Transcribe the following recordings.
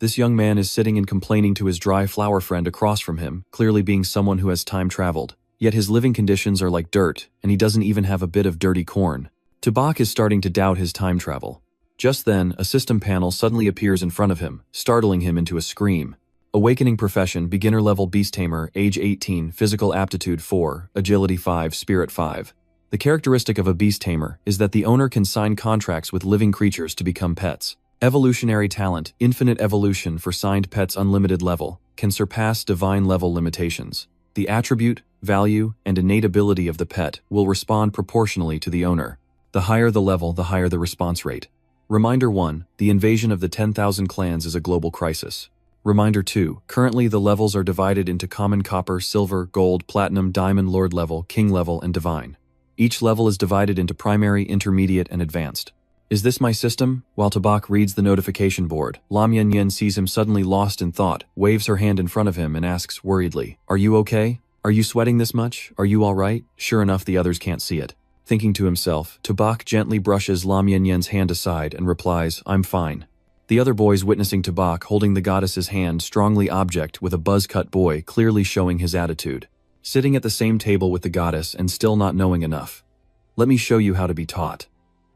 This young man is sitting and complaining to his dry flower friend across from him, clearly being someone who has time traveled. Yet his living conditions are like dirt, and he doesn't even have a bit of dirty corn. Tubok is starting to doubt his time travel. Just then, a system panel suddenly appears in front of him, startling him into a scream. Awakening profession, beginner level beast tamer, age 18, physical aptitude 4, agility 5, spirit 5. The characteristic of a beast tamer is that the owner can sign contracts with living creatures to become pets. Evolutionary talent, infinite evolution for signed pets unlimited level, can surpass divine level limitations. The attribute, value, and innate ability of the pet will respond proportionally to the owner. The higher the level, the higher the response rate. Reminder 1, the invasion of the 10,000 clans is a global crisis. Reminder 2, currently the levels are divided into common, copper, silver, gold, platinum, diamond, lord level, king level, and divine. Each level is divided into primary, intermediate, and advanced. Is this my system? While Tubok reads the notification board, Lam Yen sees him suddenly lost in thought, waves her hand in front of him and asks worriedly, "Are you okay? Are you sweating this much? Are you all right?" Sure enough, the others can't see it. Thinking to himself, Tubok gently brushes Lam Yen's hand aside and replies, "I'm fine." The other boys witnessing Tubok holding the goddess's hand strongly object with a buzz-cut boy clearly showing his attitude. Sitting at the same table with the goddess and still not knowing enough. "Let me show you how to be taught."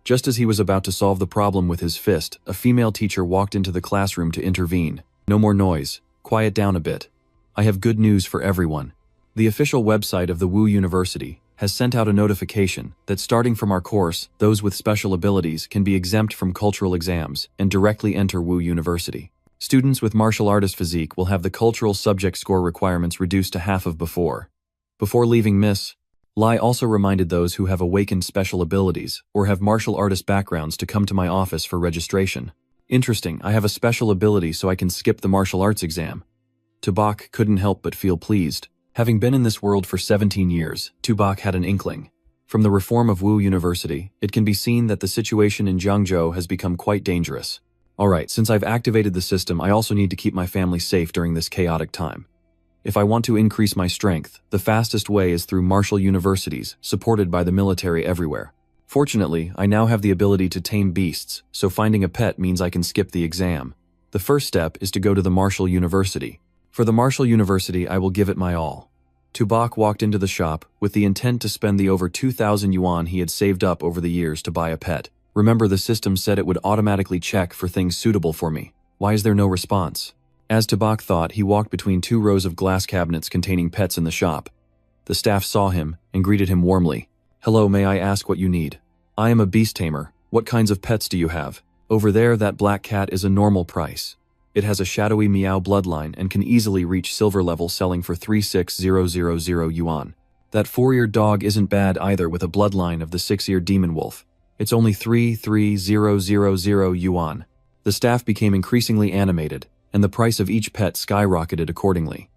Just as he was about to solve the problem with his fist, a female teacher walked into the classroom to intervene. "No more noise. Quiet down a bit. I have good news for everyone. The official website of the Wu University has sent out a notification that starting from our course, those with special abilities can be exempt from cultural exams and directly enter Wu University. Students with martial artist physique will have the cultural subject score requirements reduced to half of before. Before leaving, Miss Lai also reminded those who have awakened special abilities or have martial artist backgrounds to come to my office for registration. Interesting, I have a special ability so I can skip the martial arts exam. Tubok couldn't help but feel pleased. Having been in this world for 17 years, Tubok had an inkling. From the reform of Wu University, it can be seen that the situation in Jiangzhou has become quite dangerous. Alright, since I've activated the system, I also need to keep my family safe during this chaotic time. If I want to increase my strength, the fastest way is through martial universities, supported by the military everywhere. Fortunately, I now have the ability to tame beasts, so finding a pet means I can skip the exam. The first step is to go to the martial university. For the martial university, I will give it my all. Tubok walked into the shop with the intent to spend the over 2,000 yuan he had saved up over the years to buy a pet. Remember, the system said it would automatically check for things suitable for me. Why is there no response? As Tubok thought, he walked between 2 rows of glass cabinets containing pets in the shop. The staff saw him and greeted him warmly. "Hello, may I ask what you need?" "I am a beast tamer. What kinds of pets do you have?" "Over there, that black cat is a normal price. It has a shadowy meow bloodline and can easily reach silver level, selling for 36,000 yuan. That 4-eared dog isn't bad either, with a bloodline of the 6-eared demon wolf. It's only 33,000 yuan." The staff became increasingly animated, and the price of each pet skyrocketed accordingly.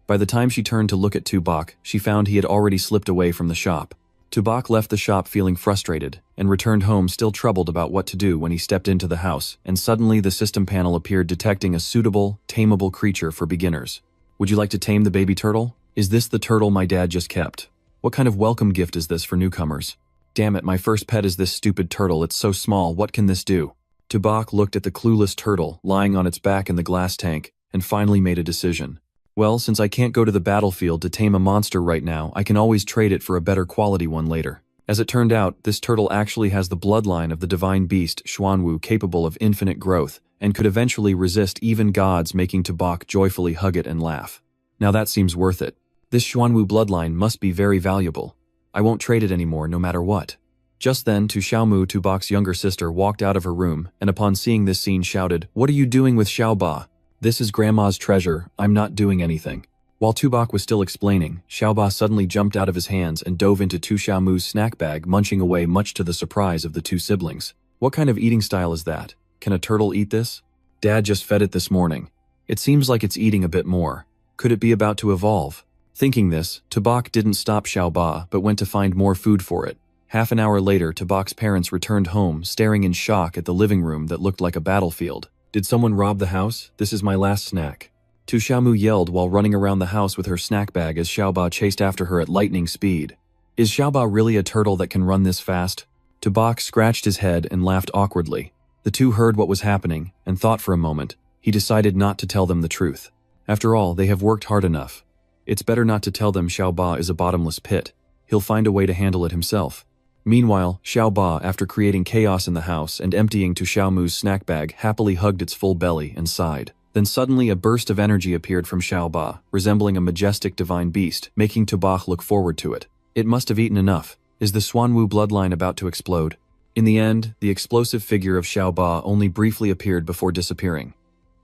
By the time she turned to look at Tubok, she found he had already slipped away from the shop. Tubok left the shop feeling frustrated, and returned home still troubled about what to do when he stepped into the house, and suddenly the system panel appeared detecting a suitable, tameable creature for beginners. "Would you like to tame the baby turtle? Is this the turtle my dad just kept? What kind of welcome gift is this for newcomers? Damn it, my first pet is this stupid turtle, it's so small, what can this do?" Tubok looked at the clueless turtle lying on its back in the glass tank, and finally made a decision. "Well, since I can't go to the battlefield to tame a monster right now, I can always trade it for a better quality one later." As it turned out, this turtle actually has the bloodline of the divine beast Xuanwu, capable of infinite growth, and could eventually resist even gods, making Tubok joyfully hug it and laugh. Now that seems worth it. This Xuanwu bloodline must be very valuable. I won't trade it anymore, no matter what. Just then, Tu Xiaomu, Tubok's younger sister, walked out of her room, and upon seeing this scene shouted, "What are you doing with Xiaoba? This is Grandma's treasure, I'm not doing anything." While Tubok was still explaining, Xiaoba suddenly jumped out of his hands and dove into Tu Xiaomu's snack bag, munching away much to the surprise of the two siblings. "What kind of eating style is that? Can a turtle eat this? Dad just fed it this morning. It seems like it's eating a bit more. Could it be about to evolve?" Thinking this, Tubok didn't stop Xiaoba but went to find more food for it. Half an hour later, Tubok's parents returned home, staring in shock at the living room that looked like a battlefield. "Did someone rob the house? This is my last snack." Tu Xiaomu yelled while running around the house with her snack bag as Xiaoba chased after her at lightning speed. "Is Xiaoba really a turtle that can run this fast?" Tubok scratched his head and laughed awkwardly. The two heard what was happening and thought for a moment. He decided not to tell them the truth. After all, they have worked hard enough. It's better not to tell them Xiao Ba is a bottomless pit. He'll find a way to handle it himself. Meanwhile, Xiao Ba, after creating chaos in the house and emptying Tu Xiaomu's snack bag, happily hugged its full belly and sighed. Then suddenly a burst of energy appeared from Xiao Ba, resembling a majestic divine beast, making Tu Ba look forward to it. It must have eaten enough. Is the Xuanwu bloodline about to explode? In the end, the explosive figure of Xiao Ba only briefly appeared before disappearing.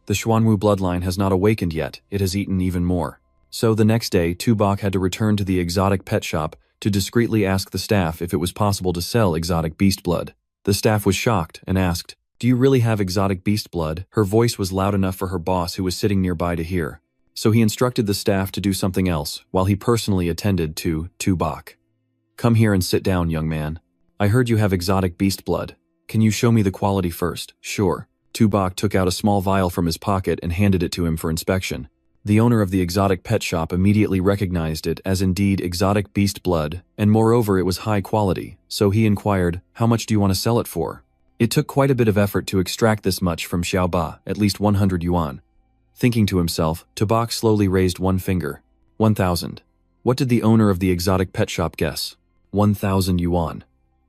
The Xuanwu bloodline has not awakened yet, it has eaten even more. So the next day, Tu Ba had to return to the exotic pet shop to discreetly ask the staff if it was possible to sell exotic beast blood. The staff was shocked and asked, "Do you really have exotic beast blood?" Her voice was loud enough for her boss, who was sitting nearby, to hear. So he instructed the staff to do something else, while he personally attended to Tu Ba. "Come here and sit down, young man. I heard you have exotic beast blood. Can you show me the quality first?" "Sure." Tu Ba took out a small vial from his pocket and handed it to him for inspection. The owner of the exotic pet shop immediately recognized it as indeed exotic beast blood, and moreover it was high quality, so he inquired, "How much do you want to sell it for?" It took quite a bit of effort to extract this much from Xiao Ba, at least 100 yuan. Thinking to himself, Tu Ba slowly raised one finger. 1,000. What did the owner of the exotic pet shop guess? 1,000 yuan.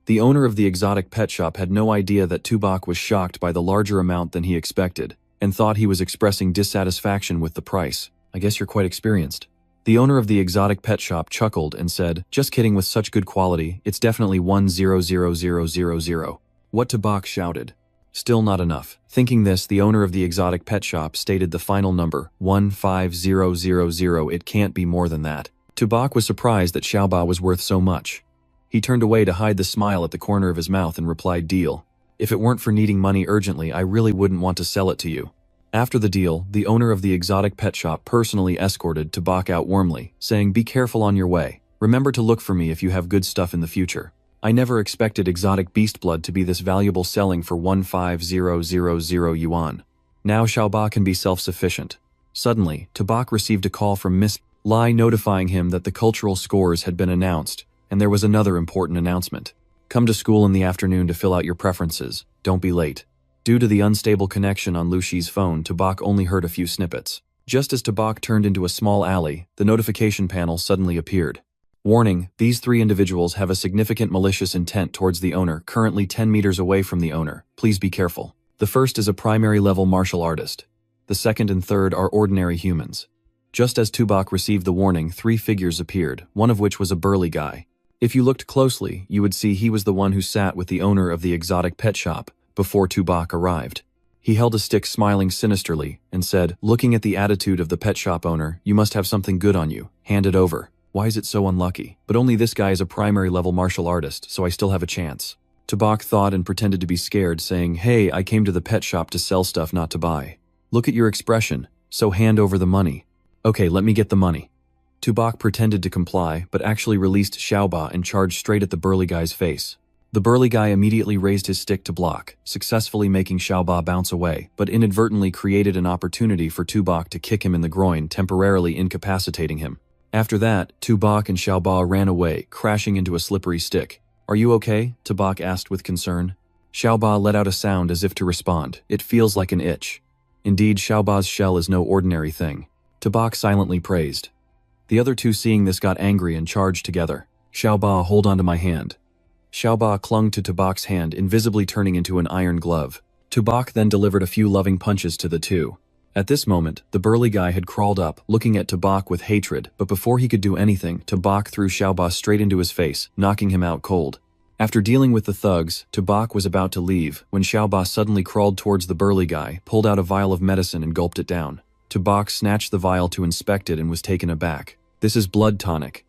The owner of the exotic pet shop had no idea that Tu Ba was shocked by the larger amount than he expected, and thought he was expressing dissatisfaction with the price. "I guess you're quite experienced." The owner of the exotic pet shop chuckled and said, "Just kidding, with such good quality, it's definitely 1,000,000. What? Tu Ba shouted. Still not enough. Thinking this, the owner of the exotic pet shop stated the final number, 150,000. It can't be more than that. Tu Ba was surprised that Xiao Ba was worth so much. He turned away to hide the smile at the corner of his mouth and replied, "Deal. If it weren't for needing money urgently, I really wouldn't want to sell it to you." After the deal, the owner of the exotic pet shop personally escorted Tu Ba out warmly, saying, "Be careful on your way. Remember to look for me if you have good stuff in the future. I never expected exotic beast blood to be this valuable, selling for 150,000 yuan. Now Xiao Ba can be self-sufficient." Suddenly, Tu Ba received a call from Miss Lai notifying him that the cultural scores had been announced, and there was another important announcement. "Come to school in the afternoon to fill out your preferences. Don't be late." Due to the unstable connection on Lu Shi's phone, Tu Ba only heard a few snippets. Just as Tu Ba turned into a small alley, the notification panel suddenly appeared. "Warning, these 3 individuals have a significant malicious intent towards the owner, currently 10 meters away from the owner. Please be careful. The first is a primary-level martial artist. The second and third are ordinary humans." Just as Tu Ba received the warning, 3 figures appeared, one of which was a burly guy. If you looked closely, you would see he was the one who sat with the owner of the exotic pet shop before Tu Ba arrived. He held a stick, smiling sinisterly, and said, "Looking at the attitude of the pet shop owner, you must have something good on you. Hand it over. Why is it so unlucky? But only this guy is a primary-level martial artist, so I still have a chance." Tu Ba thought and pretended to be scared, saying, "Hey, I came to the pet shop to sell stuff, not to buy. Look at your expression, so hand over the money." "Okay, let me get the money." Tu Ba pretended to comply, but actually released Xiao Ba and charged straight at the burly guy's face. The burly guy immediately raised his stick to block, successfully making Xiao Ba bounce away, but inadvertently created an opportunity for Tu Ba to kick him in the groin, temporarily incapacitating him. After that, Tu Ba and Xiao Ba ran away, crashing into a slippery stick. "Are you okay?" Tu Ba asked with concern. Xiao Ba let out a sound as if to respond. "It feels like an itch." Indeed, Xiao Ba's shell is no ordinary thing. Tu Ba silently praised. The other 2, seeing this, got angry and charged together. "Xiao Ba, hold on to my hand." Xiao Ba clung to Tu Ba's hand, invisibly turning into an iron glove. Tu Ba then delivered a few loving punches to the 2. At this moment, the burly guy had crawled up, looking at Tu Ba with hatred, but before he could do anything, Tu Ba threw Xiao Ba straight into his face, knocking him out cold. After dealing with the thugs, Tu Ba was about to leave, when Xiao Ba suddenly crawled towards the burly guy, pulled out a vial of medicine and gulped it down. Tu Ba snatched the vial to inspect it and was taken aback. "This is blood tonic.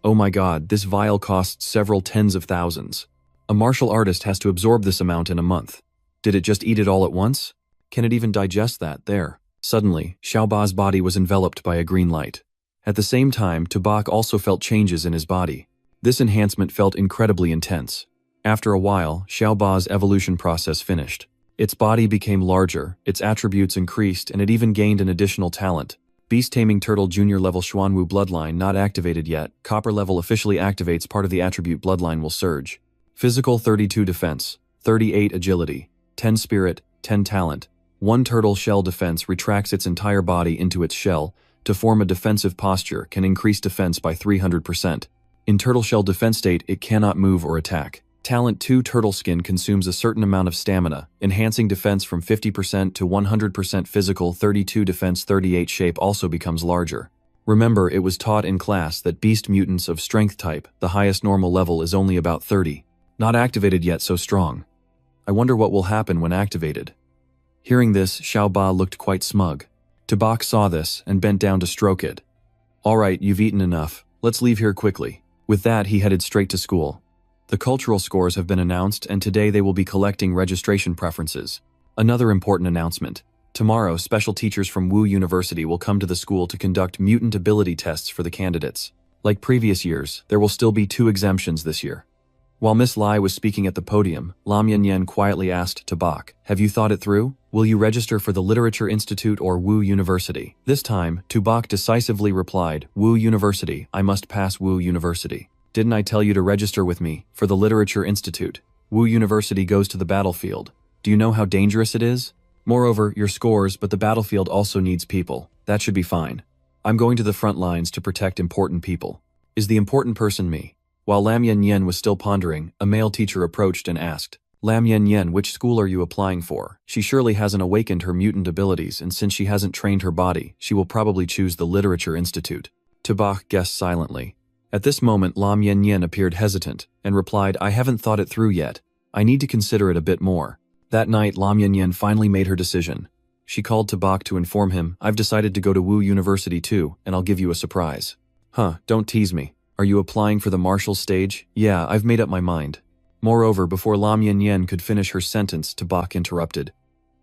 Oh my god, this vial costs several tens of thousands. A martial artist has to absorb this amount in a month. Did it just eat it all at once? Can it even digest that? There." Suddenly, Xiao Ba's body was enveloped by a green light. At the same time, Tu Ba also felt changes in his body. This enhancement felt incredibly intense. After a while, Xiao Ba's evolution process finished. Its body became larger, its attributes increased, and it even gained an additional talent. Beast Taming Turtle Junior Level Xuanwu Bloodline not activated yet. Copper level officially activates, part of the attribute Bloodline will surge. Physical 32 Defense, 38 Agility, 10 Spirit, 10 Talent, One turtle shell defense retracts its entire body into its shell to form a defensive posture, can increase defense by 300%. In turtle shell defense state, it cannot move or attack. Talent 2 turtle skin consumes a certain amount of stamina, enhancing defense from 50% to 100% physical. 32 defense 38 shape also becomes larger. Remember, it was taught in class that beast mutants of strength type, the highest normal level is only about 30. Not activated yet, so strong. I wonder what will happen when activated. Hearing this, Xiao Ba looked quite smug. Tubok saw this and bent down to stroke it. Alright, you've eaten enough. Let's leave here quickly. With that, he headed straight to school. The cultural scores have been announced, and today they will be collecting registration preferences. Another important announcement. Tomorrow, special teachers from Wu University will come to the school to conduct mutant ability tests for the candidates. Like previous years, there will still be 2 exemptions this year. While Miss Lai was speaking at the podium, Lam Yanyan quietly asked Tubok, "Have you thought it through? Will you register for the Literature Institute or Wu University?" This time, Tubok decisively replied, "Wu University, I must pass Wu University. Didn't I tell you to register with me for the Literature Institute? Wu University goes to the battlefield. Do you know how dangerous it is? Moreover, your scores, but the battlefield also needs people. That should be fine. I'm going to the front lines to protect important people. Is the important person me?" While Lam Yanyan was still pondering, a male teacher approached and asked, "Lam Yanyan, which school are you applying for? She surely hasn't awakened her mutant abilities, and since she hasn't trained her body, she will probably choose the Literature Institute." Tubok guessed silently. At this moment, Lam Yanyan appeared hesitant and replied, "I haven't thought it through yet. I need to consider it a bit more." That night, Lam Yanyan finally made her decision. She called Tubok to inform him, "I've decided to go to Wu University too, and I'll give you a surprise." "Huh, don't tease me. Are you applying for the martial stage?" "Yeah, I've made up my mind." Moreover, before Lam Yanyan could finish her sentence, Tubok interrupted.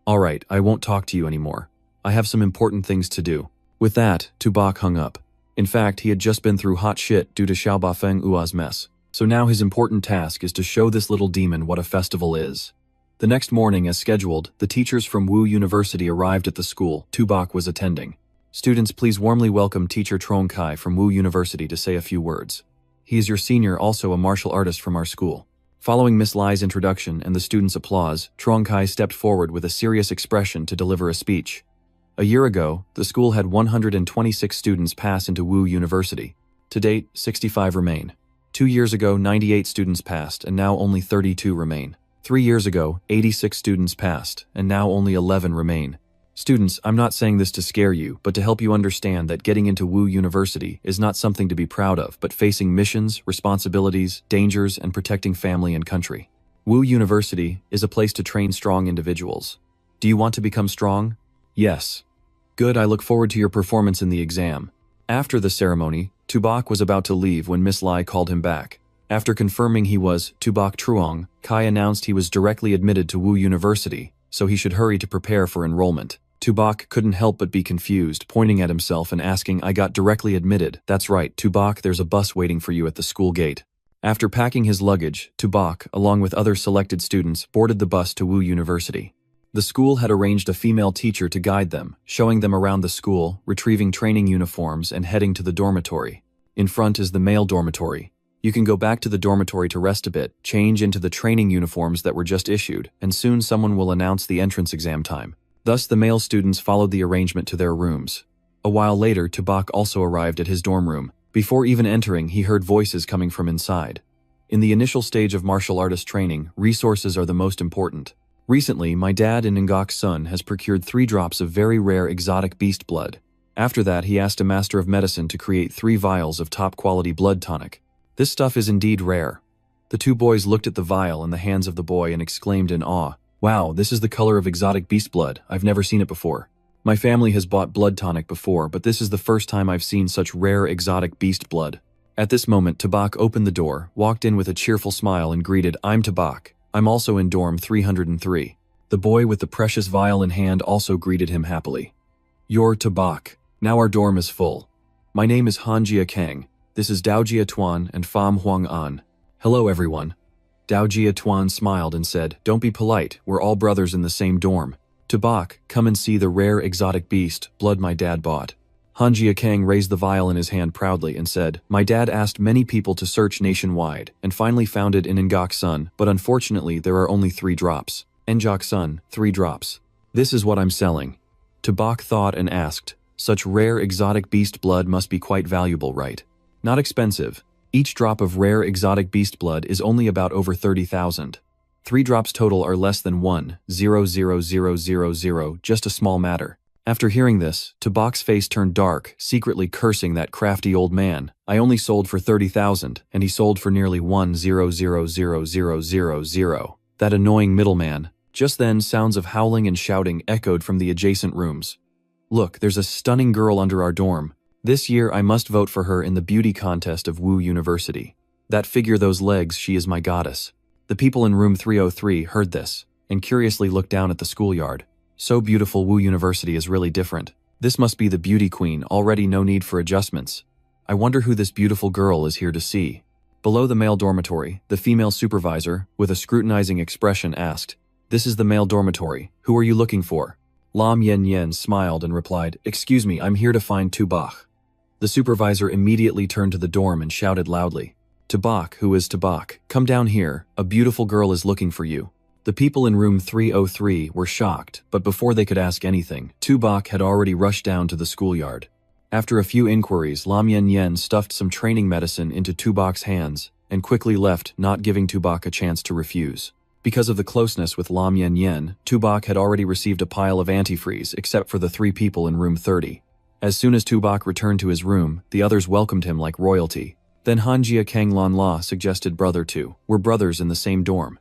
"Alright, I won't talk to you anymore. I have some important things to do." With that, Tubok hung up. In fact, he had just been through hot shit due to Xiao Bafeng Ua's mess. So now his important task is to show this little demon what a festival is. The next morning, as scheduled, the teachers from Wu University arrived at the school Tubok was attending. "Students, please warmly welcome Teacher Trong Kai from Wu University to say a few words. He is your senior, also a martial artist from our school." Following Miss Lai's introduction and the students' applause, Trong Kai stepped forward with a serious expression to deliver a speech. A year ago, the school had 126 students pass into Wu University. To date, 65 remain. 2 years ago, 98 students passed, and now only 32 remain. 3 years ago, 86 students passed, and now only 11 remain. Students, I'm not saying this to scare you, but to help you understand that getting into Wu University is not something to be proud of, but facing missions, responsibilities, dangers, and protecting family and country. Wu University is a place to train strong individuals. Do you want to become strong? Yes. Good, I look forward to your performance in the exam. After the ceremony, Tubok was about to leave when Miss Lai called him back. After confirming he was Tubok Truong, Kai announced he was directly admitted to Wu University, so he should hurry to prepare for enrollment. Tubok couldn't help but be confused, pointing at himself and asking, "I got directly admitted." "That's right, Tubok, there's a bus waiting for you at the school gate." After packing his luggage, Tubok, along with other selected students, boarded the bus to Wu University. The school had arranged a female teacher to guide them, showing them around the school, retrieving training uniforms, and heading to the dormitory. In front is the male dormitory. You can go back to the dormitory to rest a bit, change into the training uniforms that were just issued, and soon someone will announce the entrance exam time. Thus, the male students followed the arrangement to their rooms. A while later, Tubok also arrived at his dorm room. Before even entering, he heard voices coming from inside. In the initial stage of martial artist training, resources are the most important. Recently, my dad in Ngok's son has procured 3 drops of very rare exotic beast blood. After that, he asked a master of medicine to create 3 vials of top-quality blood tonic. This stuff is indeed rare. The 2 boys looked at the vial in the hands of the boy and exclaimed in awe, "Wow, this is the color of exotic beast blood. I've never seen it before. My family has bought blood tonic before, but this is the first time I've seen such rare exotic beast blood." At this moment, Tubok opened the door, walked in with a cheerful smile and greeted, "I'm Tubok. I'm also in dorm 303. The boy with the precious vial in hand also greeted him happily. "You're Tubok. Now our dorm is full. My name is Hanjia Kang. This is Daojia Tuan and Pham Huang An. Hello everyone." Daojia Tuan smiled and said, "Don't be polite, we're all brothers in the same dorm. Tubok, come and see the rare exotic beast, blood my dad bought." Hanjia Kang raised the vial in his hand proudly and said, "My dad asked many people to search nationwide, and finally found it in Ngok Sun, but unfortunately there are only 3 drops. Ngok Sun, 3 drops. This is what I'm selling. Tubok thought and asked, such rare exotic beast blood must be quite valuable, right? Not expensive. Each drop of rare exotic beast blood is only about over 30,000. 3 drops total are less than 1,000,000, just a small matter. After hearing this, Tubok's face turned dark, secretly cursing that crafty old man. I only sold for 30,000, and he sold for nearly 1,000,000. That annoying middleman. Just then, sounds of howling and shouting echoed from the adjacent rooms. Look, there's a stunning girl under our dorm. This year I must vote for her in the beauty contest of Wu University. That figure, those legs, she is my goddess. The people in room 303 heard this, and curiously looked down at the schoolyard. So beautiful, Wu University is really different. This must be the beauty queen, already no need for adjustments. I wonder who this beautiful girl is here to see. Below the male dormitory, the female supervisor, with a scrutinizing expression, asked, "This is the male dormitory. Who are you looking for?" Lam Yen Yen smiled and replied, "Excuse me, I'm here to find Tubok." The supervisor immediately turned to the dorm and shouted loudly, "Tubok, who is Tubok? Come down here, a beautiful girl is looking for you." The people in room 303 were shocked, but before they could ask anything, Tubok had already rushed down to the schoolyard. After a few inquiries, Lam Yen Yen stuffed some training medicine into Tubok's hands and quickly left, not giving Tubok a chance to refuse. Because of the closeness with Lam Yen Yen, Tubok had already received a pile of antifreeze except for the 3 people in room 30. As soon as Tubok returned to his room, the others welcomed him like royalty. Then Hanjia Kang Lan La suggested, "Brother too. We're brothers in the same dorm.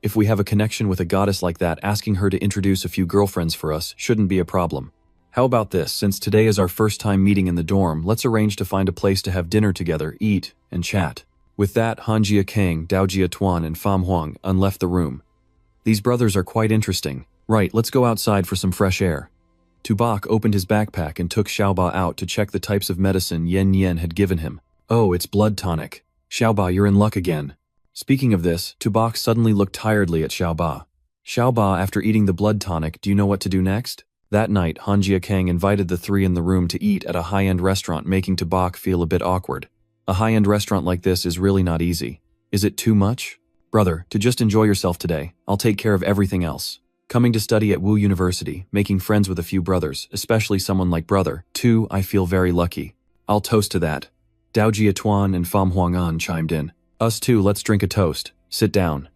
If we have a connection with a goddess like that, asking her to introduce a few girlfriends for us shouldn't be a problem. How about this, since today is our first time meeting in the dorm, let's arrange to find a place to have dinner together, eat, and chat." With that, Hanjia Kang, Daojia Tuan, and Pham Huang left the room. These brothers are quite interesting. Right, let's go outside for some fresh air. Tubok opened his backpack and took Xiaoba out to check the types of medicine Yen Yen had given him. Oh, it's blood tonic. Xiaoba, you're in luck again. Speaking of this, Tubok suddenly looked tiredly at Xiaoba. Xiaoba, after eating the blood tonic, do you know what to do next? That night, Hanjia Kang invited the 3 in the room to eat at a high-end restaurant, making Tubok feel a bit awkward. A high-end restaurant like this is really not easy. Is it too much? Brother, to just enjoy yourself today. I'll take care of everything else. Coming to study at Wu University, making friends with a few brothers, especially someone like brother, too, I feel very lucky. I'll toast to that. Daojia Tuan and Pham Huang An chimed in. Us too, let's drink a toast. Sit down.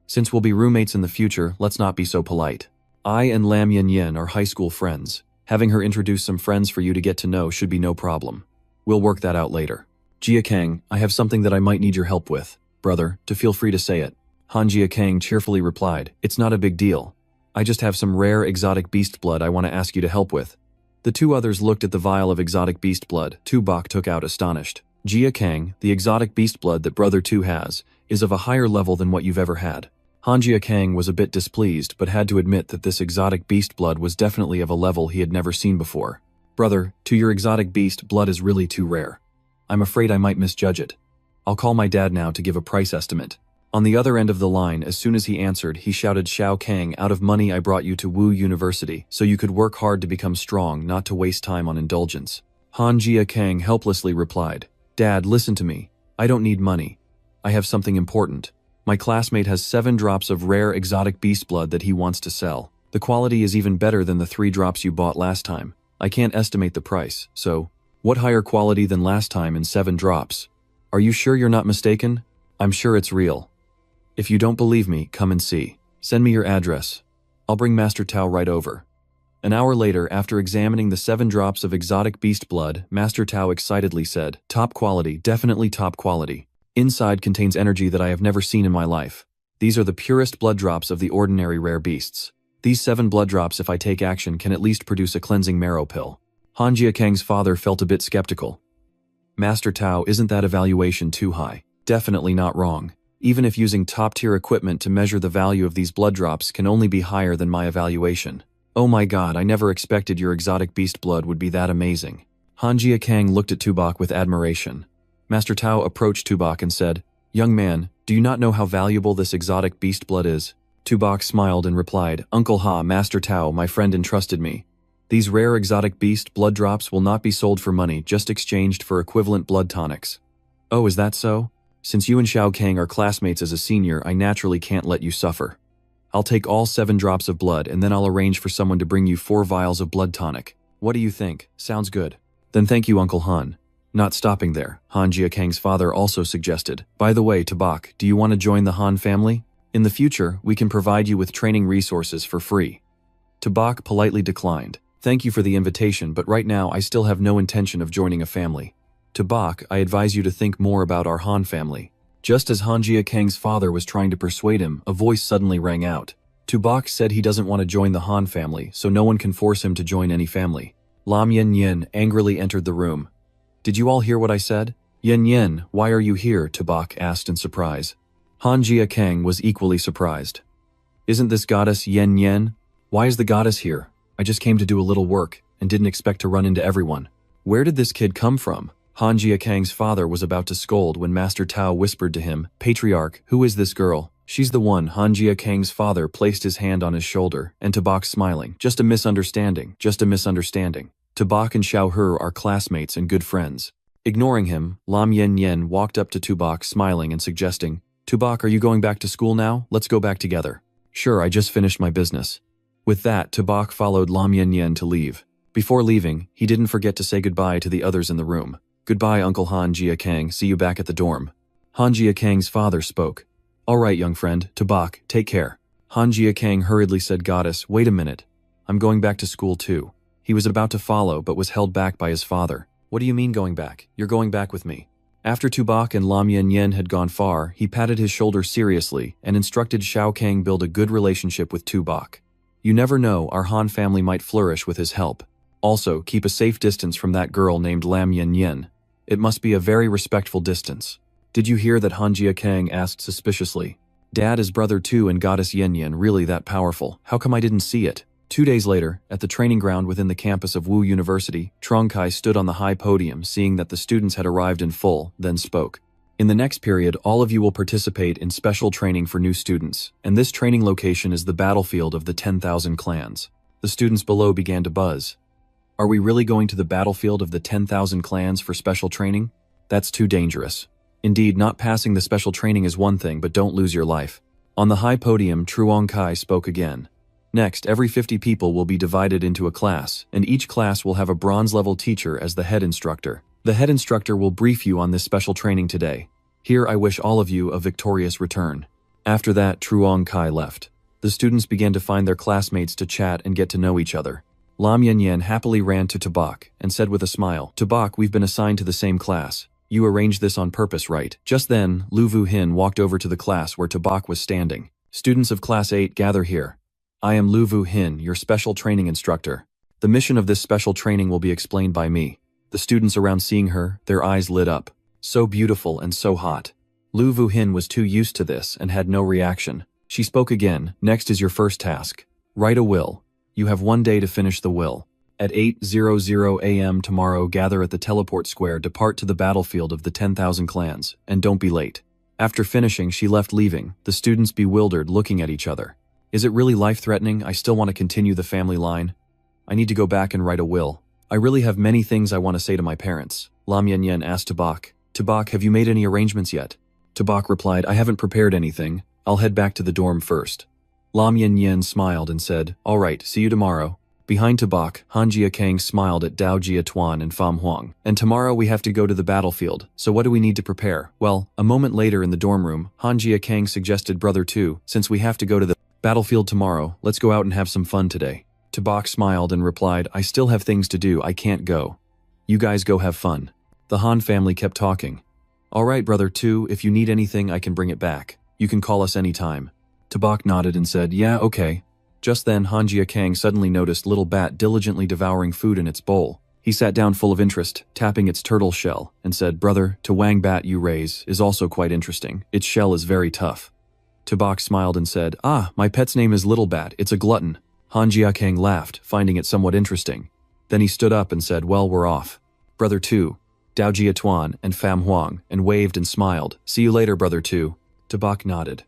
Since we'll be roommates in the future, let's not be so polite. I and Lam Yen Yen are high school friends. Having her introduce some friends for you to get to know should be no problem. We'll work that out later. Jia Kang, I have something that I might need your help with. Brother, to feel free to say it. Han Jia Kang cheerfully replied, "It's not a big deal. I just have some rare exotic beast blood I want to ask you to help with." The 2 others looked at the vial of exotic beast blood. Tubok took out astonished. Jia Kang, the exotic beast blood that Brother 2 has, is of a higher level than what you've ever had. Han Jia Kang was a bit displeased, but had to admit that this exotic beast blood was definitely of a level he had never seen before. Brother, to your exotic beast blood is really too rare. I'm afraid I might misjudge it. I'll call my dad now to give a price estimate. On the other end of the line, as soon as he answered, he shouted, "Xiao Kang, out of money I brought you to Wu University, so you could work hard to become strong, not to waste time on indulgence." Han Jia Kang helplessly replied, "Dad, listen to me. I don't need money. I have something important. My classmate has 7 drops of rare exotic beast blood that he wants to sell. The quality is even better than the 3 drops you bought last time. I can't estimate the price, so what higher quality than last time in 7 drops? Are you sure you're not mistaken? I'm sure it's real. If you don't believe me, come and see. Send me your address. I'll bring Master Tao right over." An hour later, after examining the 7 drops of exotic beast blood, Master Tao excitedly said, "Top quality, definitely top quality. Inside contains energy that I have never seen in my life. These are the purest blood drops of the ordinary rare beasts. These 7 blood drops, if I take action, can at least produce a cleansing marrow pill." Han Jia Kang's father felt a bit skeptical. "Master Tao, isn't that evaluation too high? Definitely not wrong. Even if using top-tier equipment to measure the value of these blood drops can only be higher than my evaluation. Oh my god, I never expected your exotic beast blood would be that amazing." Han Jia Kang looked at Tubok with admiration. Master Tao approached Tubok and said, "Young man, do you not know how valuable this exotic beast blood is?" Tubok smiled and replied, "Uncle Ha, Master Tao, my friend entrusted me. These rare exotic beast blood drops will not be sold for money, just exchanged for equivalent blood tonics." "Oh, is that so? Since you and Xiao Kang are classmates as a senior, I naturally can't let you suffer. I'll take all 7 drops of blood and then I'll arrange for someone to bring you 4 vials of blood tonic. What do you think? Sounds good. Then thank you, Uncle Han. Not stopping there, Han Jiakang's father also suggested, by the way, Tabak, do you want to join the Han family? In the future, we can provide you with training resources for free. Tabak politely declined. Thank you for the invitation, but right now I still have no intention of joining a family. Tabak, I advise you to think more about our Han family. Just as Han Jiakang's father was trying to persuade him, a voice suddenly rang out. Tubak said he doesn't want to join the Han family, so no one can force him to join any family. Lam Yen Yen angrily entered the room. Did you all hear what I said? Yen Yen, why are you here? Tubak asked in surprise. Han Jiakang was equally surprised. Isn't this goddess Yen Yen? Why is the goddess here? I just came to do a little work, and didn't expect to run into everyone. Where did this kid come from? Han Jiakang's father was about to scold when Master Tao whispered to him, Patriarch, who is this girl? She's the one. Han Jiakang's father placed his hand on his shoulder, and Tabak smiling. Just a misunderstanding, just a misunderstanding. Tabak and Xiao He are classmates and good friends. Ignoring him, Lam Yen Yen walked up to Tubak smiling and suggesting, Tubak, are you going back to school now? Let's go back together. Sure, I just finished my business. With that, Tubak followed Lam Yen Yen to leave. Before leaving, he didn't forget to say goodbye to the others in the room. Goodbye, Uncle Han Jiakang, see you back at the dorm. Han Jiakang's father spoke. All right, young friend, Tabak, take care. Han Jiakang hurriedly said, Goddess, wait a minute. I'm going back to school too. He was about to follow but was held back by his father. What do you mean going back? You're going back with me. After Tubak and Lam Yen Yen had gone far, he patted his shoulder seriously and instructed Xiao Kang build a good relationship with Tubak. You never know, our Han family might flourish with his help. Also, keep a safe distance from that girl named Lam Yen Yen. It must be a very respectful distance. Did you hear that? Han Jiakang asked suspiciously. Dad is brother too and goddess Yen Yen really that powerful? How come I didn't see it? 2 days later, at the training ground within the campus of Wu University, Trong Kai stood on the high podium seeing that the students had arrived in full, then spoke. In the next period, all of you will participate in special training for new students, and this training location is the battlefield of the 10,000 clans. The students below began to buzz. Are we really going to the battlefield of the 10,000 clans for special training? That's too dangerous. Indeed, not passing the special training is one thing, but don't lose your life. On the high podium, Truong Kai spoke again. Next, every 50 people will be divided into a class, and each class will have a bronze-level teacher as the head instructor. The head instructor will brief you on this special training today. Here I wish all of you a victorious return. After that, Truong Kai left. The students began to find their classmates to chat and get to know each other. Lam Yen Yen happily ran to Tabak and said with a smile, Tabak, we've been assigned to the same class. You arranged this on purpose, right? Just then, Lu Vu Hin walked over to the class where Tabak was standing. Students of Class 8, gather here. I am Lu Vu Hin, your special training instructor. The mission of this special training will be explained by me. The students around seeing her, their eyes lit up. So beautiful and so hot. Lu Vu Hin was too used to this and had no reaction. She spoke again, next is your first task. Write a will. You have 1 day to finish the will. At 8:00 a.m. tomorrow, gather at the teleport square, depart to the battlefield of the 10,000 clans, and don't be late. After finishing, she left leaving, the students bewildered looking at each other. Is it really life-threatening? I still want to continue the family line. I need to go back and write a will. I really have many things I want to say to my parents. Lam Yen Yen asked Tabak. Tabak, have you made any arrangements yet? Tabak replied, I haven't prepared anything. I'll head back to the dorm first. Lam Yen Yen smiled and said, all right, see you tomorrow. Behind Tabak, Han Jiakang smiled at Dao Jia Tuan and Pham Huang. And tomorrow we have to go to the battlefield, so what do we need to prepare? Well, a moment later in the dorm room, Han Jiakang suggested Brother 2, since we have to go to the battlefield tomorrow, let's go out and have some fun today. Tabak smiled and replied, I still have things to do, I can't go. You guys go have fun. The Han family kept talking. All right, Brother 2, if you need anything I can bring it back. You can call us anytime. Tabak nodded and said, yeah, okay. Just then, Han Jiakang suddenly noticed Little Bat diligently devouring food in its bowl. He sat down full of interest, tapping its turtle shell, and said, Brother, to Wang Bat you raise is also quite interesting. Its shell is very tough. Tabak smiled and said, ah, my pet's name is Little Bat, it's a glutton. Han Jiakang laughed, finding it somewhat interesting. Then he stood up and said, well, we're off. Brother 2, Dao Jia Tuan and Pham Huang, and waved and smiled. See you later, Brother 2. Tabak nodded.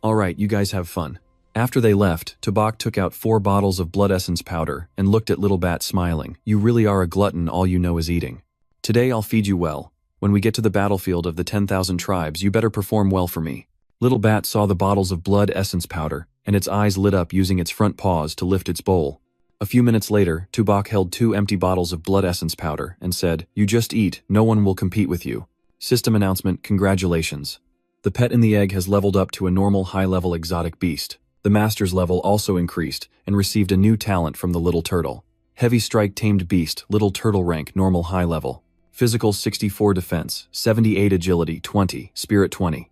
All right, you guys have fun. After they left, Tabak took out 4 bottles of blood essence powder and looked at Little Bat smiling. You really are a glutton, all you know is eating. Today I'll feed you well. When we get to the battlefield of the 10,000 tribes, you better perform well for me. Little Bat saw the bottles of blood essence powder and its eyes lit up using its front paws to lift its bowl. A few minutes later, Tubok held 2 empty bottles of blood essence powder and said, "You just eat, no one will compete with you." System announcement, congratulations. The pet in the egg has leveled up to a normal high-level exotic beast. The master's level also increased and received a new talent from the little turtle. Heavy strike tamed beast, little turtle rank, normal high level. Physical 64 defense, 78 agility, 20, spirit 20.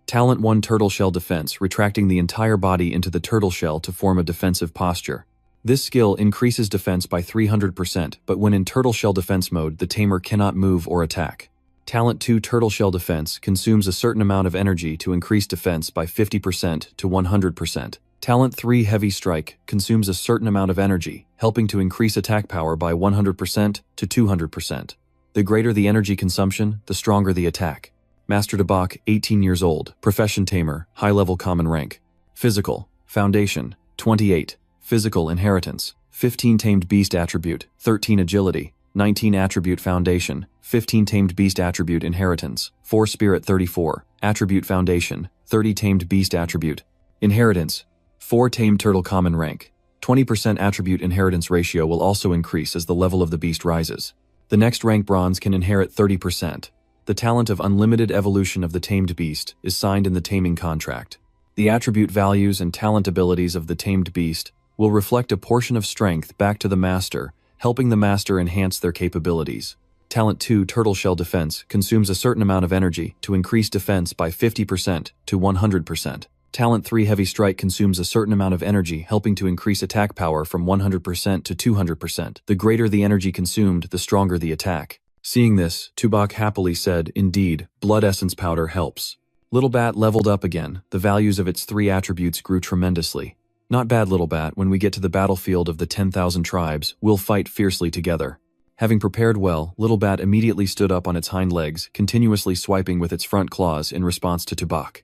Talent 1 turtle shell defense, retracting the entire body into the turtle shell to form a defensive posture. This skill increases defense by 300%, but when in turtle shell defense mode, the tamer cannot move or attack. Talent 2 turtle shell defense consumes a certain amount of energy to increase defense by 50% to 100%. Talent 3 heavy strike consumes a certain amount of energy, helping to increase attack power by 100% to 200%. The greater the energy consumption, the stronger the attack. Master Tubok, 18 years old, profession tamer, high-level common rank. Physical, foundation, 28. Physical inheritance, 15 tamed beast attribute, 13 agility, 19 attribute foundation, 15 tamed beast attribute inheritance, 4 spirit 34, attribute foundation, 30 tamed beast attribute. Inheritance, 4 tamed turtle common rank. 20% attribute inheritance ratio will also increase as the level of the beast rises. The next rank bronze can inherit 30%. The talent of unlimited evolution of the tamed beast is signed in the taming contract. The attribute values and talent abilities of the tamed beast will reflect a portion of strength back to the master, helping the master enhance their capabilities. Talent 2 turtle shell defense consumes a certain amount of energy to increase defense by 50% to 100%. Talent 3 heavy strike consumes a certain amount of energy, helping to increase attack power from 100% to 200%. The greater the energy consumed, the stronger the attack. Seeing this, Tubok happily said, "Indeed, blood essence powder helps." Little Bat leveled up again. The values of its 3 attributes grew tremendously. "Not bad, Little Bat. When we get to the battlefield of the 10,000 tribes, we'll fight fiercely together." Having prepared well, Little Bat immediately stood up on its hind legs, continuously swiping with its front claws in response to Tubok.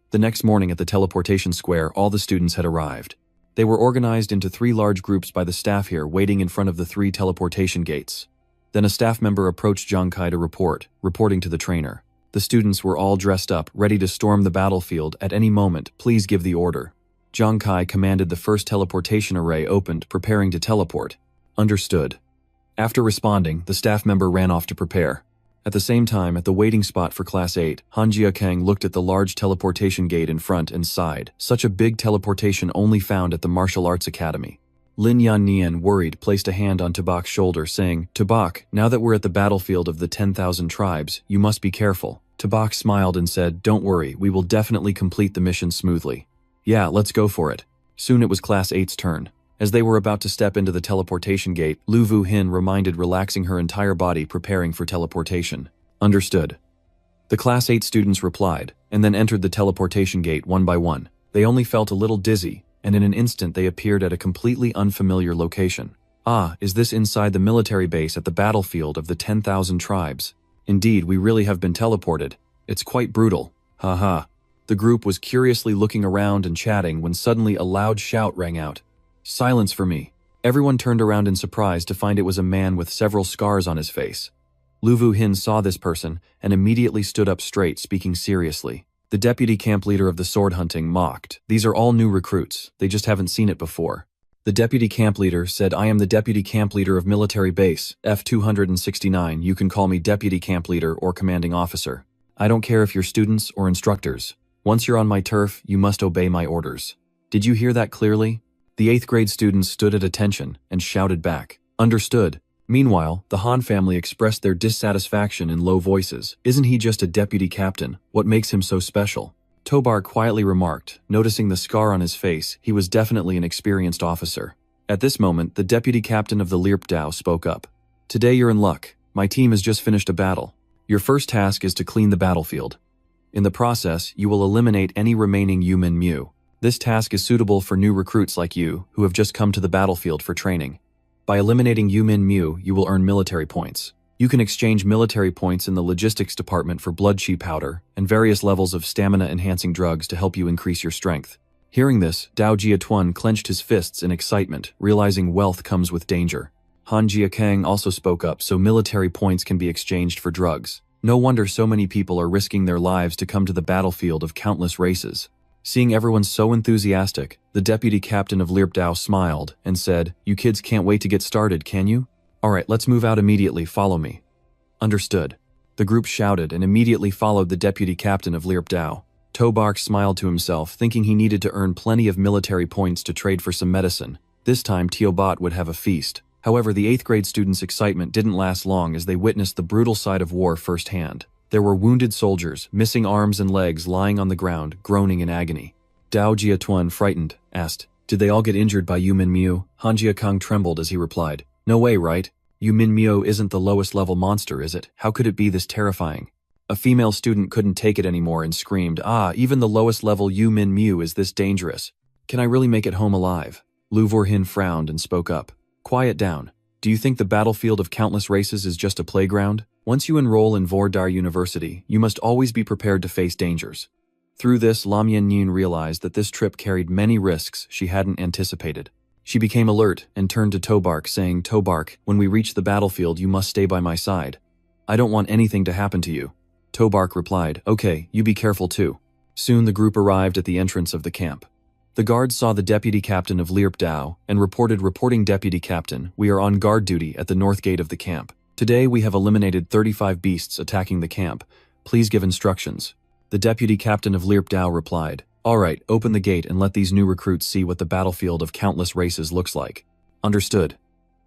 The next morning at the teleportation square, all the students had arrived. They were organized into 3 large groups by the staff here, waiting in front of the 3 teleportation gates. Then a staff member approached Zhang Kai to reporting to the trainer. The students were all dressed up, ready to storm the battlefield at any moment. "Please give the order." Zhang Kai commanded the first teleportation array opened, preparing to teleport. "Understood." After responding, the staff member ran off to prepare. At the same time, at the waiting spot for Class 8, Han Jiakang looked at the large teleportation gate in front and sighed. Such a big teleportation only found at the Martial Arts Academy. Lin Yannian, worried, placed a hand on Tubok's shoulder, saying, "Tubok, now that we're at the battlefield of the 10,000 tribes, you must be careful." Tubok smiled and said, "Don't worry, we will definitely complete the mission smoothly." "Yeah, let's go for it." Soon it was Class 8's turn. As they were about to step into the teleportation gate, Lu Vu Hin reminded, relaxing her entire body, preparing for teleportation. "Understood." The Class 8 students replied, and then entered the teleportation gate one by one. They only felt a little dizzy, and in an instant they appeared at a completely unfamiliar location. "Ah, is this inside the military base at the battlefield of the 10,000 tribes? Indeed, we really have been teleported. It's quite brutal. Haha." The group was curiously looking around and chatting when suddenly a loud shout rang out. "Silence for me." Everyone turned around in surprise to find it was a man with several scars on his face. Lu Vu Hin saw this person and immediately stood up straight, speaking seriously. The deputy camp leader of the sword hunting mocked. "These are all new recruits. They just haven't seen it before." The deputy camp leader said, "I am the deputy camp leader of military base, F-269. You can call me deputy camp leader or commanding officer. I don't care if you're students or instructors. Once you're on my turf, you must obey my orders." Did you hear that clearly? The 8th grade students stood at attention and shouted back, "Understood." Meanwhile, the Han family expressed their dissatisfaction in low voices. "Isn't he just a deputy captain? What makes him so special?" Tobar quietly remarked, noticing the scar on his face. He was definitely an experienced officer. At this moment, the deputy captain of the Lirp Dao spoke up. "Today you're in luck. My team has just finished a battle. Your first task is to clean the battlefield. In the process, you will eliminate any remaining Yumin Mu. This task is suitable for new recruits like you, who have just come to the battlefield for training. By eliminating Yumin Mu, you will earn military points. You can exchange military points in the logistics department for blood chi powder and various levels of stamina-enhancing drugs to help you increase your strength." Hearing this, Dao Jiatuan clenched his fists in excitement, realizing wealth comes with danger. Han Jiakang also spoke up, "So military points can be exchanged for drugs. No wonder so many people are risking their lives to come to the battlefield of countless races." Seeing everyone so enthusiastic, the deputy captain of Liepdao smiled and said, "You kids can't wait to get started, can you? Alright, let's move out immediately, follow me." Understood. The group shouted and immediately followed the deputy captain of Liepdao. Tobak smiled to himself, thinking he needed to earn plenty of military points to trade for some medicine. This time Teobot would have a feast. However, the 8th grade students' excitement didn't last long as they witnessed the brutal side of war firsthand. There were wounded soldiers, missing arms and legs, lying on the ground, groaning in agony. Dao Jiatuan, frightened, asked, "Did they all get injured by Yu Minmyo?" Han Jiakang trembled as he replied, "No way, right? Yu Minmyo isn't the lowest level monster, is it? How could it be this terrifying?" A female student couldn't take it anymore and screamed, "Ah, even the lowest level Yu Minmyo is this dangerous. Can I really make it home alive?" Lu Vorhin frowned and spoke up. "Quiet down. Do you think the battlefield of countless races is just a playground? Once you enroll in Vordar University, you must always be prepared to face dangers." Through this, Lam Yanyin realized that this trip carried many risks she hadn't anticipated. She became alert and turned to Tobark, saying, "Tobark, when we reach the battlefield, you must stay by my side. I don't want anything to happen to you." Tobark replied, "Okay, you be careful too." Soon the group arrived at the entrance of the camp. The guards saw the deputy captain of Liepdao and reporting deputy captain, "We are on guard duty at the north gate of the camp. Today we have eliminated 35 beasts attacking the camp. Please give instructions." The deputy captain of Liepdao replied, "Alright, open the gate and let these new recruits see what the battlefield of countless races looks like." Understood.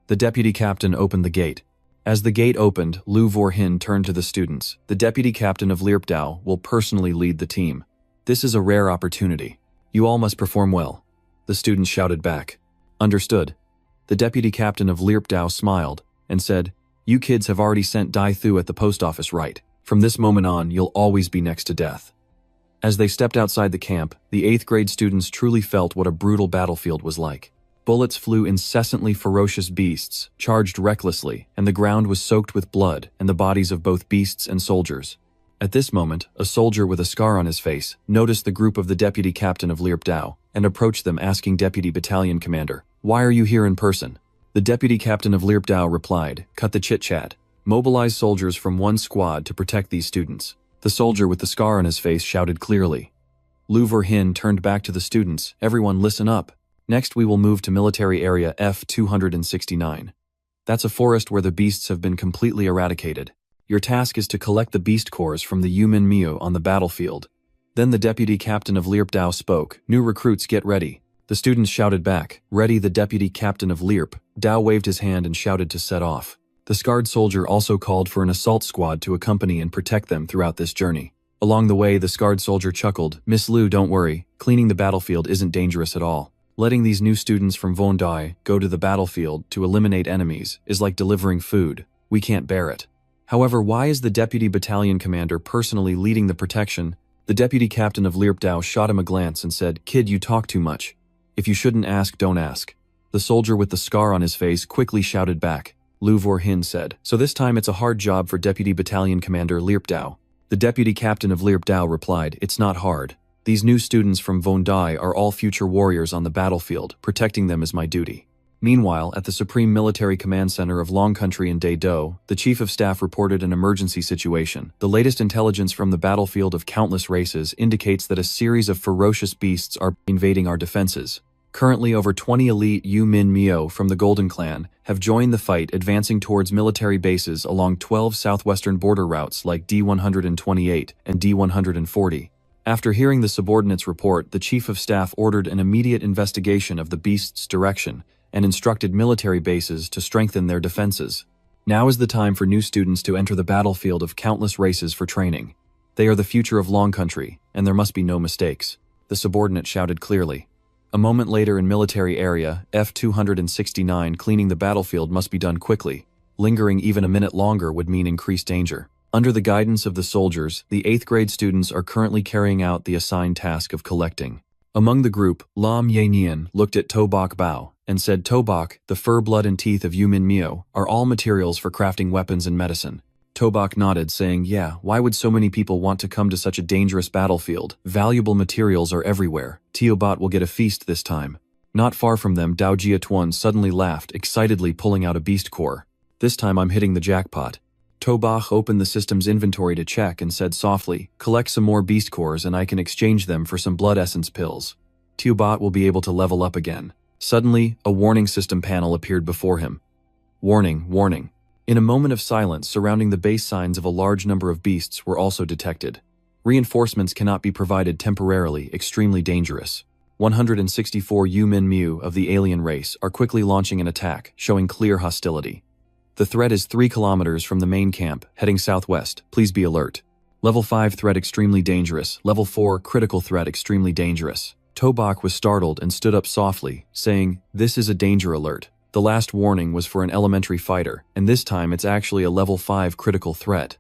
The deputy captain opened the gate. As the gate opened, Lu Vorhin turned to the students. "The deputy captain of Liepdao will personally lead the team. This is a rare opportunity. You all must perform well." The students shouted back. Understood. The deputy captain of Liepdao smiled and said, "You kids have already sent Dai Thu at the post office, right? From this moment on, you'll always be next to death." As they stepped outside the camp, the 8th grade students truly felt what a brutal battlefield was like. Bullets flew incessantly, ferocious beasts charged recklessly, and the ground was soaked with blood and the bodies of both beasts and soldiers. At this moment, a soldier with a scar on his face noticed the group of the deputy captain of Liepdao and approached them, asking Deputy Battalion Commander, "Why are you here in person?" The deputy captain of Liepdao replied, "Cut the chit-chat. Mobilize soldiers from one squad to protect these students." The soldier with the scar on his face shouted clearly. Lu Vorhin turned back to the students, "Everyone listen up. Next we will move to military area F-269. That's a forest where the beasts have been completely eradicated. Your task is to collect the beast cores from the Yu Minmyo on the battlefield." Then the deputy captain of Liepdao spoke, "New recruits, get ready." The students shouted back, "Ready." The deputy captain of Liepdao waved his hand and shouted to set off. The scarred soldier also called for an assault squad to accompany and protect them throughout this journey. Along the way, the scarred soldier chuckled, "Miss Lu, don't worry. Cleaning the battlefield isn't dangerous at all. Letting these new students from Vondai go to the battlefield to eliminate enemies is like delivering food. We can't bear it." However, why is the deputy battalion commander personally leading the protection? The deputy captain of Liepdao shot him a glance and said, "Kid, you talk too much. If you shouldn't ask, don't ask." The soldier with the scar on his face quickly shouted back. Lu Vorhin said, "So this time it's a hard job for deputy battalion commander Liepdao." The deputy captain of Liepdao replied, "It's not hard. These new students from Vondai are all future warriors on the battlefield. Protecting them is my duty." Meanwhile, at the Supreme Military Command Center of Long Country in Dado, the chief of staff reported an emergency situation. The latest intelligence from the battlefield of countless races indicates that a series of ferocious beasts are invading our defenses. Currently, over 20 elite Yu Minmyo from the Golden Clan have joined the fight, advancing towards military bases along 12 southwestern border routes like D-128 and D-140. After hearing the subordinates' report, the chief of staff ordered an immediate investigation of the beasts' direction and instructed military bases to strengthen their defenses. Now is the time for new students to enter the battlefield of countless races for training. They are the future of Long Country, and there must be no mistakes. The subordinate shouted clearly. A moment later in military area F-269, cleaning the battlefield must be done quickly. Lingering even a minute longer would mean increased danger. Under the guidance of the soldiers, the 8th grade students are currently carrying out the assigned task of collecting. Among the group, Lam Yanyin looked at Tobak Bao and said, "Tobak, the fur, blood, and teeth of Yu Minmyo are all materials for crafting weapons and medicine." Tobak nodded, saying, "Yeah, why would so many people want to come to such a dangerous battlefield? Valuable materials are everywhere. Teobot will get a feast this time." Not far from them, Dao Jiatuan suddenly laughed, excitedly pulling out a beast core. "This time I'm hitting the jackpot." Tobach opened the system's inventory to check and said softly, "Collect some more beast cores and I can exchange them for some blood essence pills. Teobot will be able to level up again." Suddenly, a warning system panel appeared before him. Warning, warning. In a moment of silence surrounding the base, signs of a large number of beasts were also detected. Reinforcements cannot be provided temporarily, extremely dangerous. 164 Yu-Min Mu of the alien race are quickly launching an attack, showing clear hostility. The threat is 3 kilometers from the main camp, heading southwest. Please be alert. Level 5 threat extremely dangerous. Level 4 critical threat extremely dangerous. Tobach was startled and stood up softly, saying, "This is a danger alert. The last warning was for an elementary fighter, and this time it's actually a level 5 critical threat."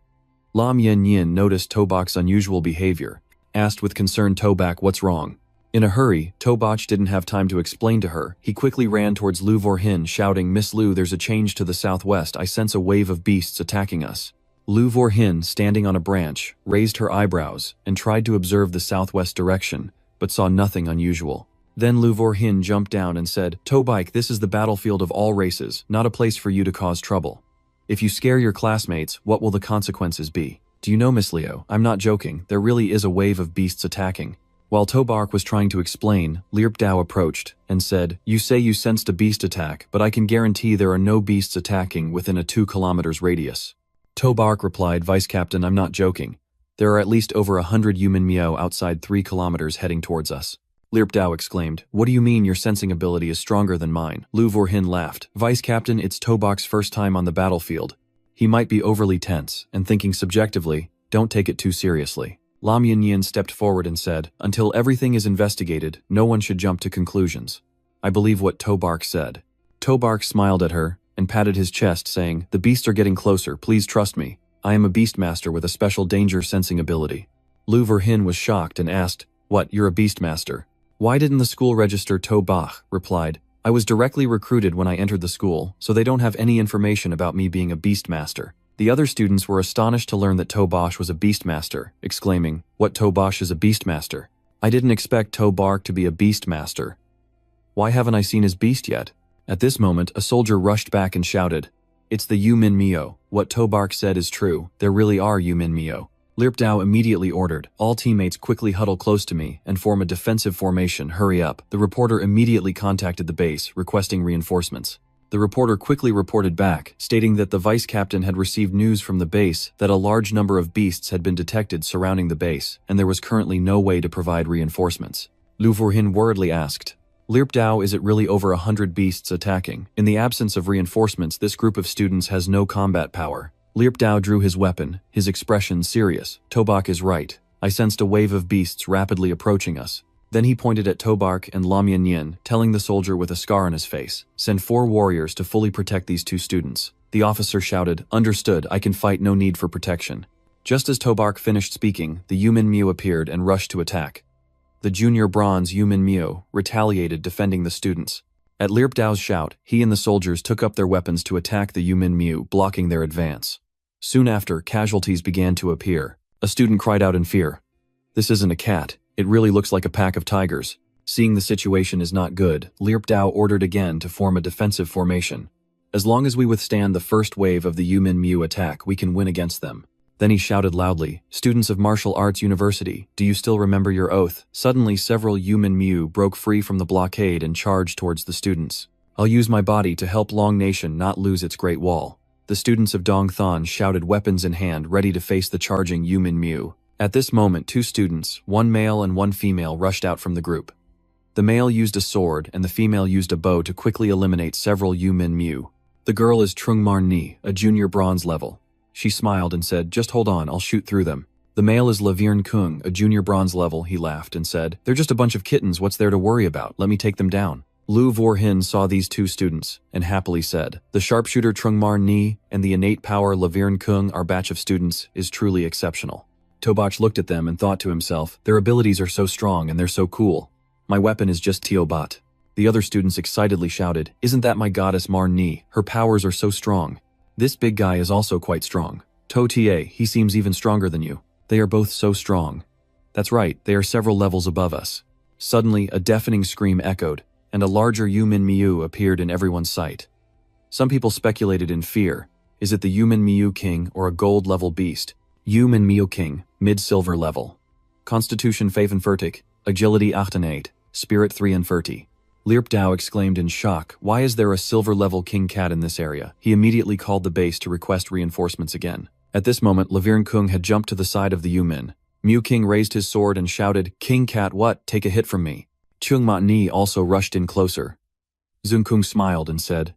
Lam Yin Yin noticed Tobach's unusual behavior, asked with concern, "Tobach, what's wrong?" In a hurry, Tobach didn't have time to explain to her. He quickly ran towards Lu Vorhin, shouting, "Miss Lu, there's a change to the southwest. I sense a wave of beasts attacking us." Lu Vorhin, standing on a branch, raised her eyebrows and tried to observe the southwest direction, but saw nothing unusual. Then Lu Vorhin jumped down and said, "Tobach, this is the battlefield of all races, not a place for you to cause trouble. If you scare your classmates, what will the consequences be? Do you know, Miss Leo, I'm not joking, there really is a wave of beasts attacking." While Tobach was trying to explain, Lirp Dao approached and said, "You say you sensed a beast attack, but I can guarantee there are no beasts attacking within a 2 kilometers radius." Tobach replied, "Vice Captain, I'm not joking. There are at least over 100 Yumin Miao outside 3 kilometers heading towards us." Lirp Dao exclaimed, "What do you mean your sensing ability is stronger than mine?" Lu Vorhin laughed. "Vice Captain, it's Tobach's first time on the battlefield. He might be overly tense and thinking subjectively. Don't take it too seriously." Lam Yin Yin stepped forward and said, "Until everything is investigated, no one should jump to conclusions. I believe what Tobach said." Tobach smiled at her and patted his chest, saying, "The beasts are getting closer, please trust me. I am a beast master with a special danger sensing ability." Lu Vorhin was shocked and asked, "What, you're a beast master? Why didn't the school register?" Tobach replied, "I was directly recruited when I entered the school, so they don't have any information about me being a beast master." The other students were astonished to learn that Tobach was a beast master, exclaiming, "What, Tobach is a beast master? I didn't expect Tobach to be a beast master. Why haven't I seen his beast yet?" At this moment, a soldier rushed back and shouted, "It's the Yumin Mio. What Tobach said is true, there really are Yumin Mio." Lirp Dao immediately ordered, "All teammates quickly huddle close to me and form a defensive formation, hurry up." The reporter immediately contacted the base, requesting reinforcements. The reporter quickly reported back, stating that the vice captain had received news from the base that a large number of beasts had been detected surrounding the base, and there was currently no way to provide reinforcements. Lu Vorhin worriedly asked, "Lirp Dao, is it really over 100 beasts attacking? In the absence of reinforcements, this group of students has no combat power." Lirp Dao drew his weapon, his expression serious. "Tobach is right. I sensed a wave of beasts rapidly approaching us." Then he pointed at Tobach and Lam Yin Yin, telling the soldier with a scar on his face, "Send 4 warriors to fully protect these 2 students." The officer shouted, "Understood, I can fight, no need for protection." Just as Tobach finished speaking, the Yumin Miu appeared and rushed to attack. The junior bronze Yumin Miu retaliated, defending the students. At Lirp Dao's shout, he and the soldiers took up their weapons to attack the Yumin Miu, blocking their advance. Soon after, casualties began to appear. A student cried out in fear, "This isn't a cat. It really looks like a pack of tigers." Seeing the situation is not good, Lirp Dao ordered again to form a defensive formation. "As long as we withstand the first wave of the Yumin Miu attack, we can win against them." Then he shouted loudly, "Students of Martial Arts University, do you still remember your oath?" Suddenly, several Yumin Miu broke free from the blockade and charged towards the students. "I'll use my body to help Long Nation not lose its Great Wall." The students of Dong Thon shouted, weapons in hand, ready to face the charging Yumin Miu. At this moment, 2 students, 1 male and 1 female, rushed out from the group. The male used a sword and the female used a bow to quickly eliminate several Yumin Miu. The girl is Trung Mar Ni, a junior bronze level. She smiled and said, "Just hold on, I'll shoot through them." The male is Lavierne Kung, a junior bronze level. He laughed and said, "They're just a bunch of kittens, what's there to worry about? Let me take them down." Lu Vorhin saw these 2 students and happily said, "The sharpshooter Trung Mar Ni and the innate power Lavierne Kung, our batch of students, is truly exceptional." Tobach looked at them and thought to himself, "Their abilities are so strong and they're so cool. My weapon is just Teobat." The other students excitedly shouted, "Isn't that my goddess Mar Ni? Her powers are so strong. This big guy is also quite strong. To Ta, he seems even stronger than you. They are both so strong." "That's right, they are several levels above us." Suddenly, a deafening scream echoed, and a larger Yumin Miu appeared in everyone's sight. Some people speculated in fear, Is it the human Miu King or a gold level beast? Human Miu King, mid-silver level. Constitution 45, Agility 88, Spirit 43. Lirp Dao exclaimed in shock, why is there a silver level king cat in this area? He immediately called the base to request reinforcements again. At this moment, Laverne Kung had jumped to the side of the Yumin. Miu King raised his sword and shouted, King cat what, take a hit from me. Chung Ma Ni also rushed in closer. Zun Kung smiled and said,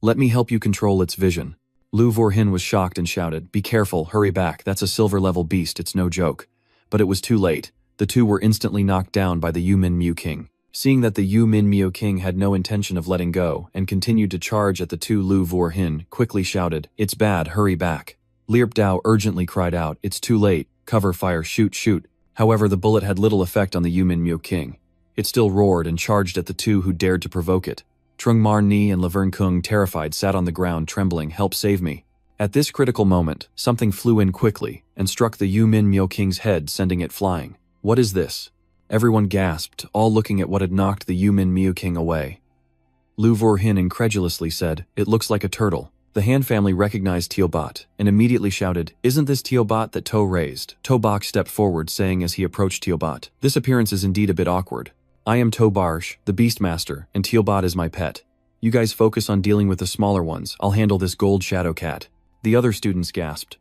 let me help you control its vision. Lu Vorhin was shocked and shouted, be careful, hurry back, that's a silver level beast, it's no joke. But it was too late. The two were instantly knocked down by the Yumin Miu King. Seeing that the Yumin Miu King had no intention of letting go and continued to charge at the two, Lu Vorhin quickly shouted, it's bad, hurry back. Lirp Dao urgently cried out, it's too late, cover fire, shoot, shoot. However, the bullet had little effect on the Yumin Miu King. It still roared and charged at the two who dared to provoke it. Trung Mar Ni and Laverne Kung, terrified, sat on the ground trembling, help save me. At this critical moment, something flew in quickly and struck the Yumin Miu King's head, sending it flying. What is this? Everyone gasped, all looking at what had knocked the Yumin Miu King away. Lu Vorhin incredulously said, it looks like a turtle. The Han family recognized Teobot and immediately shouted, isn't this Teobot that To raised? Tobok stepped forward, saying as he approached Teobot, this appearance is indeed a bit awkward. I am To Barsh, the Beastmaster, and Teobot is my pet. You guys focus on dealing with the smaller ones, I'll handle this gold shadow cat. The other students gasped.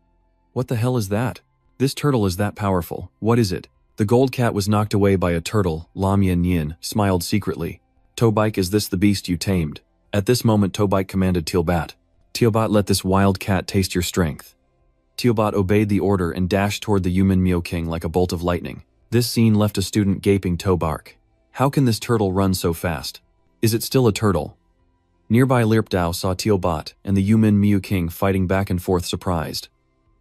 What the hell is that? This turtle is that powerful, what is it? The gold cat was knocked away by a turtle. Lam Yin Yin smiled secretly. Tobike, is this the beast you tamed? At this moment Tobike commanded Teobot. Teobot, let this wild cat taste your strength. Teobot obeyed the order and dashed toward the Yumin Miu King like a bolt of lightning. This scene left a student gaping. Tobark. How can this turtle run so fast? Is it still a turtle? Nearby Lirp Dao saw Teobot and the Yumin Miu King fighting back and forth, surprised.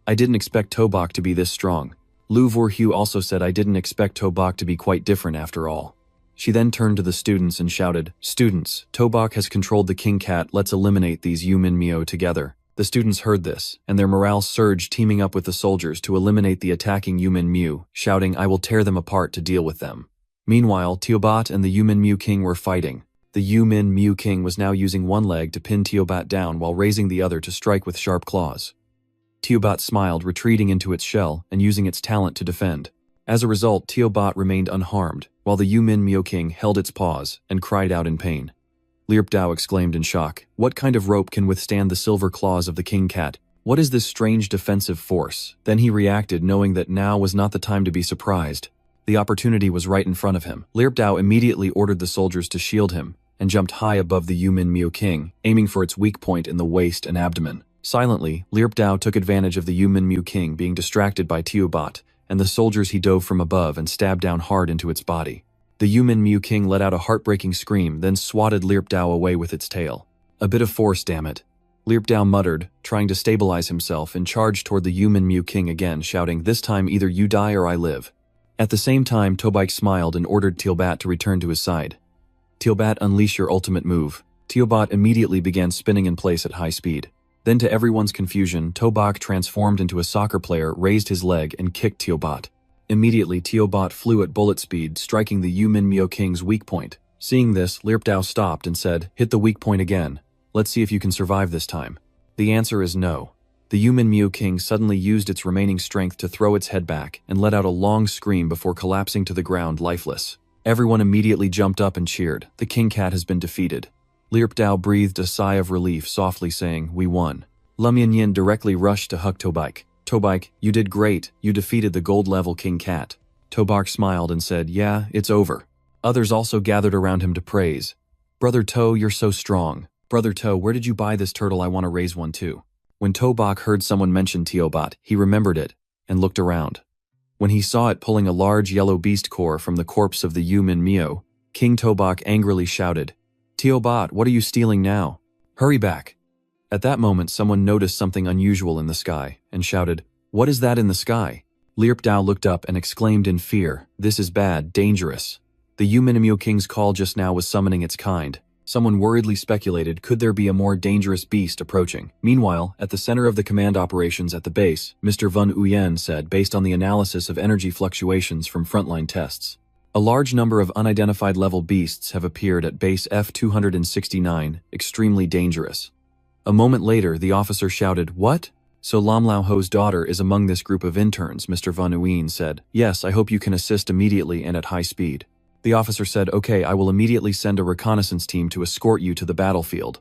I didn't expect Tobok to be this strong. Lu Vorhu also said, I didn't expect Tobok to be quite different after all. She then turned to the students and shouted, students, Tobok has controlled the king cat, let's eliminate these Yumin Miu together. The students heard this, and their morale surged, teaming up with the soldiers to eliminate the attacking Yumin Miu, shouting, I will tear them apart to deal with them. Meanwhile, Teobot and the Yumin Miu King were fighting. The Yumin Miu King was now using one leg to pin Teobot down while raising the other to strike with sharp claws. Teobot smiled, retreating into its shell and using its talent to defend. As a result, Teobot remained unharmed, while the Yumin Miu King held its paws and cried out in pain. Lirp Dao exclaimed in shock, what kind of rope can withstand the silver claws of the king cat? What is this strange defensive force? Then he reacted, knowing that now was not the time to be surprised. The opportunity was right in front of him. Lirp Dao immediately ordered the soldiers to shield him and jumped high above the Yumin Miu King, aiming for its weak point in the waist and abdomen. Silently, Lirp Dao took advantage of the Yumin Miu King being distracted by Teobot and the soldiers. He dove from above and stabbed down hard into its body. The Yumin Miu King let out a heartbreaking scream, then swatted Lirp Dao away with its tail. A bit of force, damn it. Lirp Dao muttered, trying to stabilize himself, and charged toward the Yumin Miu King again, shouting, this time either you die or I live. At the same time, Tobike smiled and ordered Teobot to return to his side. Teobot, unleash your ultimate move. Teobot immediately began spinning in place at high speed. Then, to everyone's confusion, Tobok transformed into a soccer player, raised his leg, and kicked Teobot. Immediately, Teobot flew at bullet speed, striking the Yumin Miu King's weak point. Seeing this, Lirp Dao stopped and said, hit the weak point again. Let's see if you can survive this time. The answer is no. The Yumin Miu King suddenly used its remaining strength to throw its head back and let out a long scream before collapsing to the ground lifeless. Everyone immediately jumped up and cheered. The king cat has been defeated. Lirp Dao breathed a sigh of relief, softly saying, we won. Lam Yin Yin directly rushed to hug Tobike. Tobike, you did great. You defeated the gold-level king cat. Tobok smiled and said, yeah, it's over. Others also gathered around him to praise. Brother To, you're so strong. Brother To, where did you buy this turtle? I want to raise one too. When Tobok heard someone mention Teobot, he remembered it and looked around. When he saw it pulling a large yellow beast core from the corpse of the Yumin Miu, King Tobok angrily shouted, Teobot, what are you stealing now? Hurry back. At that moment, someone noticed something unusual in the sky and shouted, what is that in the sky? Lirp Dao looked up and exclaimed in fear, this is bad, dangerous. The Yumin Miu King's call just now was summoning its kind. Someone worriedly speculated, could there be a more dangerous beast approaching? Meanwhile, at the center of the command operations at the base, Mr. Van Uyen said, based on the analysis of energy fluctuations from frontline tests, a large number of unidentified level beasts have appeared at base F-269, extremely dangerous. A moment later, the officer shouted, "What? So Lam Lao Ho's daughter is among this group of interns," Mr. Van Nguyen said. "Yes, I hope you can assist immediately and at high speed." The officer said, "Okay, I will immediately send a reconnaissance team to escort you to the battlefield."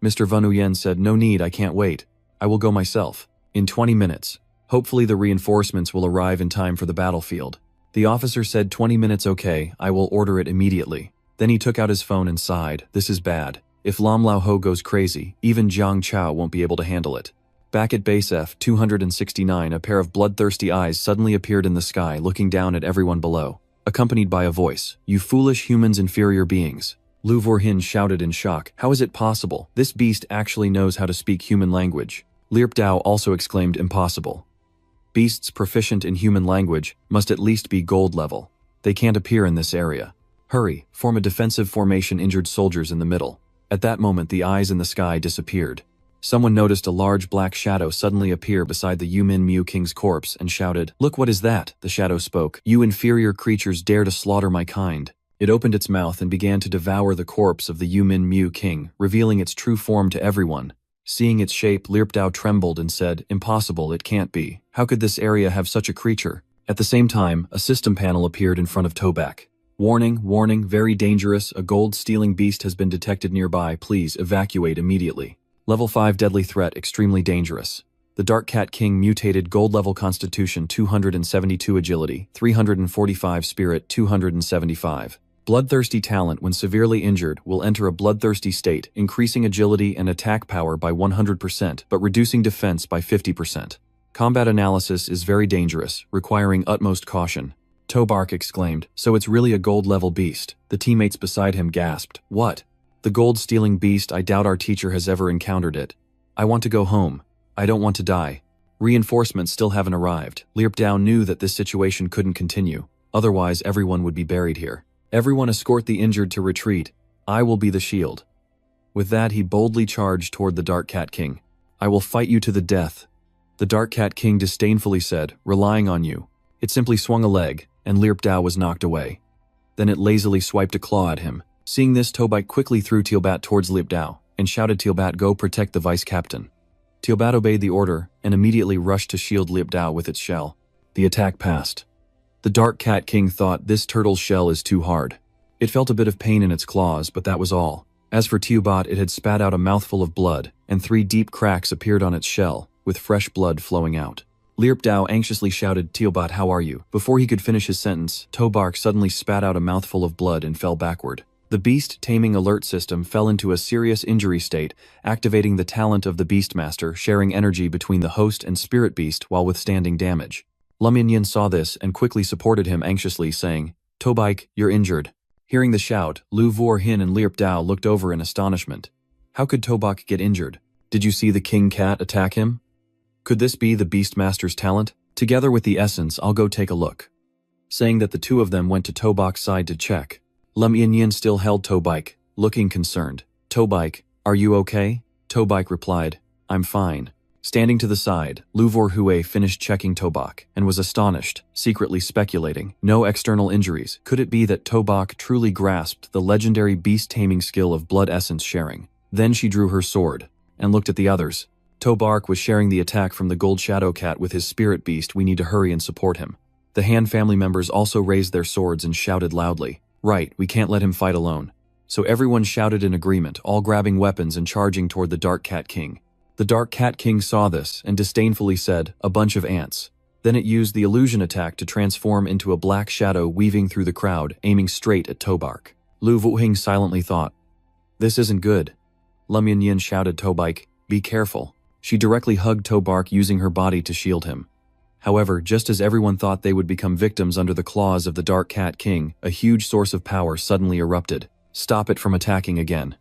Mr. Van Nguyen said, "No need, I can't wait. I will go myself. In 20 minutes. Hopefully the reinforcements will arrive in time for the battlefield." The officer said, 20 minutes, okay, I will order it immediately. Then he took out his phone and sighed, "This is bad. If Lam Lao Ho goes crazy, even Jiang Chao won't be able to handle it." Back at base F-269, a pair of bloodthirsty eyes suddenly appeared in the sky, looking down at everyone below, accompanied by a voice, "You foolish humans, inferior beings." Lu Vorhin shouted in shock, "How is it possible? This beast actually knows how to speak human language." Lirp Dao also exclaimed, "Impossible. Beasts proficient in human language must at least be gold level. They can't appear in this area. Hurry, form a defensive formation, injured soldiers in the middle." At that moment, the eyes in the sky disappeared. Someone noticed a large black shadow suddenly appear beside the Yumin Mu King's corpse and shouted, "Look, what is that?" The shadow spoke, "You inferior creatures dare to slaughter my kind." It opened its mouth and began to devour the corpse of the Yumin Mu King, revealing its true form to everyone. Seeing its shape, Lirp Dao trembled and said, "Impossible, it can't be. How could this area have such a creature?" At the same time, a system panel appeared in front of Tobak. "Warning, warning, very dangerous. A gold-stealing beast has been detected nearby. Please evacuate immediately. Level 5 deadly threat, extremely dangerous. The Dark Cat King mutated, gold level constitution 272 agility, 345 spirit, 275. Bloodthirsty talent. When severely injured, will enter a bloodthirsty state, increasing agility and attack power by 100%, but reducing defense by 50%. Combat analysis is very dangerous, requiring utmost caution." Tobark exclaimed, "So it's really a gold-level beast." The teammates beside him gasped, "What? The gold-stealing beast? I doubt our teacher has ever encountered it. I want to go home. I don't want to die." Reinforcements still haven't arrived. Lirp Dao knew that this situation couldn't continue. Otherwise, everyone would be buried here. "Everyone escort the injured to retreat. I will be the shield." With that, he boldly charged toward the Dark Cat King. "I will fight you to the death." The Dark Cat King disdainfully said, "Relying on you." It simply swung a leg, and Lirp Dao was knocked away. Then it lazily swiped a claw at him. Seeing this, Tobite quickly threw Tealbat towards Lirp Dao, and shouted, "Tealbat, go protect the vice captain." Tealbat obeyed the order, and immediately rushed to shield Lirp Dao with its shell. The attack passed. The Dark Cat King thought, "This turtle's shell is too hard." It felt a bit of pain in its claws, but that was all. As for Tealbat, it had spat out a mouthful of blood, and 3 deep cracks appeared on its shell, with fresh blood flowing out. Lirp Dao anxiously shouted, "Tealbat, how are you?" Before he could finish his sentence, Tobark suddenly spat out a mouthful of blood and fell backward. The beast taming alert system fell into a serious injury state, activating the talent of the Beastmaster, sharing energy between the host and spirit beast while withstanding damage. Lam Yin saw this and quickly supported him anxiously, saying, "Tobike, you're injured." Hearing the shout, Lu Vorhin and Lirp Dao looked over in astonishment. How could Tobak get injured? Did you see the King Cat attack him? Could this be the Beastmaster's talent? Together with the essence, I'll go take a look. Saying that, the two of them went to Tobak's side to check. Lam Yin still held Tobike, looking concerned. "Tobike, are you okay?" Tobike replied, "I'm fine." Standing to the side, Lu Vorhui finished checking Tobak, and was astonished, secretly speculating, no external injuries. Could it be that Tobak truly grasped the legendary beast-taming skill of blood essence sharing? Then she drew her sword, and looked at the others. Tobark was sharing the attack from the Gold Shadow Cat with his spirit beast. We need to hurry and support him. The Han family members also raised their swords and shouted loudly, "Right, we can't let him fight alone." So everyone shouted in agreement, all grabbing weapons and charging toward the Dark Cat King. The Dark Cat King saw this and disdainfully said, "A bunch of ants." Then it used the illusion attack to transform into a black shadow weaving through the crowd, aiming straight at Tobark. Lu Vuhing silently thought, "This isn't good." Lam Yin shouted, "Tobike, be careful." She directly hugged Tobark, using her body to shield him. However, just as everyone thought they would become victims under the claws of the Dark Cat King, a huge source of power suddenly erupted. "Stop it from attacking again."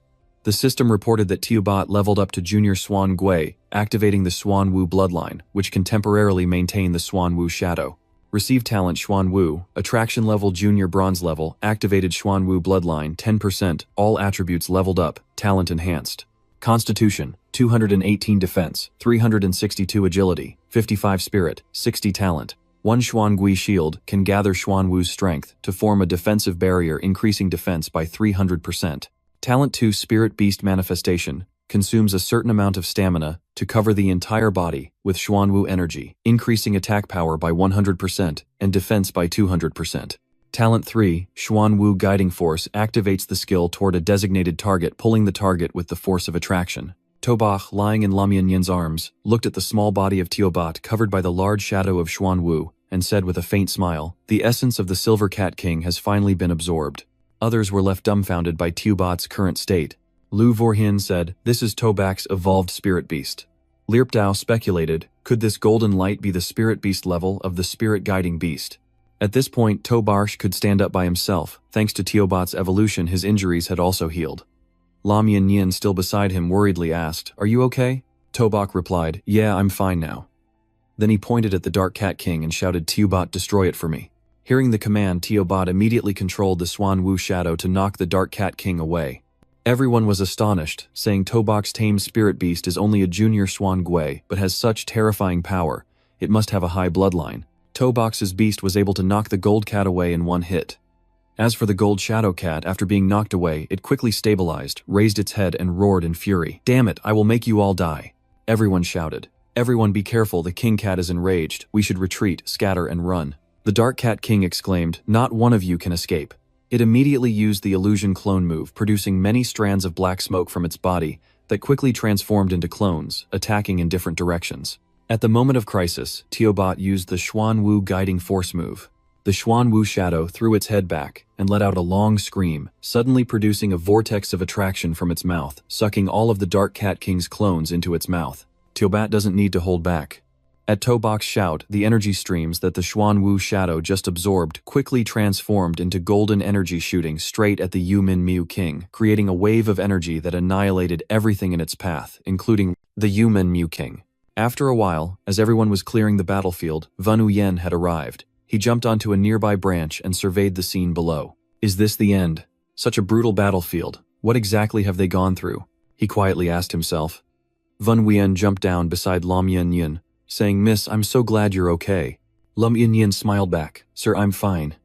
The system reported that Tealbat leveled up to Junior Swan Gui, activating the Swan Wu bloodline, which can temporarily maintain the Swan Wu shadow. Receive talent Xuan Wu, attraction level Junior Bronze level, activated Xuan Wu bloodline 10%, all attributes leveled up, talent enhanced. Constitution, 218 defense, 362 agility, 55 spirit, 60 talent. 1 Xuan Gui shield can gather Xuan Wu's strength to form a defensive barrier, increasing defense by 300%. Talent 2 Spirit Beast Manifestation, consumes a certain amount of stamina to cover the entire body with Xuanwu energy, increasing attack power by 100% and defense by 200%. Talent 3, Xuanwu Guiding Force activates the skill toward a designated target, pulling the target with the force of attraction. Tobach, lying in Lam Yinyan's arms, looked at the small body of Teobat covered by the large shadow of Xuanwu and said with a faint smile, "The essence of the Silver Cat King has finally been absorbed." Others were left dumbfounded by Teobat's current state. Lu Vorhin said, "This is Tobach's evolved spirit beast." Lirpdao speculated, could this golden light be the spirit beast level of the spirit guiding beast? At this point, Tobarsh could stand up by himself. Thanks to Teobat's evolution, his injuries had also healed. Lam Yin, still beside him, worriedly asked, "Are you okay?" Tobach replied, "Yeah, I'm fine now." Then he pointed at the Dark Cat King and shouted, "Teobat, destroy it for me." Hearing the command, Teobat immediately controlled the Xuanwu shadow to knock the Dark Cat King away. Everyone was astonished, saying Tobach's tamed spirit beast is only a junior Xuan Gui, but has such terrifying power. It must have a high bloodline. Tobach's beast was able to knock the gold cat away in one hit. As for the gold shadow cat, after being knocked away, it quickly stabilized, raised its head and roared in fury. "Damn it, I will make you all die." Everyone shouted. "Everyone be careful, the king cat is enraged. We should retreat, scatter and run." The Dark Cat King exclaimed, "Not one of you can escape." It immediately used the illusion clone move, producing many strands of black smoke from its body that quickly transformed into clones, attacking in different directions. At the moment of crisis, Teobat used the Xuanwu Guiding Force move. The Xuanwu shadow threw its head back and let out a long scream, suddenly producing a vortex of attraction from its mouth, sucking all of the Dark Cat King's clones into its mouth. Teobat doesn't need to hold back. At Tobach's shout, the energy streams that the Xuanwu shadow just absorbed quickly transformed into golden energy shooting straight at the Yumin Miu King, creating a wave of energy that annihilated everything in its path, including the Yumin Miu King. After a while, as everyone was clearing the battlefield, Van Uyen had arrived. He jumped onto a nearby branch and surveyed the scene below. "Is this the end? Such a brutal battlefield. What exactly have they gone through?" he quietly asked himself. Van Uyen jumped down beside Lam Yin, saying, "Miss, I'm so glad you're okay." Lam Yin smiled back, "Sir, I'm fine."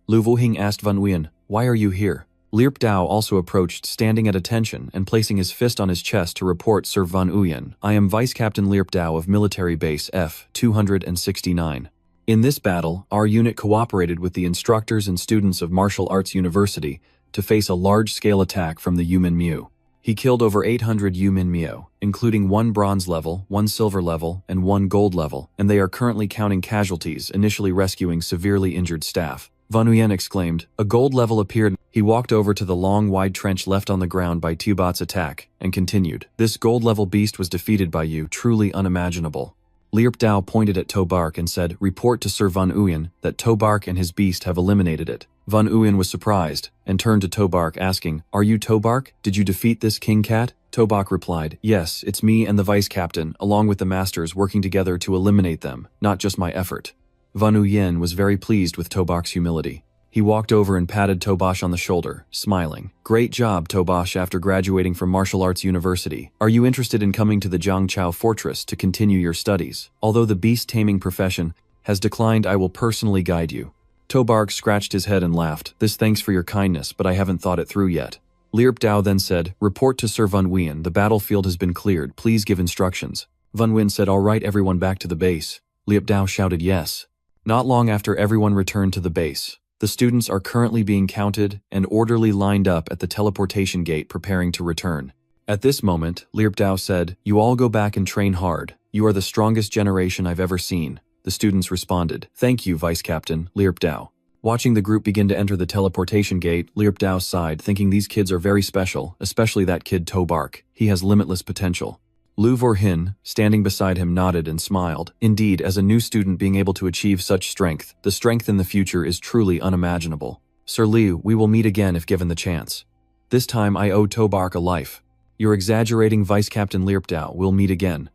Lu Vohing asked Van Uyen, "Why are you here?" Lirpdao also approached, standing at attention and placing his fist on his chest to report, "Sir Van Uyen, I am Vice Captain Lirpdao of Military Base F-269. In this battle, our unit cooperated with the instructors and students of Martial Arts University to face a large-scale attack from the Yumin Miu. He killed over 800 Yumin Miu, including 1 bronze level, 1 silver level, and 1 gold level, and they are currently counting casualties, initially rescuing severely injured staff." Van Uyen exclaimed. A gold level appeared. He walked over to the long, wide trench left on the ground by Teobat's attack, and continued, "This gold level beast was defeated by you, truly unimaginable." Lirpdao pointed at Tobark and said, "Report to Sir Van Uyen that Tobark and his beast have eliminated it." Van Uyen was surprised, and turned to Tobark asking, "Are you Tobark? Did you defeat this king cat?" Tobark replied, "Yes, it's me and the vice captain, along with the masters, working together to eliminate them, not just my effort." Van Uyen was very pleased with Tobark's humility. He walked over and patted Tobash on the shoulder, smiling. "Great job, Tobash, after graduating from Martial Arts University. Are you interested in coming to the Jiangchao Fortress to continue your studies? Although the beast-taming profession has declined, I will personally guide you." Tobark scratched his head and laughed. "This thanks for your kindness, but I haven't thought it through yet." Lirpdao then said, "Report to Sir Van Uyen, the battlefield has been cleared, please give instructions." Van Uyen said, "All right, everyone back to the base." Lirpdao shouted yes. Not long after everyone returned to the base, the students are currently being counted and orderly lined up at the teleportation gate preparing to return. At this moment, Lirpdao said, "You all go back and train hard. You are the strongest generation I've ever seen." The students responded, "Thank you, Vice Captain, Lirpdao." Watching the group begin to enter the teleportation gate, Lirpdao sighed, thinking these kids are very special, especially that kid Tobark. He has limitless potential. Lu Vorhin, standing beside him, nodded and smiled. Indeed, as a new student being able to achieve such strength, the strength in the future is truly unimaginable. "Sir Liu, we will meet again if given the chance. This time I owe Tobark a life." "You're exaggerating, Vice Captain Lirpdao, we'll meet again."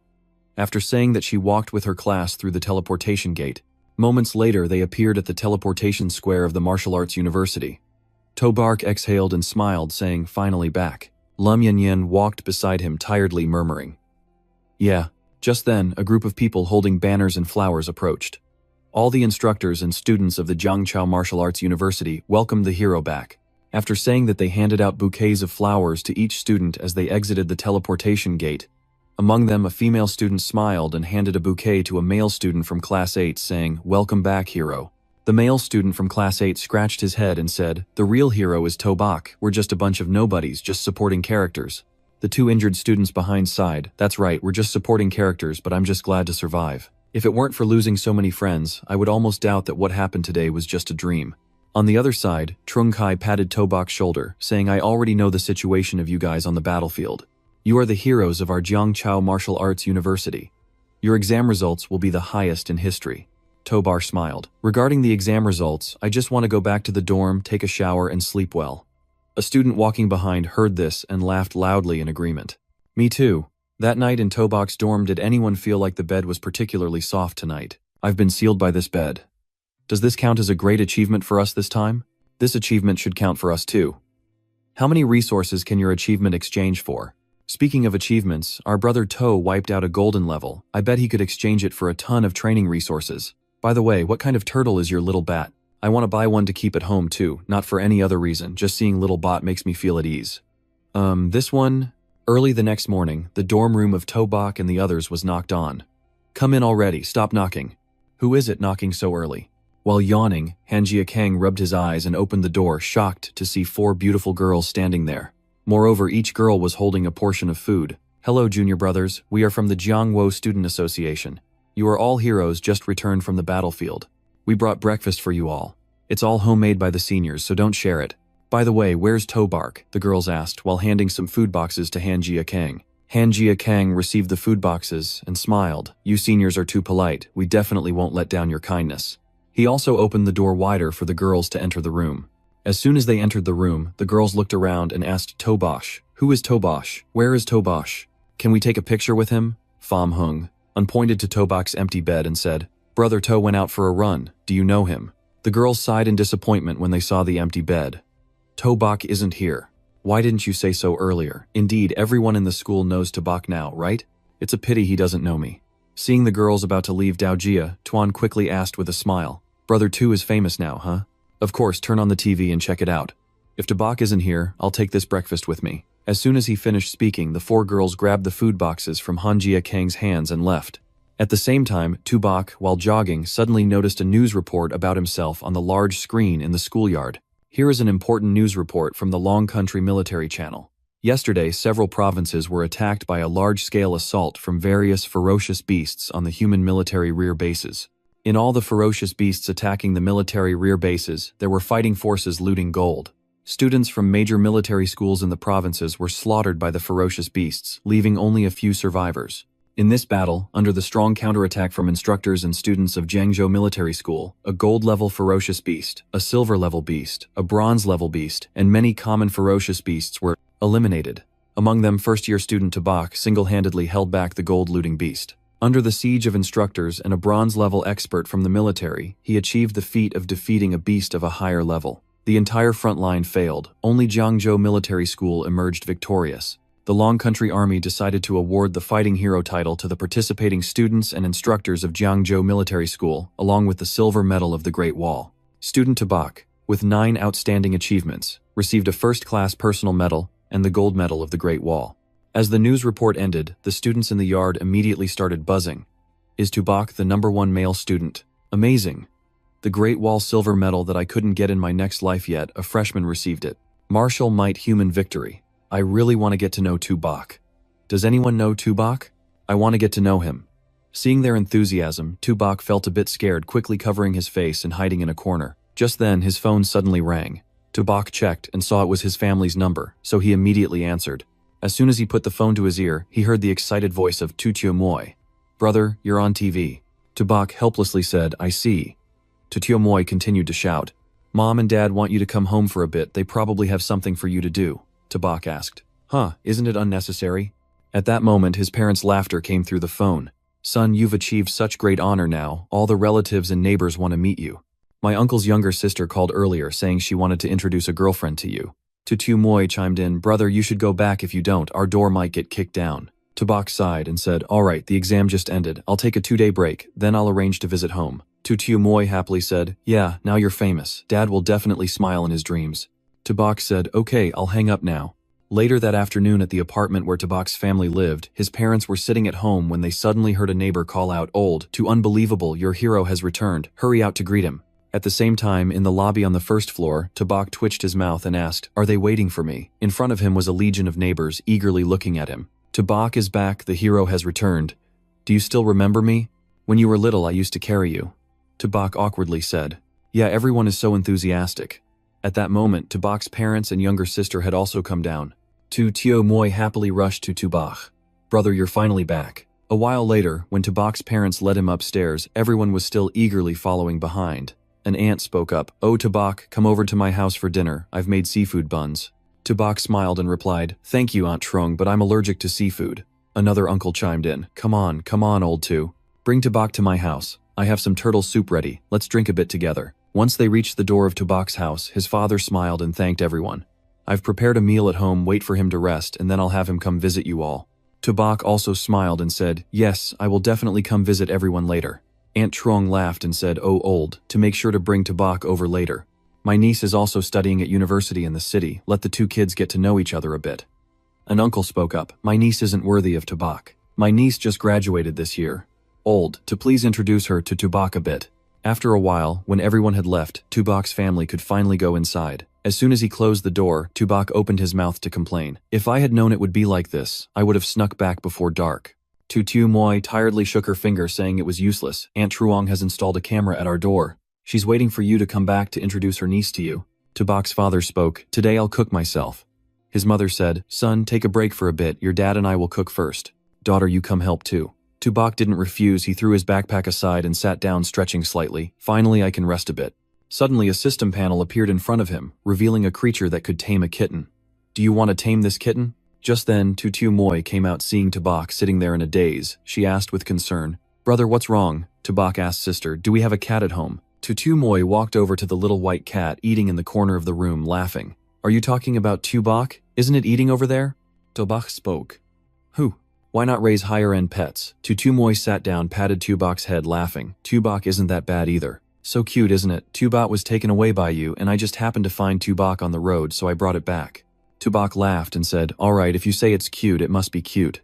After saying that, she walked with her class through the teleportation gate. Moments later, they appeared at the teleportation square of the Martial Arts University. Tobark exhaled and smiled, saying, "Finally back." Lam Yin walked beside him, tiredly murmuring. Yeah. Just then, a group of people holding banners and flowers approached. All the instructors and students of the Jiangchao Martial Arts University welcomed the hero back, After saying that, they handed out bouquets of flowers to each student as they exited the teleportation gate. Among them, a female student smiled and handed a bouquet to a male student from Class 8, saying, "Welcome back, hero." The male student from Class 8 scratched his head and said, "The real hero is Tobak. We're just a bunch of nobodies, just supporting characters." The two injured students behind sighed. "That's right, we're just supporting characters, but I'm just glad to survive. If it weren't for losing so many friends, I would almost doubt that what happened today was just a dream." On the other side, Trung Kai patted Tobak's shoulder, saying, "I already know the situation of you guys on the battlefield. You are the heroes of our Jiangchao Martial Arts University. Your exam results will be the highest in history." Tobar smiled. "Regarding the exam results, I just want to go back to the dorm, take a shower, and sleep well." A student walking behind heard this and laughed loudly in agreement. "Me too. That night in Tobak's dorm, did anyone feel like the bed was particularly soft tonight? I've been sealed by this bed. Does this count as a great achievement for us this time? This achievement should count for us too. How many resources can your achievement exchange for?" Speaking of achievements, our brother To wiped out a golden level. I bet he could exchange it for a ton of training resources. By the way, what kind of turtle is your little bat? I want to buy one to keep at home too, not for any other reason, just seeing little bot makes me feel at ease. This one? Early the next morning, the dorm room of Tobak and the others was knocked on. "Come in already, stop knocking." "Who is it knocking so early?" While yawning, Hanjia Kang rubbed his eyes and opened the door, shocked to see 4 beautiful girls standing there. Moreover, each girl was holding a portion of food. "Hello, junior brothers, we are from the Jiangwo Student Association. You are all heroes just returned from the battlefield. We brought breakfast for you all. It's all homemade by the seniors, so don't share it. By the way, where's Tobark?" the girls asked while handing some food boxes to Hanjia Kang. Hanjia Kang received the food boxes and smiled. "You seniors are too polite. We definitely won't let down your kindness." He also opened the door wider for the girls to enter the room. As soon as they entered the room, the girls looked around and asked Tobosh, "Who is Tobosh? Where is Tobosh? Can we take a picture with him?" Pham Hung pointed to Tobak's empty bed and said, "Brother To went out for a run. Do you know him?" The girls sighed in disappointment when they saw the empty bed. "Tobak isn't here. Why didn't you say so earlier? Indeed, everyone in the school knows Tobak now, right? It's a pity he doesn't know me." Seeing the girls about to leave Daojia, Tuan quickly asked with a smile, "Brother To is famous now, huh? Of course, turn on the TV and check it out. If Tobak isn't here, I'll take this breakfast with me." As soon as he finished speaking, the 4 girls grabbed the food boxes from Hanjia Kang's hands and left. At the same time, Tobak, while jogging, suddenly noticed a news report about himself on the large screen in the schoolyard. Here is an important news report from the Long Country Military Channel. Yesterday, several provinces were attacked by a large-scale assault from various ferocious beasts on the human military rear bases. In all the ferocious beasts attacking the military rear bases, there were fighting forces looting gold. Students from major military schools in the provinces were slaughtered by the ferocious beasts, leaving only a few survivors. In this battle, under the strong counterattack from instructors and students of Jiangzhou Military School, a gold-level ferocious beast, a silver-level beast, a bronze-level beast, and many common ferocious beasts were eliminated. Among them, first-year student Tabak single-handedly held back the gold-looting beast. Under the siege of instructors and a bronze-level expert from the military, he achieved the feat of defeating a beast of a higher level. The entire front line failed. Only Jiangzhou Military School emerged victorious. The Long Country Army decided to award the Fighting Hero title to the participating students and instructors of Jiangzhou Military School, along with the Silver Medal of the Great Wall. Student Tabak, with 9 outstanding achievements, received a first-class personal medal and the Gold Medal of the Great Wall. As the news report ended, the students in the yard immediately started buzzing. "Is Tubak the #1 male student? Amazing. The Great Wall Silver Medal that I couldn't get in my next life yet, a freshman received it. Martial might, human victory. I really want to get to know Tubak. Does anyone know Tubak? I want to get to know him." Seeing their enthusiasm, Tubak felt a bit scared, quickly covering his face and hiding in a corner. Just then, his phone suddenly rang. Tubak checked and saw it was his family's number, so he immediately answered. As soon as he put the phone to his ear, he heard the excited voice of Tu Tio Moi. "Brother, you're on TV." Tubak helplessly said, "I see." Tu Tio Moi continued to shout, "Mom and Dad want you to come home for a bit. They probably have something for you to do." Tubak asked, "Huh, isn't it unnecessary?" At that moment, his parents' laughter came through the phone. "Son, you've achieved such great honor now. All the relatives and neighbors want to meet you. My uncle's younger sister called earlier saying she wanted to introduce a girlfriend to you." Tu Tio Moi chimed in, "Brother, you should go back. If you don't, our door might get kicked down." Tubak sighed and said, "All right, the exam just ended. I'll take a 2-day break, then I'll arrange to visit home." Tu Tio Moi happily said, "Yeah, now you're famous. Dad will definitely smile in his dreams." Tubok said, "Okay, I'll hang up now." Later that afternoon at the apartment where Tubok's family lived, his parents were sitting at home when they suddenly heard a neighbor call out, "Old, too unbelievable, your hero has returned, hurry out to greet him." At the same time, in the lobby on the first floor, Tubok twitched his mouth and asked, "Are they waiting for me?" In front of him was a legion of neighbors eagerly looking at him. "Tubok is back, the hero has returned. Do you still remember me? When you were little I used to carry you." Tubok awkwardly said. "Yeah, everyone is so enthusiastic." At that moment, Tubok's parents and younger sister had also come down. Tio Moi happily rushed to Tubok. "Brother, you're finally back." A while later, when Tubok's parents led him upstairs, everyone was still eagerly following behind. An aunt spoke up, "Oh Tubok, come over to my house for dinner, I've made seafood buns." Tubok smiled and replied, "Thank you, Aunt Trung, but I'm allergic to seafood." Another uncle chimed in, come on, old two. Bring Tubok to my house. I have some turtle soup ready, let's drink a bit together." Once they reached the door of Tubok's house, his father smiled and thanked everyone. "I've prepared a meal at home, wait for him to rest, and then I'll have him come visit you all." Tubok also smiled and said, "Yes, I will definitely come visit everyone later." Aunt Trung laughed and said, "Oh old, to make sure to bring Tubok over later. My niece is also studying at university in the city, let the two kids get to know each other a bit." An uncle spoke up, "My niece isn't worthy of Tubok. My niece just graduated this year. Old, to please introduce her to Tubok a bit." After a while, when everyone had left, Tubok's family could finally go inside. As soon as he closed the door, Tubok opened his mouth to complain. "If I had known it would be like this, I would have snuck back before dark." Tio Moi tiredly shook her finger saying it was useless. "Aunt Truong has installed a camera at our door. She's waiting for you to come back to introduce her niece to you." Tubok's father spoke, "Today I'll cook myself." His mother said, "Son, take a break for a bit, your dad and I will cook first. Daughter, you come help too." Tubok didn't refuse, he threw his backpack aside and sat down stretching slightly. "Finally I can rest a bit." Suddenly a system panel appeared in front of him, revealing a creature that could tame a kitten. "Do you want to tame this kitten?" Just then, Tio Moi came out seeing Tubok sitting there in a daze. She asked with concern, "Brother, what's wrong?" Tubok asked sister, "Do we have a cat at home?" Tio Moi walked over to the little white cat eating in the corner of the room, laughing. "Are you talking about Tubok? Isn't it eating over there?" Tubok spoke. "Who? Why not raise higher-end pets?" Tio Moi sat down, patted Tubok's head, laughing. "Tubok isn't that bad either. So cute, isn't it? Tubok was taken away by you, and I just happened to find Tubok on the road, so I brought it back." Tubok laughed and said, "Alright, if you say it's cute, it must be cute."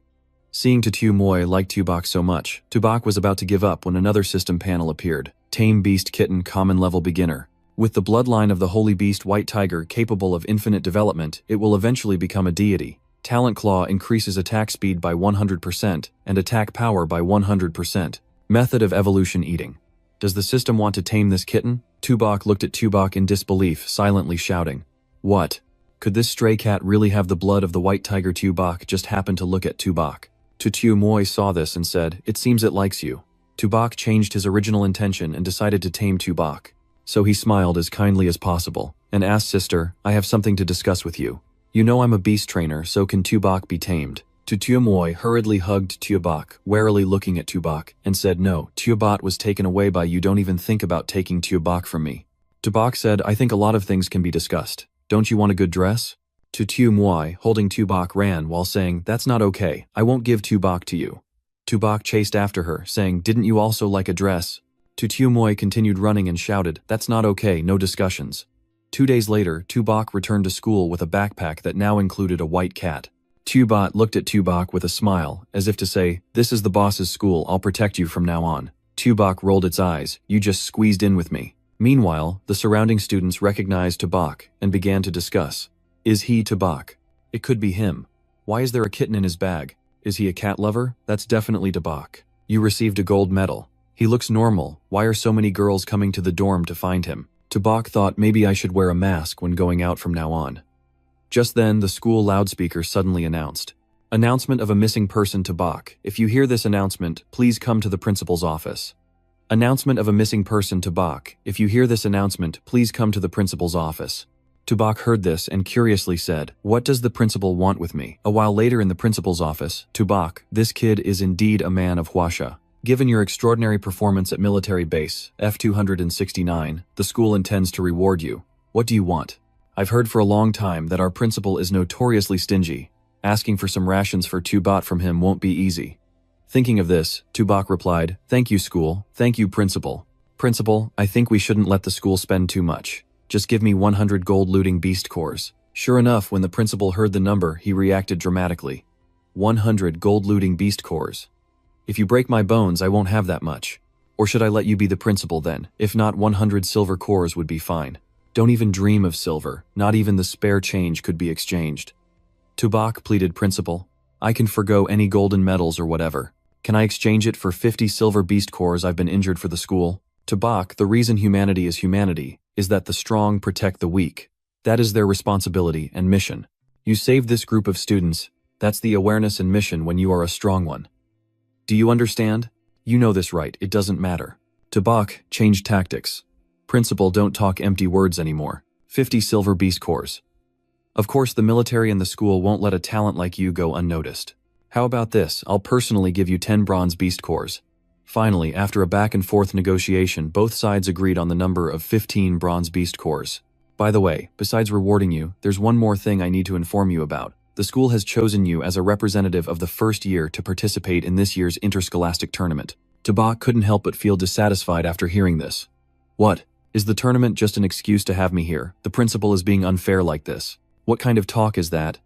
Seeing Tio Moi liked Tubok so much, Tubok was about to give up when another system panel appeared. "Tame Beast Kitten, Common Level Beginner. With the bloodline of the Holy Beast White Tiger capable of infinite development, it will eventually become a deity. Talent Claw increases attack speed by 100% and attack power by 100%. Method of evolution eating. Does the system want to tame this kitten?" Tubok looked at Tubok in disbelief, silently shouting, "What? Could this stray cat really have the blood of the white tiger?" Tubok just happened to look at Tubok. Tio Moi saw this and said, "It seems it likes you." Tubok changed his original intention and decided to tame Tubok. So he smiled as kindly as possible and asked sister, "I have something to discuss with you. You know I'm a beast trainer, so can Tubok be tamed?" Tio Moi hurriedly hugged Tubok, warily looking at Tubok, and said, "No, Tubok was taken away by you, don't even think about taking Tubok from me." Tubok said, "I think a lot of things can be discussed. Don't you want a good dress?" Tio Moi, holding Tubok, ran while saying, "That's not okay, I won't give Tubok to you." Tubok chased after her, saying, "Didn't you also like a dress?" Tio Moi continued running and shouted, "That's not okay, no discussions." 2 days later, Tubok returned to school with a backpack that now included a white cat. Tubok looked at Tubok with a smile, as if to say, "This is the boss's school, I'll protect you from now on." Tubok rolled its eyes, "You just squeezed in with me." Meanwhile, the surrounding students recognized Tubok and began to discuss. Is he Tubok? It could be him. Why is there a kitten in his bag? Is he a cat lover? That's definitely Tubok. You received a gold medal. He looks normal. Why are so many girls coming to the dorm to find him? Tubok thought maybe I should wear a mask when going out from now on. Just then, the school loudspeaker suddenly announced, "Announcement of a missing person, Tubok. If you hear this announcement, please come to the principal's office." Announcement of a missing person, Tubok. If you hear this announcement, please come to the principal's office. Tubok heard this and curiously said, "What does the principal want with me?" A while later in the principal's office, "Tubok, this kid is indeed a man of Huasha. Given your extraordinary performance at military base, F-269, the school intends to reward you. What do you want?" "I've heard for a long time that our principal is notoriously stingy. Asking for some rations for Tubok from him won't be easy." Thinking of this, Tubok replied, "Thank you, school. Thank you, principal. Principal, I think we shouldn't let the school spend too much. Just give me 100 gold-looting beast cores. Sure enough, when the principal heard the number, he reacted dramatically. 100 gold-looting beast cores. If you break my bones, I won't have that much. Or should I let you be the principal then? If not, 100 silver cores would be fine. Don't even dream of silver. Not even the spare change could be exchanged. Tubok pleaded, Principal. I can forgo any golden medals or whatever. Can I exchange it for 50 silver beast cores? I've been injured for the school. Tubok, the reason humanity is that the strong protect the weak. That is their responsibility and mission. You saved this group of students. That's the awareness and mission when you are a strong one. Do you understand? You know this, right? It doesn't matter. Tubok, change tactics. Principal, don't talk empty words anymore. 50 silver beast cores. Of course, the military and the school won't let a talent like you go unnoticed. How about this? I'll personally give you 10 bronze beast cores. Finally, after a back-and-forth negotiation, both sides agreed on the number of 15 bronze beast cores. By the way, besides rewarding you, there's one more thing I need to inform you about. The school has chosen you as a representative of the first year to participate in this year's interscholastic tournament. Tubok couldn't help but feel dissatisfied after hearing this. What? Is the tournament just an excuse to have me here? The principal is being unfair like this. What kind of talk is that?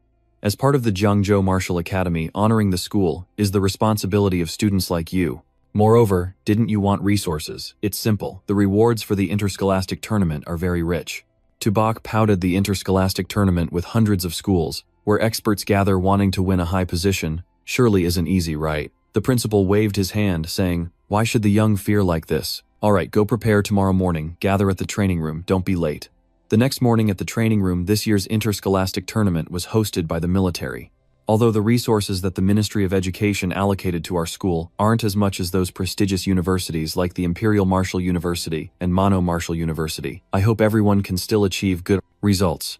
As part of the Jiangzhou Martial Academy, honoring the school is the responsibility of students like you. Moreover, didn't you want resources? It's simple. The rewards for the interscholastic tournament are very rich. Tubok pouted. The interscholastic tournament with hundreds of schools, where experts gather wanting to win a high position, surely isn't easy, right? The principal waved his hand, saying, Why should the young fear like this? Alright, go prepare tomorrow morning, gather at the training room, don't be late. The next morning at the training room, this year's interscholastic tournament was hosted by the military. Although the resources that the Ministry of Education allocated to our school aren't as much as those prestigious universities like the Imperial Martial University and Manhwa Martial University, I hope everyone can still achieve good results.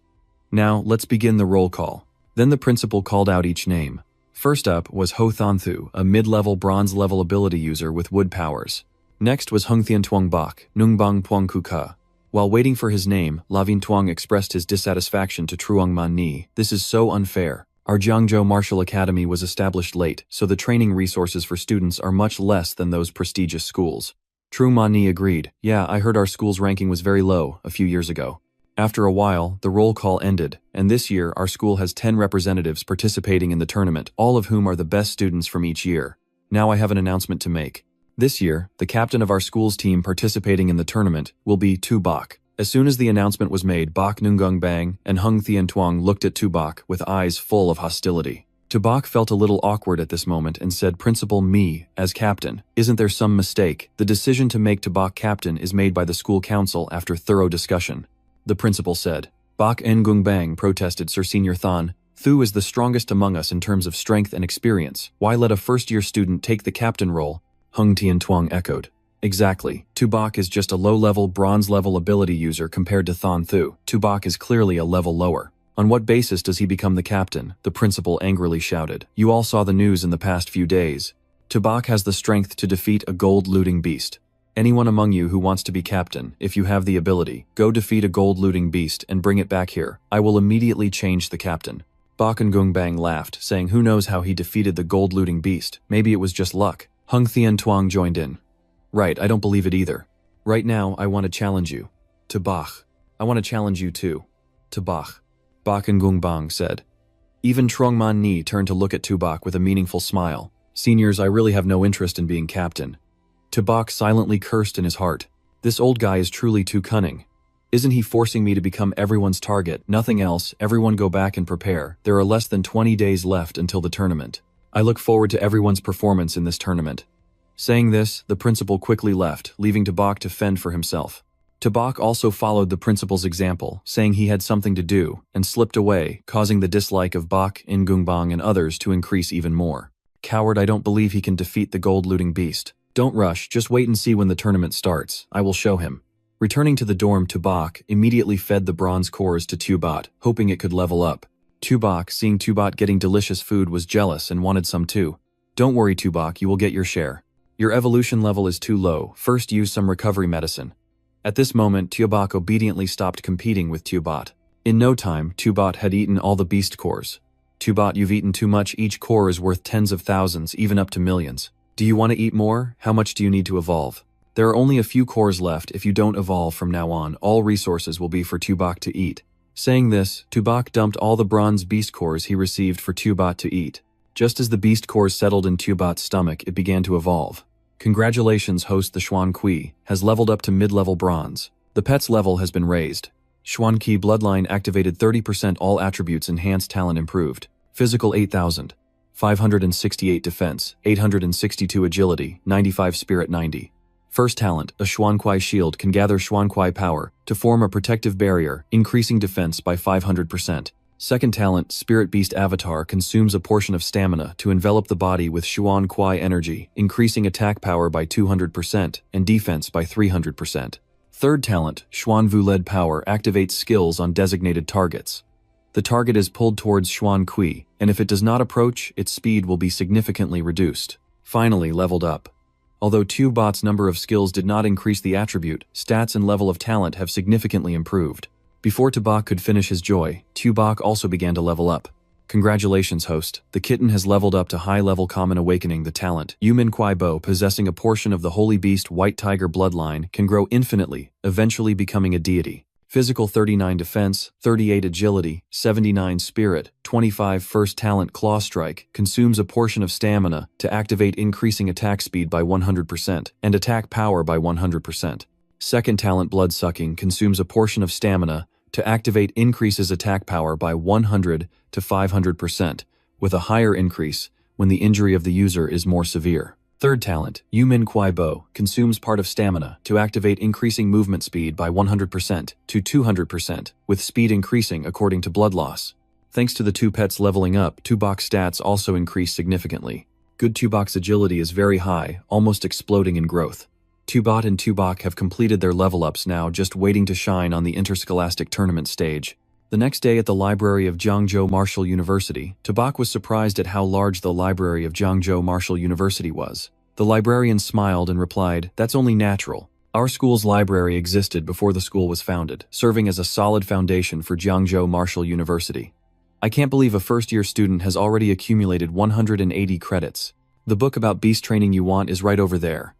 Now, let's begin the roll call. Then the principal called out each name. First up was Ho Thanthu, a mid-level bronze-level ability user with wood powers. Next was Hung Thien Tuong Bok, Nungbang Puang Kuka. While waiting for his name, Lavin Tuong expressed his dissatisfaction to Truong Man Ni. This is so unfair. Our Jiangzhou Martial Academy was established late, so the training resources for students are much less than those prestigious schools. Truong Man Ni agreed. Yeah, I heard our school's ranking was very low a few years ago. After a while, the roll call ended, and this year our school has 10 representatives participating in the tournament, all of whom are the best students from each year. Now I have an announcement to make. This year, the captain of our school's team participating in the tournament will be Tubok. As soon as the announcement was made, Bok Nungung Bang and Hung Thien Tuong looked at Tubok with eyes full of hostility. Tubok felt a little awkward at this moment and said, Principal, me, as captain. Isn't there some mistake? The decision to make Tubok captain is made by the school council after thorough discussion. The principal said. Bok Ngung Bang protested, Sir Senior Than. Thu is the strongest among us in terms of strength and experience. Why let a first-year student take the captain role? Hung Thien Tuong echoed. Exactly. Tubok is just a low-level, bronze-level ability user compared to Than Thu. Tubok is clearly a level lower. On what basis does he become the captain? The principal angrily shouted. You all saw the news in the past few days. Tubok has the strength to defeat a gold-looting beast. Anyone among you who wants to be captain, if you have the ability, go defeat a gold-looting beast and bring it back here. I will immediately change the captain. Bok Ngung Bang laughed, saying who knows how he defeated the gold-looting beast. Maybe it was just luck. Hung Thien Tuong joined in. Right, I don't believe it either. Right now, I want to challenge you. Tubok. I want to challenge you too. Tubok. Bok Ngung Bang said. Even Truong Man Ni turned to look at Tubok with a meaningful smile. Seniors, I really have no interest in being captain. Tubok silently cursed in his heart. This old guy is truly too cunning. Isn't he forcing me to become everyone's target? Nothing else, everyone go back and prepare. There are less than 20 days left until the tournament. I look forward to everyone's performance in this tournament. Saying this, the principal quickly left, leaving Tubok to fend for himself. Tubok also followed the principal's example, saying he had something to do, and slipped away, causing the dislike of Bok, Ngung Bang and others to increase even more. Coward, I don't believe he can defeat the gold-looting beast. Don't rush, just wait and see when the tournament starts. I will show him. Returning to the dorm, Tubok immediately fed the bronze cores to Tubot, hoping it could level up. Tubok, seeing Tubot getting delicious food, was jealous and wanted some too. Don't worry, Tubok, you will get your share. Your evolution level is too low. First use some recovery medicine. At this moment, Tubok obediently stopped competing with Tubot. In no time, Tubot had eaten all the beast cores. Tubot, you've eaten too much. Each core is worth tens of thousands, even up to millions. Do you want to eat more? How much do you need to evolve? There are only a few cores left. If you don't evolve from now on, all resources will be for Tubok to eat. Saying this, Tubok dumped all the bronze beast cores he received for Tubot to eat. Just as the beast cores settled in Tubot's stomach, it began to evolve. Congratulations, host. The Xuan Kui has leveled up to mid-level bronze. The pet's level has been raised. Xuan Qi bloodline activated 30%. All attributes enhanced. Talent improved. Physical 8,000. 568 defense, 862 agility, 95 spirit 90. First talent, a Xuankuai shield can gather Xuankuai power to form a protective barrier, increasing defense by 500%. Second talent, Spirit Beast Avatar consumes a portion of stamina to envelop the body with Xuankuai energy, increasing attack power by 200% and defense by 300%. Third talent, Xuan Vu Led Power activates skills on designated targets. The target is pulled towards Xuan Kui, and if it does not approach, its speed will be significantly reduced. Finally, leveled up. Although Tubot's number of skills did not increase, the attribute, stats and level of talent have significantly improved. Before Tubok could finish his joy, Tubok also began to level up. Congratulations, host. The kitten has leveled up to high-level Common Awakening. The talent, Yumin Kuai Bo, possessing a portion of the Holy Beast White Tiger bloodline, can grow infinitely, eventually becoming a deity. Physical 39 defense, 38 agility, 79 spirit, 25 first talent. Claw Strike consumes a portion of stamina to activate, increasing attack speed by 100% and attack power by 100%. Second talent, Blood Sucking, consumes a portion of stamina to activate, increases attack power by 100 to 500%, with a higher increase when the injury of the user is more severe. Third talent, Yumin Kuai Bo, consumes part of stamina to activate, increasing movement speed by 100% to 200%, with speed increasing according to blood loss. Thanks to the two pets leveling up, Tubok's stats also increase significantly. Good Tubok's agility is very high, almost exploding in growth. Tubot and Tubok have completed their level-ups, now just waiting to shine on the interscholastic tournament stage. The next day at the library of Jiangzhou Martial University, Tubok was surprised at how large the library of Jiangzhou Martial University was. The librarian smiled and replied, "That's only natural. Our school's library existed before the school was founded, serving as a solid foundation for Jiangzhou Martial University. I can't believe a first-year student has already accumulated 180 credits. The book about beast training you want is right over there.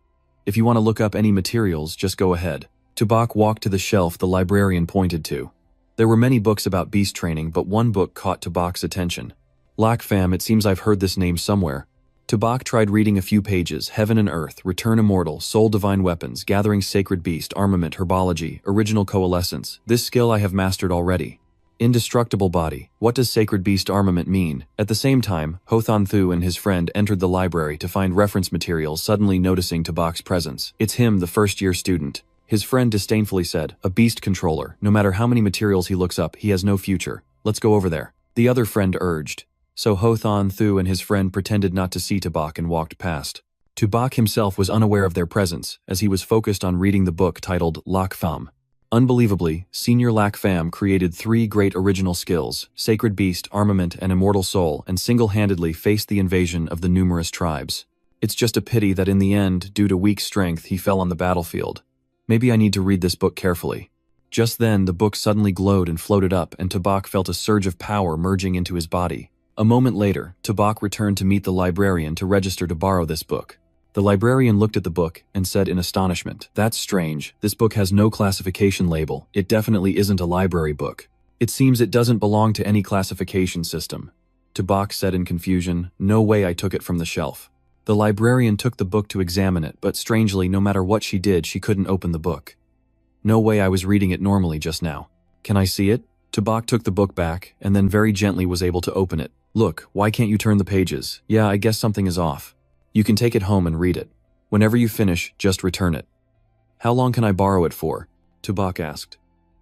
If you want to look up any materials, just go ahead." Tubok walked to the shelf the librarian pointed to. There were many books about beast training, but one book caught Tubok's attention. Lac Fam, it seems I've heard this name somewhere. Tubok tried reading a few pages. Heaven and Earth, Return Immortal, Soul Divine Weapons, Gathering Sacred Beast, Armament, Herbology, Original Coalescence. This skill I have mastered already. Indestructible Body. What does Sacred Beast Armament mean? At the same time, Hothan Thu and his friend entered the library to find reference materials, suddenly noticing Tubok's presence. It's him, the first-year student. His friend disdainfully said, "A beast controller. No matter how many materials he looks up, he has no future. Let's go over there." The other friend urged. So Hothan Thu and his friend pretended not to see Tubok and walked past. Tubok himself was unaware of their presence, as he was focused on reading the book titled Lac Fam. Unbelievably, Senior Lac Fam created 3 great original skills, Sacred Beast, Armament, and Immortal Soul, and single-handedly faced the invasion of the numerous tribes. It's just a pity that in the end, due to weak strength, he fell on the battlefield. Maybe I need to read this book carefully. Just then, the book suddenly glowed and floated up, and Tubok felt a surge of power merging into his body. A moment later, Tubok returned to meet the librarian to register to borrow this book. The librarian looked at the book and said in astonishment, "That's strange. This book has no classification label. It definitely isn't a library book. It seems it doesn't belong to any classification system." Tubok said in confusion, "No way, I took it from the shelf." The librarian took the book to examine it, but strangely, no matter what she did, she couldn't open the book. "No way, I was reading it normally just now. Can I see it?" Tubok took the book back, and then very gently was able to open it. "Look, why can't you turn the pages? Yeah, I guess something is off. You can take it home and read it. Whenever you finish, just return it." "How long can I borrow it for?" Tubok asked.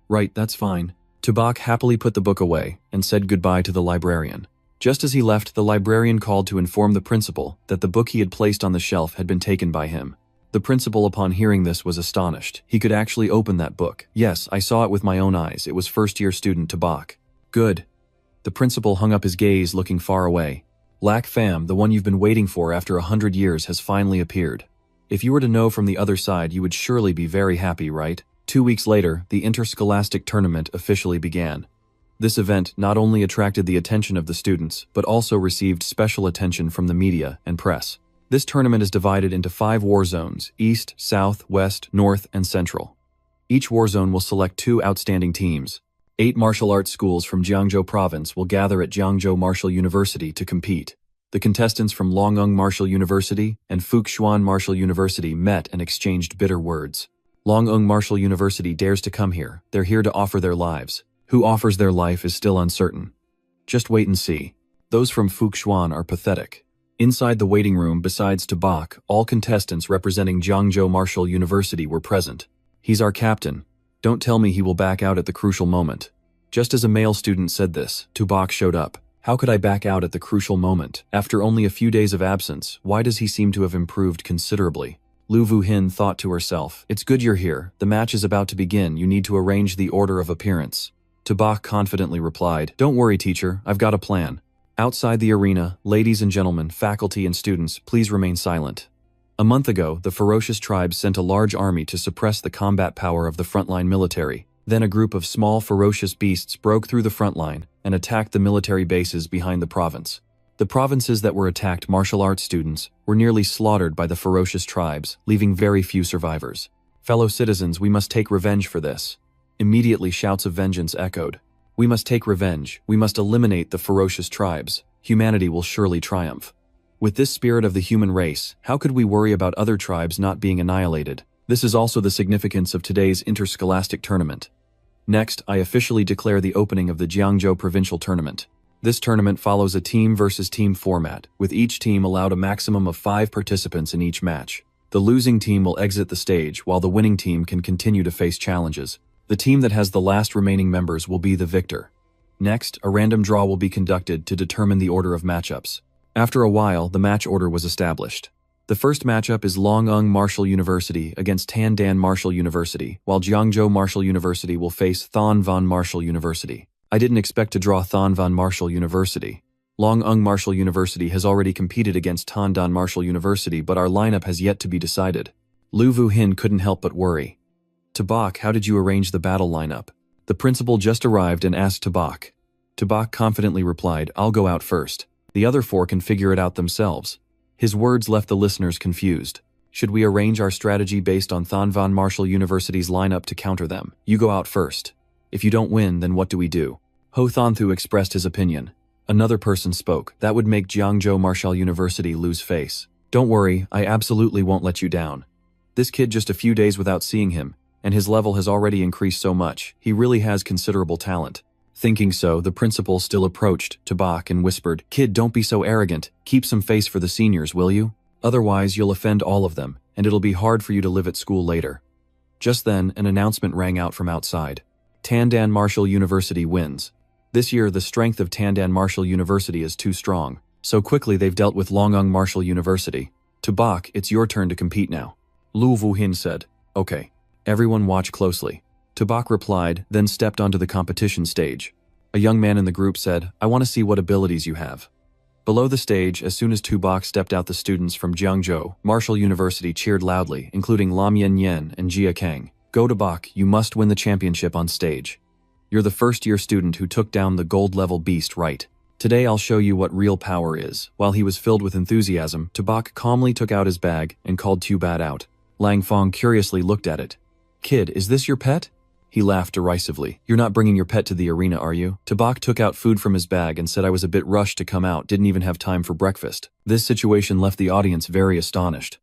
"Right, that's fine." Tubok happily put the book away and said goodbye to the librarian. Just as he left, the librarian called to inform the principal that the book he had placed on the shelf had been taken by him. The principal, upon hearing this, was astonished. He could actually open that book. "Yes, I saw it with my own eyes. It was first-year student Tubok." "Good." The principal hung up his gaze, looking far away. "Lac Fam, the one you've been waiting for after 100 years, has finally appeared. If you were to know from the other side, you would surely be very happy, right?" 2 weeks later, the interscholastic tournament officially began. This event not only attracted the attention of the students, but also received special attention from the media and press. This tournament is divided into 5 war zones: East, South, West, North, and Central. Each war zone will select 2 outstanding teams. 8 martial arts schools from Jiangzhou Province will gather at Jiangzhou Martial University to compete. The contestants from Longung Martial University and Fuxuan Martial University met and exchanged bitter words. Longung Martial University dares to come here. They're here to offer their lives. Who offers their life is still uncertain. Just wait and see. Those from Fuxuan are pathetic. Inside the waiting room, besides Tabak, all contestants representing Jiangzhou Martial University were present. He's our captain. Don't tell me he will back out at the crucial moment. Just as a male student said this, Tubak showed up. How could I back out at the crucial moment? After only a few days of absence, why does he seem to have improved considerably? Lu Vuhin thought to herself, it's good you're here. The match is about to begin. You need to arrange the order of appearance. Tubak confidently replied, don't worry, teacher. I've got a plan. Outside the arena, ladies and gentlemen, faculty and students, please remain silent. A month ago, the ferocious tribes sent a large army to suppress the combat power of the frontline military. Then a group of small, ferocious beasts broke through the front line and attacked the military bases behind the province. The provinces that were attacked, martial arts students, were nearly slaughtered by the ferocious tribes, leaving very few survivors. Fellow citizens, we must take revenge for this. Immediately shouts of vengeance echoed. We must take revenge. We must eliminate the ferocious tribes. Humanity will surely triumph. With this spirit of the human race, how could we worry about other tribes not being annihilated? This is also the significance of today's interscholastic tournament. Next, I officially declare the opening of the Jiangzhou Provincial Tournament. This tournament follows a team versus team format, with each team allowed a maximum of 5 participants in each match. The losing team will exit the stage, while the winning team can continue to face challenges. The team that has the last remaining members will be the victor. Next, a random draw will be conducted to determine the order of matchups. After a while, the match order was established. The first matchup is Longung Martial University against Tandan Martial University, while Jiangzhou Martial University will face Thonvan Martial University. I didn't expect to draw Thonvan Martial University. Longung Martial University has already competed against Tandan Martial University, but our lineup has yet to be decided. Lu Vuhin couldn't help but worry. Tabak, how did you arrange the battle lineup? The principal just arrived and asked Tabak. Tabak confidently replied, I'll go out first. The other 4 can figure it out themselves. His words left the listeners confused. Should we arrange our strategy based on Thonvan Martial University's lineup to counter them? You go out first. If you don't win, then what do we do? Ho Thanthu expressed his opinion. Another person spoke. That would make Jiangzhou Martial University lose face. Don't worry, I absolutely won't let you down. This kid, just a few days without seeing him, and his level has already increased so much. He really has considerable talent. Thinking so, the principal still approached Tabak and whispered, Kid, don't be so arrogant. Keep some face for the seniors, will you? Otherwise, you'll offend all of them, and it'll be hard for you to live at school later. Just then, an announcement rang out from outside. Tandan Martial University wins. This year, the strength of Tandan Martial University is too strong. So quickly they've dealt with Longung Martial University. Tabak, it's your turn to compete now. Lu Vuhin said, Okay. Everyone watch closely. Tabak replied, then stepped onto the competition stage. A young man in the group said, I want to see what abilities you have. Below the stage, as soon as Tabak stepped out, the students from Jiangzhou Martial University cheered loudly, including Lam Yen Yen and Jia Kang. Go Tabak, you must win the championship on stage. You're the first-year student who took down the gold-level beast, right? Today I'll show you what real power is. While he was filled with enthusiasm, Tabak calmly took out his bag and called Tubat out. Lang Fong curiously looked at it. Kid, is this your pet? He laughed derisively. You're not bringing your pet to the arena, are you? Tabak took out food from his bag and said I was a bit rushed to come out, didn't even have time for breakfast. This situation left the audience very astonished.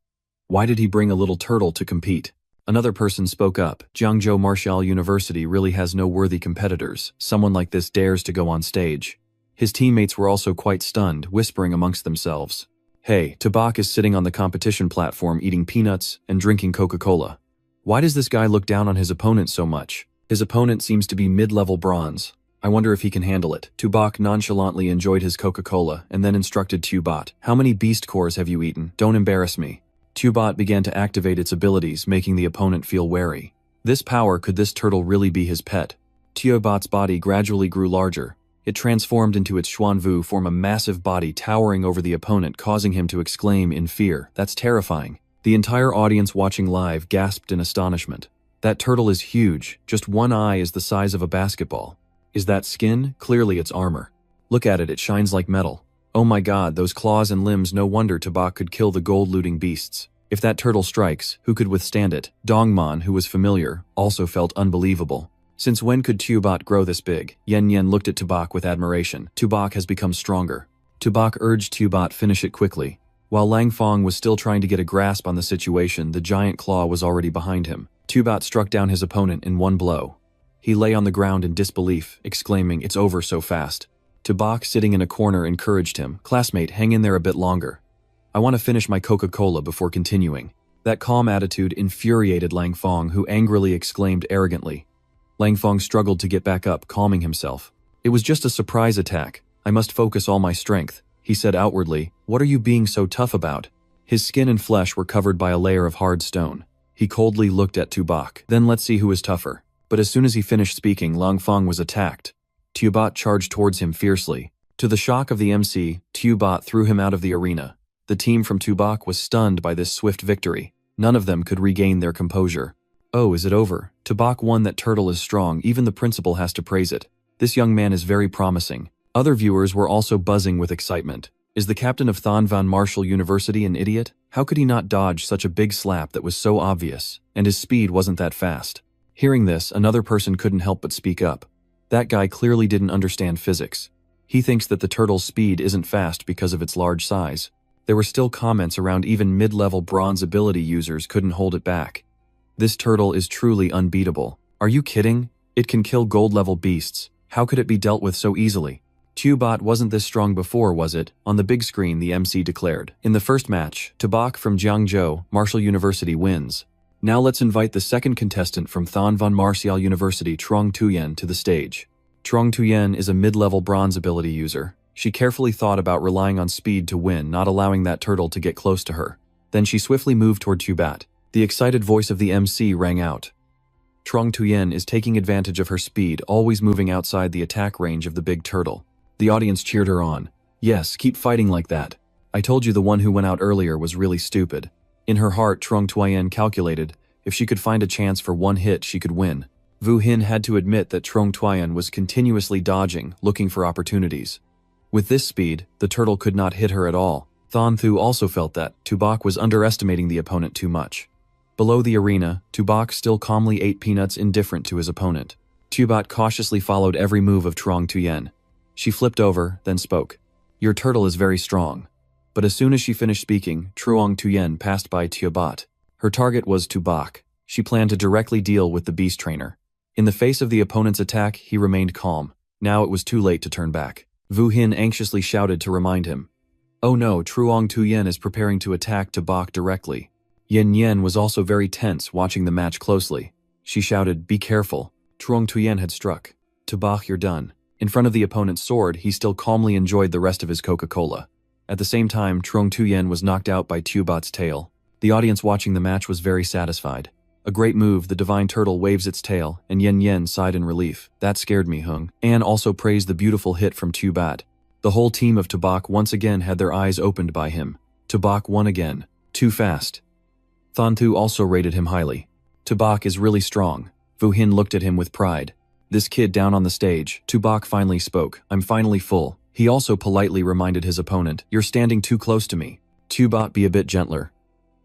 Why did he bring a little turtle to compete? Another person spoke up. Jiangzhou Martial University really has no worthy competitors. Someone like this dares to go on stage. His teammates were also quite stunned, whispering amongst themselves. Hey, Tabak is sitting on the competition platform eating peanuts and drinking Coca-Cola. Why does this guy look down on his opponent so much? His opponent seems to be mid-level bronze. I wonder if he can handle it. Tabak nonchalantly enjoyed his Coca-Cola and then instructed Tubat. How many beast cores have you eaten? Don't embarrass me. Tubat began to activate its abilities, making the opponent feel wary. This power, could this turtle really be his pet? Tubat's body gradually grew larger. It transformed into its Xuanvu form, a massive body towering over the opponent, causing him to exclaim in fear, That's terrifying. The entire audience watching live gasped in astonishment. That turtle is huge, just one eye is the size of a basketball. Is that skin? Clearly it's armor. Look at it, it shines like metal. Oh my god, those claws and limbs, no wonder Tabak could kill the gold-looting beasts. If that turtle strikes, who could withstand it? Dongman, who was familiar, also felt unbelievable. Since when could Tubat grow this big? Yen Yen looked at Tabak with admiration. Tabak has become stronger. Tabak urged Tubat finish it quickly. While Lang Fong was still trying to get a grasp on the situation, the giant claw was already behind him. Tubat struck down his opponent in one blow. He lay on the ground in disbelief, exclaiming, "It's over so fast." Tabak, sitting in a corner, encouraged him. "Classmate, hang in there a bit longer. I want to finish my Coca-Cola before continuing." That calm attitude infuriated Lang Fong, who angrily exclaimed arrogantly. Lang Fong struggled to get back up, calming himself. "It was just a surprise attack. I must focus all my strength," he said outwardly. "What are you being so tough about?" His skin and flesh were covered by a layer of hard stone. He coldly looked at Tubak. "Then let's see who is tougher." But as soon as he finished speaking, Lang Fong was attacked. Tubat charged towards him fiercely. To the shock of the MC, Tubat threw him out of the arena. The team from Tubak was stunned by this swift victory. None of them could regain their composure. "Oh, is it over? Tubak won. That turtle is strong. Even the principal has to praise it. This young man is very promising." Other viewers were also buzzing with excitement. Is the captain of Thonvan Martial University an idiot? How could he not dodge such a big slap that was so obvious? And his speed wasn't that fast. Hearing this, another person couldn't help but speak up. That guy clearly didn't understand physics. He thinks that the turtle's speed isn't fast because of its large size. There were still comments around even mid-level bronze ability users couldn't hold it back. This turtle is truly unbeatable. Are you kidding? It can kill gold-level beasts. How could it be dealt with so easily? Tubat wasn't this strong before, was it? On the big screen, the MC declared. In the first match, Tabak from Jiangzhou Martial University wins. Now let's invite the second contestant from Thonvan Martial University, Trong Tuyen, to the stage. Trong Tuyen is a mid-level bronze ability user. She carefully thought about relying on speed to win, not allowing that turtle to get close to her. Then she swiftly moved toward Tubat. The excited voice of the MC rang out. Trong Tuyen is taking advantage of her speed, always moving outside the attack range of the big turtle. The audience cheered her on. "Yes, keep fighting like that. I told you the one who went out earlier was really stupid." In her heart, Trong Tuyen calculated, if she could find a chance for one hit, she could win. Vu Hin had to admit that Trong Tuyen was continuously dodging, looking for opportunities. With this speed, the turtle could not hit her at all. Thon Thu also felt that Tubak was underestimating the opponent too much. Below the arena, Tubak still calmly ate peanuts, indifferent to his opponent. Tubat cautiously followed every move of Trong Tuyen. She flipped over, then spoke. "Your turtle is very strong." But as soon as she finished speaking, Truong Tuyen passed by Tubat. Her target was Tubak. She planned to directly deal with the beast trainer. In the face of the opponent's attack, he remained calm. Now it was too late to turn back. Vu Hin anxiously shouted to remind him. "Oh no, Truong Tuyen is preparing to attack Tubak directly." Yen Yen was also very tense, watching the match closely. She shouted, "Be careful." Truong Tuyen had struck. "Tubak, you're done." In front of the opponent's sword, he still calmly enjoyed the rest of his Coca-Cola. At the same time, Trong Tuyen was knocked out by Tubat's tail. The audience watching the match was very satisfied. A great move, the divine turtle waves its tail, and Yen Yen sighed in relief. "That scared me, Hung." Anne also praised the beautiful hit from Tubat. The whole team of Tubak once again had their eyes opened by him. Tubak won again. Too fast. Thon Thu also rated him highly. "Tubak is really strong." Vu Hin looked at him with pride. This kid down on the stage. Tubak finally spoke. "I'm finally full." He also politely reminded his opponent, "You're standing too close to me. Tubat, be a bit gentler."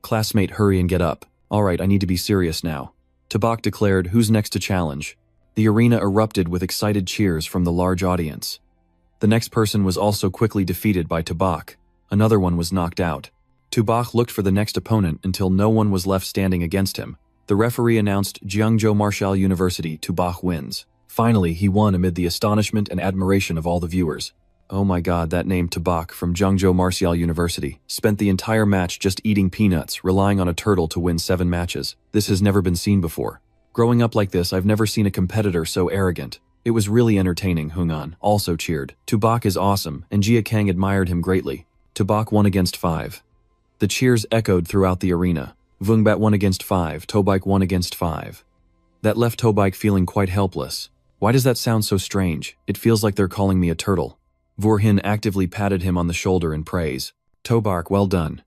"Classmate, hurry and get up." "Alright, I need to be serious now." Tubak declared, "Who's next to challenge?" The arena erupted with excited cheers from the large audience. The next person was also quickly defeated by Tubak. Another one was knocked out. Tubak looked for the next opponent until no one was left standing against him. The referee announced, "Jiangzhou Martial University, Tubak wins." Finally, he won amid the astonishment and admiration of all the viewers. Oh my god, that name Tabak from Jiangzhou Martial University spent the entire match just eating peanuts, relying on a turtle to win 7 matches. This has never been seen before. Growing up like this, I've never seen a competitor so arrogant. It was really entertaining, Hungan also cheered. Tubak is awesome, and Jia Kang admired him greatly. Tubak won against 5. The cheers echoed throughout the arena. Vungbat won against 5, Tobike won against 5. That left Tobike feeling quite helpless. Why does that sound so strange? It feels like they're calling me a turtle. Vorhin actively patted him on the shoulder in praise. "Tobark, well done."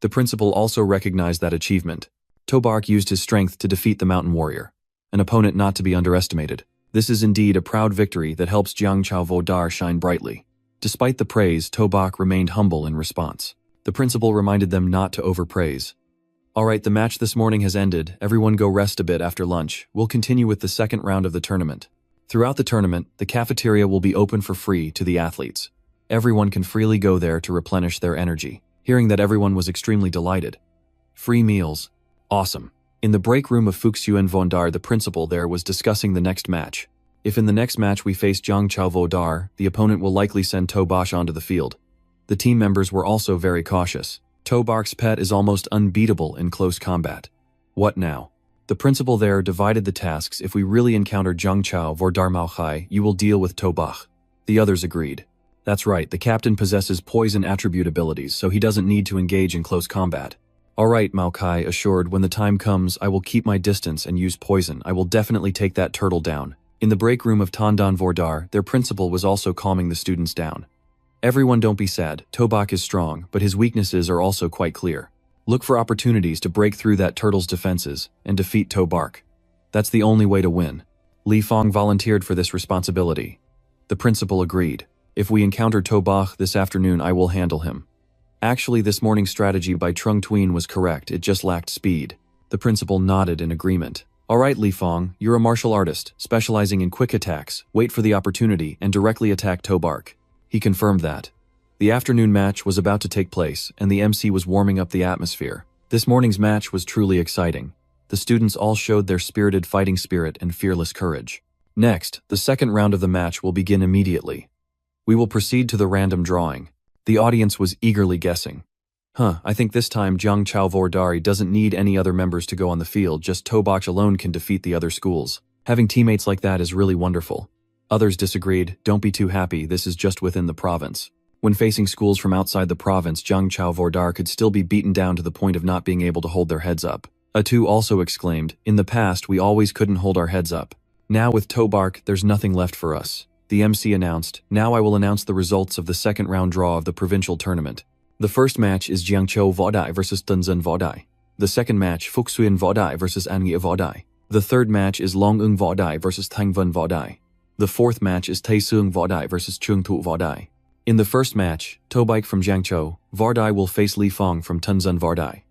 The principal also recognized that achievement. Tobark used his strength to defeat the mountain warrior, an opponent not to be underestimated. This is indeed a proud victory that helps Jiang Chao Vodar shine brightly. Despite the praise, Tobak remained humble in response. The principal reminded them not to overpraise. Alright, the match this morning has ended, everyone go rest a bit after lunch, we'll continue with the second round of the tournament. Throughout the tournament, the cafeteria will be open for free to the athletes. Everyone can freely go there to replenish their energy. Hearing that, everyone was extremely delighted. Free meals. Awesome. In the break room of Fuxuan Vondar, the principal there was discussing the next match. If in the next match we face Jiang Chao Vodar, the opponent will likely send Tobash onto the field. The team members were also very cautious. Tobark's pet is almost unbeatable in close combat. What now? The principal there divided the tasks. If we really encounter Jiang Chao Vodar Maohai, you will deal with Tobach. The others agreed. That's right, the captain possesses poison attribute abilities, so he doesn't need to engage in close combat. Alright, Maokai assured, when the time comes, I will keep my distance and use poison. I will definitely take that turtle down. In the break room of Tandan Vordar, their principal was also calming the students down. Everyone, don't be sad, Tobak is strong, but his weaknesses are also quite clear. Look for opportunities to break through that turtle's defenses and defeat Tobark. That's the only way to win. Li Fong volunteered for this responsibility. The principal agreed. If we encounter Tobach this afternoon, I will handle him. Actually, this morning's strategy by Trung Tween was correct, it just lacked speed. The principal nodded in agreement. Alright, Li Fong, you're a martial artist, specializing in quick attacks. Wait for the opportunity and directly attack Tobark. He confirmed that. The afternoon match was about to take place, and the MC was warming up the atmosphere. This morning's match was truly exciting. The students all showed their spirited fighting spirit and fearless courage. Next, the second round of the match will begin immediately. We will proceed to the random drawing. The audience was eagerly guessing. I think this time Jiang Chao Vordari doesn't need any other members to go on the field, just Tobach alone can defeat the other schools. Having teammates like that is really wonderful. Others disagreed. Don't be too happy, this is just within the province. When facing schools from outside the province, Jiang Chao Vordar could still be beaten down to the point of not being able to hold their heads up. Atu also exclaimed, in the past we always couldn't hold our heads up. Now with Tobark, there's nothing left for us. The MC announced, now I will announce the results of the second round draw of the provincial tournament. The first match is Jiangqiu Vodai versus Dunzhen Vodai. The second match, Fuxuan Vodai versus Anyi Vodai. The third match is Longung Vodai versus Tangvan Vodai. The fourth match is Taisung Vodai versus Chungtu Vodai. In the first match, Tobike from Jiangqiu Vodai will face Li Fong from Tunzhen Vodai.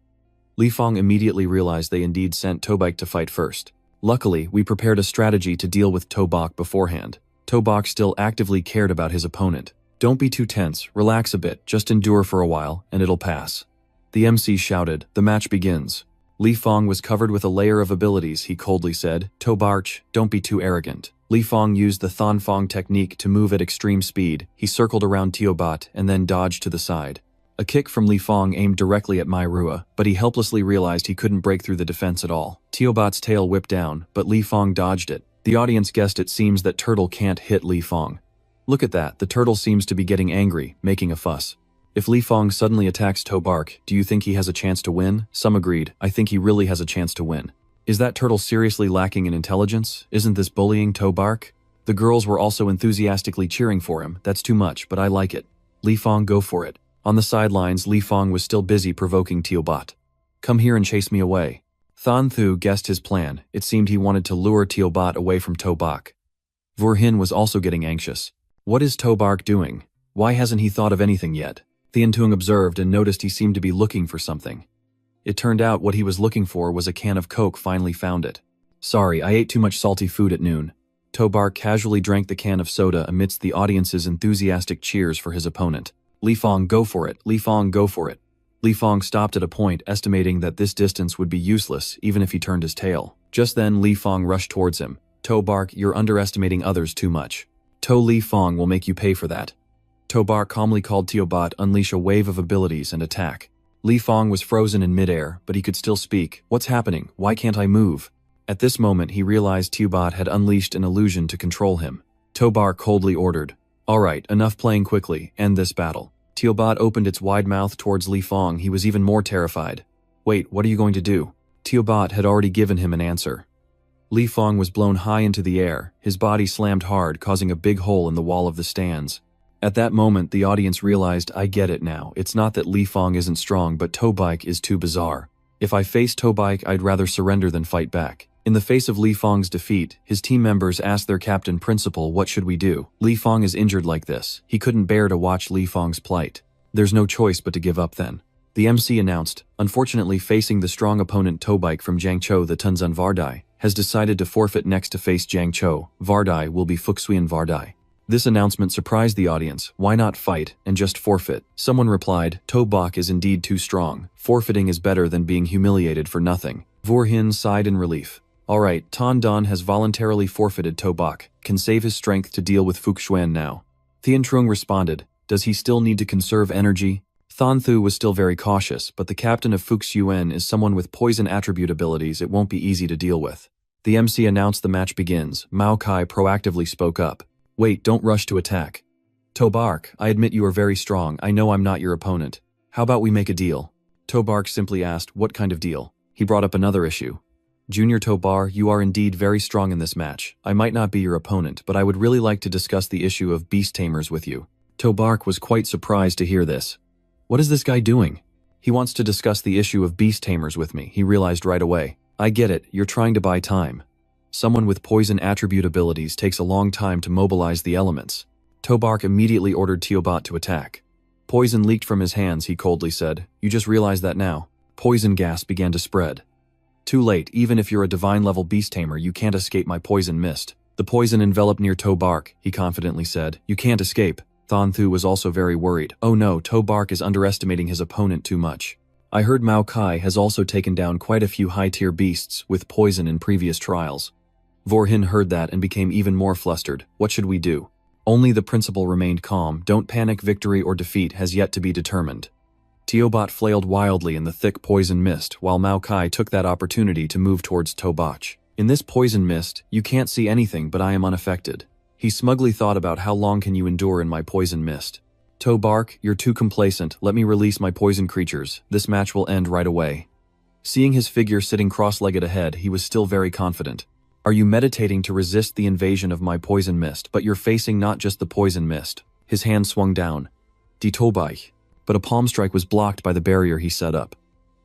Li Fong immediately realized they indeed sent Tobike to fight first. Luckily, we prepared a strategy to deal with Tobak beforehand. Tobak still actively cared about his opponent. Don't be too tense, relax a bit, just endure for a while, and it'll pass. The MC shouted, the match begins. Li Fong was covered with a layer of abilities, he coldly said, Tobarch, don't be too arrogant. Li Fong used the Thon Fong technique to move at extreme speed. He circled around Tiobat and then dodged to the side. A kick from Li Fong aimed directly at Mai Rua, but he helplessly realized he couldn't break through the defense at all. Tiobat's tail whipped down, but Li Fong dodged it. The audience guessed it seems that Turtle can't hit Li Fong. Look at that, the turtle seems to be getting angry, making a fuss. If Li Fong suddenly attacks Tobark, do you think he has a chance to win? Some agreed, I think he really has a chance to win. Is that turtle seriously lacking in intelligence? Isn't this bullying Tobark? The girls were also enthusiastically cheering for him. That's too much, but I like it. Li Fong, go for it. On the sidelines, Li Fong was still busy provoking Tiobat. Come here and chase me away. Than Thu guessed his plan. It seemed he wanted to lure Tiobat away from Tobak. Vurhin was also getting anxious. What is Tobark doing? Why hasn't he thought of anything yet? Thien Tung observed and noticed he seemed to be looking for something. It turned out what he was looking for was a can of Coke. Finally found it. Sorry, I ate too much salty food at noon. Tobark casually drank the can of soda amidst the audience's enthusiastic cheers for his opponent. Li Fong, go for it. Li Fong, go for it. Li Fong stopped at a point, estimating that this distance would be useless even if he turned his tail. Just then, Li Fong rushed towards him. Tobark, you're underestimating others too much. Li Fong will make you pay for that. Tobark calmly called Tiobat, unleash a wave of abilities and attack. Li Fong was frozen in midair, but he could still speak. What's happening? Why can't I move? At this moment, he realized Tiobat had unleashed an illusion to control him. Tobark coldly ordered, alright, enough playing, quickly, end this battle. Tiobat opened its wide mouth towards Li Fong. He was even more terrified. Wait, what are you going to do? Tiobat had already given him an answer. Li Fong was blown high into the air. His body slammed hard, causing a big hole in the wall of the stands. At that moment, the audience realized, I get it now. It's not that Li Fong isn't strong, but Tobike is too bizarre. If I face Tobike, I'd rather surrender than fight back. In the face of Li Feng's defeat, his team members asked their captain principal, what should we do? Li Feng is injured like this. He couldn't bear to watch Li Feng's plight. There's no choice but to give up then. The MC announced, unfortunately facing the strong opponent Tobike from Jiangzhou, the Tunzan Vardai, has decided to forfeit. Next to face Jiangzhou Vardai will be Fuxuan Vardai. This announcement surprised the audience. Why not fight and just forfeit? Someone replied, Tobak is indeed too strong. Forfeiting is better than being humiliated for nothing. Vorhin sighed in relief. Alright, Tan Dan has voluntarily forfeited. Tobak can save his strength to deal with Fuxuan now. Thian Trung responded, does he still need to conserve energy? Than Thu was still very cautious, but the captain of Fuxuan is someone with poison attribute abilities. It won't be easy to deal with. The MC announced the match begins. Mao Kai proactively spoke up. Wait, don't rush to attack. Tobark, I admit you are very strong. I know I'm not your opponent. How about we make a deal? Tobark simply asked, what kind of deal? He brought up another issue. Junior Tobar, you are indeed very strong in this match. I might not be your opponent, but I would really like to discuss the issue of beast tamers with you. Tobark was quite surprised to hear this. What is this guy doing? He wants to discuss the issue of beast tamers with me, he realized right away. I get it, you're trying to buy time. Someone with poison attribute abilities takes a long time to mobilize the elements. Tobark immediately ordered Teobot to attack. Poison leaked from his hands, he coldly said. You just realized that now. Poison gas began to spread. Too late, even if you're a divine-level beast tamer, you can't escape my poison mist. The poison enveloped near Tobark, he confidently said. You can't escape. Than Thu was also very worried. Oh no, Tobark is underestimating his opponent too much. I heard Mao Kai has also taken down quite a few high-tier beasts with poison in previous trials. Vorhin heard that and became even more flustered. What should we do? Only the principal remained calm. Don't panic, victory or defeat has yet to be determined. Teobot flailed wildly in the thick poison mist, while Mao Kai took that opportunity to move towards Tobach. In this poison mist, you can't see anything, but I am unaffected. He smugly thought about how long can you endure in my poison mist. Tobark, you're too complacent. Let me release my poison creatures. This match will end right away. Seeing his figure sitting cross-legged ahead, he was still very confident. Are you meditating to resist the invasion of my poison mist? But you're facing not just the poison mist. His hand swung down. Die Tobai. But a palm strike was blocked by the barrier he set up.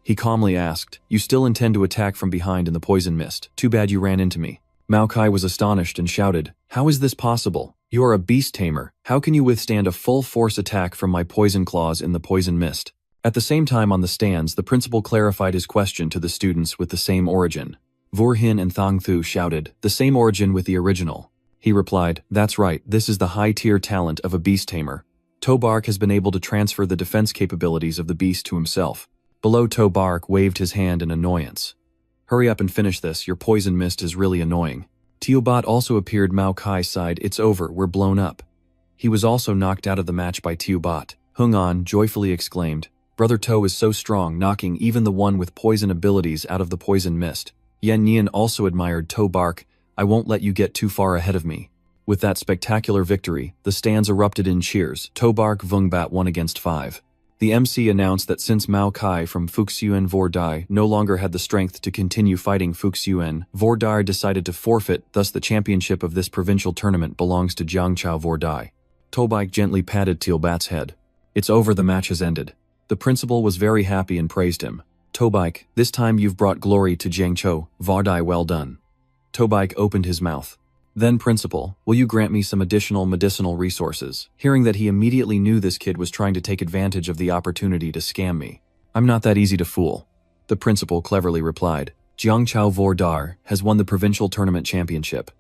He calmly asked, you still intend to attack from behind in the poison mist. Too bad you ran into me. Mao Kai was astonished and shouted, how is this possible? You are a beast tamer. How can you withstand a full-force attack from my poison claws in the poison mist? At the same time on the stands, the principal clarified his question to the students with the same origin. Vorhin and Thang Thu shouted, the same origin with the original. He replied, that's right, this is the high-tier talent of a beast tamer. Tobark has been able to transfer the defense capabilities of the beast to himself. Below, Tobark waved his hand in annoyance. Hurry up and finish this, your poison mist is really annoying. Teobot also appeared. Mao Kai sighed, it's over, we're blown up. He was also knocked out of the match by Teobot. Hung An joyfully exclaimed, Brother To is so strong, knocking even the one with poison abilities out of the poison mist. Yan Nian also admired Tobark, I won't let you get too far ahead of me. With that spectacular victory, the stands erupted in cheers. Tobark Vungbat 1-5. The MC announced that since Mao Kai from Fuxuan Vordai no longer had the strength to continue fighting Fuxuan, Vordai decided to forfeit, thus the championship of this provincial tournament belongs to Jiangzhou Vordai. Tobike gently patted Tealbat's head. It's over, the match has ended. The principal was very happy and praised him. Tobike, this time you've brought glory to Jiangzhou Vardai, well done. Tobike opened his mouth. Then, principal, will you grant me some additional medicinal resources? Hearing that, he immediately knew this kid was trying to take advantage of the opportunity to scam me. I'm not that easy to fool. The principal cleverly replied. Jiangzhou Vordar has won the provincial tournament championship.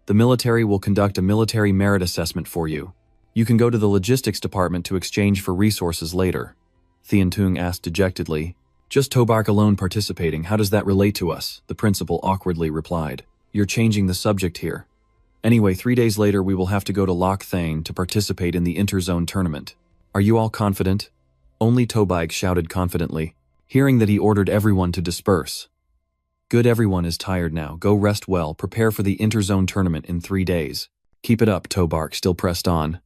The military will conduct a military merit assessment for you. You can go to the logistics department to exchange for resources later. Thian Tung asked dejectedly. Just Tobark alone participating, how does that relate to us? The principal awkwardly replied. You're changing the subject here. Anyway, 3 days later we will have to go to Loch Thane to participate in the interzone tournament. Are you all confident? Only Tobike shouted confidently, hearing that he ordered everyone to disperse. Good, everyone is tired now. Go rest well, prepare for the interzone tournament in 3 days. Keep it up, Tobark still pressed on.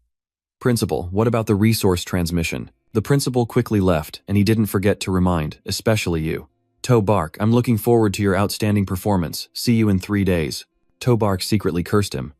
Principal, what about the resource transmission? The principal quickly left, and he didn't forget to remind, especially you. Tobark, I'm looking forward to your outstanding performance. See you in 3 days. Tobark secretly cursed him.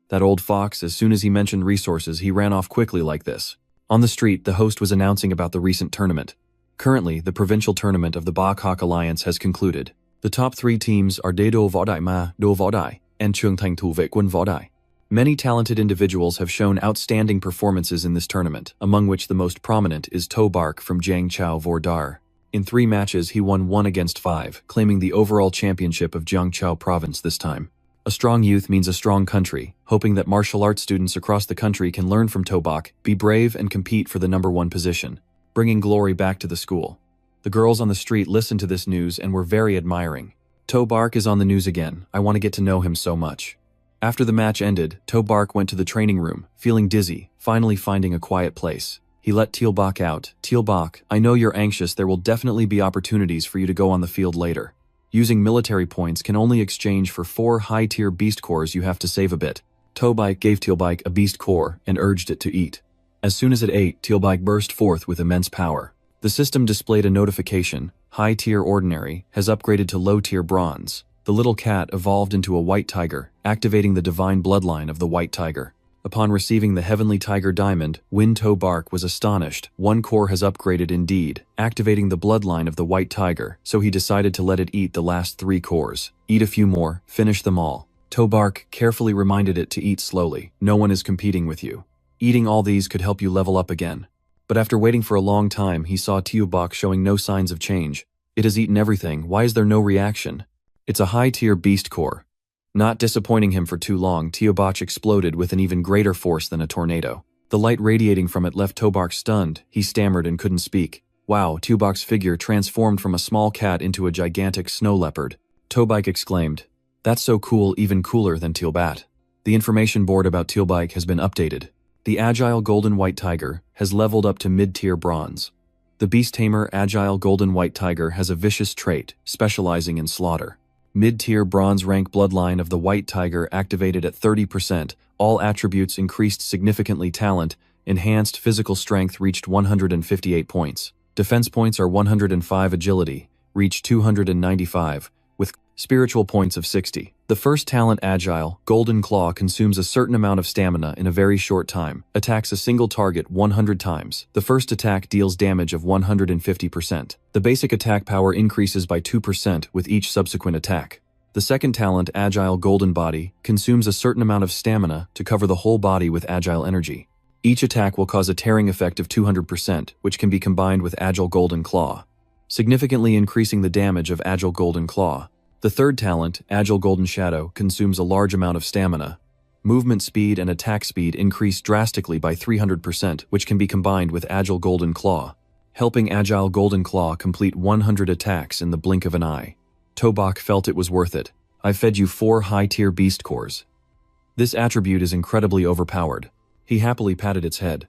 That old fox, as soon as he mentioned resources, he ran off quickly like this. On the street, the host was announcing about the recent tournament. Currently, the provincial tournament of the Bak Hawk Alliance has concluded. The top 3 teams are Daedo Võ Đại Ma, Do Võ Đại, and Trường Thành Thủ Vệ Quân Võ Đại. Many talented individuals have shown outstanding performances in this tournament, among which the most prominent is To Bark from Jiangchao Vordar. In 3 matches, he won 1 against 5, claiming the overall championship of Jiangchao province this time. A strong youth means a strong country, hoping that martial arts students across the country can learn from To Bark, be brave and compete for the number 1 position, bringing glory back to the school. The girls on the street listened to this news and were very admiring. To Bark is on the news again, I want to get to know him so much. After the match ended, To Bark went to the training room, feeling dizzy, finally finding a quiet place. He let Teal Bak out. Teal Bak, I know you're anxious, there will definitely be opportunities for you to go on the field later. Using military points can only exchange for 4 high-tier beast cores, you have to save a bit. To Bark gave Teal Bak a beast core and urged it to eat. As soon as it ate, Teal Bak burst forth with immense power. The system displayed a notification, high-tier ordinary, has upgraded to low-tier bronze. The little cat evolved into a white tiger, activating the divine bloodline of the white tiger. Upon receiving the heavenly tiger diamond, To Bark was astonished. 1 core has upgraded indeed, activating the bloodline of the white tiger, so he decided to let it eat the last 3 cores. Eat a few more, finish them all. To Bark carefully reminded it to eat slowly. No one is competing with you. Eating all these could help you level up again. But after waiting for a long time, he saw To Bark showing no signs of change. It has eaten everything, why is there no reaction? It's a high-tier beast core. Not disappointing him for too long, To Bark exploded with an even greater force than a tornado. The light radiating from it left To Bark stunned. He stammered and couldn't speak. Wow, To Bark's figure transformed from a small cat into a gigantic snow leopard. To Bark exclaimed, "That's so cool, even cooler than Teal Bat." The information board about Teal Bark has been updated. The agile golden white tiger has leveled up to mid-tier bronze. The beast tamer agile golden white tiger has a vicious trait, specializing in slaughter. Mid-tier bronze rank bloodline of the white tiger activated at 30%, all attributes increased significantly. Talent, enhanced physical strength reached 158 points. Defense points are 105, agility, reached 295, with spiritual points of 60. The first talent agile, golden claw consumes a certain amount of stamina in a very short time, attacks a single target 100 times. The first attack deals damage of 150%. The basic attack power increases by 2% with each subsequent attack. The second talent, agile golden body, consumes a certain amount of stamina to cover the whole body with agile energy. Each attack will cause a tearing effect of 200%, which can be combined with agile golden claw, significantly increasing the damage of agile golden claw. The third talent, Agile Golden Shadow, consumes a large amount of stamina. Movement speed and attack speed increase drastically by 300%, which can be combined with Agile Golden Claw, helping Agile Golden Claw complete 100 attacks in the blink of an eye. To Bark felt it was worth it. I fed you 4 high-tier beast cores. This attribute is incredibly overpowered. He happily patted its head.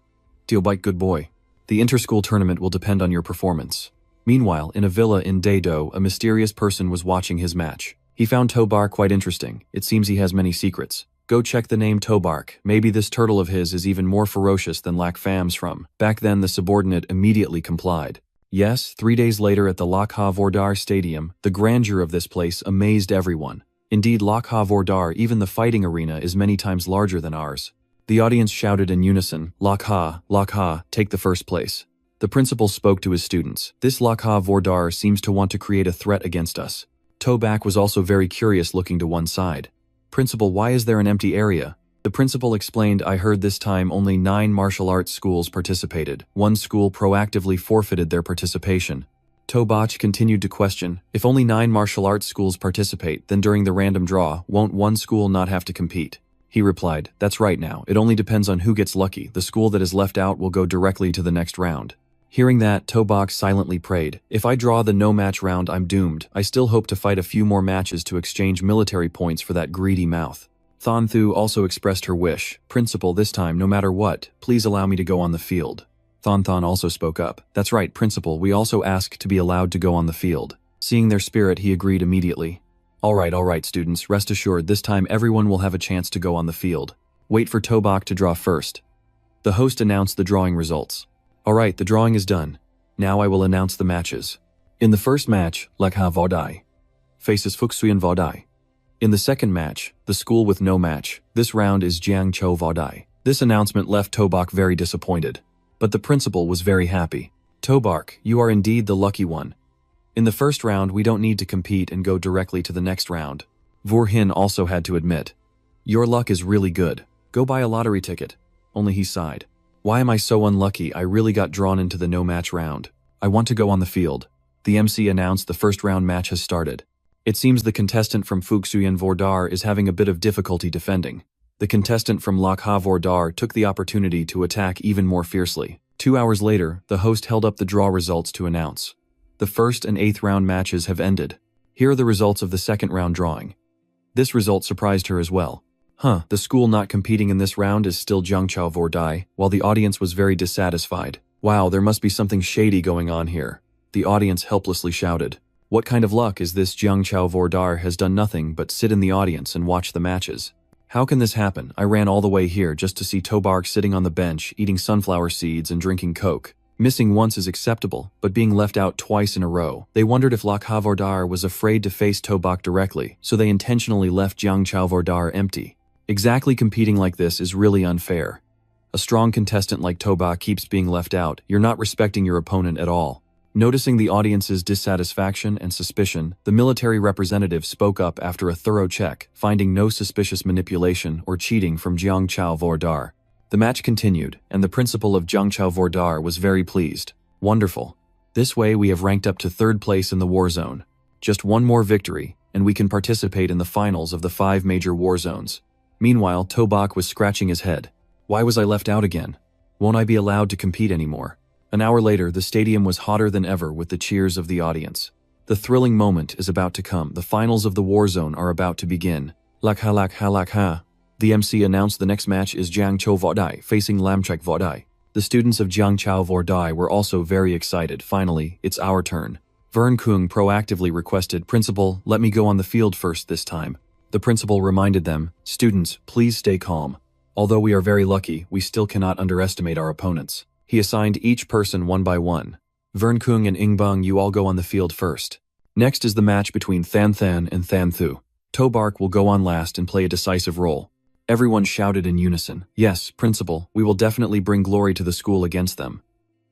Teal Bark, good boy. The inter-school tournament will depend on your performance. Meanwhile, in a villa in Daedo, a mysterious person was watching his match. He found To Bark quite interesting. It seems he has many secrets. Go check the name To Bark. Maybe this turtle of his is even more ferocious than Lac Fam's from. Back then, the subordinate immediately complied. Yes, 3 days later at the Lac Ha Vordar Stadium, the grandeur of this place amazed everyone. Indeed, Lac Ha Vordar, even the fighting arena, is many times larger than ours. The audience shouted in unison, Lac Ha, take the first place. The principal spoke to his students. This Lac Ha Vordar seems to want to create a threat against us. To Bark was also very curious, looking to one side. Principal, why is there an empty area? The principal explained, I heard this time only 9 martial arts schools participated. 1 school proactively forfeited their participation. To Bark continued to question, if only 9 martial arts schools participate, then during the random draw, won't 1 school not have to compete? He replied, that's right now, it only depends on who gets lucky. The school that is left out will go directly to the next round. Hearing that, To Bark silently prayed, if I draw the no-match round, I'm doomed. I still hope to fight a few more matches to exchange military points for that greedy mouth. Thon Thu also expressed her wish, Principal, this time, no matter what, please allow me to go on the field. Thon also spoke up, that's right, Principal, we also ask to be allowed to go on the field. Seeing their spirit, he agreed immediately. All right, students, rest assured, this time everyone will have a chance to go on the field. Wait for To Bark to draw first. The host announced the drawing results. Alright, the drawing is done. Now I will announce the matches. In the first match, Lac Ha Vordai faces Fuxuyan Vordai. In the second match, the school with no match, this round is Jiangchou Vordai. This announcement left To Bark very disappointed. But the principal was very happy. To Bark, you are indeed the lucky one. In the first round, we don't need to compete and go directly to the next round. Vorhin also had to admit. Your luck is really good. Go buy a lottery ticket. Only he sighed. Why am I so unlucky? I really got drawn into the no-match round. I want to go on the field. The MC announced the first round match has started. It seems the contestant from Fuxuyan Vordar is having a bit of difficulty defending. The contestant from Lakha Vordar took the opportunity to attack even more fiercely. 2 hours later, the host held up the draw results to announce. The first and 8th round matches have ended. Here are the results of the second round drawing. This result surprised her as well. The school not competing in this round is still Jiangchao Vordai, while the audience was very dissatisfied. Wow, there must be something shady going on here. The audience helplessly shouted. What kind of luck is this? Jiangchao Vordar has done nothing but sit in the audience and watch the matches. How can this happen? I ran all the way here just to see Tobark sitting on the bench, eating sunflower seeds and drinking Coke. Missing once is acceptable, but being left out twice in a row. They wondered if Lakha Vordar was afraid to face Tobark directly, so they intentionally left Jiangchao Vordar empty. Exactly competing like this is really unfair. A strong contestant like Toba keeps being left out. You're not respecting your opponent at all. Noticing the audience's dissatisfaction and suspicion, the military representative spoke up after a thorough check, finding no suspicious manipulation or cheating from Jiangchao Vordar. The match continued, and the principal of Jiangchao Vordar was very pleased. Wonderful. This way we have ranked up to 3rd place in the war zone. Just one more victory, and we can participate in the finals of the 5 major war zones. Meanwhile, Tobak was scratching his head. Why was I left out again? Won't I be allowed to compete anymore? An hour later, the stadium was hotter than ever with the cheers of the audience. The thrilling moment is about to come. The finals of the war zone are about to begin. Lakha Lakha Lakha. The MC announced the next match is Jiangchao Vordai facing Lamchek Vordai. The students of Jiangchao Vordai were also very excited. Finally, it's our turn. Vern Kung proactively requested, Principal, let me go on the field first this time. The principal reminded them, students, please stay calm. Although we are very lucky, we still cannot underestimate our opponents. He assigned each person one by one. Vern Kung and Ingbang, you all go on the field first. Next is the match between Than Than and Than Thu. Tobark will go on last and play a decisive role. Everyone shouted in unison, yes, Principal, we will definitely bring glory to the school against them.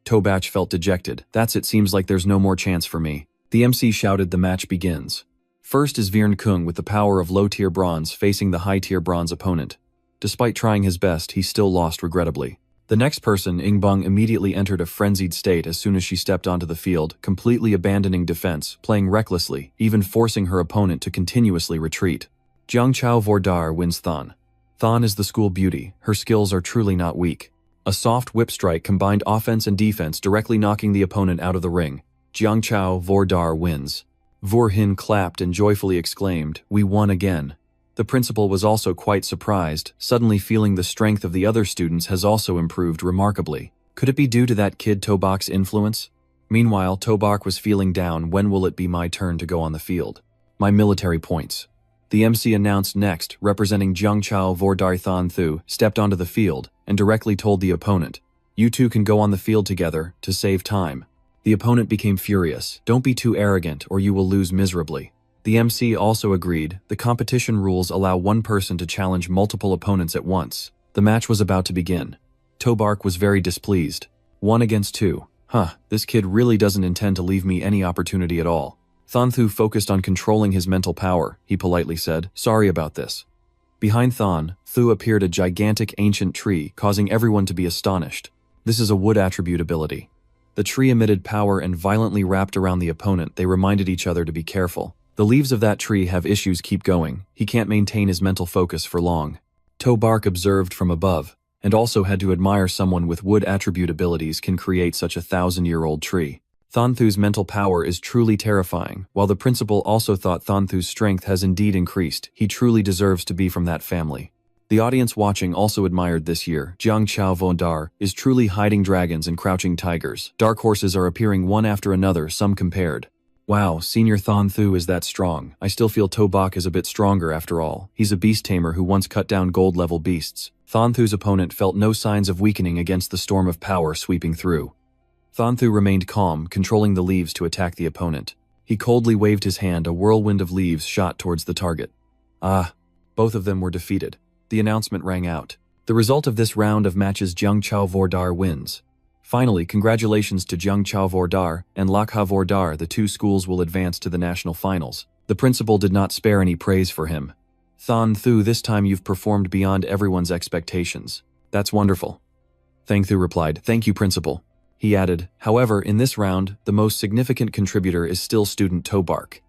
Tobach felt dejected. That's it, seems like there's no more chance for me. The MC shouted the match begins. First is Vern Kung with the power of low-tier bronze facing the high-tier bronze opponent. Despite trying his best, he still lost regrettably. The next person, Ingbang, immediately entered a frenzied state as soon as she stepped onto the field, completely abandoning defense, playing recklessly, even forcing her opponent to continuously retreat. Jiangchao Vordar wins Than. Than is the school beauty. Her skills are truly not weak. A soft whip strike combined offense and defense, directly knocking the opponent out of the ring. Jiangchao Vordar wins. Vorhin clapped and joyfully exclaimed, we won again. The principal was also quite surprised, suddenly feeling the strength of the other students has also improved remarkably. Could it be due to that kid Tobak's influence? Meanwhile, Tobak was feeling down. When will it be my turn to go on the field? My military points. The MC announced next, representing Jiangchao Vordar. Than Thu stepped onto the field and directly told the opponent, you two can go on the field together to save time. The opponent became furious. Don't be too arrogant or you will lose miserably. The MC also agreed. The competition rules allow one person to challenge multiple opponents at once. The match was about to begin. Tobark was very displeased. 1 against 2. This kid really doesn't intend to leave me any opportunity at all. Than Thu focused on controlling his mental power. He politely said, sorry about this. Behind Than Thu appeared a gigantic ancient tree, causing everyone to be astonished. This is a wood attribute ability. The tree emitted power and violently wrapped around the opponent. They reminded each other to be careful. The leaves of that tree have issues. Keep going. He can't maintain his mental focus for long. Tobark observed from above, and also had to admire someone with wood attribute abilities can create such a 1,000-year-old tree. Than Thu's mental power is truly terrifying. While the principal also thought Than Thu's strength has indeed increased, he truly deserves to be from that family. The audience watching also admired this year. Jiangchao Vordar is truly hiding dragons and crouching tigers. Dark horses are appearing one after another, some compared. Wow, Senior Than Thu is that strong. I still feel Tobak is a bit stronger after all. He's a beast tamer who once cut down gold-level beasts. Than Thu's opponent felt no signs of weakening against the storm of power sweeping through. Than Thu remained calm, controlling the leaves to attack the opponent. He coldly waved his hand. A whirlwind of leaves shot towards the target. Both of them were defeated. The announcement rang out. The result of this round of matches, Jiangchao Vordar wins. Finally, congratulations to Zhengchao Vordar and Lakha Vordar, the two schools will advance to the national finals. The principal did not spare any praise for him. Thon Thu, this time you've performed beyond everyone's expectations. That's wonderful. Thang Thu replied, thank you, principal. He added, however, in this round, the most significant contributor is still student Tobark.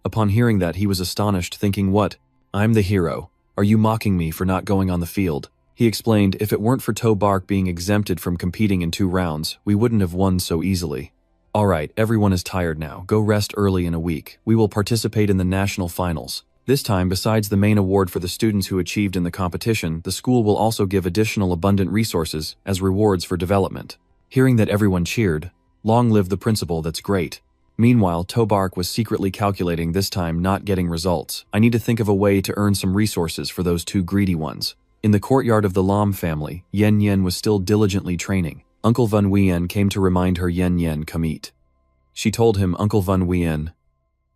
Upon hearing that, he was astonished, thinking, what? I'm the hero. Are you mocking me for not going on the field? He explained, if it weren't for Tobark being exempted from competing in 2 rounds, we wouldn't have won so easily. Alright, everyone is tired now. Go rest early in a week. We will participate in the national finals. This time, besides the main award for the students who achieved in the competition, the school will also give additional abundant resources as rewards for development. Hearing that everyone cheered, long live the principal, that's great. Meanwhile, Tobark was secretly calculating, this time not getting results. I need to think of a way to earn some resources for those 2 greedy ones. In the courtyard of the Lam family, Yen Yen was still diligently training. Uncle Van Wien came to remind her, Yen Yen, come eat. She told him, Uncle Van Wien,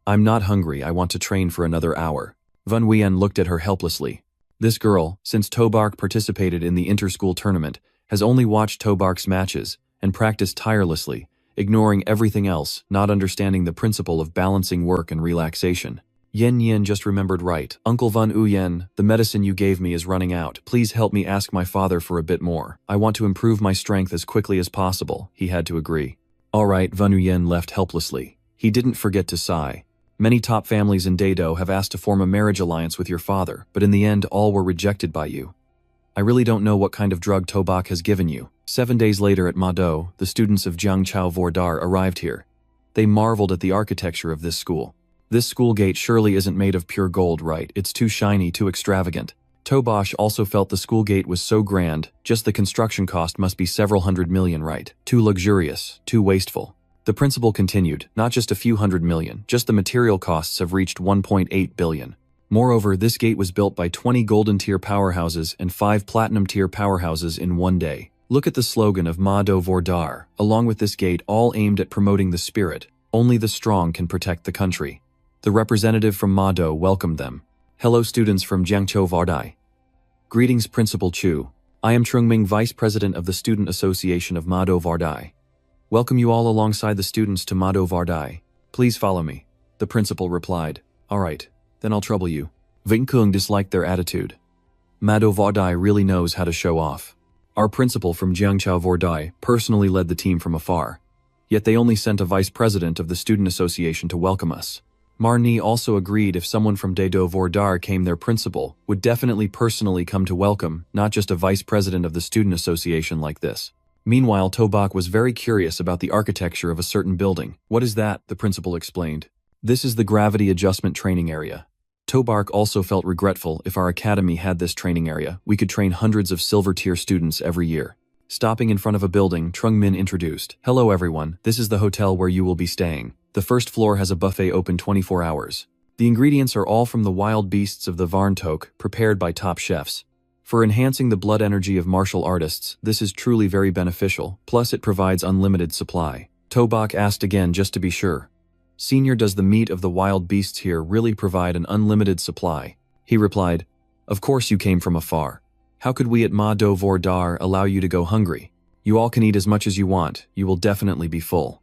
I'm not hungry, I want to train for another hour. Van Wien looked at her helplessly. This girl, since Tobark participated in the inter-school tournament, has only watched Tobark's matches and practiced tirelessly, ignoring everything else, not understanding the principle of balancing work and relaxation. Yen Yen just remembered, right. Uncle Van Uyen, the medicine you gave me is running out. Please help me ask my father for a bit more. I want to improve my strength as quickly as possible. He had to agree. Alright, Van Uyen left helplessly. He didn't forget to sigh. Many top families in Dado have asked to form a marriage alliance with your father, but in the end all were rejected by you. I really don't know what kind of drug Tobark has given you. 7 days later at Mado, the students of Zhengchao Vordar arrived here. They marveled at the architecture of this school. This school gate surely isn't made of pure gold, right? It's too shiny, too extravagant. Tobosh also felt the school gate was so grand, just the construction cost must be several hundred million, right? Too luxurious, too wasteful. The principal continued, not just a few hundred million, just the material costs have reached 1.8 billion. Moreover, this gate was built by 20 golden-tier powerhouses and 5 platinum-tier powerhouses in one day. Look at the slogan of Mado Vordar. Along with this gate, all aimed at promoting the spirit. Only the strong can protect the country. The representative from Mado welcomed them. Hello, students from Jiangzhou Vardai. Greetings, Principal Chu. I am Trungming, Vice President of the Student Association of Mado Vardai. Welcome you all alongside the students to Mado Vardai. Please follow me. The principal replied. Alright. Then I'll trouble you. Ving Kung disliked their attitude. Mado Vardai really knows how to show off. Our principal from Jiangchao Vardai personally led the team from afar. Yet they only sent a vice president of the student association to welcome us. Marni also agreed if someone from Dado Vordar came, their principal would definitely personally come to welcome, not just a vice president of the student association like this. Meanwhile, Tobark was very curious about the architecture of a certain building. What is that? The principal explained. This is the gravity adjustment training area. Tobark also felt regretful. If our academy had this training area, we could train hundreds of silver-tier students every year. Stopping in front of a building, Trungmin introduced. Hello everyone, this is the hotel where you will be staying. The first floor has a buffet open 24 hours. The ingredients are all from the wild beasts of the Varntok, prepared by top chefs. For enhancing the blood energy of martial artists, this is truly very beneficial, plus it provides unlimited supply. Tobark asked again just to be sure. Senior, does the meat of the wild beasts here really provide an unlimited supply? He replied, of course you came from afar. How could we at Mado Vordar allow you to go hungry? You all can eat as much as you want, you will definitely be full.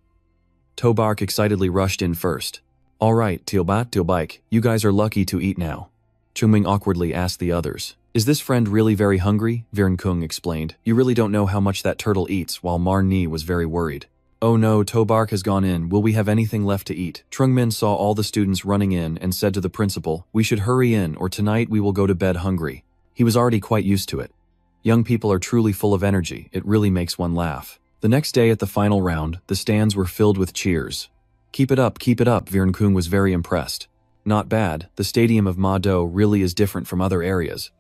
Tobark excitedly rushed in first. Alright, Tilbike, you guys are lucky to eat now. Chungming awkwardly asked the others. Is this friend really very hungry? Virnkung explained. You really don't know how much that turtle eats, while Marni was very worried. Oh no, Tobark has gone in. Will we have anything left to eat? Trungmin saw all the students running in and said to the principal, we should hurry in or tonight we will go to bed hungry. He was already quite used to it. Young people are truly full of energy. It really makes one laugh. The next day at the final round, the stands were filled with cheers. Keep it up, Virnkung was very impressed. Not bad, the stadium of Mado really is different from other areas.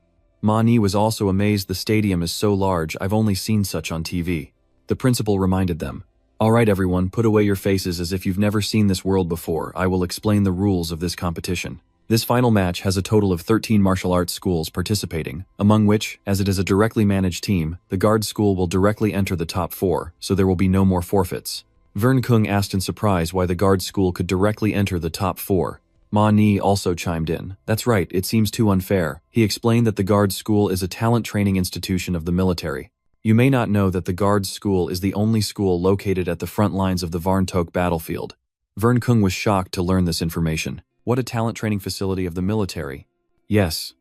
Mani was also amazed, the stadium is so large, I've only seen such on TV. The principal reminded them. Alright everyone, put away your faces as if you've never seen this world before. I will explain the rules of this competition. This final match has a total of 13 martial arts schools participating, among which, as it is a directly managed team, the guard school will directly enter the top 4, so there will be no more forfeits. Virnkung asked in surprise why the guard school could directly enter the top 4. Ma Ni also chimed in. That's right, it seems too unfair. He explained that the guard school is a talent training institution of the military. You may not know that the Guards School is the only school located at the front lines of the Varntok battlefield. Vern Kung was shocked to learn this information. What a talent training facility of the military. Yes.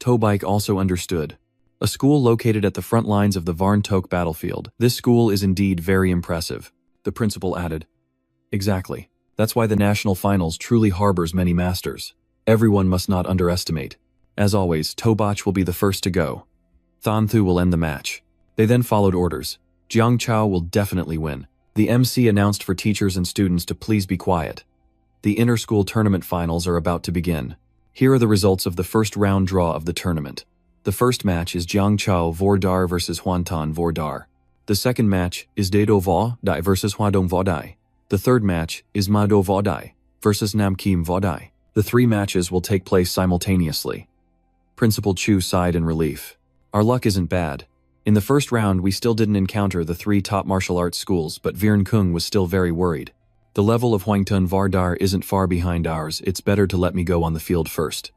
Tobike also understood. A school located at the front lines of the Varntok battlefield. This school is indeed very impressive. The principal added. Exactly. That's why the national finals truly harbors many masters. Everyone must not underestimate. As always, Tobach will be the first to go. Thon Thu will end the match. They then followed orders. Jiang Chao will definitely win. The MC announced for teachers and students to please be quiet. The inter-school tournament finals are about to begin. Here are the results of the first round draw of the tournament. The first match is Jiang Chao Vordar versus Huantan Vordar. The second match is Dado Vo Dai versus Huadong Vo Dai. The third match is Mado Vo Dai versus Namkim Vo Dai. The 3 matches will take place simultaneously. Principal Chu sighed in relief. Our luck isn't bad. In the first round, we still didn't encounter the 3 top martial arts schools, but Viren Kung was still very worried. The level of Huangtun Vardar isn't far behind ours. It's better to let me go on the field first.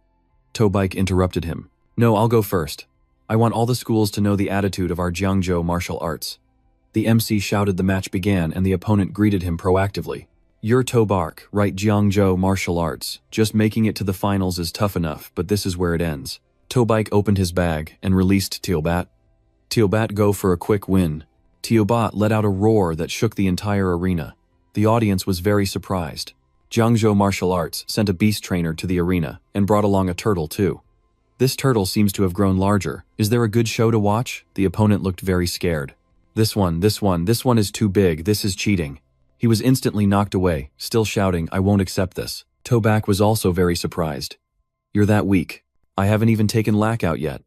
Tobike interrupted him. No, I'll go first. I want all the schools to know the attitude of our Jiangzhou martial arts. The MC shouted. The match began and the opponent greeted him proactively. You're Tobark, right? Jiangzhou martial arts. Just making it to the finals is tough enough, but this is where it ends. Tobike opened his bag and released Tiobat. Tiobat go for a quick win. Tiobat let out a roar that shook the entire arena. The audience was very surprised. Jiangzhou martial arts sent a beast trainer to the arena and brought along a turtle too. This turtle seems to have grown larger. Is there a good show to watch? The opponent looked very scared. This one is too big. This is cheating. He was instantly knocked away, still shouting, I won't accept this. Tobak was also very surprised. You're that weak. I haven't even taken lack out yet.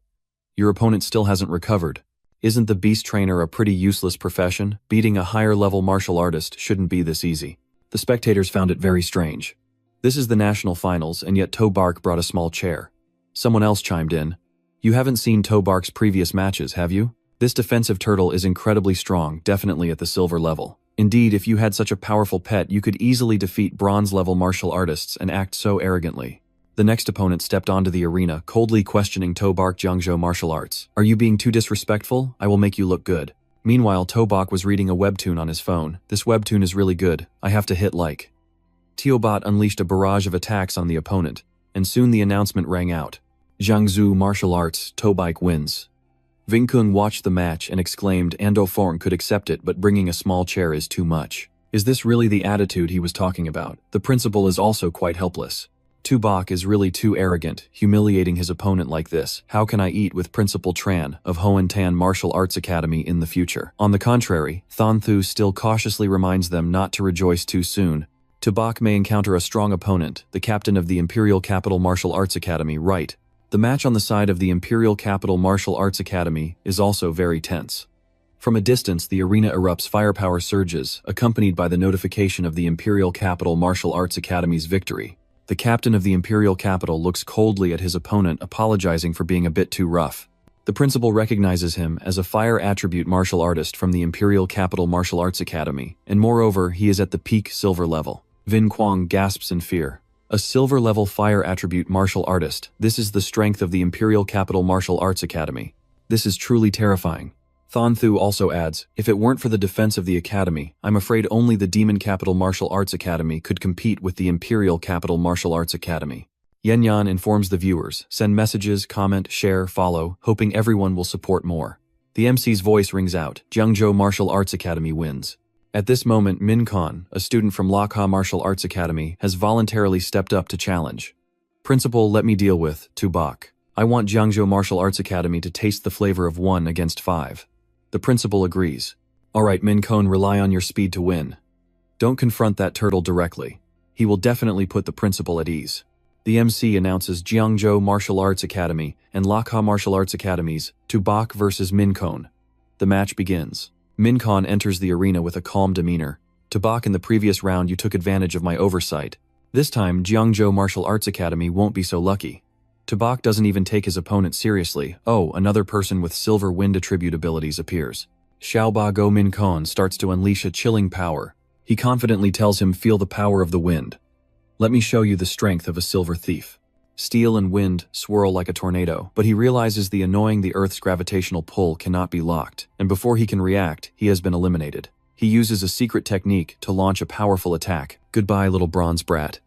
Your opponent still hasn't recovered. Isn't the beast trainer a pretty useless profession? Beating a higher level martial artist shouldn't be this easy. The spectators found it very strange. This is the national finals, and yet Tobark brought a small chair. Someone else chimed in. You haven't seen Tobark's previous matches, have you? This defensive turtle is incredibly strong, definitely at the silver level. Indeed, if you had such a powerful pet, you could easily defeat bronze-level martial artists and act so arrogantly. The next opponent stepped onto the arena, coldly questioning Tobark Jiangzhou martial arts. Are you being too disrespectful? I will make you look good. Meanwhile, Tobak was reading a webtoon on his phone. This webtoon is really good. I have to hit like. Tiobat unleashed a barrage of attacks on the opponent, and soon the announcement rang out. Jiangzhou martial arts, Tobike wins. Vingkung watched the match and exclaimed Ando Forn could accept it, but bringing a small chair is too much. Is this really the attitude he was talking about? The principal is also quite helpless. Tubak is really too arrogant, humiliating his opponent like this. How can I eat with Principal Tran of Hoan Tan Martial Arts Academy in the future? On the contrary, Thon Thu still cautiously reminds them not to rejoice too soon. Tubak may encounter a strong opponent, the captain of the Imperial Capital Martial Arts Academy, right? The match on the side of the Imperial Capital Martial Arts Academy is also very tense. From a distance, the arena erupts, firepower surges, accompanied by the notification of the Imperial Capital Martial Arts Academy's victory. The captain of the Imperial Capital looks coldly at his opponent, apologizing for being a bit too rough. The principal recognizes him as a fire attribute martial artist from the Imperial Capital Martial Arts Academy, and moreover, he is at the peak silver level. Vin Quang gasps in fear. A silver-level fire attribute martial artist. This is the strength of the Imperial Capital Martial Arts Academy. This is truly terrifying. Thon Thu also adds, if it weren't for the defense of the Academy, I'm afraid only the Demon Capital Martial Arts Academy could compete with the Imperial Capital Martial Arts Academy. Yen Yan informs the viewers, send messages, comment, share, follow, hoping everyone will support more. The MC's voice rings out, Jiangzhou Martial Arts Academy wins. At this moment, Min Khan, a student from Lakha Martial Arts Academy, has voluntarily stepped up to challenge. Principal, let me deal with Tubak. I want Jiangzhou Martial Arts Academy to taste the flavor of 1 against 5. The principal agrees. Alright, Min Khan, rely on your speed to win. Don't confront that turtle directly. He will definitely put the principal at ease. The MC announces Jiangzhou Martial Arts Academy and Lakha Martial Arts Academies, Tubak versus Min Khan. The match begins. Min Khan enters the arena with a calm demeanor. Tubak, in the previous round you took advantage of my oversight. This time, Jiangzhou Martial Arts Academy won't be so lucky. Tubak doesn't even take his opponent seriously. Oh, another person with silver wind attribute abilities appears. Xiaoba Go Min Khan starts to unleash a chilling power. He confidently tells him, feel the power of the wind. Let me show you the strength of a silver thief. Steel and wind swirl like a tornado, but he realizes the Earth's gravitational pull cannot be locked, and before he can react, he has been eliminated. He uses a secret technique to launch a powerful attack. Goodbye, little bronze brat.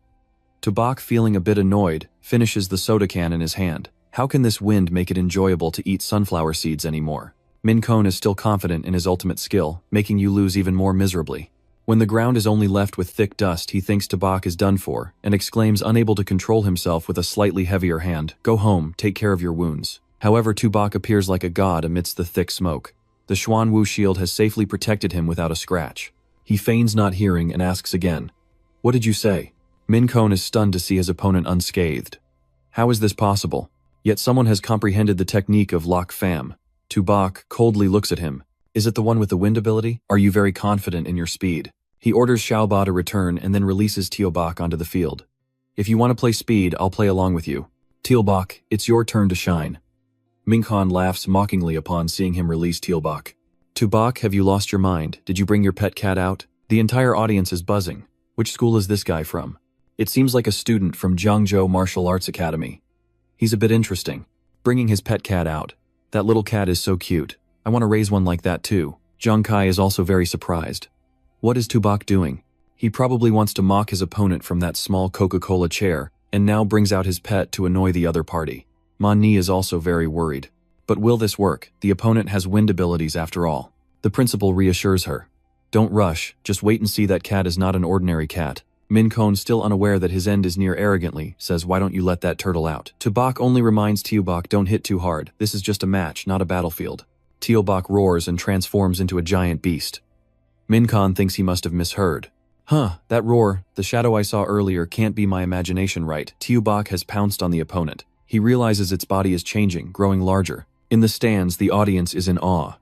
Tubok, feeling a bit annoyed, finishes the soda can in his hand. How can this wind make it enjoyable to eat sunflower seeds anymore? Minkon is still confident in his ultimate skill, making you lose even more miserably. When the ground is only left with thick dust, he thinks Tubok is done for, and exclaims, unable to control himself with a slightly heavier hand, "Go home, take care of your wounds." However, Tubok appears like a god amidst the thick smoke. The Xuanwu shield has safely protected him without a scratch. He feigns not hearing and asks again, "What did you say?" Minkon is stunned to see his opponent unscathed. How is this possible? Yet someone has comprehended the technique of Lok Fam. Tubok coldly looks at him. Is it the one with the wind ability? Are you very confident in your speed? He orders Xiaoba to return and then releases Teobok onto the field. If you want to play speed, I'll play along with you. Teobok, it's your turn to shine. Minkon laughs mockingly upon seeing him release Teobok. Tubok, have you lost your mind? Did you bring your pet cat out? The entire audience is buzzing. Which school is this guy from? It seems like a student from Jiangzhou Martial Arts Academy. He's a bit interesting. Bringing his pet cat out. That little cat is so cute. I want to raise one like that too. Zhang Kai is also very surprised. What is Tubok doing? He probably wants to mock his opponent from that small Coca-Cola chair, and now brings out his pet to annoy the other party. Man Ni is also very worried. But will this work? The opponent has wind abilities after all. The principal reassures her. Don't rush, just wait and see, that cat is not an ordinary cat. Minkon, still unaware that his end is near, arrogantly says, why don't you let that turtle out? Tubok only reminds Teobok, don't hit too hard, this is just a match, not a battlefield. Teobok roars and transforms into a giant beast. Minkon thinks he must have misheard. That roar, the shadow I saw earlier, can't be my imagination, right? Teobok has pounced on the opponent. He realizes its body is changing, growing larger. In the stands, the audience is in awe.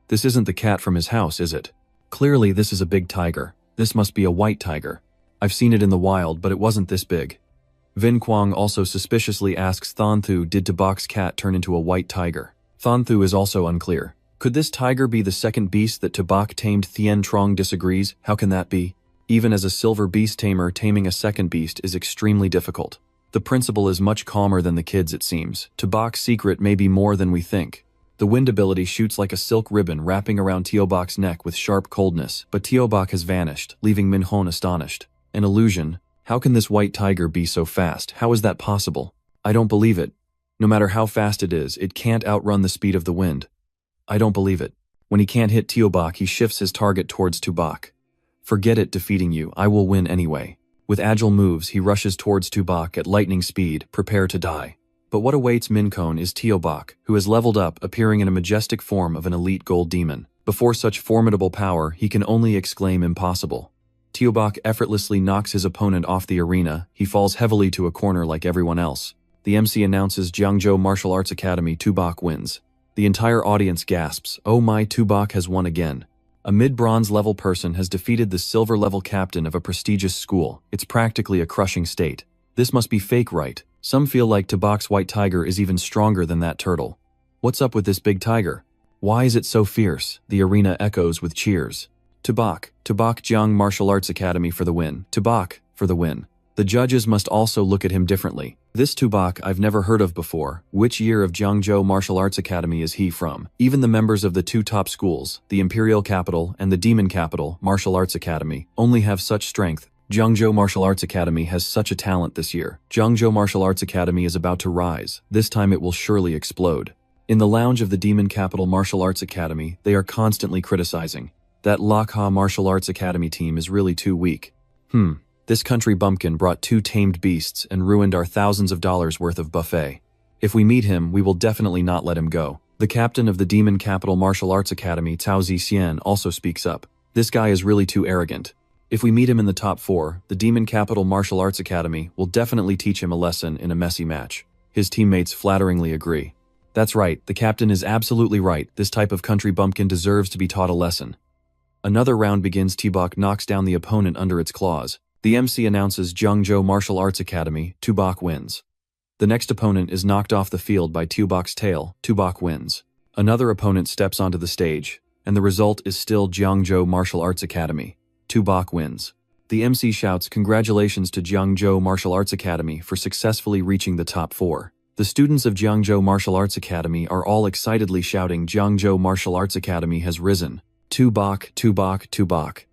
This isn't the cat from his house, is it? Clearly, this is a big tiger. This must be a white tiger. I've seen it in the wild, but it wasn't this big. Vin Quang also suspiciously asks Thanthu, did Tubok's cat turn into a white tiger? Thanthu is also unclear. Could this tiger be the second beast that Tubok tamed? Thien Trong disagrees. How can that be? Even as a silver beast tamer, taming a second beast is extremely difficult. The principal is much calmer than the kids, it seems. Tubok's secret may be more than we think. The wind ability shoots like a silk ribbon wrapping around Teobok's neck with sharp coldness, but Teobok has vanished, leaving Minhon astonished. An illusion? How can this white tiger be so fast? How is that possible? I don't believe it. No matter how fast it is, it can't outrun the speed of the wind. I don't believe it. When he can't hit Teobok, he shifts his target towards Tubok. Forget it defeating you, I will win anyway. With agile moves, he rushes towards Tubok at lightning speed, prepare to die. But what awaits Minkon is Teobok, who has leveled up, appearing in a majestic form of an elite gold demon. Before such formidable power, he can only exclaim impossible. Teobok effortlessly knocks his opponent off the arena. He falls heavily to a corner like everyone else. The MC announces Jiangzhou Martial Arts Academy, Tubok wins. The entire audience gasps, oh my, Tubok has won again. A mid-bronze level person has defeated the silver level captain of a prestigious school. It's practically a crushing state. This must be fake, right? Some feel like Tubok's white tiger is even stronger than that turtle. What's up with this big tiger? Why is it so fierce? The arena echoes with cheers. Tubok Jiang Martial Arts Academy for the win. Tubok for the win. The judges must also look at him differently. This Tubok I've never heard of before. Which year of Jiangzhou Martial Arts Academy is he from? Even the members of the two top schools, the Imperial Capital and the Demon Capital Martial Arts Academy, only have such strength. Jiangzhou Martial Arts Academy has such a talent this year. Jiangzhou Martial Arts Academy is about to rise. This time it will surely explode. In the lounge of the Demon Capital Martial Arts Academy, they are constantly criticizing. That Lakha Martial Arts Academy team is really too weak. This country bumpkin brought 2 tamed beasts and ruined our thousands of dollars worth of buffet. If we meet him, we will definitely not let him go. The captain of the Demon Capital Martial Arts Academy, Cao Zixian, also speaks up. This guy is really too arrogant. If we meet him in the top 4, the Demon Capital Martial Arts Academy will definitely teach him a lesson in a messy match. His teammates flatteringly agree. That's right, the captain is absolutely right. This type of country bumpkin deserves to be taught a lesson. Another round begins. Tubok knocks down the opponent under its claws. The MC announces Jiangzhou Martial Arts Academy, Tubok wins. The next opponent is knocked off the field by Tubok's tail, Tubok wins. Another opponent steps onto the stage, and the result is still Jiangzhou Martial Arts Academy, Tubok wins. The MC shouts congratulations to Jiangzhou Martial Arts Academy for successfully reaching the top 4. The students of Jiangzhou Martial Arts Academy are all excitedly shouting Jiangzhou Martial Arts Academy has risen. Tu bok, tu bok, tu bok.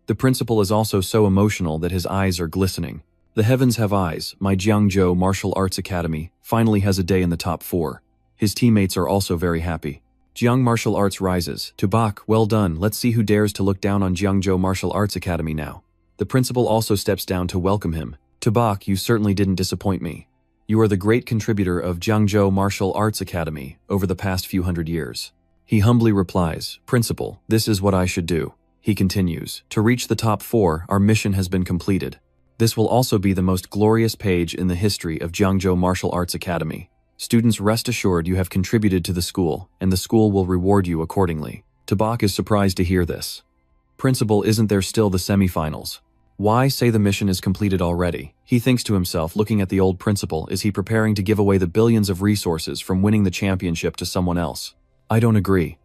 The principal is also so emotional that his eyes are glistening. The heavens have eyes, my Jiangzhou Martial Arts Academy finally has a day in the top 4. His teammates are also very happy. Jiang Martial Arts rises. Tu bok, well done, let's see who dares to look down on Jiangzhou Martial Arts Academy now. The principal also steps down to welcome him. Tu bok, you certainly didn't disappoint me. You are the great contributor of Jiangzhou Martial Arts Academy over the past few hundred years. He humbly replies, Principal, this is what I should do. He continues, to reach the top 4, our mission has been completed. This will also be the most glorious page in the history of Jiangzhou Martial Arts Academy. Students, rest assured you have contributed to the school, and the school will reward you accordingly. Tu bok is surprised to hear this. Principal, isn't there still the semifinals? Why say the mission is completed already? He thinks to himself, looking at the old principal, is he preparing to give away the billions of resources from winning the championship to someone else? I don't agree.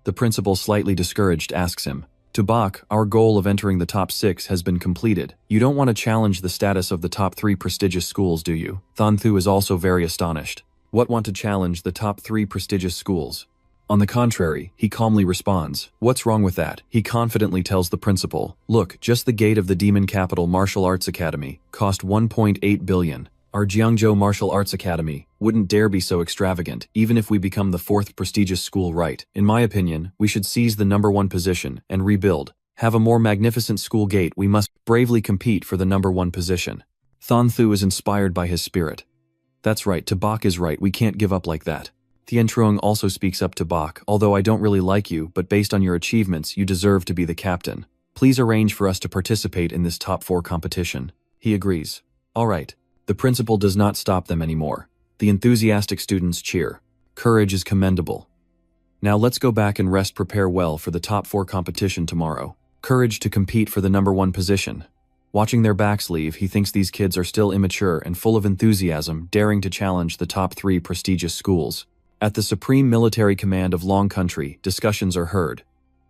The principal, slightly discouraged, asks him, Tu bok, our goal of entering the top 6 has been completed. You don't want to challenge the status of the top 3 prestigious schools, do you? Thon Thu is also very astonished. What, want to challenge the top 3 prestigious schools? On the contrary, he calmly responds, what's wrong with that? He confidently tells the principal, look, just the gate of the demon capital Martial Arts Academy cost 1.8 billion. Our Jiangzhou Martial Arts Academy wouldn't dare be so extravagant, even if we become the 4th prestigious school, right? In my opinion, we should seize the number 1 position and rebuild. Have a more magnificent school gate, we must bravely compete for the number 1 position. Thon Thu is inspired by his spirit. That's right, Tu bok is right, we can't give up like that. Thien Truong also speaks up. Tu bok, although I don't really like you, but based on your achievements, you deserve to be the captain. Please arrange for us to participate in this top 4 competition. He agrees. All right. The principal does not stop them anymore. The enthusiastic students cheer. Courage is commendable. Now let's go back and rest, prepare well for the top 4 competition tomorrow. Courage to compete for the number 1 position. Watching their backs leave, he thinks these kids are still immature and full of enthusiasm, daring to challenge the top 3 prestigious schools. At the Supreme Military Command of Long Country, discussions are heard.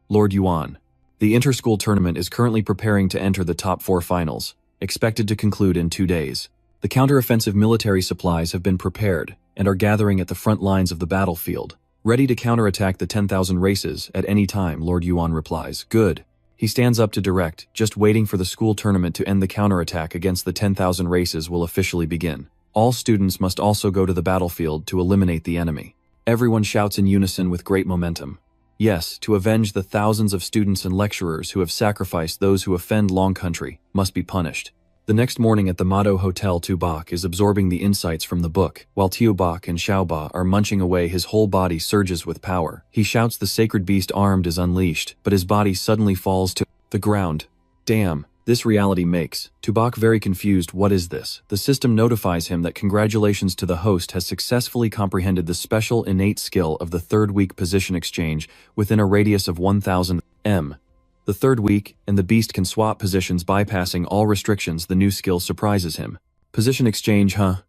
Lord Yuan. The inter-school tournament is currently preparing to enter the top 4 finals, expected to conclude in 2 days. The counter-offensive military supplies have been prepared and are gathering at the front lines of the battlefield, ready to counterattack the 10,000 races at any time, Lord Yuan replies. Good. He stands up to direct, just waiting for the school tournament to end. The counterattack against the 10,000 races will officially begin. All students must also go to the battlefield to eliminate the enemy. Everyone shouts in unison with great momentum. Yes, to avenge the thousands of students and lecturers who have sacrificed, those who offend Long Country must be punished. The next morning at the Mado Hotel, Tu bok is absorbing the insights from the book, while Tu bok and Xiaoba are munching away. His whole body surges with power. He shouts the sacred beast armed is unleashed, but his body suddenly falls to the ground. Damn, this reality makes Tu bok very confused. What is this? The system notifies him that congratulations to the host has successfully comprehended the special innate skill of the 3rd week position exchange within a radius of 1000 m. The 3rd week, and the beast can swap positions bypassing all restrictions. The new skill surprises him. Position exchange, huh?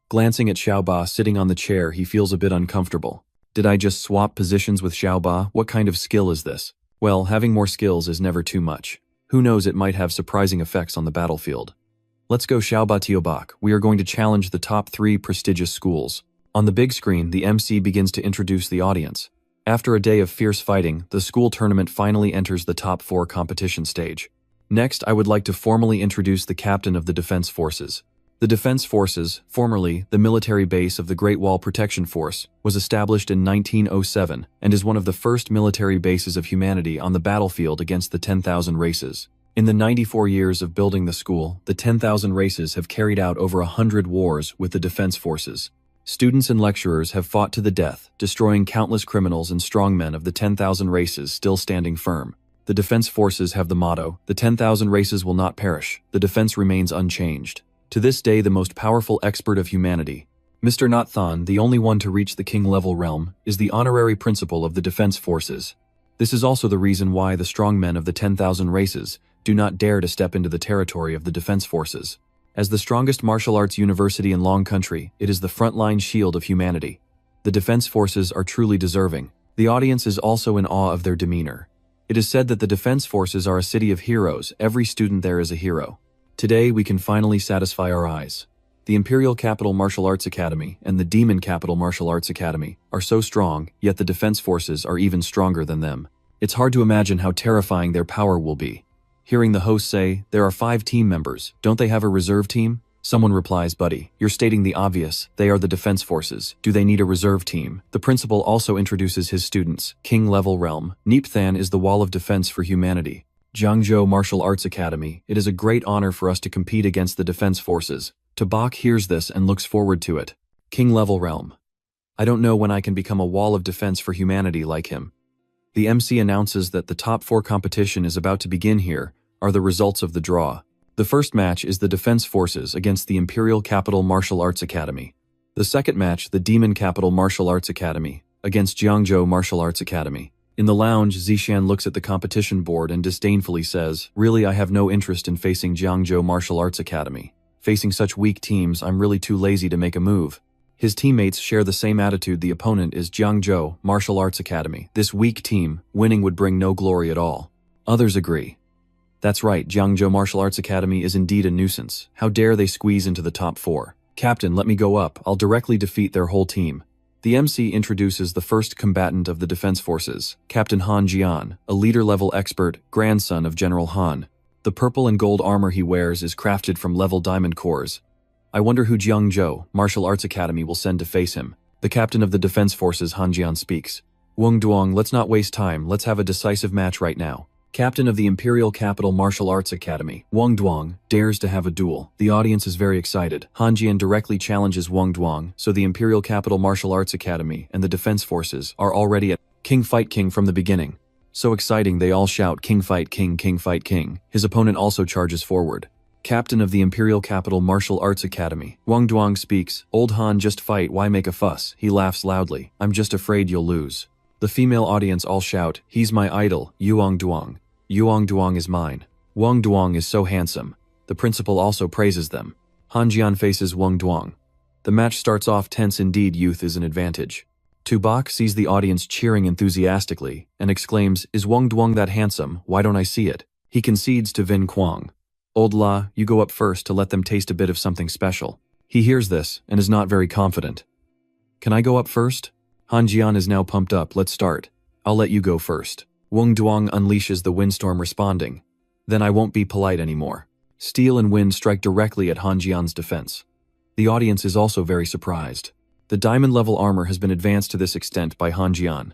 Glancing at Xiaoba sitting on the chair, he feels a bit uncomfortable. Did I just swap positions with Xiaoba? What kind of skill is this? Well, having more skills is never too much. Who knows, it might have surprising effects on the battlefield. Let's go, Xiaoba Tu bok. We are going to challenge the top 3 prestigious schools. On the big screen, the MC begins to introduce the audience. After a day of fierce fighting, the school tournament finally enters the top 4 competition stage. Next, I would like to formally introduce the captain of the Defense Forces. The Defense Forces, formerly the military base of the Great Wall Protection Force, was established in 1907 and is one of the first military bases of humanity on the battlefield against the 10,000 races. In the 94 years of building the school, the 10,000 races have carried out over 100 wars with the Defense Forces. Students and lecturers have fought to the death, destroying countless criminals and strongmen of the 10,000 races still standing firm. The Defense Forces have the motto, the 10,000 races will not perish, the defense remains unchanged. To this day, the most powerful expert of humanity, Mr. Notthon, the only one to reach the king-level realm, is the honorary principal of the Defense Forces. This is also the reason why the strongmen of the 10,000 races do not dare to step into the territory of the Defense Forces. As the strongest martial arts university in Long Country, it is the frontline shield of humanity. The Defense Forces are truly deserving. The audience is also in awe of their demeanor. It is said that the defense forces are a city of heroes. Every student there is a hero. Today we can finally satisfy our eyes. The Imperial Capital Martial Arts Academy and the Demon Capital Martial Arts Academy are so strong, yet the defense forces are even stronger than them. It's hard to imagine how terrifying their power will be. Hearing the host say, "There are 5 team members, don't they have a reserve team?" Someone replies, "Buddy, you're stating the obvious, they are the defense forces. Do they need a reserve team?" The principal also introduces his students. King Level Realm. Neepthan is the wall of defense for humanity. Jiangzhou Martial Arts Academy. It is a great honor for us to compete against the defense forces. Tabak hears this and looks forward to it. King Level Realm. I don't know when I can become a wall of defense for humanity like him. The MC announces that the top 4 competition is about to begin. Here are the results of the draw. The first match is the Defense Forces against the Imperial Capital Martial Arts Academy. The second match, the Demon Capital Martial Arts Academy against Jiangzhou Martial Arts Academy. In the lounge, Zishan looks at the competition board and disdainfully says, "Really, I have no interest in facing Jiangzhou Martial Arts Academy. Facing such weak teams, I'm really too lazy to make a move." His teammates share the same attitude. The opponent is Jiangzhou Martial Arts Academy. This weak team, winning would bring no glory at all. Others agree. That's right, Jiangzhou Martial Arts Academy is indeed a nuisance. How dare they squeeze into the top 4? "Captain, let me go up. I'll directly defeat their whole team." The MC introduces the first combatant of the defense forces, Captain Han Jian, a leader-level expert, grandson of General Han. The purple and gold armor he wears is crafted from level diamond cores. I wonder who Jiangzhou Martial Arts Academy will send to face him. The captain of the defense forces, Han Jian, speaks. "Wang Duong, let's not waste time. Let's have a decisive match right now." Captain of the Imperial Capital Martial Arts Academy, Wang Duong, dares to have a duel. The audience is very excited. Han Jian directly challenges Wang Duong, so the Imperial Capital Martial Arts Academy and the defense forces are already at King Fight King from the beginning. So exciting, they all shout, "King Fight King, King Fight King." His opponent also charges forward. Captain of the Imperial Capital Martial Arts Academy, Wang Duong, speaks. "Old Han, just fight, why make a fuss?" He laughs loudly. "I'm just afraid you'll lose." The female audience all shout, "He's my idol, Yuang Duong. Yuang Duong is mine. Wang Duong is so handsome." The principal also praises them. Han Jian faces Wang Duong. The match starts off tense. Indeed, youth is an advantage. Tubak sees the audience cheering enthusiastically and exclaims, "Is Wang Duong that handsome? Why don't I see it?" He concedes to Vin Quang. "Old La, you go up first to let them taste a bit of something special." He hears this and is not very confident. "Can I go up first?" Han Jian is now pumped up. "Let's start. I'll let you go first." Wang Duong unleashes the windstorm, responding, "Then I won't be polite anymore." Steel and wind strike directly at Han Jian's defense. The audience is also very surprised. The diamond-level armor has been advanced to this extent by Han Jian.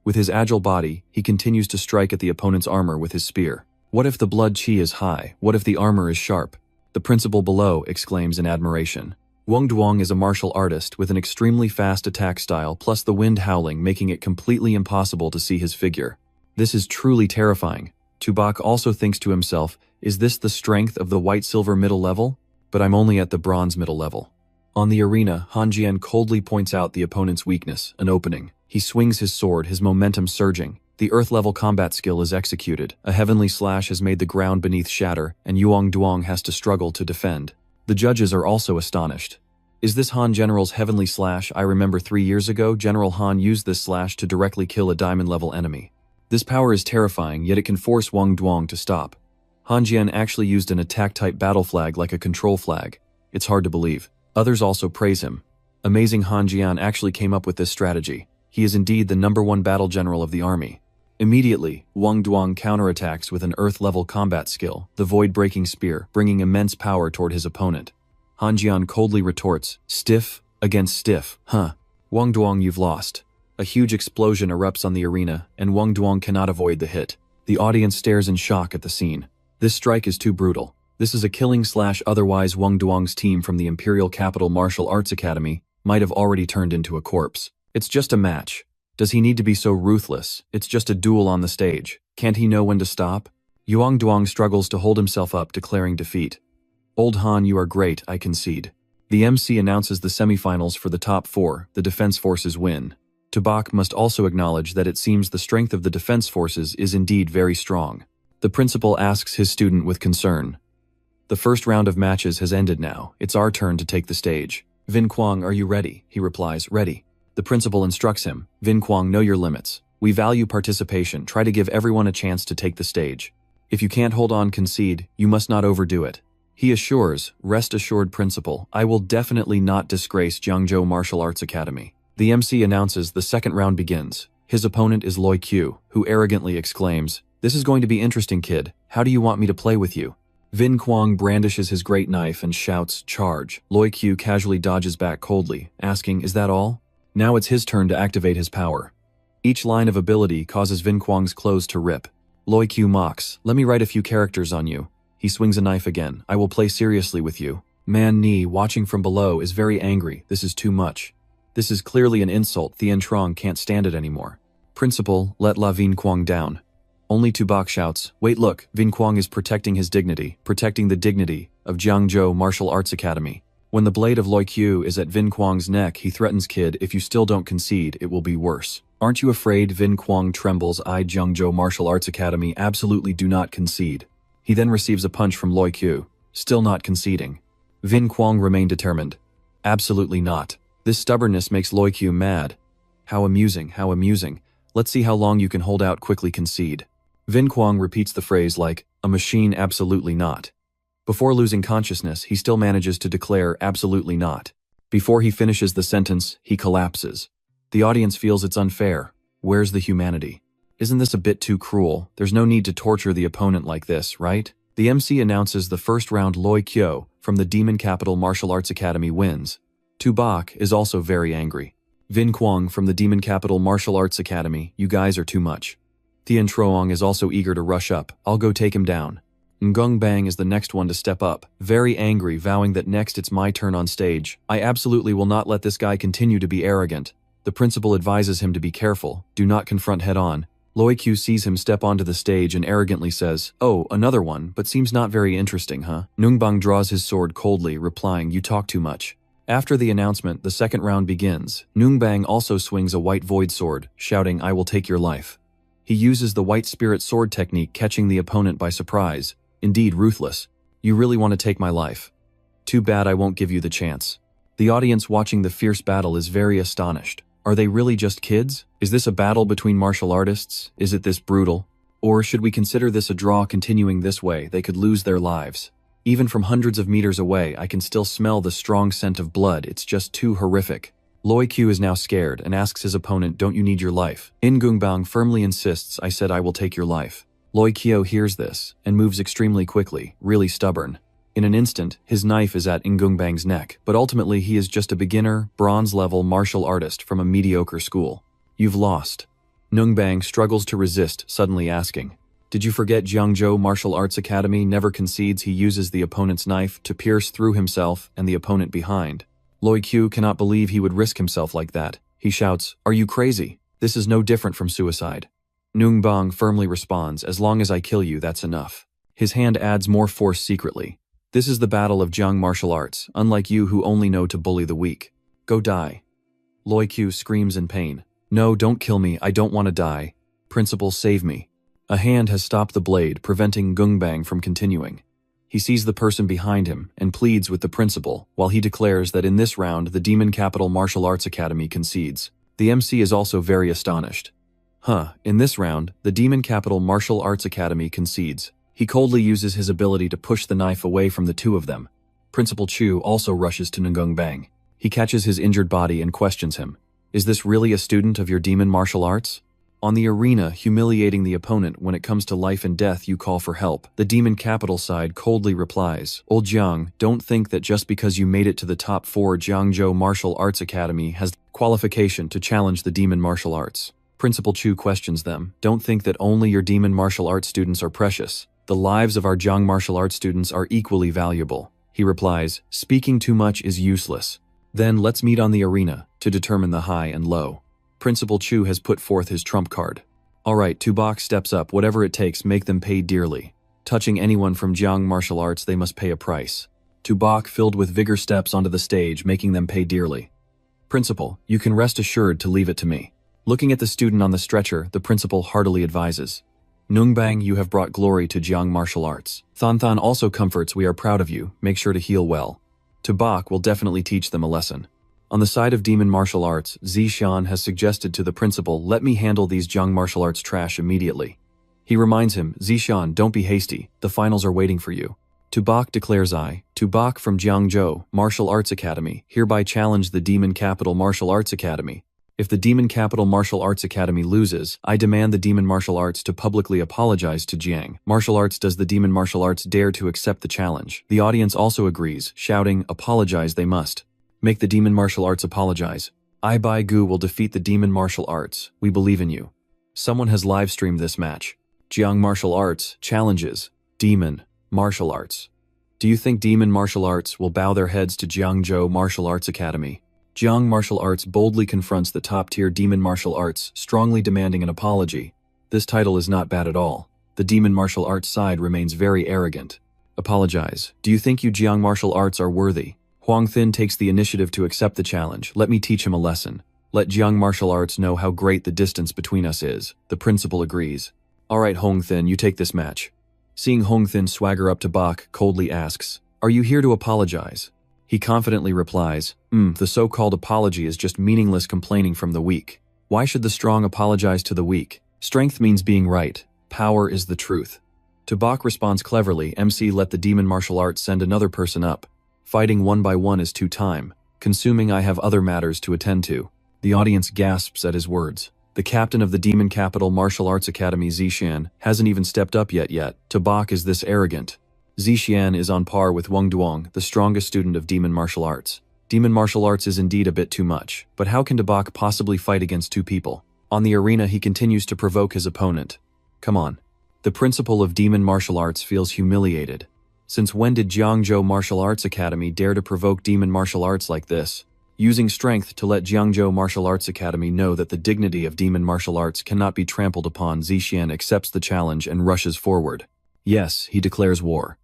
With his agile body, he continues to strike at the opponent's armor with his spear. What if the blood chi is high? What if the armor is sharp? The principal below exclaims in admiration. Wang Duong is a martial artist with an extremely fast attack style, plus the wind howling making it completely impossible to see his figure. This is truly terrifying. Tubak also thinks to himself, "Is this the strength of the white-silver middle level? But I'm only at the bronze middle level." On the arena, Han Jian coldly points out the opponent's weakness, an opening. He swings his sword, his momentum surging. The earth-level combat skill is executed. A heavenly slash has made the ground beneath shatter, and Yuang Duong has to struggle to defend. The judges are also astonished. Is this Han General's heavenly slash? I remember 3 years ago, General Han used this slash to directly kill a diamond-level enemy. This power is terrifying, yet it can force Wang Duong to stop. Han Jian actually used an attack-type battle flag like a control flag. It's hard to believe. Others also praise him. Amazing, Han Jian actually came up with this strategy. He is indeed the #1 battle general of the army. Immediately, Wang Duong counterattacks with an earth-level combat skill, the void-breaking spear, bringing immense power toward his opponent. Han Jian coldly retorts, "Stiff against stiff, huh? Wang Duong, you've lost." A huge explosion erupts on the arena, and Wang Duong cannot avoid the hit. The audience stares in shock at the scene. This strike is too brutal. This is a killing slash, otherwise Wang Duong's team from the Imperial Capital Martial Arts Academy might have already turned into a corpse. It's just a match. Does he need to be so ruthless? It's just a duel on the stage. Can't he know when to stop? Yuang Duong struggles to hold himself up, declaring defeat. "Old Han, you are great, I concede." The MC announces the semifinals for the top 4. The defense forces win. Tubak must also acknowledge that it seems the strength of the defense forces is indeed very strong. The principal asks his student with concern. "The first round of matches has ended now. It's our turn to take the stage." "Vin Quang, are you ready?" He replies, "Ready." The principal instructs him, "Vin Quang, know your limits. We value participation, try to give everyone a chance to take the stage. If you can't hold on, concede, you must not overdo it. He assures, rest assured principal, I will definitely not disgrace Jiangzhou Martial Arts Academy. The MC announces the second round begins. His opponent is Loi Q, who arrogantly exclaims, "This is going to be interesting, kid. How do you want me to play with you?" Vin Quang brandishes his great knife and shouts, "Charge." Loi Q casually dodges back coldly, asking, "Is that all?" Now it's his turn to activate his power. Each line of ability causes Vin Quang's clothes to rip. Loi Q mocks, "Let me write a few characters on you." He swings a knife again. "I will play seriously with you." Man Ni, watching from below, is very angry. This is too much. This is clearly an insult. Thien Trong can't stand it anymore. Principal, let La Vin Quang down. Only Tubok shouts, "Wait, look, Vin Quang is protecting his dignity, protecting the dignity of Jiangzhou Martial Arts Academy." When the blade of Loi Q is at Vin Quang's neck, he threatens, "Kid, if you still don't concede, it will be worse." "Aren't you afraid?" Vin Quang trembles. "I, Jiangzhou Martial Arts Academy, absolutely do not concede." He then receives a punch from Loi Q, still not conceding. Vin Quang remained determined. "Absolutely not." This stubbornness makes Loi Q mad. How amusing, how amusing. Let's see how long you can hold out, quickly concede." Vin Quang repeats the phrase like, "A machine, absolutely not." Before losing consciousness, he still manages to declare, "Absolutely not." Before he finishes the sentence, he collapses. The audience feels it's unfair. Where's the humanity? Isn't this a bit too cruel? There's no need to torture the opponent like this, right? The MC announces the first round. Loi Kyo from the Demon Capital Martial Arts Academy wins. Tubok is also very angry. Vin Quang from the Demon Capital Martial Arts Academy, you guys are too much. Thien Truong is also eager to rush up. I'll go take him down. Ngung Bang is the next one to step up, very angry, vowing that next it's my turn on stage. I absolutely will not let this guy continue to be arrogant. The principal advises him to be careful, do not confront head on. Loi Q sees him step onto the stage and arrogantly says, "Oh, another one, but seems not very interesting, huh?" Nungbang draws his sword coldly, replying, "You talk too much." After the announcement, the second round begins. Nungbang also swings a white void sword, shouting, "I will take your life." He uses the white spirit sword technique, catching the opponent by surprise. Indeed, ruthless. "You really want to take my life? Too bad, I won't give you the chance." The audience watching the fierce battle is very astonished. Are they really just kids? Is this a battle between martial artists? Is it this brutal? Or should we consider this a draw? Continuing this way, they could lose their lives. Even from hundreds of meters away, I can still smell the strong scent of blood. It's just too horrific. Loi Q is now scared and asks his opponent, "Don't you need your life?" In Gungbang firmly insists, "I said I will take your life." Loi Kyo hears this and moves extremely quickly, really stubborn. In an instant, his knife is at Ngungbang's neck, but ultimately he is just a beginner, bronze-level martial artist from a mediocre school. "You've lost." Ngungbang struggles to resist, suddenly asking, "Did you forget Jiangzhou Martial Arts Academy never concedes?" He uses the opponent's knife to pierce through himself and the opponent behind. Loi Q cannot believe he would risk himself like that. He shouts, "Are you crazy? This is no different from suicide." Ngungbang firmly responds, "As long as I kill you, that's enough." His hand adds more force secretly. "This is the battle of Jiang martial arts, unlike you who only know to bully the weak. Go die." Loi Q screams in pain. "No, don't kill me, I don't want to die. Principal, save me." A hand has stopped the blade, preventing Gungbang from continuing. He sees the person behind him and pleads with the principal, while he declares that in this round the Demon Capital Martial Arts Academy concedes. The MC is also very astonished. In this round, the Demon Capital Martial Arts Academy concedes. He coldly uses his ability to push the knife away from the two of them. Principal Chu also rushes to Ngungbang. He catches his injured body and questions him. "Is this really a student of your demon martial arts?" On the arena, humiliating the opponent when it comes to life and death, you call for help. The Demon Capital side coldly replies, "Old Jiang, don't think that just because you made it to the top 4, Jiangzhou Martial Arts Academy has qualification to challenge the demon martial arts." Principal Chu questions them, "Don't think that only your demon martial arts students are precious. The lives of our Jiang martial arts students are equally valuable." He replies, "Speaking too much is useless. Then let's meet on the arena to determine the high and low." Principal Chu has put forth his trump card. "Alright," Tubok steps up, "whatever it takes, make them pay dearly. Touching anyone from Jiang martial arts, they must pay a price." Tubok, filled with vigor, steps onto the stage, making them pay dearly. "Principal, you can rest assured to leave it to me." Looking at the student on the stretcher, the principal heartily advises, "Ngungbang, you have brought glory to Jiang martial arts. Thanthan also comforts, we are proud of you, make sure to heal well. Tubok will definitely teach them a lesson." On the side of demon martial arts, Zishan has suggested to the principal, let me handle these Jiang martial arts trash immediately. He reminds him, Zishan, don't be hasty, the finals are waiting for you. Tubok declares Tubok from Jiangzhou Martial Arts Academy, hereby challenge the Demon Capital Martial Arts Academy. If the Demon Capital Martial Arts Academy loses, I demand the Demon Martial Arts to publicly apologize to Jiang Martial Arts. Does the Demon Martial Arts dare to accept the challenge? The audience also agrees, shouting, apologize they must. Make the Demon Martial Arts apologize. I Bai Gu will defeat the Demon Martial Arts. We believe in you. Someone has live-streamed this match. Jiang Martial Arts challenges Demon Martial Arts. Do you think Demon Martial Arts will bow their heads to Jiangzhou Martial Arts Academy? Jiang Martial Arts boldly confronts the top-tier Demon Martial Arts, strongly demanding an apology. This title is not bad at all. The Demon Martial Arts side remains very arrogant. Apologize. Do you think you Jiang Martial Arts are worthy? Huang Thin takes the initiative to accept the challenge. Let me teach him a lesson. Let Jiang Martial Arts know how great the distance between us is. The principal agrees. Alright Hong Thin, you take this match. Seeing Hong Thin swagger up to Bak, coldly asks, are you here to apologize? He confidently replies, the so-called apology is just meaningless complaining from the weak. Why should the strong apologize to the weak? Strength means being right. Power is the truth. Tubok responds cleverly, MC let the Demon Martial Arts send another person up. Fighting one by one is too time consuming. I have other matters to attend to. The audience gasps at his words. The captain of the Demon Capital Martial Arts Academy Zishan hasn't even stepped up yet. Tubok is this arrogant. Zishan is on par with Wang Duong, the strongest student of Demon Martial Arts. Demon Martial Arts is indeed a bit too much, but how can Tubok possibly fight against two people? On the arena he continues to provoke his opponent. Come on. The principal of Demon Martial Arts feels humiliated. Since when did Jiangzhou Martial Arts Academy dare to provoke Demon Martial Arts like this? Using strength to let Jiangzhou Martial Arts Academy know that the dignity of Demon Martial Arts cannot be trampled upon, Zishan accepts the challenge and rushes forward. Yes, he declares war.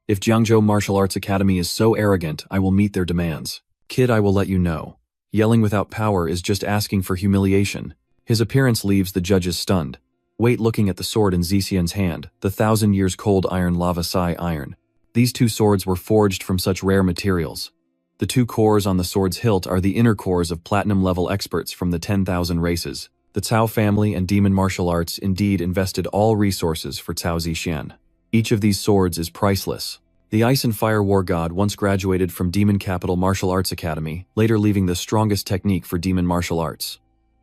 If Jiangzhou Martial Arts Academy is so arrogant, I will meet their demands. Kid, I will let you know. Yelling without power is just asking for humiliation. His appearance leaves the judges stunned. Wait, looking at the sword in Zishan's hand, the 1,000 years cold iron lava Sai iron. These two swords were forged from such rare materials. The two cores on the sword's hilt are the inner cores of platinum-level experts from the 10,000 races. The Cao family and Demon Martial Arts indeed invested all resources for Cao Zishan. Each of these swords is priceless. The Ice and Fire War God once graduated from Demon Capital Martial Arts Academy, later leaving the strongest technique for Demon Martial Arts.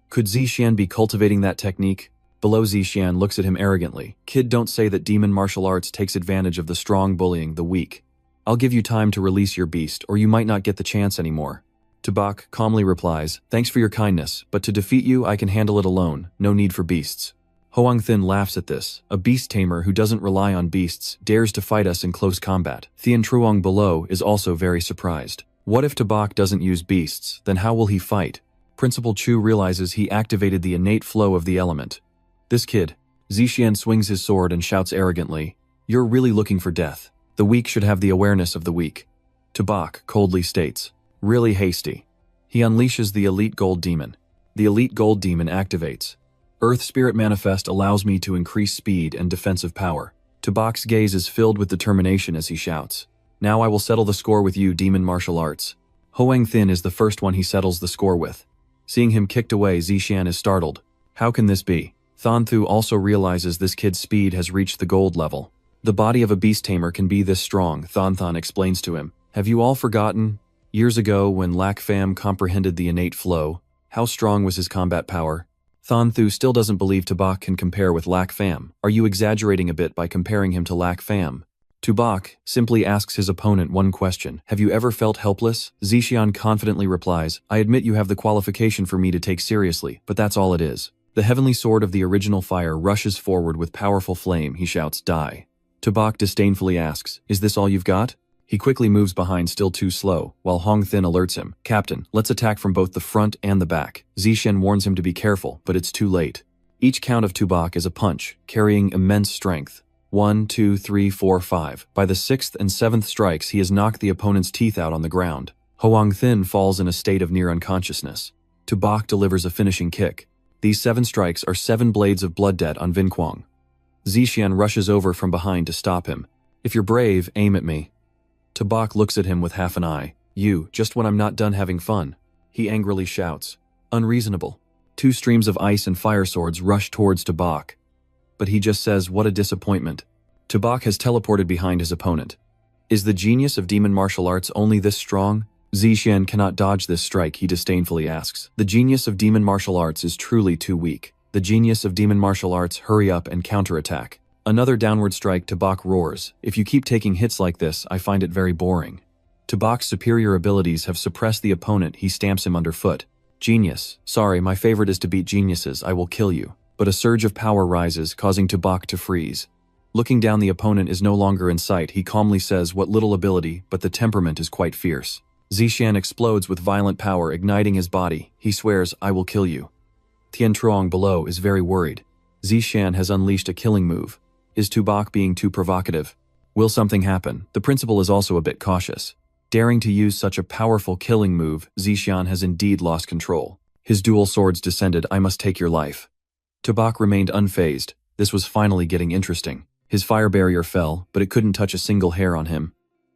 Could Zishan be cultivating that technique? Below, Zishan looks at him arrogantly. Kid, don't say that Demon Martial Arts takes advantage of the strong bullying the weak. I'll give you time to release your beast, or you might not get the chance anymore. Tubok calmly replies, thanks for your kindness, but to defeat you I can handle it alone, no need for beasts. Hoang Thin laughs at this. A beast tamer who doesn't rely on beasts dares to fight us in close combat. Thien Truong below is also very surprised. What if Tubok doesn't use beasts, then how will he fight? Principal Chu realizes he activated the innate flow of the element. This kid. Zishan swings his sword and shouts arrogantly, you're really looking for death. The weak should have the awareness of the weak. Tubok coldly states, really hasty. He unleashes the Elite Gold Demon. The Elite Gold Demon activates. Earth Spirit Manifest allows me to increase speed and defensive power. Tubok's gaze is filled with determination as he shouts, now I will settle the score with you, Demon Martial Arts. Hoang Thin is the first one he settles the score with. Seeing him kicked away, Zishan is startled. How can this be? Than Thu also realizes this kid's speed has reached the gold level. The body of a beast tamer can be this strong, Than explains to him. Have you all forgotten? Years ago, when Lac Pham comprehended the innate flow, how strong was his combat power? Than Thu still doesn't believe Tubok can compare with Lac Pham. Are you exaggerating a bit by comparing him to Lac Pham? Tubok simply asks his opponent one question. Have you ever felt helpless? Zishan confidently replies, I admit you have the qualification for me to take seriously, but that's all it is. The heavenly sword of the original fire rushes forward with powerful flame. He shouts, die. Tubok disdainfully asks, is this all you've got? He quickly moves behind, still too slow, while Hong Thin alerts him. Captain, let's attack from both the front and the back. Zishan warns him to be careful, but it's too late. Each count of Tubok is a punch, carrying immense strength. 1, 2, 3, 4, 5. By the 6th and 7th strikes, he has knocked the opponent's teeth out on the ground. Hoang Thin falls in a state of near unconsciousness. Tubok delivers a finishing kick. These 7 strikes are 7 blades of blood debt on Vin Quang. Zishan rushes over from behind to stop him. If you're brave, aim at me. Tubok looks at him with half an eye. You, just when I'm not done having fun. he angrily shouts. Unreasonable. Two streams of ice and fire swords rush towards Tabak. But he just says, what a disappointment. Tabak has teleported behind his opponent. Is the genius of demon martial arts only this strong? Zixian cannot dodge this strike, he disdainfully asks. The genius of demon martial arts is truly too weak. The genius of demon martial arts, hurry up and counterattack. Another downward strike, Tabak roars. If you keep taking hits like this, I find it very boring. Tabak's superior abilities have suppressed the opponent, he stamps him underfoot. Genius. Sorry, my favorite is to beat geniuses, I will kill you. But a surge of power rises, causing Tabak to freeze. Looking down, the opponent is no longer in sight, he calmly says, what little ability, but the temperament is quite fierce. Zixian explodes with violent power, igniting his body. He swears, I will kill you. Tian Truong below is very worried. Zixian has unleashed a killing move. Is Tabak being too provocative? Will something happen? The principal is also a bit cautious. Daring to use such a powerful killing move, Zixian has indeed lost control. His dual swords descended, I must take your life. Tabak remained unfazed. This was finally getting interesting. His fire barrier fell, but it couldn't touch a single hair on him.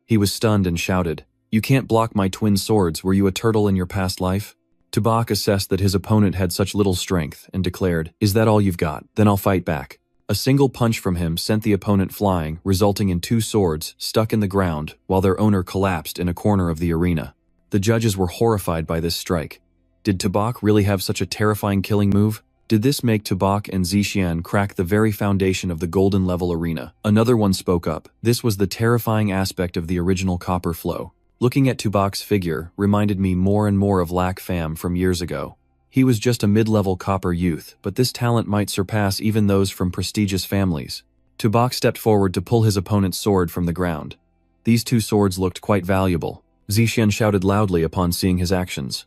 He was stunned and shouted, You can't block my twin swords, were you a turtle in your past life? Tabak assessed that his opponent had such little strength and declared, Is that all you've got? Then I'll fight back. A single punch from him sent the opponent flying, resulting in two swords stuck in the ground while their owner collapsed in a corner of the arena. The judges were horrified by this strike. Did Tabak really have such a terrifying killing move? Did this make Tabak and Zixian crack the very foundation of the golden level arena? Another one spoke up. This was the terrifying aspect of the original copper flow. Looking at Tabak's figure reminded me more and more of Lac Pham from years ago. He was just a mid-level copper youth, but this talent might surpass even those from prestigious families. Tabak stepped forward to pull his opponent's sword from the ground. These two swords looked quite valuable. Zixian shouted loudly upon seeing his actions.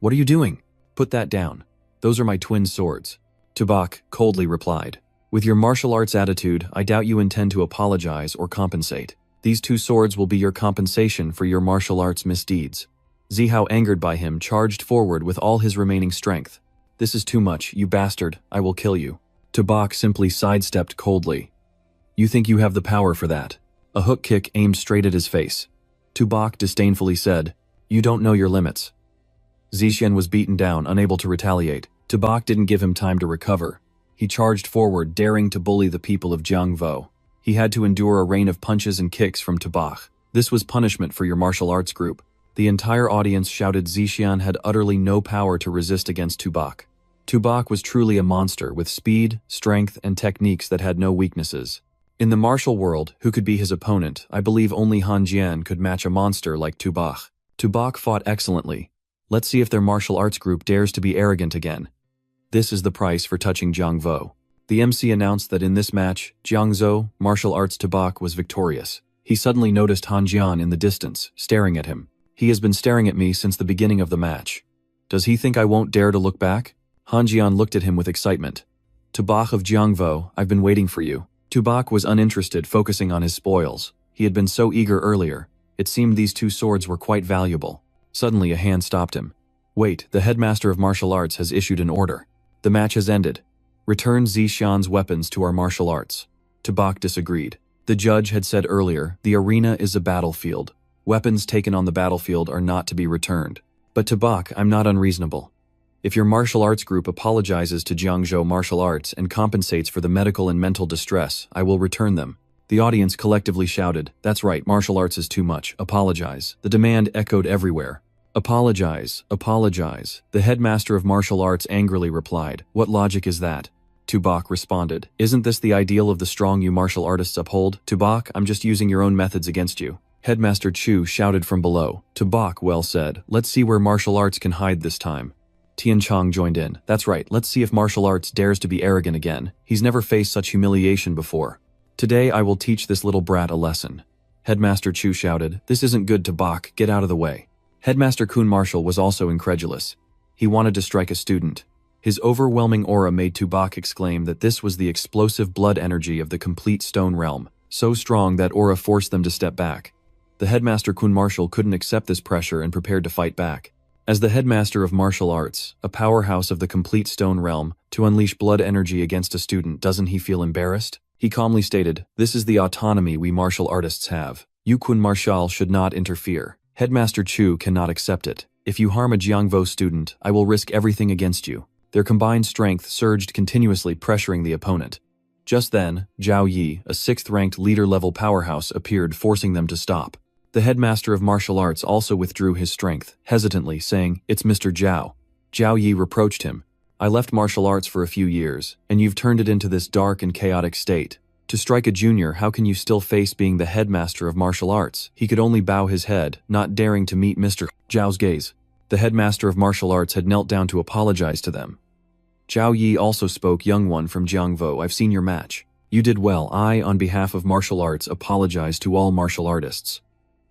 What are you doing? Put that down. Those are my twin swords. Tabak coldly replied. With your martial arts attitude, I doubt you intend to apologize or compensate. These two swords will be your compensation for your martial arts misdeeds. Zihao, angered by him, charged forward with all his remaining strength. This is too much, you bastard, I will kill you. Tabak simply sidestepped coldly. You think you have the power for that? A hook kick aimed straight at his face. Tabak disdainfully said, You don't know your limits. Zixian was beaten down, unable to retaliate. Tabak didn't give him time to recover. He charged forward, daring to bully the people of Jiangvo. He had to endure a rain of punches and kicks from Tabak. This was punishment for your martial arts group. The entire audience shouted Zixian had utterly no power to resist against Tabak. Tabak was truly a monster with speed, strength, and techniques that had no weaknesses. In the martial world, who could be his opponent? I believe only Han Jian could match a monster like Tabak. Tabak fought excellently. Let's see if their martial arts group dares to be arrogant again. This is the price for touching Jiangvo. The MC announced that in this match, Jiangzhou, martial arts Tabak, was victorious. He suddenly noticed Han Jian in the distance, staring at him. He has been staring at me since the beginning of the match. Does he think I won't dare to look back? Han Jian looked at him with excitement. Tabak of Jiangvo, I've been waiting for you. Tabak was uninterested, focusing on his spoils. He had been so eager earlier. It seemed these two swords were quite valuable. Suddenly a hand stopped him. Wait, the headmaster of martial arts has issued an order. The match has ended. Return Zixian's weapons to our martial arts. Tabak disagreed. The judge had said earlier, the arena is a battlefield. Weapons taken on the battlefield are not to be returned. But Tabak, I'm not unreasonable. If your martial arts group apologizes to Jiangzhou Martial Arts and compensates for the medical and mental distress, I will return them. The audience collectively shouted, That's right, martial arts is too much, apologize. The demand echoed everywhere. Apologize, apologize. The headmaster of martial arts angrily replied, What logic is that? Tabak responded, Isn't this the ideal of the strong you martial artists uphold? Tabak, I'm just using your own methods against you. Headmaster Chu shouted from below. Tabak, well said. Let's see where martial arts can hide this time. Tian Chong joined in. That's right, let's see if martial arts dares to be arrogant again. He's never faced such humiliation before. Today I will teach this little brat a lesson. Headmaster Chu shouted, This isn't good, Tabak, get out of the way. Headmaster Kun Marshall was also incredulous. He wanted to strike a student. His overwhelming aura made Tabak exclaim that this was the explosive blood energy of the complete stone realm, so strong that aura forced them to step back. The headmaster Kun Marshall couldn't accept this pressure and prepared to fight back. As the headmaster of martial arts, a powerhouse of the complete stone realm, to unleash blood energy against a student, doesn't he feel embarrassed? He calmly stated, This is the autonomy we martial artists have. You Kun Marshall should not interfere. Headmaster Chu cannot accept it. If you harm a Jiangvo student, I will risk everything against you. Their combined strength surged continuously, pressuring the opponent. Just then, Zhao Yi, a 6th-ranked leader-level powerhouse, appeared, forcing them to stop. The headmaster of martial arts also withdrew his strength, hesitantly, saying, "It's Mr. Zhao." Zhao Yi reproached him. "I left martial arts for a few years, and you've turned it into this dark and chaotic state. To strike a junior, how can you still face being the headmaster of martial arts?" He could only bow his head, not daring to meet Mr. Zhao's gaze. The headmaster of martial arts had knelt down to apologize to them. Zhao Yi also spoke. "Young one from Jiangvo, I've seen your match. You did well. I, on behalf of martial arts, apologize to all martial artists."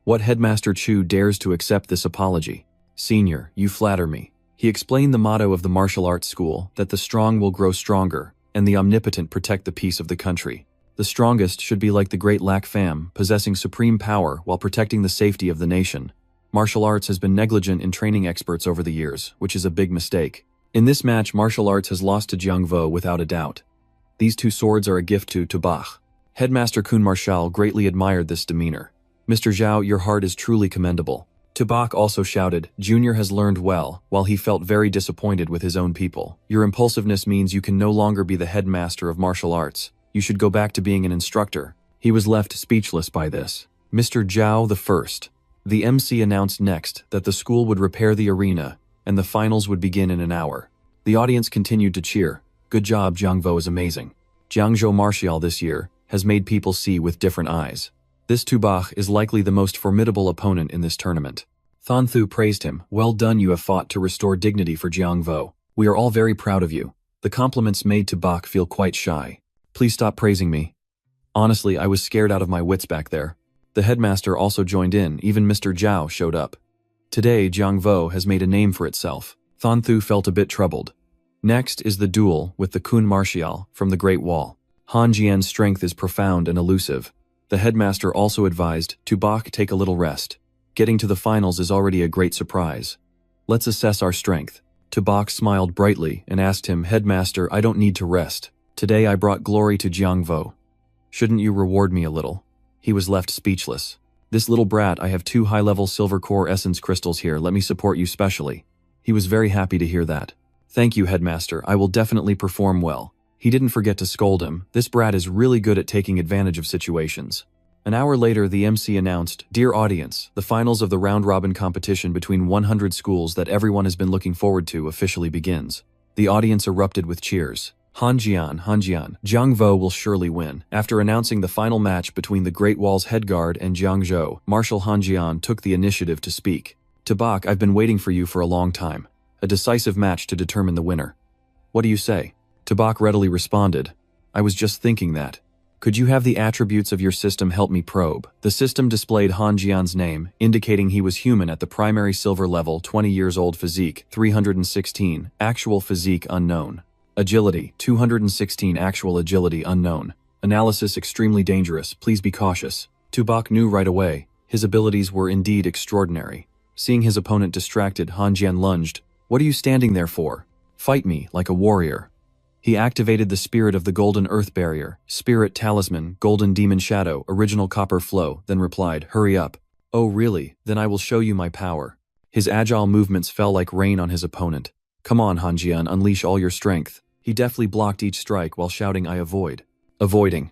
What Headmaster Chu dares to accept this apology? "Senior, you flatter me." He explained the motto of the martial arts school, that the strong will grow stronger, and the omnipotent protect the peace of the country. The strongest should be like the great Lac Fam, possessing supreme power while protecting the safety of the nation. Martial arts has been negligent in training experts over the years, which is a big mistake. In this match, martial arts has lost to Jiangvo without a doubt. These two swords are a gift to Bach. Headmaster Kun Marshal greatly admired this demeanor. "Mr. Zhao, your heart is truly commendable." Tubak also shouted, "Junior has learned well," while he felt very disappointed with his own people. "Your impulsiveness means you can no longer be the headmaster of martial arts. You should go back to being an instructor." He was left speechless by this. Mr. Zhao the First. The MC announced next that the school would repair the arena, and the finals would begin in an hour. The audience continued to cheer. "Good job, Jiangvo is amazing. Jiangzhou Martial this year has made people see with different eyes. This Tubach is likely the most formidable opponent in this tournament." Thon Thu praised him. "Well done, you have fought to restore dignity for Jiangvo. We are all very proud of you." The compliments made Tubach feel quite shy. "Please stop praising me. Honestly, I was scared out of my wits back there." The headmaster also joined in. Even Mr. Zhao showed up. Today, Jiangvo has made a name for itself. Thon Thu felt a bit troubled. Next is the duel with the Kun Martial from the Great Wall. Han Jian's strength is profound and elusive. The headmaster also advised Tubach take a little rest. Getting to the finals is already a great surprise. "Let's assess our strength." Tubach smiled brightly and asked him, "Headmaster, I don't need to rest. Today I brought glory to Jiangvo. Shouldn't you reward me a little?" He was left speechless. "This little brat, I have 2 high-level silver core essence crystals here. Let me support you specially." He was very happy to hear that. "Thank you, Headmaster. I will definitely perform well." He didn't forget to scold him. This brat is really good at taking advantage of situations. An hour later, the MC announced, "Dear audience, the finals of the round-robin competition between 100 schools that everyone has been looking forward to officially begins." The audience erupted with cheers. Han Jian, Jiangvo will surely win." After announcing the final match between the Great Wall's headguard and Jiangzhou, Marshal Han Jian took the initiative to speak. "Tubach, I've been waiting for you for a long time. A decisive match to determine the winner. What do you say?" Tubach readily responded, "I was just thinking that. Could you have the attributes of your system help me probe?" The system displayed Han Jian's name, indicating he was human at the primary silver level, 20 years old, physique 316, actual physique unknown. Agility 216, actual agility unknown. Analysis extremely dangerous, please be cautious. Tubach knew right away, his abilities were indeed extraordinary. Seeing his opponent distracted, Han Jian lunged. "What are you standing there for? Fight me like a warrior." He activated the spirit of the Golden Earth Barrier, Spirit Talisman, Golden Demon Shadow, Original Copper Flow, then replied, "Hurry up." "Oh really? Then I will show you my power." His agile movements fell like rain on his opponent. "Come on, Han Jian, unleash all your strength." He deftly blocked each strike while shouting, "I avoid." Avoiding.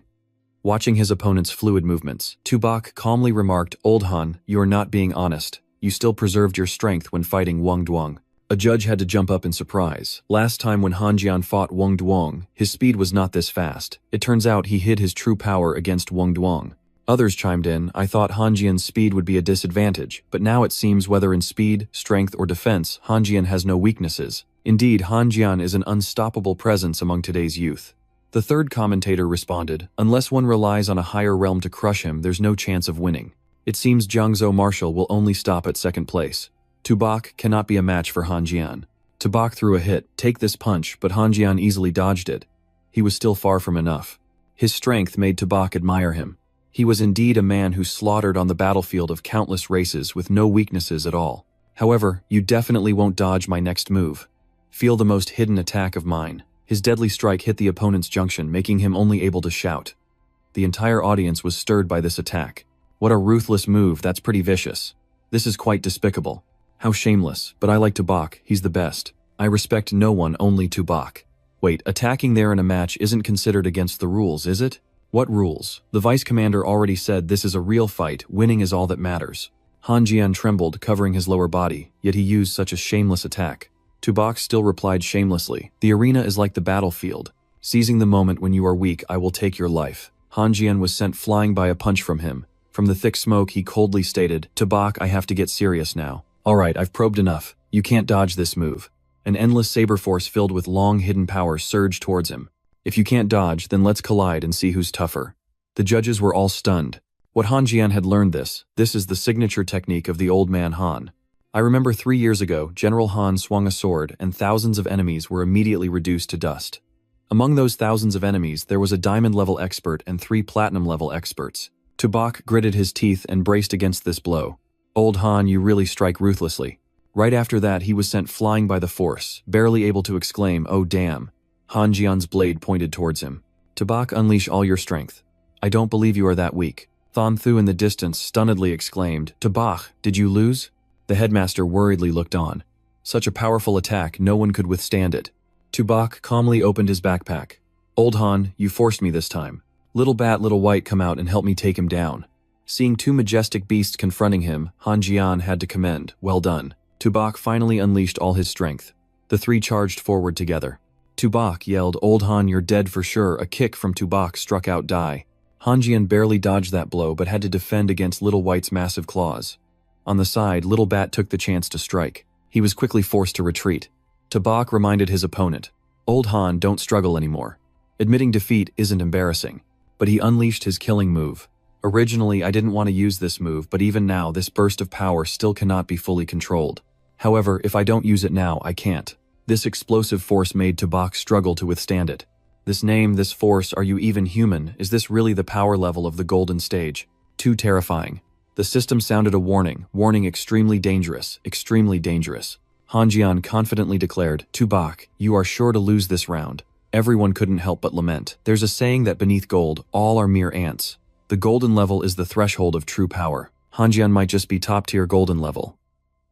Watching his opponent's fluid movements, Tubach calmly remarked, "Old Han, you are not being honest. You still preserved your strength when fighting Wang Duong." A judge had to jump up in surprise. Last time when Han Jian fought Wang Duong, his speed was not this fast. It turns out he hid his true power against Wang Duong. Others chimed in, "I thought Han Jian's speed would be a disadvantage, but now it seems whether in speed, strength, or defense, Han Jian has no weaknesses. Indeed, Han Jian is an unstoppable presence among today's youth." The third commentator responded, "Unless one relies on a higher realm to crush him, there's no chance of winning. It seems Jiangzhou Martial will only stop at second place. Tubach cannot be a match for Han Jian." Tubach threw a hit, "Take this punch," but Han Jian easily dodged it. He was still far from enough. His strength made Tubach admire him. He was indeed a man who slaughtered on the battlefield of countless races with no weaknesses at all. "However, you definitely won't dodge my next move. Feel the most hidden attack of mine." His deadly strike hit the opponent's junction, making him only able to shout. The entire audience was stirred by this attack. "What a ruthless move, that's pretty vicious. This is quite despicable. How shameless, but I like Tubok, he's the best. I respect no one, only Tubok. Wait, attacking there in a match isn't considered against the rules, is it? What rules? The vice commander already said this is a real fight, winning is all that matters. Han Jian trembled, covering his lower body, yet he used such a shameless attack. Tubok still replied shamelessly, the arena is like the battlefield. Seizing the moment when you are weak, I will take your life. Han Jian was sent flying by a punch from him. From the thick smoke, he coldly stated, Tubok, I have to get serious now. Alright, I've probed enough. You can't dodge this move. An endless saber force filled with long hidden power surged towards him. If you can't dodge, then let's collide and see who's tougher. The judges were all stunned. What Han Jian had learned this is the signature technique of the old man Han. I remember 3 years ago, General Han swung a sword and thousands of enemies were immediately reduced to dust. Among those thousands of enemies, there was a diamond-level expert and 3 platinum-level experts. Tubok gritted his teeth and braced against this blow. Old Han, you really strike ruthlessly. Right after that, he was sent flying by the force, barely able to exclaim, oh damn. Han Jian's blade pointed towards him. Tubok, unleash all your strength. I don't believe you are that weak. Thon Thu in the distance stunnedly exclaimed, Tubok, did you lose? The headmaster worriedly looked on. Such a powerful attack, no one could withstand it. Tubok calmly opened his backpack. Old Han, you forced me this time. Little Bat, Little White, come out and help me take him down. Seeing 2 majestic beasts confronting him, Han Jian had to commend, well done. Tubok finally unleashed all his strength. The 3 charged forward together. Tubok yelled, Old Han, you're dead for sure. A kick from Tubok struck out Dai. Han Jian barely dodged that blow but had to defend against Little White's massive claws. On the side, Little Bat took the chance to strike. He was quickly forced to retreat. Tubok reminded his opponent, Old Han, don't struggle anymore. Admitting defeat isn't embarrassing. But he unleashed his killing move. Originally, I didn't want to use this move, but even now, this burst of power still cannot be fully controlled. However, if I don't use it now, I can't. This explosive force made Tubok struggle to withstand it. This name, this force, are you even human? Is this really the power level of the golden stage? Too terrifying. The system sounded a warning, extremely dangerous, extremely dangerous. Han Jian confidently declared, Tubok, you are sure to lose this round. Everyone couldn't help but lament. There's a saying that beneath gold, all are mere ants. The golden level is the threshold of true power. Han Jian might just be top-tier golden level.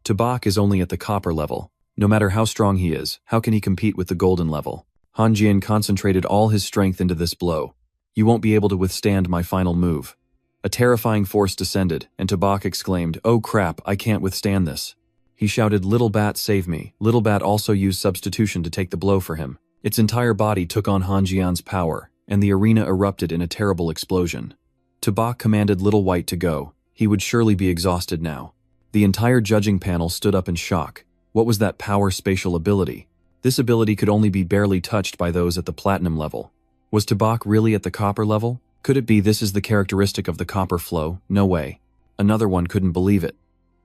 Tubok is only at the copper level. No matter how strong he is, how can he compete with the golden level? Han Jian concentrated all his strength into this blow. You won't be able to withstand my final move. A terrifying force descended, and Tubok exclaimed, oh crap, I can't withstand this. He shouted, Little Bat, save me. Little Bat also used substitution to take the blow for him. Its entire body took on Han Jian's power, and the arena erupted in a terrible explosion. Tubok commanded Little White to go. He would surely be exhausted now. The entire judging panel stood up in shock. What was that power spatial ability? This ability could only be barely touched by those at the platinum level. Was Tubok really at the copper level? Could it be this is the characteristic of the copper flow? No way. Another one couldn't believe it.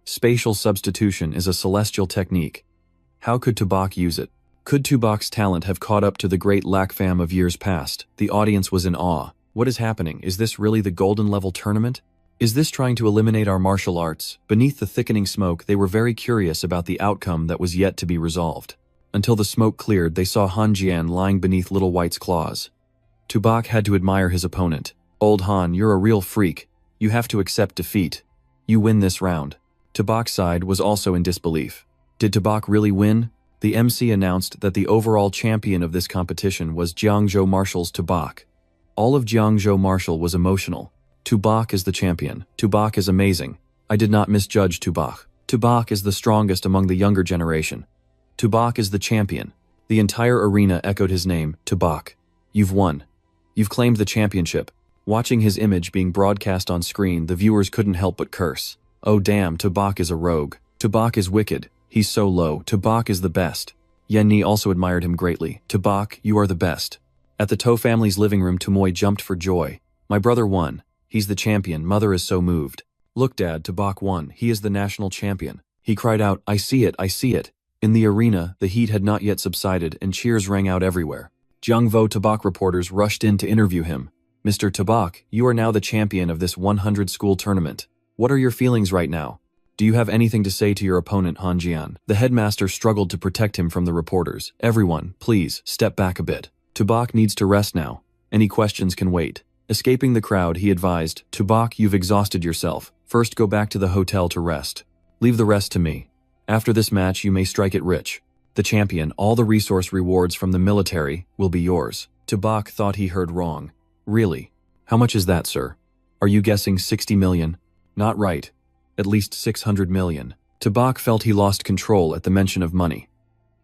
Spatial substitution is a celestial technique. How could Tubok use it? Could Tubok's talent have caught up to the great Lakfam of years past? The audience was in awe. What is happening? Is this really the golden level tournament? Is this trying to eliminate our martial arts? Beneath the thickening smoke, they were very curious about the outcome that was yet to be resolved. Until the smoke cleared, they saw Han Jian lying beneath Little White's claws. Tubok had to admire his opponent. Old Han, you're a real freak. You have to accept defeat. You win this round. Tubok's side was also in disbelief. Did Tubok really win? The MC announced that the overall champion of this competition was Jiangzhou Marshal's Tubok. All of Jiangzhou Marshal was emotional. Tubok is the champion. Tubok is amazing. I did not misjudge Tubok. Tubok is the strongest among the younger generation. Tubok is the champion. The entire arena echoed his name, Tubok. You've won. You've claimed the championship. Watching his image being broadcast on screen, the viewers couldn't help but curse. Oh damn, Tubok is a rogue. Tubok is wicked. He's so low. Tubok is the best. Yen Ni also admired him greatly. Tubok, you are the best. At the To family's living room, Tumoy jumped for joy. My brother won. He's the champion. Mother is so moved. Look Dad, Tubok won. He is the national champion. He cried out, I see it, I see it. In the arena, the heat had not yet subsided and cheers rang out everywhere. Jiangvo Tubok reporters rushed in to interview him. Mr. Tubok, you are now the champion of this 100 school tournament. What are your feelings right now? Do you have anything to say to your opponent, Han Jian? The headmaster struggled to protect him from the reporters. Everyone, please, step back a bit. Tubok needs to rest now. Any questions can wait. Escaping the crowd, he advised, Tubok, you've exhausted yourself. First go back to the hotel to rest. Leave the rest to me. After this match, you may strike it rich. The champion, all the resource rewards from the military, will be yours. Tubok thought he heard wrong. Really? How much is that, sir? Are you guessing 60 million? Not right. At least 600 million. Tubok felt he lost control at the mention of money.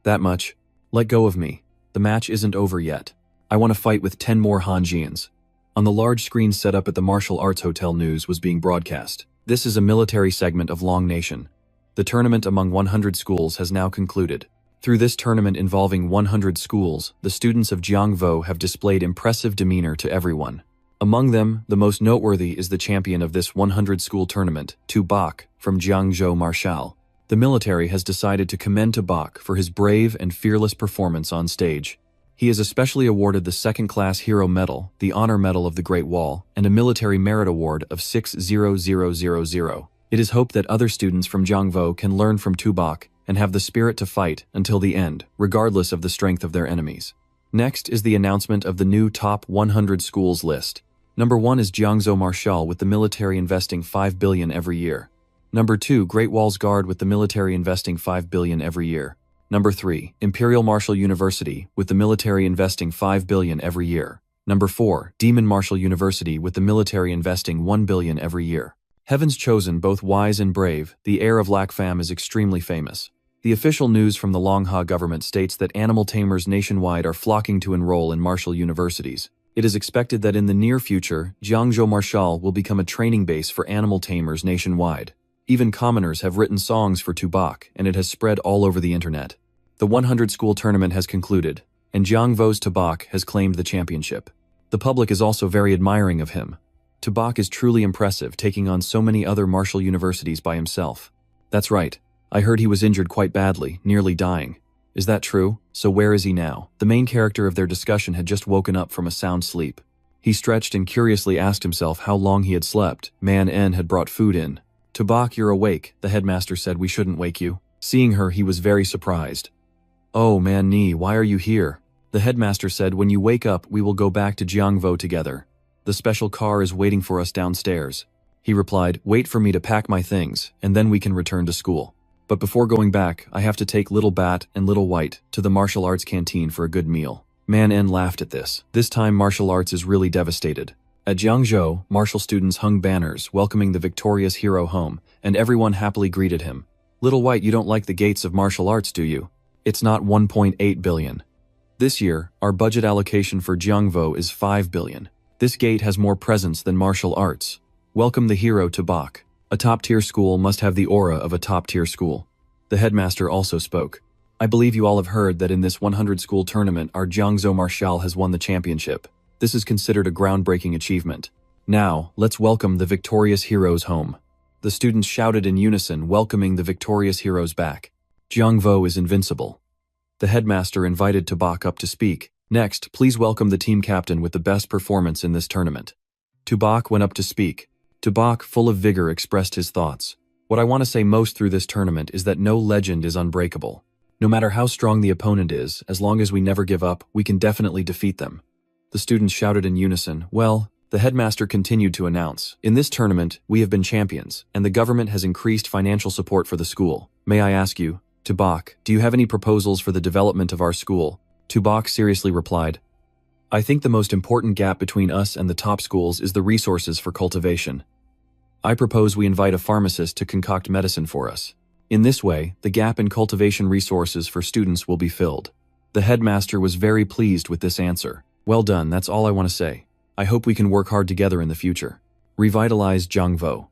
That much? Let go of me. The match isn't over yet. I want to fight with 10 more Hanjians. On the large screen set up at the Martial Arts Hotel, news was being broadcast. This is a military segment of Long Nation. The tournament among 100 schools has now concluded. Through this tournament involving 100 schools, the students of Jiangvo have displayed impressive demeanor to everyone. Among them, the most noteworthy is the champion of this 100-school tournament, Tubok, from Jiangzhou Marshal. The military has decided to commend Tubok for his brave and fearless performance on stage. He is especially awarded the second-class Hero Medal, the Honor Medal of the Great Wall, and a Military Merit Award of 60000. It is hoped that other students from Jiangvo can learn from Tubok and have the spirit to fight until the end, regardless of the strength of their enemies. Next is the announcement of the new top 100 schools list. Number 1 is Jiangzhou Marshal, with the military investing 5 billion every year. Number 2, Great Walls Guard, with the military investing 5 billion every year. Number 3, Imperial Martial University, with the military investing 5 billion every year. Number 4, Demon Martial University, with the military investing 1 billion every year. Heaven's chosen, both wise and brave, the heir of Lac Pham is extremely famous. The official news from the Longha government states that animal tamers nationwide are flocking to enroll in martial universities. It is expected that in the near future, Jiangzhou Marshal will become a training base for animal tamers nationwide. Even commoners have written songs for Tubok, and it has spread all over the internet. The 100-school tournament has concluded, and Jiangvo's Tubok has claimed the championship. The public is also very admiring of him. Tubok is truly impressive, taking on so many other martial universities by himself. That's right. I heard he was injured quite badly, nearly dying. Is that true? So where is he now? The main character of their discussion had just woken up from a sound sleep. He stretched and curiously asked himself how long he had slept. Man N had brought food in. Tubok, you're awake. The headmaster said we shouldn't wake you. Seeing her, he was very surprised. Oh, Man Ni, why are you here? The headmaster said, when you wake up, we will go back to Jiangvo together. The special car is waiting for us downstairs. He replied, wait for me to pack my things, and then we can return to school. But before going back, I have to take Little Bat and Little White to the martial arts canteen for a good meal. Man N laughed at this. This time martial arts is really devastated. At Jiangzhou, martial students hung banners welcoming the victorious hero home, and everyone happily greeted him. Little White, you don't like the gates of martial arts, do you? It's not 1.8 billion. This year, our budget allocation for Jiangvo is 5 billion. This gate has more presence than martial arts. Welcome the hero Tubok. A top-tier school must have the aura of a top-tier school. The headmaster also spoke. I believe you all have heard that in this 100-school tournament, our Jiangzhou Marshal has won the championship. This is considered a groundbreaking achievement. Now, let's welcome the victorious heroes home. The students shouted in unison, welcoming the victorious heroes back. Jiangvo is invincible. The headmaster invited Tubok up to speak. Next, please welcome the team captain with the best performance in this tournament. Tubok went up to speak. Tubok, full of vigor, expressed his thoughts. What I want to say most through this tournament is that no legend is unbreakable. No matter how strong the opponent is, as long as we never give up, we can definitely defeat them. The students shouted in unison. Well, the headmaster continued to announce, in this tournament, we have been champions, and the government has increased financial support for the school. May I ask you, Tubok, do you have any proposals for the development of our school? Tubok seriously replied, I think the most important gap between us and the top schools is the resources for cultivation. I propose we invite a pharmacist to concoct medicine for us. In this way, the gap in cultivation resources for students will be filled. The headmaster was very pleased with this answer. Well done, that's all I want to say. I hope we can work hard together in the future. Revitalize Jiangvo.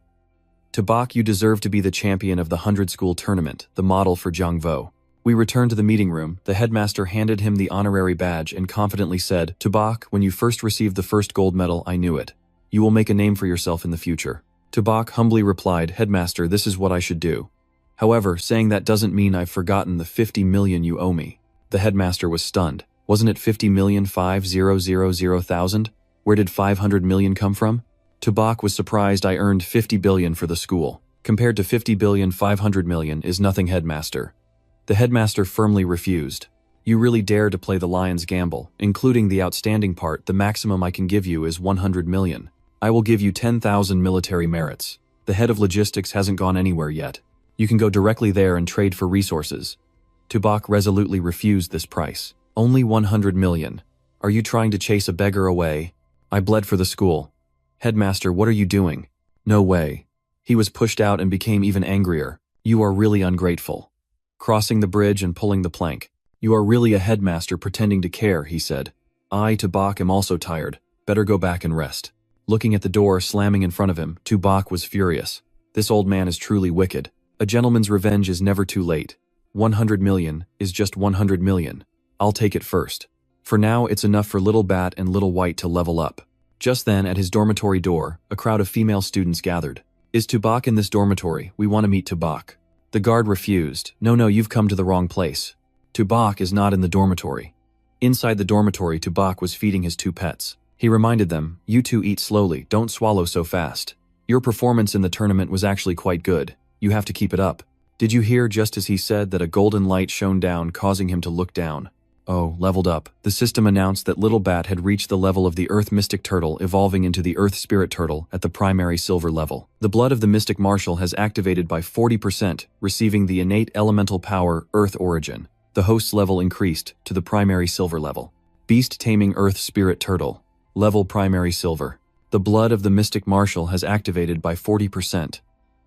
Tubok, you deserve to be the champion of the 100-school tournament, the model for Jiangvo. We returned to the meeting room. The headmaster handed him the honorary badge and confidently said, Tubok, when you first received the first gold medal, I knew it. You will make a name for yourself in the future. Tubok humbly replied, Headmaster, this is what I should do. However, saying that doesn't mean I've forgotten the 50 million you owe me. The headmaster was stunned. Wasn't it 50,500,000? Where did 500 million come from? Tubok was surprised. I earned 50 billion for the school. Compared to 50,500,000,000 is nothing, headmaster. The headmaster firmly refused. You really dare to play the lion's gamble, including the outstanding part. The maximum I can give you is 100 million. I will give you 10,000 military merits. The head of logistics hasn't gone anywhere yet. You can go directly there and trade for resources. Tubok resolutely refused this price. Only 100 million. Are you trying to chase a beggar away? I bled for the school. Headmaster, what are you doing? No way. He was pushed out and became even angrier. You are really ungrateful. Crossing the bridge and pulling the plank. You are really a headmaster pretending to care, he said. I, Tubok, am also tired. Better go back and rest. Looking at the door slamming in front of him, Tubok was furious. This old man is truly wicked. A gentleman's revenge is never too late. 100 million is just 100 million. I'll take it first. For now, it's enough for Little Bat and Little White to level up. Just then, at his dormitory door, a crowd of female students gathered. Is Tubok in this dormitory? We want to meet Tubok. The guard refused. No, you've come to the wrong place. Tubok is not in the dormitory. Inside the dormitory, Tubok was feeding his two pets. He reminded them, you two eat slowly, don't swallow so fast. Your performance in the tournament was actually quite good. You have to keep it up. Did you hear just as he said that a golden light shone down, causing him to look down? Oh, leveled up. The system announced that Little Bat had reached the level of the Earth Mystic Turtle, evolving into the Earth Spirit Turtle at the primary silver level. The blood of the Mystic Marshal has activated by 40%, receiving the innate elemental power Earth Origin. The host's level increased to the primary silver level. Beast Taming Earth Spirit Turtle. Level primary silver. The blood of the Mystic Marshal has activated by 40%.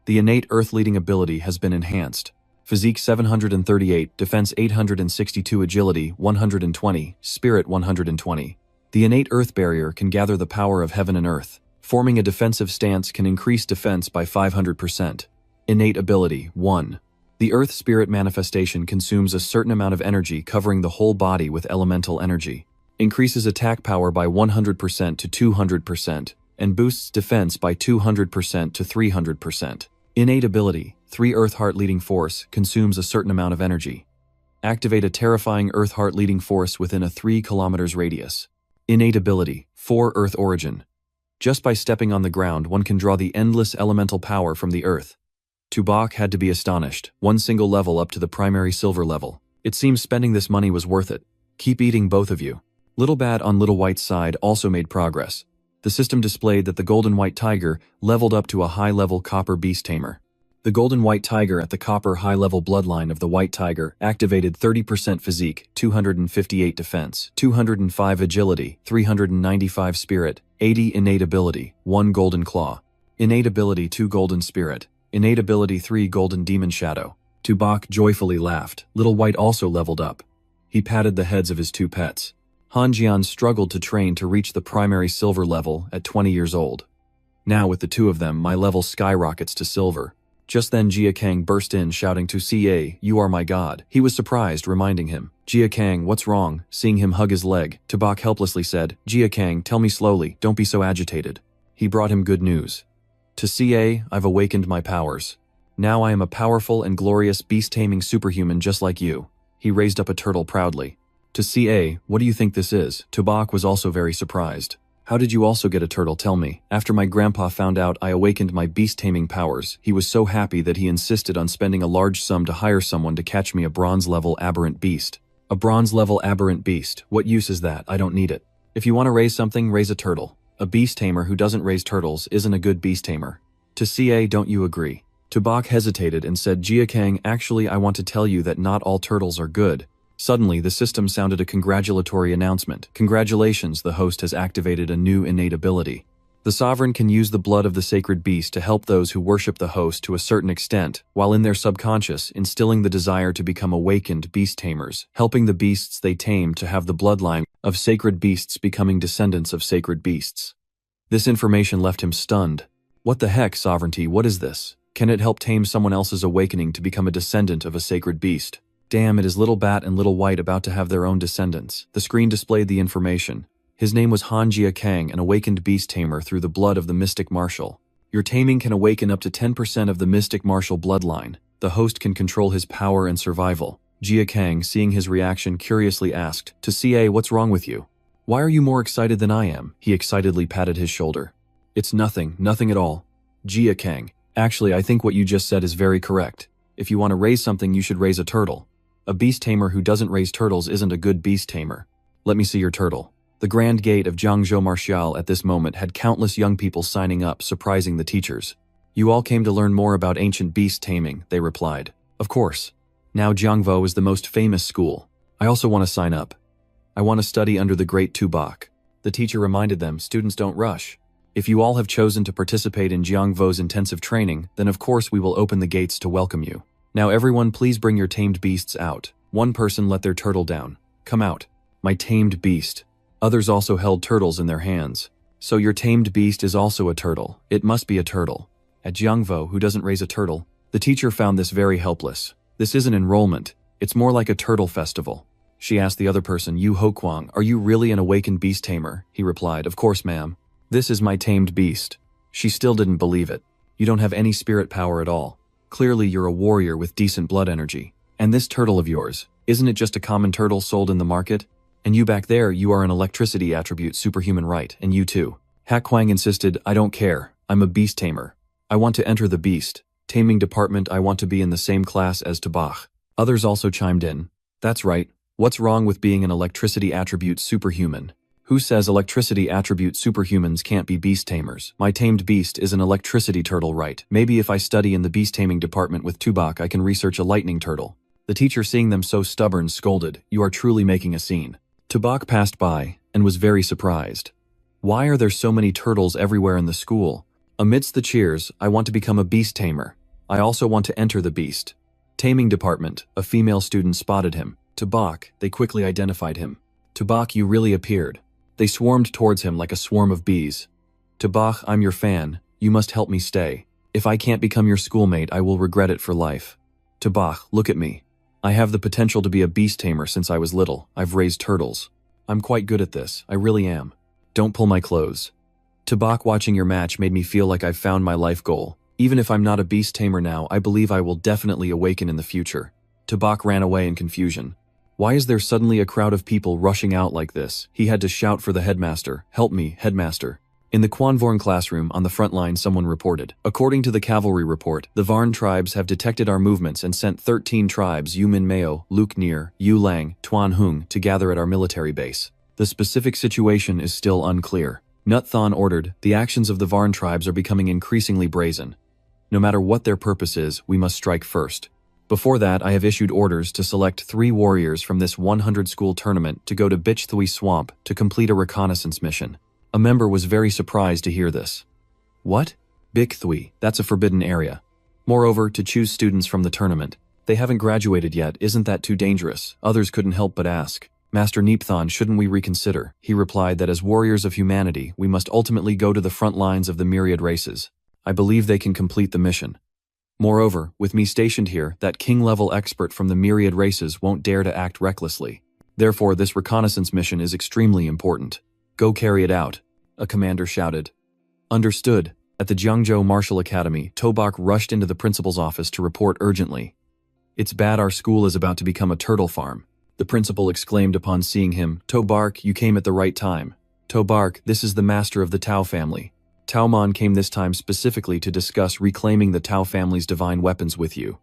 The innate Earth leading ability has been enhanced. Physique 738, Defense 862, Agility 120, Spirit 120. The innate Earth barrier can gather the power of heaven and earth. Forming a defensive stance can increase defense by 500%. Innate ability 1. The Earth Spirit manifestation consumes a certain amount of energy covering the whole body with elemental energy. Increases attack power by 100% to 200%, and boosts defense by 200% to 300%. Innate ability 3. Earth Heart Leading Force consumes a certain amount of energy. Activate a terrifying Earth Heart Leading Force within a 3 kilometers radius. Innate ability 4. Earth Origin. Just by stepping on the ground, one can draw the endless elemental power from the earth. Tubok had to be astonished. One single level up to the primary silver level. It seems spending this money was worth it. Keep eating, both of you. Little Bat on Little White's side also made progress. The system displayed that the Golden White Tiger leveled up to a high-level Copper Beast Tamer. The Golden White Tiger at the Copper high-level bloodline of the White Tiger activated 30% Physique, 258 Defense, 205 Agility, 395 Spirit, 80 Innate Ability, 1 Golden Claw. Innate Ability 2 Golden Spirit. Innate Ability 3 Golden Demon Shadow. Tubok joyfully laughed. Little White also leveled up. He patted the heads of his two pets. Hanjian struggled to train to reach the primary silver level at 20 years old. Now with the two of them, my level skyrockets to silver. Just then Jia Kang burst in shouting to CA, you are my god. He was surprised, reminding him. Jia Kang, what's wrong? Seeing him hug his leg, Tubok helplessly said, Jia Kang, tell me slowly, don't be so agitated. He brought him good news. To CA, I've awakened my powers. Now I am a powerful and glorious beast-taming superhuman just like you. He raised up a turtle proudly. To CA, what do you think this is? Tubok was also very surprised. How did you also get a turtle, tell me? After my grandpa found out I awakened my beast-taming powers, he was so happy that he insisted on spending a large sum to hire someone to catch me a bronze-level aberrant beast. A bronze-level aberrant beast, what use is that? I don't need it. If you want to raise something, raise a turtle. A beast-tamer who doesn't raise turtles isn't a good beast-tamer. To CA, don't you agree? Tubok hesitated and said, Jia Kang, actually I want to tell you that not all turtles are good. Suddenly, the system sounded a congratulatory announcement. Congratulations, the host has activated a new innate ability. The sovereign can use the blood of the sacred beast to help those who worship the host to a certain extent, while in their subconscious, instilling the desire to become awakened beast tamers, helping the beasts they tame to have the bloodline of sacred beasts becoming descendants of sacred beasts. This information left him stunned. What the heck, sovereignty, what is this? Can it help tame someone else's awakening to become a descendant of a sacred beast? Damn, it is Little Bat and Little White about to have their own descendants. The screen displayed the information. His name was Han Jia Kang, an awakened beast tamer through the blood of the Mystic Marshal. Your taming can awaken up to 10% of the Mystic Marshal bloodline. The host can control his power and survival. Jia Kang, seeing his reaction, curiously asked, To CA, what's wrong with you? Why are you more excited than I am? He excitedly patted his shoulder. It's nothing at all. Jia Kang, actually I think what you just said is very correct. If you want to raise something, you should raise a turtle. A beast tamer who doesn't raise turtles isn't a good beast tamer. Let me see your turtle. The grand gate of Jiangzhou Martial at this moment had countless young people signing up, surprising the teachers. You all came to learn more about ancient beast taming, they replied. Of course. Now Jiangvo is the most famous school. I also want to sign up. I want to study under the great Tubok. The teacher reminded them, students don't rush. If you all have chosen to participate in Jiangvo's intensive training, then of course we will open the gates to welcome you. Now everyone please bring your tamed beasts out. One person let their turtle down. Come out. My tamed beast. Others also held turtles in their hands. So your tamed beast is also a turtle. It must be a turtle. At Jiangvo, who doesn't raise a turtle, the teacher found this very helpless. This isn't enrollment. It's more like a turtle festival. She asked the other person, Yu Hokwang, are you really an awakened beast tamer? He replied, of course, ma'am. This is my tamed beast. She still didn't believe it. You don't have any spirit power at all. Clearly you're a warrior with decent blood energy. And this turtle of yours, isn't it just a common turtle sold in the market? And you back there, you are an electricity attribute superhuman right, and you too. Hakwang insisted, I don't care. I'm a beast tamer. I want to enter the beast taming department. I want to be in the same class as Tabach. Others also chimed in. That's right. What's wrong with being an electricity attribute superhuman? Who says electricity attribute superhumans can't be beast tamers? My tamed beast is an electricity turtle, right? Maybe if I study in the beast taming department with Tubok, I can research a lightning turtle. The teacher, seeing them so stubborn, scolded, You are truly making a scene. Tubok passed by and was very surprised. Why are there so many turtles everywhere in the school? Amidst the cheers, I want to become a beast tamer. I also want to enter the beast taming department. A female student spotted him. Tubok, they quickly identified him. Tubok, you really appeared. They swarmed towards him like a swarm of bees. Tubok, I'm your fan. You must help me stay. If I can't become your schoolmate, I will regret it for life. Tubok, look at me. I have the potential to be a beast tamer since I was little. I've raised turtles. I'm quite good at this. I really am. Don't pull my clothes. Tubok, watching your match made me feel like I've found my life goal. Even if I'm not a beast tamer now, I believe I will definitely awaken in the future. Tubok ran away in confusion. Why is there suddenly a crowd of people rushing out like this? He had to shout for the headmaster. Help me, headmaster. In the Kwanvorn classroom, on the front line, someone reported. According to the cavalry report, the Varn tribes have detected our movements and sent 13 tribes, Yu Min Meo, Luke Nier, Yu Lang, Tuan Hung, to gather at our military base. The specific situation is still unclear. Nut Thon ordered, the actions of the Varn tribes are becoming increasingly brazen. No matter what their purpose is, we must strike first. Before that, I have issued orders to select 3 warriors from this 100-school tournament to go to Bichthui Swamp to complete a reconnaissance mission. A member was very surprised to hear this. What? Bichthui, that's a forbidden area. Moreover, to choose students from the tournament. They haven't graduated yet, isn't that too dangerous? Others couldn't help but ask. Master Neepthon, shouldn't we reconsider? He replied that as warriors of humanity, we must ultimately go to the front lines of the myriad races. I believe they can complete the mission. Moreover, with me stationed here, that king-level expert from the myriad races won't dare to act recklessly. Therefore, this reconnaissance mission is extremely important. Go carry it out, a commander shouted. Understood. At the Jiangzhou Martial Academy, Tobak rushed into the principal's office to report urgently. It's bad, our school is about to become a turtle farm. The principal exclaimed upon seeing him, Tobark, you came at the right time. Tobark, this is the master of the Tao family. Taomon came this time specifically to discuss reclaiming the Tao family's divine weapons with you.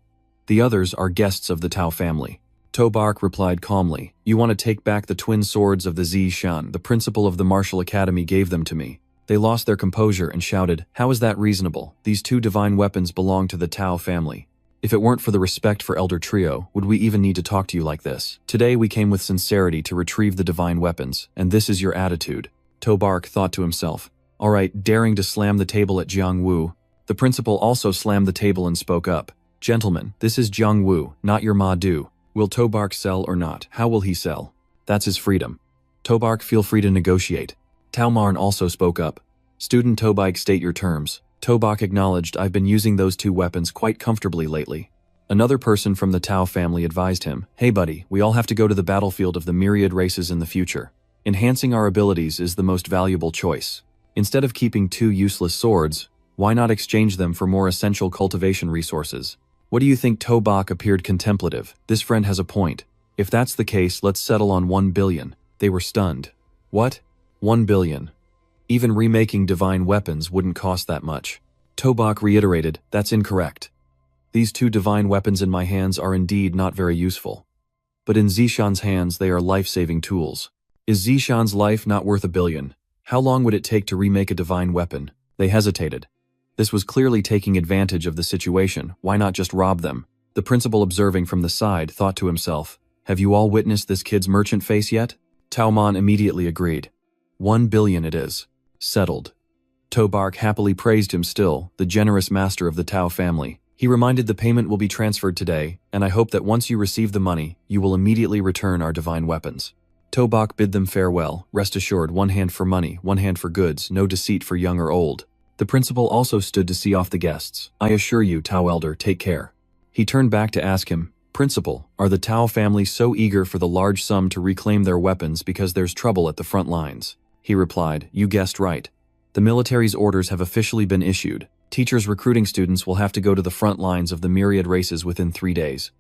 The others are guests of the Tao family. Tobark replied calmly, You want to take back the twin swords of the Zishan. The principal of the martial academy gave them to me. They lost their composure and shouted, How is that reasonable? These 2 divine weapons belong to the Tao family. If it weren't for the respect for Elder Trio, would we even need to talk to you like this? Today we came with sincerity to retrieve the divine weapons, and this is your attitude. Tobark thought to himself. Alright, daring to slam the table at Jiang Wu. The principal also slammed the table and spoke up. Gentlemen, this is Jiang Wu, not your Ma Du. Will Tobark sell or not? How will he sell? That's his freedom. Tobark, feel free to negotiate. Taumarn also spoke up. Student Tobike, state your terms. Tobak acknowledged, I've been using those 2 weapons quite comfortably lately. Another person from the Tao family advised him, Hey buddy, we all have to go to the battlefield of the myriad races in the future. Enhancing our abilities is the most valuable choice. Instead of keeping 2 useless swords, why not exchange them for more essential cultivation resources? What do you think? Tobak appeared contemplative. This friend has a point. If that's the case, let's settle on 1 billion. They were stunned. What? 1 billion. Even remaking divine weapons wouldn't cost that much. Tobak reiterated, that's incorrect. These 2 divine weapons in my hands are indeed not very useful. But in Zishan's hands, they are life-saving tools. Is Zishan's life not worth 1 billion? How long would it take to remake a divine weapon? They hesitated. This was clearly taking advantage of the situation. Why not just rob them? The principal, observing from the side, thought to himself, "Have you all witnessed this kid's merchant face yet?" Tao Man immediately agreed. 1 billion it is. Settled. Tobark happily praised him still, the generous master of the Tao family. He reminded the payment will be transferred today, and I hope that once you receive the money, you will immediately return our divine weapons. Tobak bid them farewell, rest assured, one hand for money, one hand for goods, no deceit for young or old. The principal also stood to see off the guests. I assure you, Tao Elder, take care. He turned back to ask him, Principal, are the Tao family so eager for the large sum to reclaim their weapons because there's trouble at the front lines? He replied, you guessed right. The military's orders have officially been issued. Teachers recruiting students will have to go to the front lines of the myriad races within 3 days.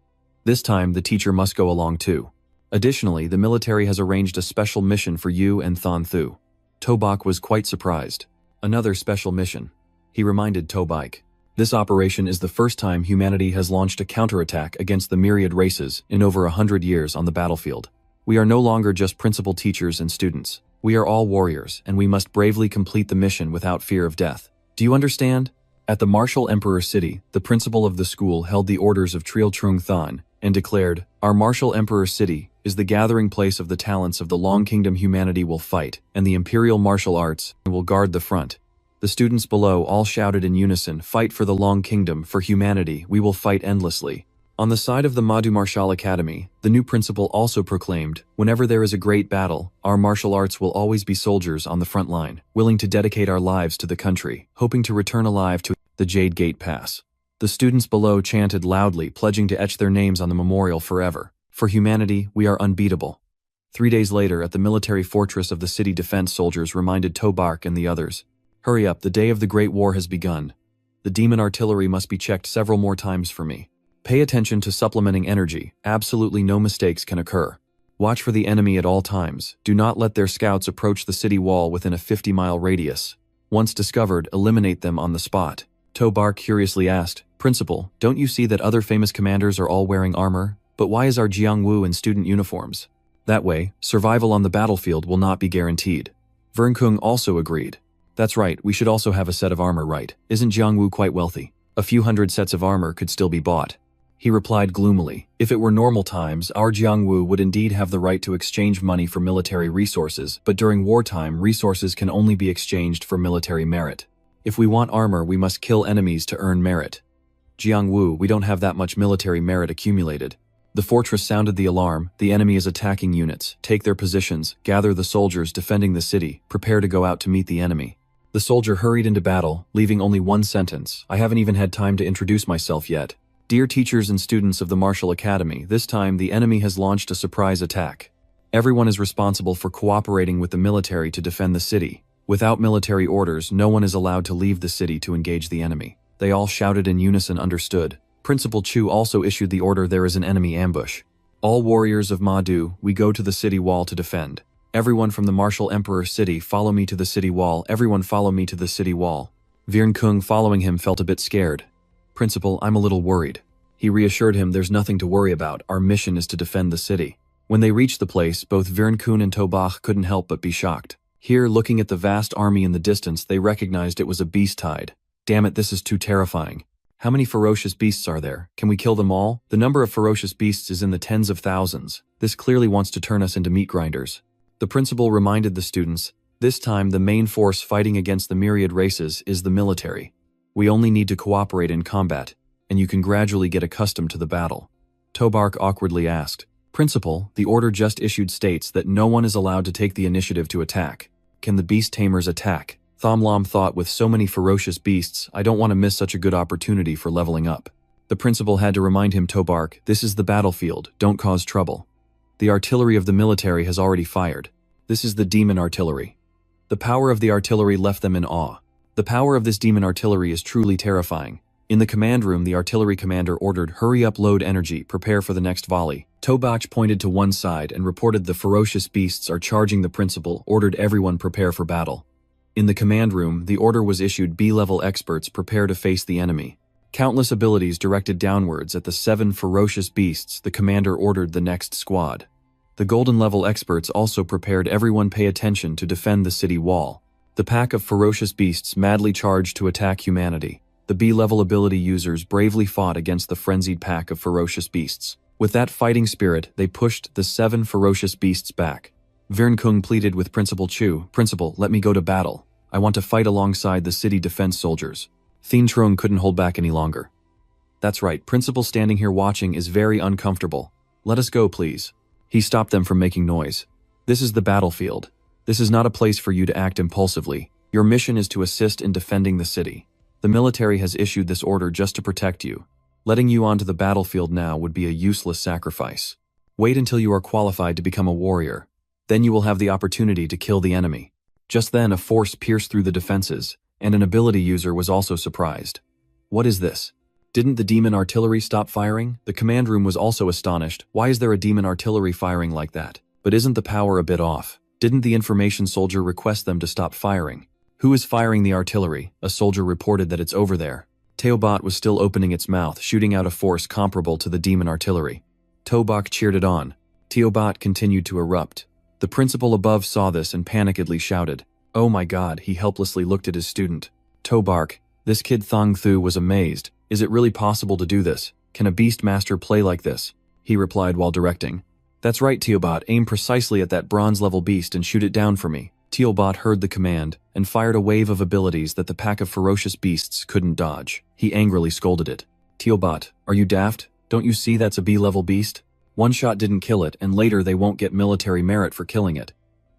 This time, the teacher must go along too. Additionally, the military has arranged a special mission for you and Thon Thu. Tobak was quite surprised. Another special mission. He reminded Tobike. This operation is the first time humanity has launched a counterattack against the myriad races in over 100 years on the battlefield. We are no longer just principal teachers and students. We are all warriors, and we must bravely complete the mission without fear of death. Do you understand? At the Martial Emperor City, the principal of the school held the orders of Triel Trung Than and declared, Our Martial Emperor City is the gathering place of the talents of the Long Kingdom. Humanity will fight, and the Imperial Martial Arts will guard the front. The students below all shouted in unison, Fight for the Long Kingdom, for humanity, we will fight endlessly. On the side of the Madhu Martial Academy, the new principal also proclaimed, Whenever there is a great battle, our martial arts will always be soldiers on the front line, willing to dedicate our lives to the country, hoping to return alive to the Jade Gate Pass. The students below chanted loudly, pledging to etch their names on the memorial forever. For humanity, we are unbeatable. 3 days later, at the military fortress of the city, defense soldiers reminded Tobark and the others, Hurry up, the day of the Great War has begun. The demon artillery must be checked several more times for me. Pay attention to supplementing energy, absolutely no mistakes can occur. Watch for the enemy at all times, do not let their scouts approach the city wall within a 50-mile radius. Once discovered, eliminate them on the spot. Tobark curiously asked, Principal, don't you see that other famous commanders are all wearing armor? But why is our Jiangwu in student uniforms? That way, survival on the battlefield will not be guaranteed. Vernkung also agreed. That's right, we should also have a set of armor, right? Isn't Jiangwu quite wealthy? A few hundred sets of armor could still be bought. He replied gloomily, If it were normal times, our Jiangwu would indeed have the right to exchange money for military resources, but during wartime, resources can only be exchanged for military merit. If we want armor, we must kill enemies to earn merit. Jiangwu, we don't have that much military merit accumulated. The fortress sounded the alarm, the enemy is attacking units, take their positions, gather the soldiers defending the city, prepare to go out to meet the enemy. The soldier hurried into battle, leaving only one sentence, I haven't even had time to introduce myself yet. Dear teachers and students of the Martial Academy, this time the enemy has launched a surprise attack. Everyone is responsible for cooperating with the military to defend the city. Without military orders, no one is allowed to leave the city to engage the enemy. They all shouted in unison, understood. Principal Chu also issued the order, there is an enemy ambush. All warriors of Madu, we go to the city wall to defend. Everyone from the Martial Emperor City, follow me to the city wall. Everyone follow me to the city wall. Viren Kung, following him, felt a bit scared. Principal, I'm a little worried. He reassured him, there's nothing to worry about, our mission is to defend the city. When they reached the place, both Viren Kun and Tobach couldn't help but be shocked. Here, looking at the vast army in the distance, they recognized it was a beast tide. Damn it, this is too terrifying. How many ferocious beasts are there? Can we kill them all? The number of ferocious beasts is in the tens of thousands. This clearly wants to turn us into meat grinders. The principal reminded the students, this time the main force fighting against the myriad races is the military. We only need to cooperate in combat, and you can gradually get accustomed to the battle. Tobark awkwardly asked, Principal, the order just issued states that no one is allowed to take the initiative to attack. Can the beast tamers attack? Thomlam thought, with so many ferocious beasts, I don't want to miss such a good opportunity for leveling up. The principal had to remind him, Tobark, this is the battlefield, don't cause trouble. The artillery of the military has already fired. This is the demon artillery. The power of the artillery left them in awe. The power of this demon artillery is truly terrifying. In the command room, the artillery commander ordered, hurry up, load energy, prepare for the next volley. Tobach pointed to one side and reported the ferocious beasts are charging. The principal ordered everyone prepare for battle. In the command room, the order was issued, B-level experts prepare to face the enemy. Countless abilities directed downwards at the 7 ferocious beasts, the commander ordered the next squad. The golden level experts also prepared everyone pay attention to defend the city wall. The The pack of ferocious beasts madly charged to attack humanity. The B-level ability users bravely fought against the frenzied pack of ferocious beasts. With that fighting spirit, they pushed the 7 ferocious beasts back. Virnkung pleaded with Principal Chu, "Principal, let me go to battle. I want to fight alongside the city defense soldiers." Thien Trung couldn't hold back any longer. "That's right, Principal standing here watching is very uncomfortable. Let us go, please." He stopped them from making noise. "This is the battlefield. This is not a place for you to act impulsively. Your mission is to assist in defending the city. The military has issued this order just to protect you. Letting you onto the battlefield now would be a useless sacrifice. Wait until you are qualified to become a warrior. Then you will have the opportunity to kill the enemy." Just then, a force pierced through the defenses, and an ability user was also surprised. "What is this? Didn't the demon artillery stop firing?" The command room was also astonished. "Why is there a demon artillery firing like that? But isn't the power a bit off? Didn't the information soldier request them to stop firing?" "Who is firing the artillery?" A soldier reported that it's over there. Teobot was still opening its mouth, shooting out a force comparable to the demon artillery. Tobak cheered it on. Teobot continued to erupt. The principal above saw this and panikedly shouted, "Oh my God!" He helplessly looked at his student. "Tobark, this kid Thong Thu was amazed. Is it really possible to do this? Can a beast master play like this?" He replied while directing. "That's right, Teobot, aim precisely at that bronze-level beast and shoot it down for me." Teobot heard the command and fired a wave of abilities that the pack of ferocious beasts couldn't dodge. He angrily scolded it. "Teobot, are you daft? Don't you see that's a B-level beast? One shot didn't kill it, and later they won't get military merit for killing it.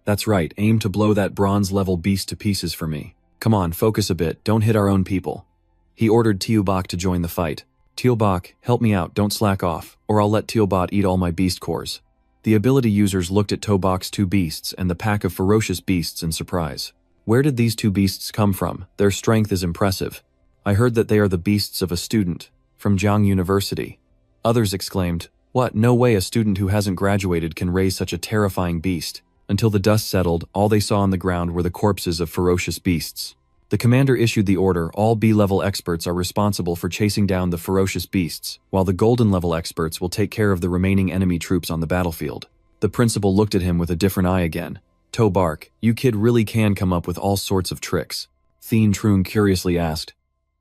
That's right, aim to blow that bronze-level beast to pieces for me. Come on, focus a bit, don't hit our own people." He ordered Teobot to join the fight. "Teobot, help me out, don't slack off, or I'll let Teobot eat all my beast cores." The ability users looked at Tobok's 2 beasts and the pack of ferocious beasts in surprise. Where did these 2 beasts come from? Their strength is impressive. I heard that they are the beasts of a student from Jiang University. Others exclaimed, "What? No way a student who hasn't graduated can raise such a terrifying beast." Until the dust settled, all they saw on the ground were the corpses of ferocious beasts. The commander issued the order, all B-level experts are responsible for chasing down the ferocious beasts, while the golden-level experts will take care of the remaining enemy troops on the battlefield. The principal looked at him with a different eye again. "Tobark, you kid really can come up with all sorts of tricks." Thien Trung curiously asked.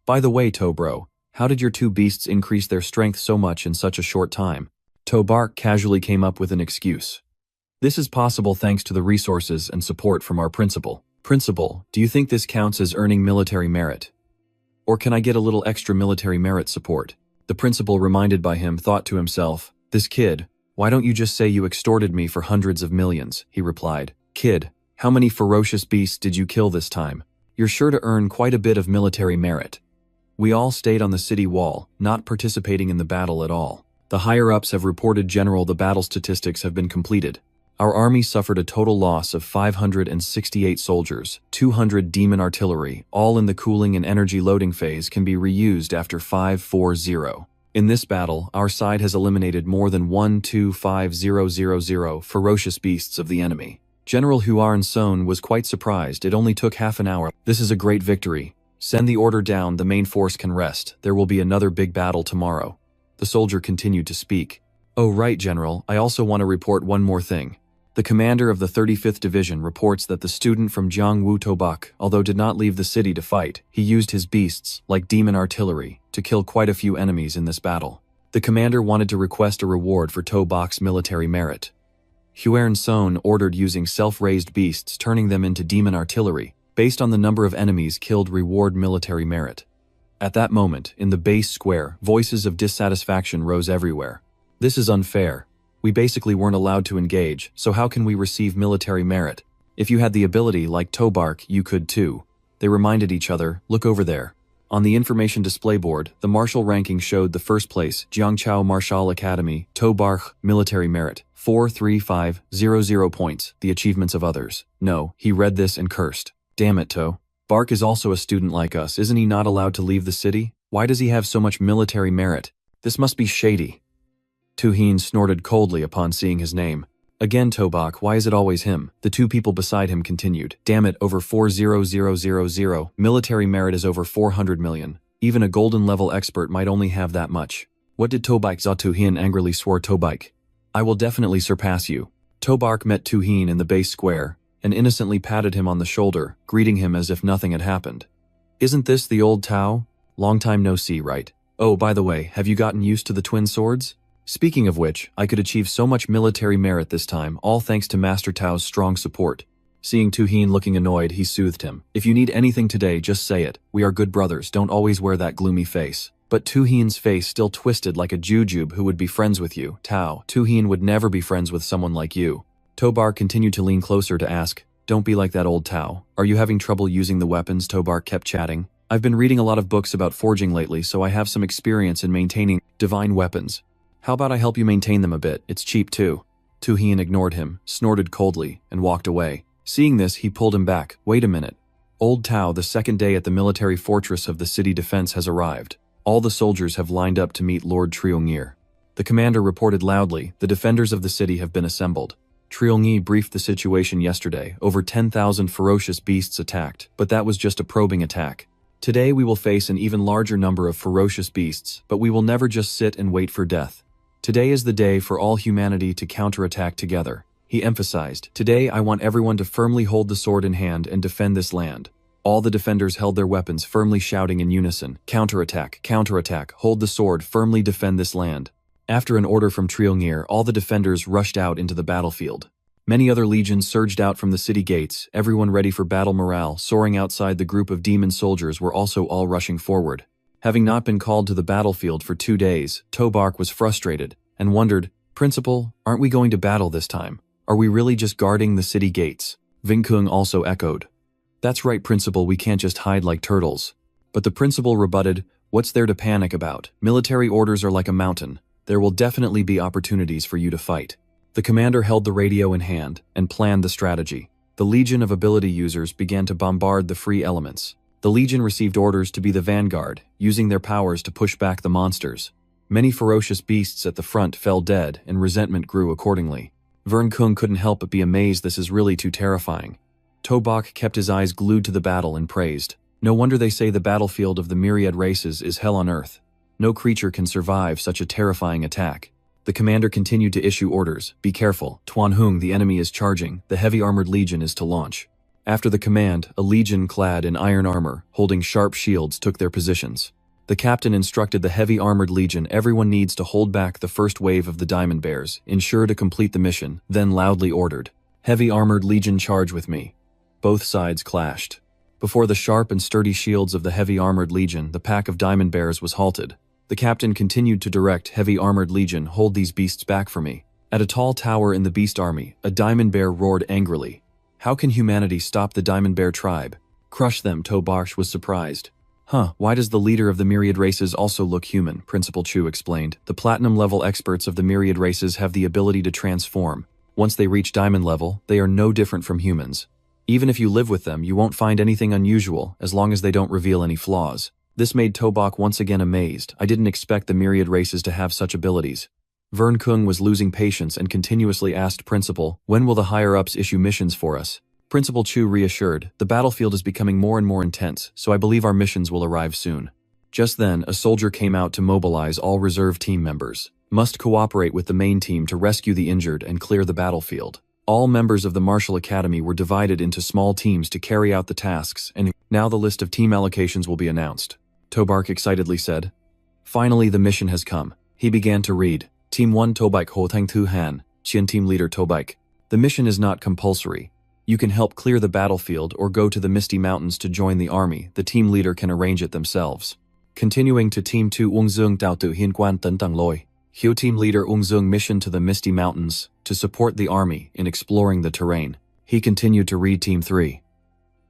"By the way, Tobro, how did your 2 beasts increase their strength so much in such a short time?" Tobark casually came up with an excuse. "This is possible thanks to the resources and support from our principal." "Principal, do you think this counts as earning military merit? Or can I get a little extra military merit support?" The principal, reminded by him, thought to himself, "This kid, why don't you just say you extorted me for hundreds of millions?" He replied, "Kid, how many ferocious beasts did you kill this time? You're sure to earn quite a bit of military merit." We all stayed on the city wall, not participating in the battle at all. The higher-ups have reported, General, the battle statistics have been completed. Our army suffered a total loss of 568 soldiers, 200 demon artillery, all in the cooling and energy loading phase can be reused after 540. In this battle, our side has eliminated more than 125,000 ferocious beasts of the enemy. General Huarn Son was quite surprised. It only took half an hour. "This is a great victory. Send the order down, the main force can rest. There will be another big battle tomorrow." The soldier continued to speak. "Oh right, General, I also want to report one more thing. The commander of the 35th Division reports that the student from Jiangwu Tobak, although did not leave the city to fight, he used his beasts, like demon artillery, to kill quite a few enemies in this battle. The commander wanted to request a reward for Tobak's military merit." Huarn Son ordered using self-raised beasts, turning them into demon artillery, based on the number of enemies killed, reward military merit. At that moment, in the base square, voices of dissatisfaction rose everywhere. "This is unfair. We basically weren't allowed to engage, so how can we receive military merit? If you had the ability like Tobark, you could too." They reminded each other, "Look over there." On the information display board, the martial ranking showed the first place, Jiangchao Martial Academy, Tobark, military merit, 43500 points, the achievements of others. No, he read this and cursed. "Damn it, To. Bark is also a student like us, isn't he not allowed to leave the city? Why does he have so much military merit? This must be shady." Tu Heen snorted coldly upon seeing his name. "Again, Tobak, why is it always him?" The 2 people beside him continued. "Damn it, over 40000. Military merit is over 400 million. Even a golden level expert might only have that much. What did Tobak za?" Tu Heen angrily swore. "Tobak, I will definitely surpass you." Tobark met Tu Heen in the base square. and innocently patted him on the shoulder, greeting him as if nothing had happened. "Isn't this the old Tao? Long time no see, right? Oh, by the way, have you gotten used to the twin swords? Speaking of which, I could achieve so much military merit this time, all thanks to Master Tao's strong support." Seeing Tu Hien looking annoyed, he soothed him. "If you need anything today, just say it. We are good brothers, don't always wear that gloomy face." But Tu Hien's face still twisted like a jujube who would be friends with you. "Tao, Tu Hien would never be friends with someone like you." Tobark continued to lean closer to ask, "Don't be like that old Tao. Are you having trouble using the weapons?" Tobark kept chatting. "I've been reading a lot of books about forging lately, so I have some experience in maintaining divine weapons. How about I help you maintain them a bit? It's cheap too." Tu Hien ignored him, snorted coldly, and walked away. Seeing this, he pulled him back. "Wait a minute. Old Tao, the second day at the military fortress of the city defense has arrived. All the soldiers have lined up to meet Lord Triongir." The commander reported loudly, "The defenders of the city have been assembled." Triongir briefed the situation yesterday. Over 10,000 ferocious beasts attacked, but that was just a probing attack. "Today we will face an even larger number of ferocious beasts, but we will never just sit and wait for death. Today is the day for all humanity to counterattack together." He emphasized, "Today I want everyone to firmly hold the sword in hand and defend this land." All the defenders held their weapons, firmly shouting in unison, "Counterattack, counterattack, hold the sword, firmly defend this land." After an order from Triongir, all the defenders rushed out into the battlefield. Many other legions surged out from the city gates, everyone ready for battle. Morale soaring outside. The group of demon soldiers were also all rushing forward. Having not been called to the battlefield for 2 days, Tobark was frustrated and wondered, "Principal, aren't we going to battle this time? Are we really just guarding the city gates?" Vinkung also echoed, "That's right, Principal, we can't just hide like turtles." But the principal rebutted, "What's there to panic about? Military orders are like a mountain. There will definitely be opportunities for you to fight." The commander held the radio in hand and planned the strategy. The Legion of ability users began to bombard the free elements. The Legion received orders to be the vanguard, using their powers to push back the monsters. Many ferocious beasts at the front fell dead, and resentment grew accordingly. Vern Kung couldn't help but be amazed. This is really too terrifying. Tobak kept his eyes glued to the battle and praised, "No wonder they say the battlefield of the myriad races is hell on earth. No creature can survive such a terrifying attack." The commander continued to issue orders, "Be careful, Tuan Hung, the enemy is charging, the heavy armored legion is to launch." After the command, a legion clad in iron armor, holding sharp shields, took their positions. The captain instructed the heavy armored legion, "Everyone needs to hold back the first wave of the diamond bears, ensure to complete the mission," then loudly ordered, "Heavy armored legion, charge with me." Both sides clashed. Before the sharp and sturdy shields of the heavy armored legion, the pack of diamond bears was halted. The captain continued to direct, "Heavy armored legion, hold these beasts back for me." At a tall tower in the beast army, a diamond bear roared angrily, "How can humanity stop the diamond bear tribe? Crush them." Tobarsh was surprised. Why does the leader of the myriad races also look human?" Principal Chu explained. "The platinum level experts of the myriad races have the ability to transform. Once they reach diamond level, they are no different from humans. Even if you live with them, you won't find anything unusual, as long as they don't reveal any flaws." This made Tobak once again amazed. "I didn't expect the myriad races to have such abilities." Vern Kung was losing patience and continuously asked Principal, "When will the higher-ups issue missions for us?" Principal Chu reassured, "The battlefield is becoming more and more intense, so I believe our missions will arrive soon." Just then, a soldier came out to mobilize all reserve team members. Must cooperate with the main team to rescue the injured and clear the battlefield. All members of the Martial Academy were divided into small teams to carry out the tasks, and now the list of team allocations will be announced. Tobark excitedly said, "Finally, the mission has come." He began to read, "Team 1 Tobike Ho Tang Tu Han, Qian Team Leader Tobike. The mission is not compulsory. You can help clear the battlefield or go to the Misty Mountains to join the army. The team leader can arrange it themselves." Continuing to Team 2 Ung Zung Dao Tu Hian Quan Tân Tang Loi. Hyo Team Leader Ung Zung mission to the Misty Mountains to support the army in exploring the terrain. He continued to read Team 3.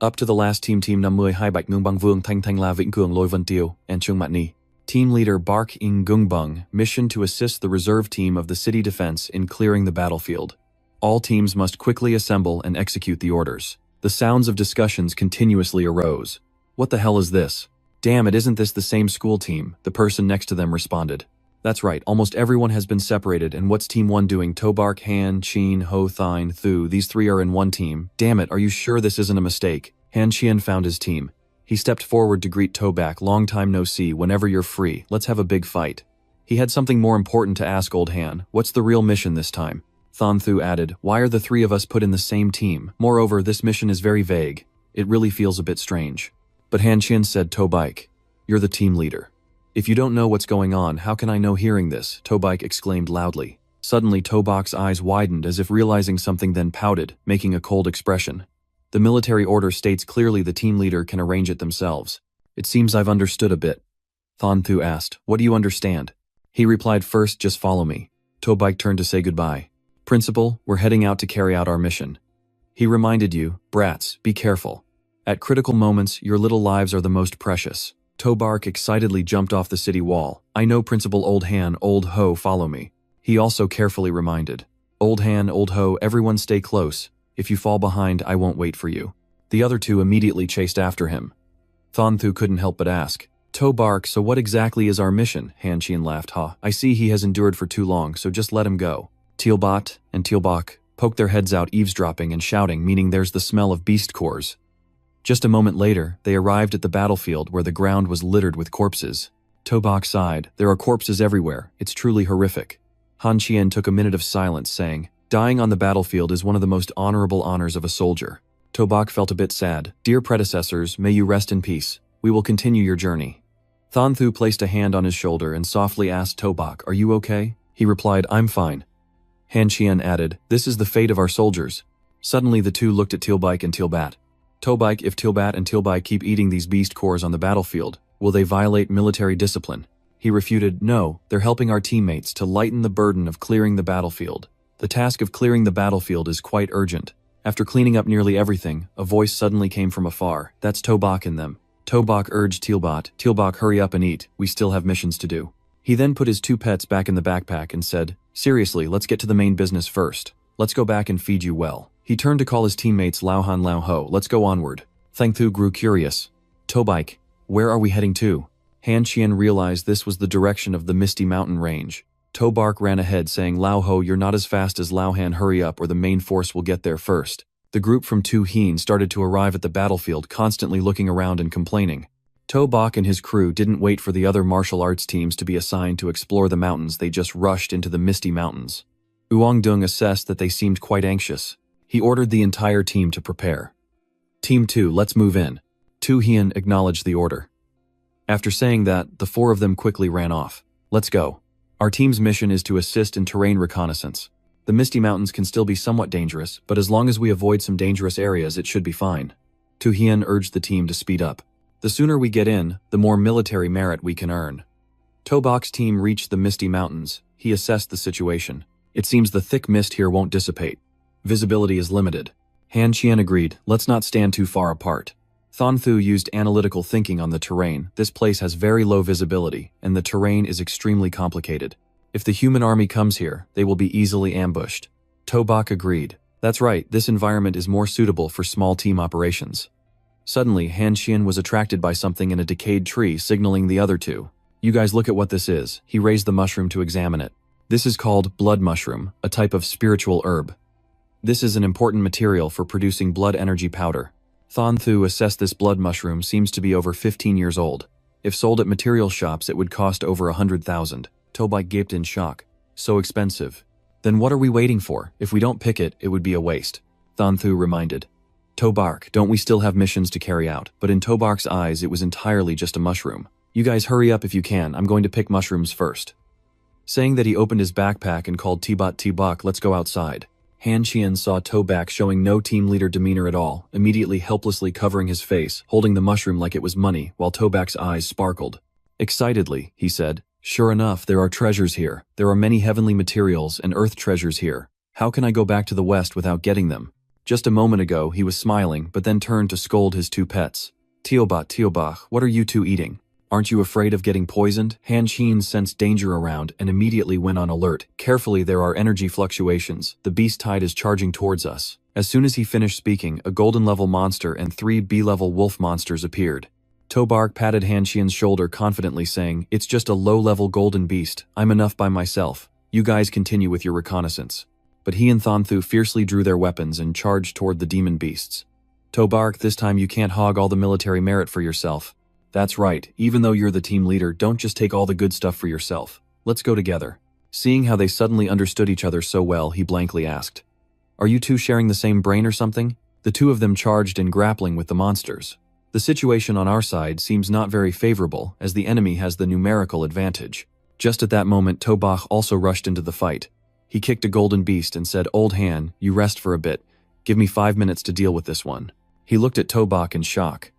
Up to the last team 50 Hai Bạch Ngung Bang Vương Thanh Thanh La Vĩnh Cường Lôi Vân Tiêu, and Chung Mat Ni. Team Leader Bark Ing Gung Bung mission to assist the reserve team of the city defense in clearing the battlefield. All teams must quickly assemble and execute the orders. The sounds of discussions continuously arose. "What the hell is this? Damn it, isn't this the same school team?" The person next to them responded. "That's right, almost everyone has been separated, and what's Team 1 doing? Tobark, Han, Chin, Ho Thine, Thu, these three are in one team. Damn it, are you sure this isn't a mistake?" Han Qian found his team. He stepped forward to greet Tobak. "Long time no see, whenever you're free, let's have a big fight." He had something more important to ask old Han. "What's the real mission this time?" Thanthu added, why are the three of us put in the same team? Moreover, this mission is very vague. It really feels a bit strange. But Han Qian said, Tobike, you're the team leader. If you don't know what's going on, how can I know? Hearing this, Tobike exclaimed loudly. Suddenly, Tobak's eyes widened as if realizing something, then pouted, making a cold expression. The military order states clearly the team leader can arrange it themselves. It seems I've understood a bit. Thanthu asked, what do you understand? He replied, first, just follow me. Tobike turned to say goodbye. Principal, we're heading out to carry out our mission. He reminded you, brats, be careful. At critical moments, your little lives are the most precious. Tobak excitedly jumped off the city wall. I know, Principal. Old Han, Old Ho, follow me. He also carefully reminded. Old Han, Old Ho, everyone stay close. If you fall behind, I won't wait for you. The other two immediately chased after him. Thanthu couldn't help but ask, Tobak, so what exactly is our mission? Han Qian laughed. I see he has endured for too long, so just let him go. Tealbot and Tealbok poked their heads out, eavesdropping and shouting, meaning there's the smell of beast cores. Just a moment later, they arrived at the battlefield where the ground was littered with corpses. Tobak sighed, there are corpses everywhere, it's truly horrific. Han Qian took a minute of silence, saying, dying on the battlefield is one of the most honorable honors of a soldier. Tobak felt a bit sad. Dear predecessors, may you rest in peace. We will continue your journey. Thanthu placed a hand on his shoulder and softly asked Tobak, are you okay? He replied, I'm fine. Han Qian added, this is the fate of our soldiers. Suddenly the two looked at Tealbike and Tealbat. Tobike, if Tealbat and Tealbike keep eating these beast cores on the battlefield, will they violate military discipline? He refuted, no, they're helping our teammates to lighten the burden of clearing the battlefield. The task of clearing the battlefield is quite urgent. After cleaning up nearly everything, a voice suddenly came from afar. That's Tobak in them. Tobak urged Tealbot, Tealbok, hurry up and eat, we still have missions to do. He then put his two pets back in the backpack and said, seriously, let's get to the main business first. Let's go back and feed you well. He turned to call his teammates Lao Han, Lao Ho, let's go onward. Thanthu grew curious. Tobike, where are we heading to? Han Qian realized this was the direction of the Misty Mountain Range. Tobak ran ahead saying, Lao Ho, you're not as fast as Lao Han, hurry up or the main force will get there first. The group from Tu Hien started to arrive at the battlefield, constantly looking around and complaining. Tobak and his crew didn't wait for the other martial arts teams to be assigned to explore the mountains, they just rushed into the Misty Mountains. Uongdong assessed that they seemed quite anxious. He ordered the entire team to prepare. Team 2, let's move in. Tu Hien acknowledged the order. After saying that, the four of them quickly ran off. Let's go. Our team's mission is to assist in terrain reconnaissance. The Misty Mountains can still be somewhat dangerous, but as long as we avoid some dangerous areas, it should be fine. Tu Hien urged the team to speed up. The sooner we get in, the more military merit we can earn. Tobak's team reached the Misty Mountains. He assessed the situation. It seems the thick mist here won't dissipate. Visibility is limited. Han Qian agreed, let's not stand too far apart. Thanthu used analytical thinking on the terrain. This place has very low visibility, and the terrain is extremely complicated. If the human army comes here, they will be easily ambushed. Tobak agreed. That's right, this environment is more suitable for small team operations. Suddenly, Han Qian was attracted by something in a decayed tree, signaling the other two. You guys look at what this is. He raised the mushroom to examine it. This is called blood mushroom, a type of spiritual herb. This is an important material for producing blood energy powder. Thanthu assessed this blood mushroom seems to be over 15 years old. If sold at material shops, it would cost over 100,000. Tobike gaped in shock. So expensive. Then what are we waiting for? If we don't pick it, it would be a waste. Thanthu reminded. Tobak, don't we still have missions to carry out? But in Tobak's eyes, it was entirely just a mushroom. You guys hurry up if you can, I'm going to pick mushrooms first. Saying that, he opened his backpack and called Tebok, let's go outside. Han Qian saw Tobak showing no team leader demeanor at all, immediately helplessly covering his face, holding the mushroom like it was money, while Tobak's eyes sparkled. Excitedly, he said, sure enough, there are treasures here. There are many heavenly materials and earth treasures here. How can I go back to the west without getting them? Just a moment ago, he was smiling, but then turned to scold his two pets. Teobak, what are you two eating? Aren't you afraid of getting poisoned? Han Qian sensed danger around and immediately went on alert. Carefully, there are energy fluctuations. The beast tide is charging towards us. As soon as he finished speaking, a golden-level monster and 3 B-level wolf monsters appeared. Tobak patted Han Qian's shoulder confidently, saying, it's just a low-level golden beast. I'm enough by myself. You guys continue with your reconnaissance. But he and Thanthu fiercely drew their weapons and charged toward the demon beasts. Tobak, this time you can't hog all the military merit for yourself. That's right, even though you're the team leader, don't just take all the good stuff for yourself. Let's go together. Seeing how they suddenly understood each other so well, he blankly asked, "Are you two sharing the same brain or something?" The two of them charged in grappling with the monsters. The situation on our side seems not very favorable, as the enemy has the numerical advantage. Just at that moment, Tobach also rushed into the fight. He kicked a golden beast and said, "Old Han, you rest for a bit. Give me 5 minutes to deal with this one." He looked at Tobach in shock.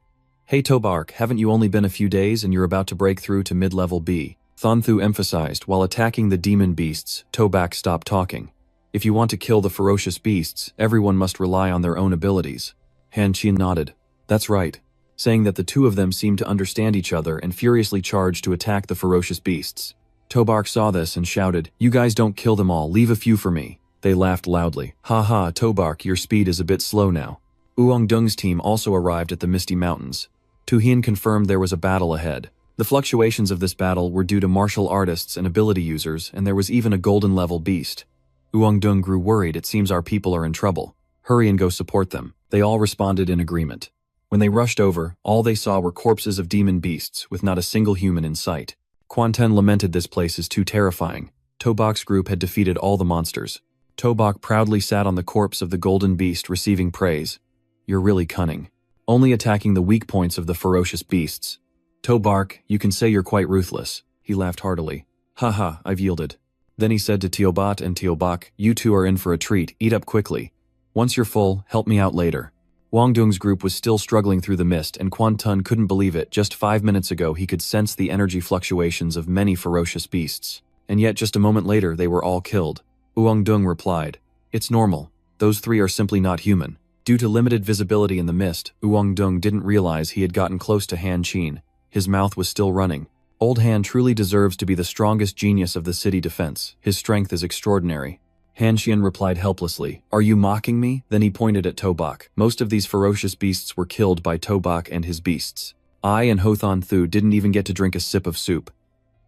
"Hey Tobach, haven't you only been a few days and you're about to break through to mid-level B?" Thanthu emphasized. While attacking the demon beasts, Tobach stopped talking. "If you want to kill the ferocious beasts, everyone must rely on their own abilities." Han Qin nodded. "That's right," saying that the two of them seemed to understand each other and furiously charged to attack the ferocious beasts. Tobach saw this and shouted, "You guys don't kill them all, leave a few for me." They laughed loudly. "Ha ha, Tobach, your speed is a bit slow now." Uong Dung's team also arrived at the Misty Mountains. Tu Hien confirmed there was a battle ahead. The fluctuations of this battle were due to martial artists and ability users, and there was even a golden level beast. Uong Dung grew worried. "It seems our people are in trouble. Hurry and go support them." They all responded in agreement. When they rushed over, all they saw were corpses of demon beasts, with not a single human in sight. Quan Ten lamented, "This place is too terrifying." Tobach's group had defeated all the monsters. Tobach proudly sat on the corpse of the golden beast, receiving praise. "You're really cunning. Only attacking the weak points of the ferocious beasts. Tobach, you can say you're quite ruthless." He laughed heartily. "Haha, I've yielded." Then he said to Teobat and Teobach, "You two are in for a treat, eat up quickly. Once you're full, help me out later." Wang Dung's group was still struggling through the mist, and Quan Tun couldn't believe it. Just 5 minutes ago he could sense the energy fluctuations of many ferocious beasts. And yet just a moment later they were all killed. Uong Dung replied, "It's normal. Those three are simply not human." Due to limited visibility in the mist, Uong Dung didn't realize he had gotten close to Han Qin. His mouth was still running. Old Han truly deserves to be the strongest genius of the city defense. His strength is extraordinary. Han Qian replied helplessly, "Are you mocking me?" Then he pointed at Tobach. Most of these ferocious beasts were killed by Tobach and his beasts. I and Hothan Thu didn't even get to drink a sip of soup.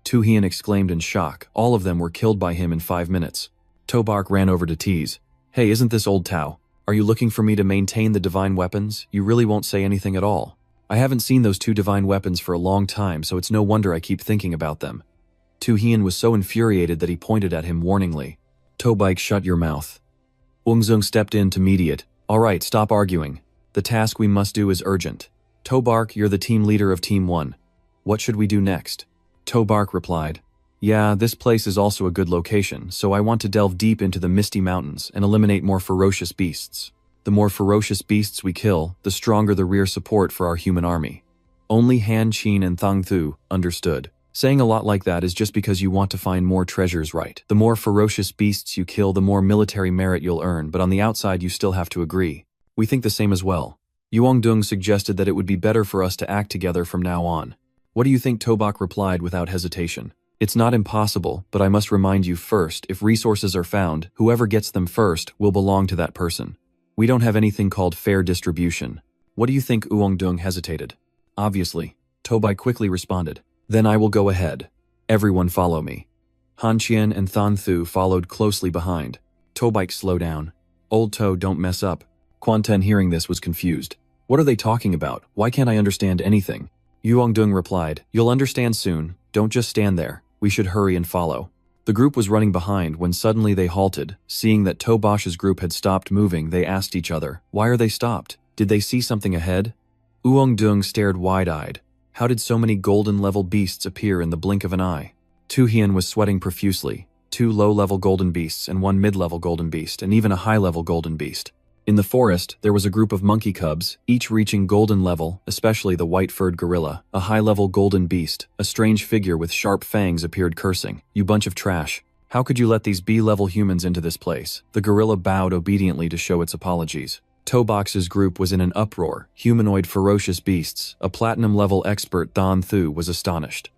Tu Hien exclaimed in shock. All of them were killed by him in 5 minutes. Tobach ran over to tease. "Hey, isn't this old Tao? Are you looking for me to maintain the divine weapons? You really won't say anything at all. I haven't seen those 2 divine weapons for a long time, so it's no wonder I keep thinking about them." Tu Hien was so infuriated that he pointed at him warningly. "Tobach, shut your mouth." Ungzung stepped in to mediate. "All right, stop arguing. The task we must do is urgent. Tobach, you're the team leader of Team 1. What should we do next?" Tobach replied, "Yeah, this place is also a good location, so I want to delve deep into the Misty Mountains and eliminate more ferocious beasts. The more ferocious beasts we kill, the stronger the rear support for our human army." Only Han Qin and Thang Thu understood. Saying a lot like that is just because you want to find more treasures, right? The more ferocious beasts you kill, the more military merit you'll earn, but on the outside you still have to agree. We think the same as well. Yuong Dung suggested that it would be better for us to act together from now on. "What do you think?" Tobach replied without hesitation. "It's not impossible, but I must remind you first, if resources are found, whoever gets them first will belong to that person. We don't have anything called fair distribution. What do you think?" Uong Dung hesitated. "Obviously," Tobach quickly responded. "Then I will go ahead. Everyone follow me." Han Qian and Than Thu followed closely behind. Tobach, slow down. "Old To, don't mess up." Quan Ten, hearing this, was confused. "What are they talking about? Why can't I understand anything?" Yuong Dung replied, "You'll understand soon. Don't just stand there. We should hurry and follow." The group was running behind when suddenly they halted. Seeing that Tobach's group had stopped moving, they asked each other, "Why are they stopped? Did they see something ahead?" Uong Dung stared wide-eyed. How did so many golden-level beasts appear in the blink of an eye? Tu Hien was sweating profusely. 2 low-level golden beasts and 1 mid-level golden beast, and even a high-level golden beast. In the forest, there was a group of monkey cubs, each reaching golden level, especially the white-furred gorilla, a high-level golden beast. A strange figure with sharp fangs appeared cursing. "You bunch of trash. How could you let these B-level humans into this place?" The gorilla bowed obediently to show its apologies. Tobach's group was in an uproar. Humanoid ferocious beasts. A platinum-level expert, Than Thu, was astonished.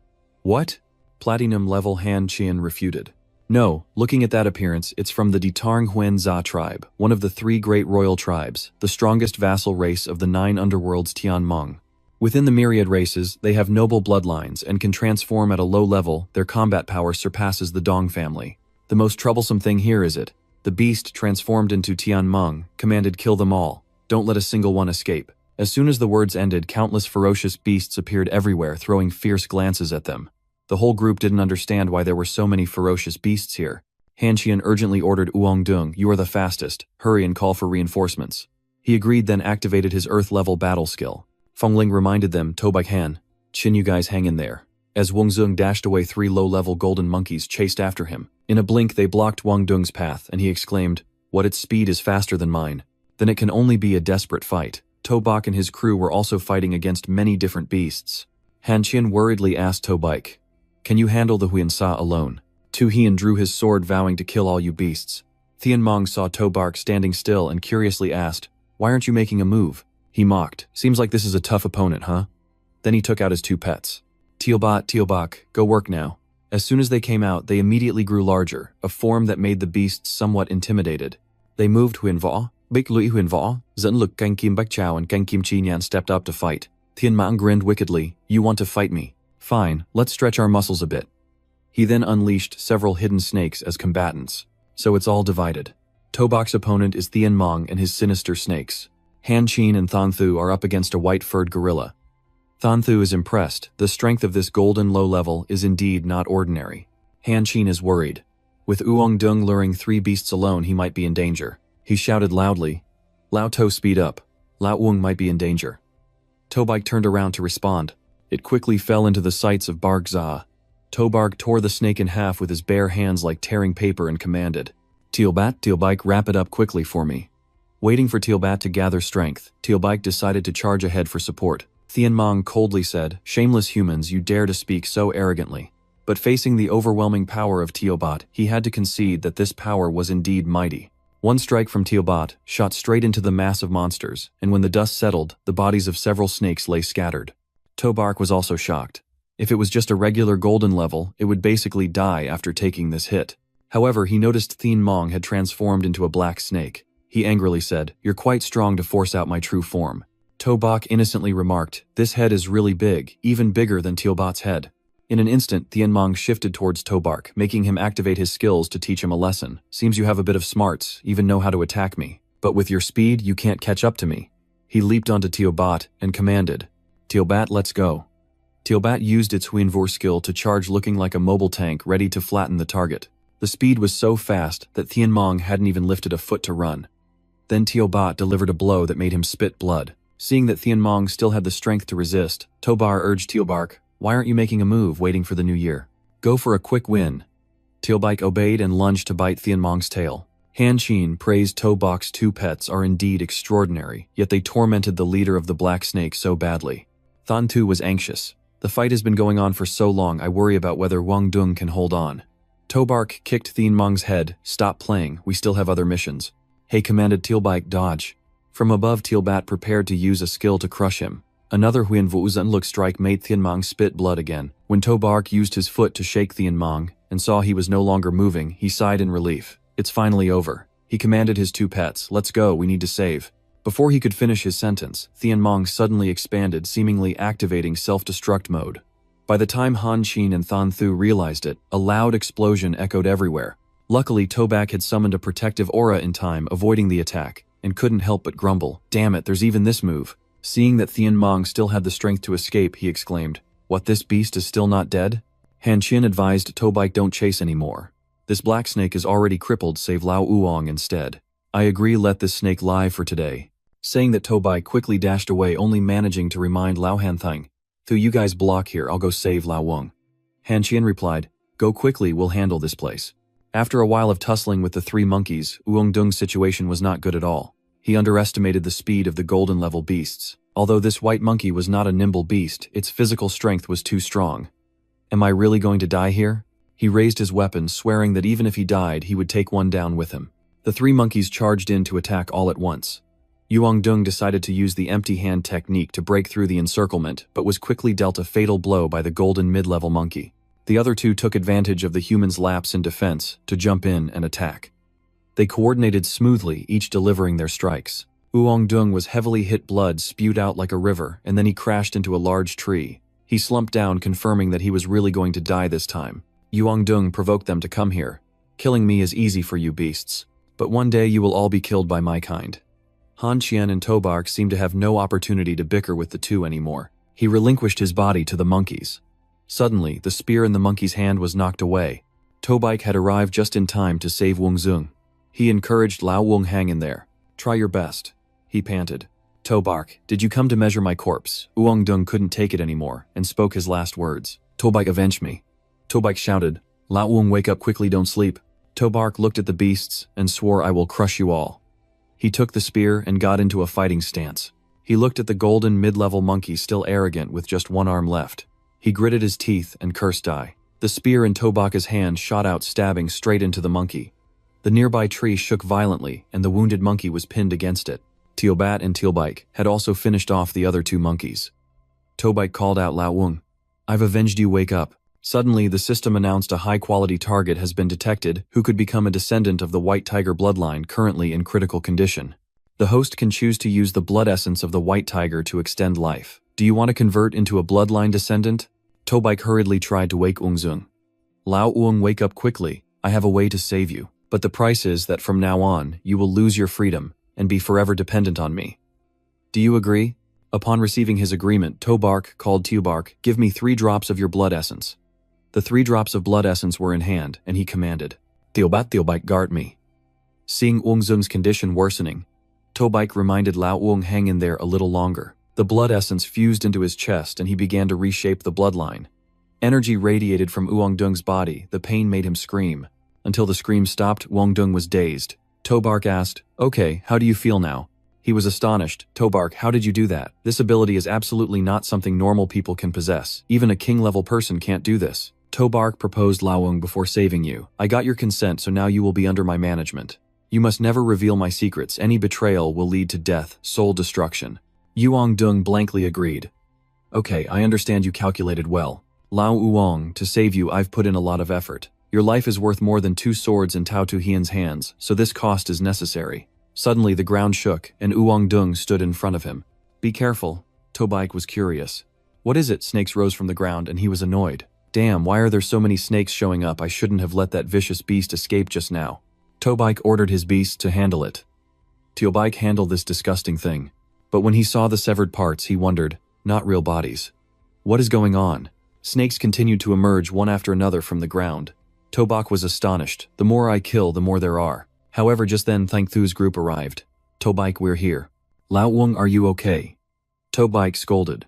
"What?" Platinum-level Han Qian refuted. "No, looking at that appearance, it's from the Ditarng Huen Za tribe, one of the 3 great royal tribes, the strongest vassal race of the 9 underworlds Tianmeng. Within the myriad races, they have noble bloodlines and can transform at a low level. Their combat power surpasses the Dong family. The most troublesome thing here is it. The beast transformed into Tianmeng, commanded, 'Kill them all. Don't let a single one escape.' As soon as the words ended, countless ferocious beasts appeared everywhere, throwing fierce glances at them. The whole group didn't understand why there were so many ferocious beasts here. Han Qian urgently ordered Uongdong, "You are the fastest, hurry and call for reinforcements." He agreed, then activated his Earth-level battle skill. Fengling reminded them, "Tobike Han, Qin, you guys hang in there." As Wangzong dashed away, 3 low-level golden monkeys chased after him. In a blink they blocked Wangdong's path, and he exclaimed, "What, its speed is faster than mine? Then it can only be a desperate fight." Tobak and his crew were also fighting against many different beasts. Han Qian worriedly asked Tobike, "Can you handle the Huinsha alone?" Tu Hian drew his sword, vowing to kill all you beasts. Tianmong saw Tobark standing still and curiously asked, "Why aren't you making a move?" He mocked, "Seems like this is a tough opponent, huh?" Then he took out his 2 pets. Teobak, go work now." As soon as they came out, they immediately grew larger, a form that made the beasts somewhat intimidated. They moved. Huinva, Big Lui Huinva, Zhenluk Kang Kim Bak Chao and Kang Kim Chi Nhan stepped up to fight. Tianmong grinned wickedly, "You want to fight me? Fine, let's stretch our muscles a bit." He then unleashed several hidden snakes as combatants. So it's all divided. Tobak's opponent is Tianmong and his sinister snakes. Han Qin and Thanthu are up against a white-furred gorilla. Thanthu is impressed. The strength of this golden low level is indeed not ordinary. Han Qin is worried. With Uongdong luring 3 beasts alone, he might be in danger. He shouted loudly, "Lao To, speed up. Lao Wung might be in danger." Tobike turned around to respond. It quickly fell into the sights of Barg Za. Tobark tore the snake in half with his bare hands like tearing paper and commanded, Teobike, wrap it up quickly for me." Waiting for Teobat to gather strength, Teobike decided to charge ahead for support. Tianmong coldly said, "Shameless humans, you dare to speak so arrogantly." But facing the overwhelming power of Teobat, he had to concede that this power was indeed mighty. One strike from Teobat shot straight into the mass of monsters, and when the dust settled, the bodies of several snakes lay scattered. Tobark was also shocked. If it was just a regular golden level, it would basically die after taking this hit. However, he noticed Tianmong had transformed into a black snake. He angrily said, "You're quite strong to force out my true form." Tobak innocently remarked, "This head is really big, even bigger than Teobat's head." In an instant, Tianmong shifted towards Tobark, making him activate his skills to teach him a lesson. "Seems you have a bit of smarts, even know how to attack me. But with your speed, you can't catch up to me." He leaped onto Teobat and commanded, "Teobat, let's go." Teobat used its Huinvor skill to charge, looking like a mobile tank ready to flatten the target. The speed was so fast that Tianmong hadn't even lifted a foot to run. Then Teobat delivered a blow that made him spit blood. Seeing that Tianmong still had the strength to resist, Tobar urged Teobark, "Why aren't you making a move, waiting for the new year? Go for a quick win." Teobark obeyed and lunged to bite Tianmong's tail. Han Qin praised Tobark's 2 pets are indeed extraordinary, yet they tormented the leader of the black snake so badly. Thanthu was anxious. "The fight has been going on for so long, I worry about whether Wangdong can hold on." Tobark kicked Tianmong's head. "Stop playing, we still have other missions." He commanded Teobark, "Dodge." From above, Teobat prepared to use a skill to crush him. Another Huinvu Zhenluk strike made Tianmong spit blood again. When Tobark used his foot to shake Tianmong and saw he was no longer moving, he sighed in relief. It's finally over. He commanded his 2 pets, "Let's go, we need to save." Before he could finish his sentence, Tianmong suddenly expanded, seemingly activating self-destruct mode. By the time Han Qin and Thanthu realized it, a loud explosion echoed everywhere. Luckily, Tobak had summoned a protective aura in time, avoiding the attack, and couldn't help but grumble, "Damn it, there's even this move." Seeing that Tianmong still had the strength to escape, he exclaimed, "What, this beast is still not dead?" Han Qin advised Tobike, "Don't chase anymore. This black snake is already crippled, save Lao Uong instead." "I agree, let this snake lie for today." Saying that, Tobike quickly dashed away, only managing to remind Lao Hanthang, "Thu, you guys block here, I'll go save Lao Wong." Han Qian replied, "Go quickly, we'll handle this place." After a while of tussling with the 3 monkeys, Uongdong's situation was not good at all. He underestimated the speed of the golden level beasts. Although this white monkey was not a nimble beast, its physical strength was too strong. "Am I really going to die here?" He raised his weapon, swearing that even if he died, he would take one down with him. The 3 monkeys charged in to attack all at once. Uongdong decided to use the empty hand technique to break through the encirclement, but was quickly dealt a fatal blow by the golden mid-level monkey. The other 2 took advantage of the human's lapse in defense to jump in and attack. They coordinated smoothly, each delivering their strikes. Uongdong was heavily hit, blood spewed out like a river, and then he crashed into a large tree. He slumped down, confirming that he was really going to die this time. Uongdong provoked them to come here. "Killing me is easy for you beasts, but one day you will all be killed by my kind." Han Qian and Tobark seemed to have no opportunity to bicker with the 2 anymore. He relinquished his body to the monkeys. Suddenly, the spear in the monkey's hand was knocked away. Tobike had arrived just in time to save Wung Zung. He encouraged Lao Wung, hang in there. Try your best. He panted. Tobak, did you come to measure my corpse? Uong Dung couldn't take it anymore and spoke his last words. Tobike, avenge me. Tobike shouted. Lao Wung, wake up quickly, don't sleep. Tobak looked at the beasts and swore, I will crush you all. He took the spear and got into a fighting stance. He looked at the golden mid-level monkey, still arrogant with just one arm left. He gritted his teeth and cursed die. The spear in Tobaka's hand shot out, stabbing straight into the monkey. The nearby tree shook violently and the wounded monkey was pinned against it. Teobat and Tealbike had also finished off the other two monkeys. Tobike called out, Lao Wung, I've avenged you, wake up. Suddenly, the system announced a high-quality target has been detected who could become a descendant of the White Tiger bloodline currently in critical condition. The host can choose to use the blood essence of the White Tiger to extend life. Do you want to convert into a bloodline descendant? Tobike hurriedly tried to wake Ung Zung. Lao Wung, wake up quickly. I have a way to save you. But the price is that from now on, you will lose your freedom and be forever dependent on me. Do you agree? Upon receiving his agreement, Tobark called Teobark, give me 3 drops of your blood essence. The 3 drops of blood essence were in hand, and he commanded, Teobike, guard me. Seeing Ung Zung's condition worsening, Tobike reminded Lao Wung, hang in there a little longer. The blood essence fused into his chest and he began to reshape the bloodline. Energy radiated from Uong Dung's body, the pain made him scream. Until the scream stopped, Wong Dung was dazed. Tobark asked, okay, how do you feel now? He was astonished. Tobark, how did you do that? This ability is absolutely not something normal people can possess. Even a king-level person can't do this. Tobark proposed, Lao Wung, before saving you. I got your consent, so now you will be under my management. You must never reveal my secrets. Any betrayal will lead to death, soul destruction. Uong Dung blankly agreed. Okay, I understand you calculated well. Lao Uong, to save you, I've put in a lot of effort. Your life is worth more than 2 swords in Tao Tu Hian's hands, so this cost is necessary. Suddenly the ground shook, and Uong Dung stood in front of him. Be careful. Tobike was curious. What is it? Snakes rose from the ground, and he was annoyed. Damn, why are there so many snakes showing up? I shouldn't have let that vicious beast escape just now. Tobike ordered his beast to handle it. Teobike handled this disgusting thing. But when he saw the severed parts, he wondered, not real bodies. What is going on? Snakes continued to emerge one after another from the ground. Tobak was astonished. The more I kill, the more there are. However, just then Thang Thu's group arrived. Tobike, we're here. Lao Wung, are you okay? Tobike scolded.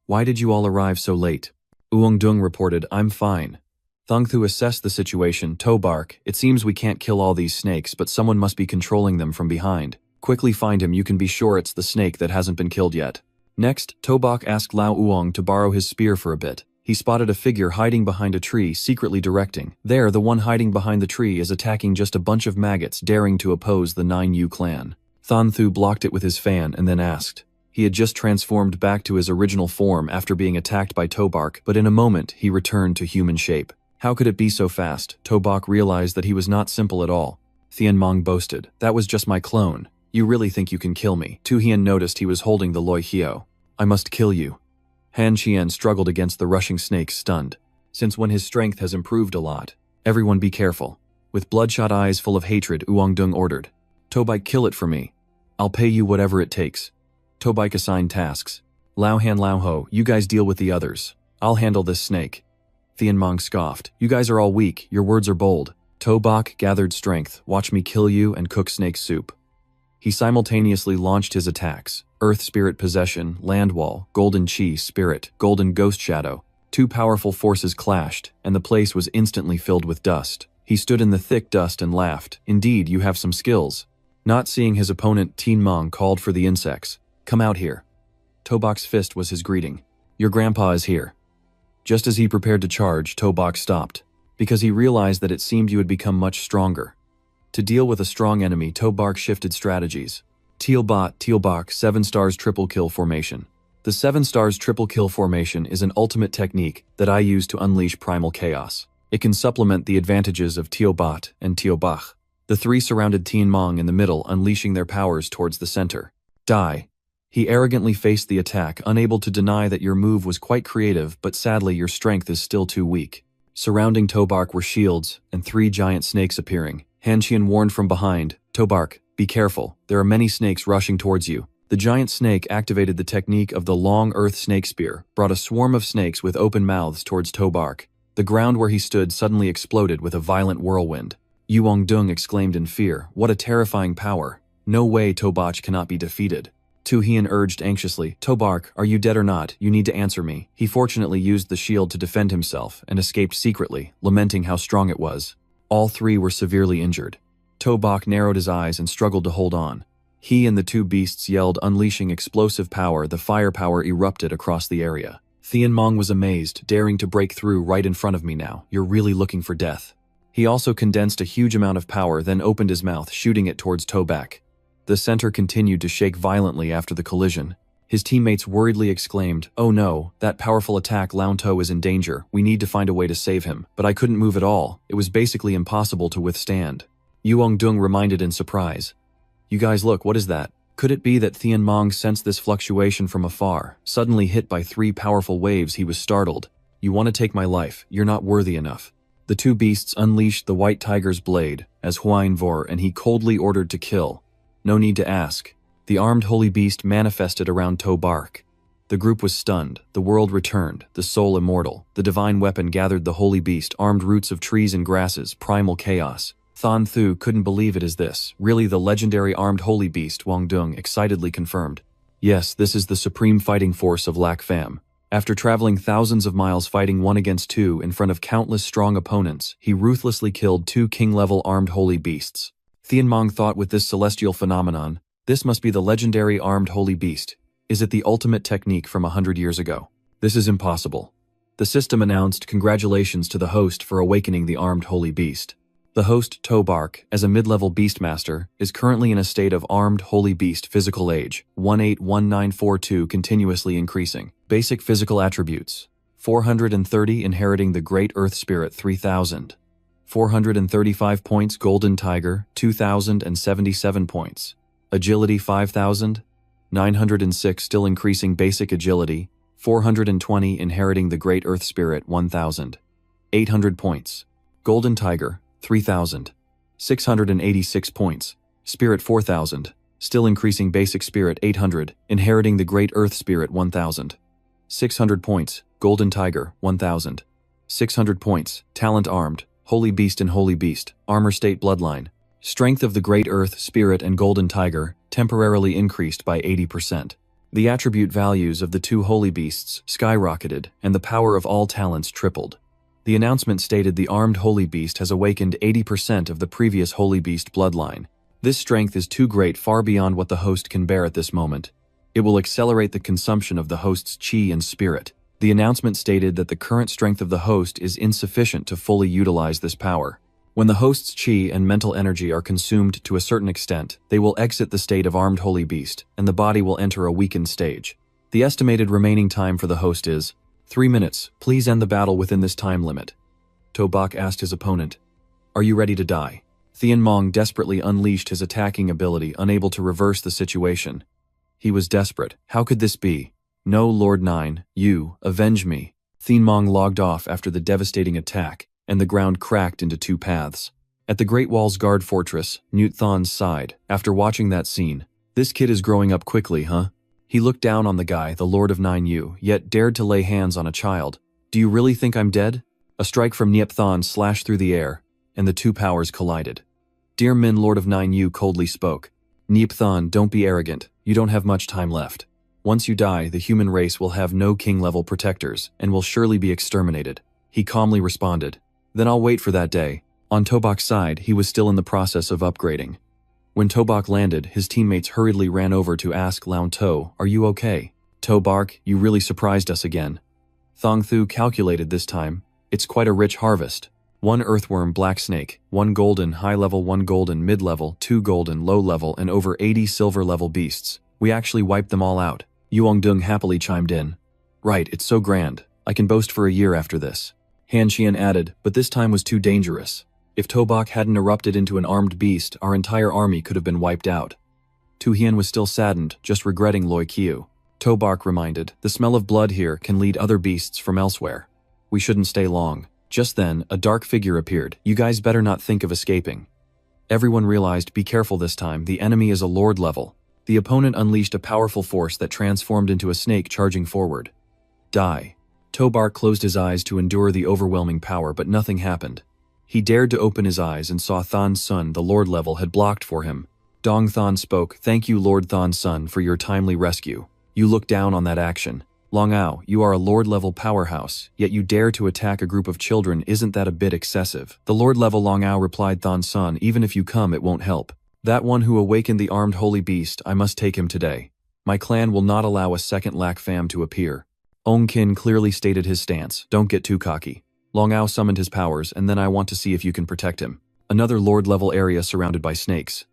Why did you all arrive so late? Uong Dung reported, I'm fine. Thang Thu assessed the situation. Tobark, it seems we can't kill all these snakes, but someone must be controlling them from behind. Quickly find him, you can be sure it's the snake that hasn't been killed yet. Next, Tobak asked Lao Uong to borrow his spear for a bit. He spotted a figure hiding behind a tree, secretly directing. There, the one hiding behind the tree is attacking just a bunch of maggots daring to oppose the 9U clan. Thang Thu blocked it with his fan and then asked. He had just transformed back to his original form after being attacked by Tobark, but in a moment he returned to human shape. How could it be so fast? Tobak realized that he was not simple at all. Thian Mong boasted, that was just my clone. You really think you can kill me? Tu Hian noticed he was holding the Loi Hio. I must kill you. Han Qian struggled against the rushing snakes, stunned. Since when his strength has improved a lot. Everyone be careful. With bloodshot eyes full of hatred, Uong Dung ordered. Tobike, kill it for me. I'll pay you whatever it takes. Tobike assigned tasks. Lao Han, Lao Ho, you guys deal with the others. I'll handle this snake. Thian Mong scoffed. You guys are all weak, your words are bold. Tobak gathered strength. Watch me kill you and cook snake soup. He simultaneously launched his attacks. Earth Spirit Possession, Land Wall, Golden Chi Spirit, Golden Ghost Shadow. 2 powerful forces clashed, and the place was instantly filled with dust. He stood in the thick dust and laughed. Indeed, you have some skills. Not seeing his opponent, Tin Mong called for the insects. Come out here. Tobak's fist was his greeting. Your grandpa is here. Just as he prepared to charge, Tobak stopped, because he realized that it seemed you had become much stronger. To deal with a strong enemy, Tobark shifted strategies. Tealbak, 7 stars triple kill formation. The 7 stars triple kill formation is an ultimate technique that I use to unleash primal chaos. It can supplement the advantages of Teobat and Teobach. The 3 surrounded Tien Mong in the middle, unleashing their powers towards the center. Die. He arrogantly faced the attack, unable to deny that your move was quite creative, but sadly your strength is still too weak. Surrounding Tobark were shields and 3 giant snakes appearing. Han Qian warned from behind, Tobark, be careful, there are many snakes rushing towards you. The giant snake activated the technique of the long earth snake spear, brought a swarm of snakes with open mouths towards Tobark. The ground where he stood suddenly exploded with a violent whirlwind. Yuong-dung exclaimed in fear, "What a terrifying power! No way Tobark cannot be defeated." Tu Hian urged anxiously, "Tobark, are you dead or not? You need to answer me." He fortunately used the shield to defend himself and escaped secretly, lamenting how strong it was. All three were severely injured. Tobark narrowed his eyes and struggled to hold on. He and the two beasts yelled, unleashing explosive power. The firepower erupted across the area. Tianmong was amazed, daring to break through right in front of me now. You're really looking for death. He also condensed a huge amount of power, then opened his mouth, shooting it towards Tobark. The center continued to shake violently after the collision. His teammates worriedly exclaimed, "Oh no, that powerful attack, Launto is in danger. We need to find a way to save him." But I couldn't move at all. It was basically impossible to withstand. Yuong-dung reminded in surprise. "You guys look, what is that?" Could it be that Tianmong sensed this fluctuation from afar? Suddenly hit by 3 powerful waves, he was startled. "You want to take my life? You're not worthy enough." The two beasts unleashed the white tiger's blade as Huain Vor, and he coldly ordered to kill. No need to ask. The armed holy beast manifested around Tobark. The group was stunned. The world returned, the soul immortal. The divine weapon gathered the holy beast, armed roots of trees and grasses, primal chaos. Thon Thu couldn't believe it. Is this really the legendary armed holy beast? Wang-dung excitedly confirmed. Yes, this is the supreme fighting force of Lac Pham. After traveling thousands of miles fighting 1 against 2 in front of countless strong opponents, he ruthlessly killed 2 king-level armed holy beasts. Tianmong thought, with this celestial phenomenon, this must be the legendary armed holy beast. Is it the ultimate technique from 100 years ago? This is impossible. The system announced, "Congratulations to the host for awakening the armed holy beast." The host, Tobark, as a mid-level beastmaster, is currently in a state of armed holy beast physical age, 181942, continuously increasing. Basic physical attributes: 430, inheriting the Great Earth Spirit, 3000. 435 points, Golden Tiger, 2077 points. Agility 5000. 906, still increasing basic agility. 420, inheriting the Great Earth Spirit, 1000. 800 points. Golden Tiger, 3000. 686 points. Spirit 4000. Still increasing basic spirit 800, inheriting the Great Earth Spirit 1000. 600 points. Golden Tiger 1000. 600 points. Talent armed. Holy Beast and Holy Beast. Armor state bloodline. Strength of the Great Earth Spirit and Golden Tiger temporarily increased by 80%. The attribute values of the 2 holy beasts skyrocketed, and the power of all talents tripled. The announcement stated the armed holy beast has awakened 80% of the previous holy beast bloodline. This strength is too great, far beyond what the host can bear at this moment. It will accelerate the consumption of the host's chi and spirit. The announcement stated that the current strength of the host is insufficient to fully utilize this power. When the host's chi and mental energy are consumed to a certain extent, they will exit the state of armed holy beast, and the body will enter a weakened stage. The estimated remaining time for the host is 3 minutes. Please end the battle within this time limit. Tobark asked his opponent, "Are you ready to die?" Tianmong desperately unleashed his attacking ability, unable to reverse the situation. He was desperate. How could this be? "No, Lord 9, you, avenge me." Tianmong logged off after the devastating attack, and the ground cracked into 2 paths. At the Great Wall's guard fortress, Newt Thon sighed. After watching that scene, "This kid is growing up quickly, huh?" He looked down on the guy, the Lord of 9U, yet dared to lay hands on a child. "Do you really think I'm dead?" A strike from Niep Thon slashed through the air, and the 2 powers collided. Dear Min, Lord of 9U coldly spoke. "Niep Thon, don't be arrogant. You don't have much time left. Once you die, the human race will have no king-level protectors, and will surely be exterminated." He calmly responded, "Then I'll wait for that day." On Tobark's side, he was still in the process of upgrading. When Tobark landed, his teammates hurriedly ran over to ask Launto, "Are you okay?" "Tobark, you really surprised us again." Thong Thu calculated this time. "It's quite a rich harvest. 1 earthworm black snake, 1 golden high-level, 1 golden mid-level, 2 golden low-level, and over 80 silver-level beasts. We actually wiped them all out." Yuong-dung happily chimed in. "Right, it's so grand. I can boast for a year after this." Han Qian added, "But this time was too dangerous. If Tobark hadn't erupted into an armed beast, our entire army could have been wiped out." Tu Hian was still saddened, just regretting Loi Qiu. Tobark reminded, "The smell of blood here can lead other beasts from elsewhere. We shouldn't stay long." Just then, a dark figure appeared. "You guys better not think of escaping." Everyone realized, be careful this time, the enemy is a lord level. The opponent unleashed a powerful force that transformed into a snake charging forward. Die. Tobark closed his eyes to endure the overwhelming power, but nothing happened. He dared to open his eyes and saw Thon's son, the Lord level, had blocked for him. Dong Thon spoke, "Thank you, Lord Thon's son, for your timely rescue. You look down on that action. Long Ao, you are a Lord-level powerhouse, yet you dare to attack a group of children. Isn't that a bit excessive?" "The Lord-level Long Ao," replied Thon's son, "even if you come, it won't help. That one who awakened the armed holy beast, I must take him today. My clan will not allow a second Lac Pham to appear." Ong Kin clearly stated his stance. "Don't get too cocky. Long Ao summoned his powers, and then I want to see if you can protect him." Another Lord-level area surrounded by snakes.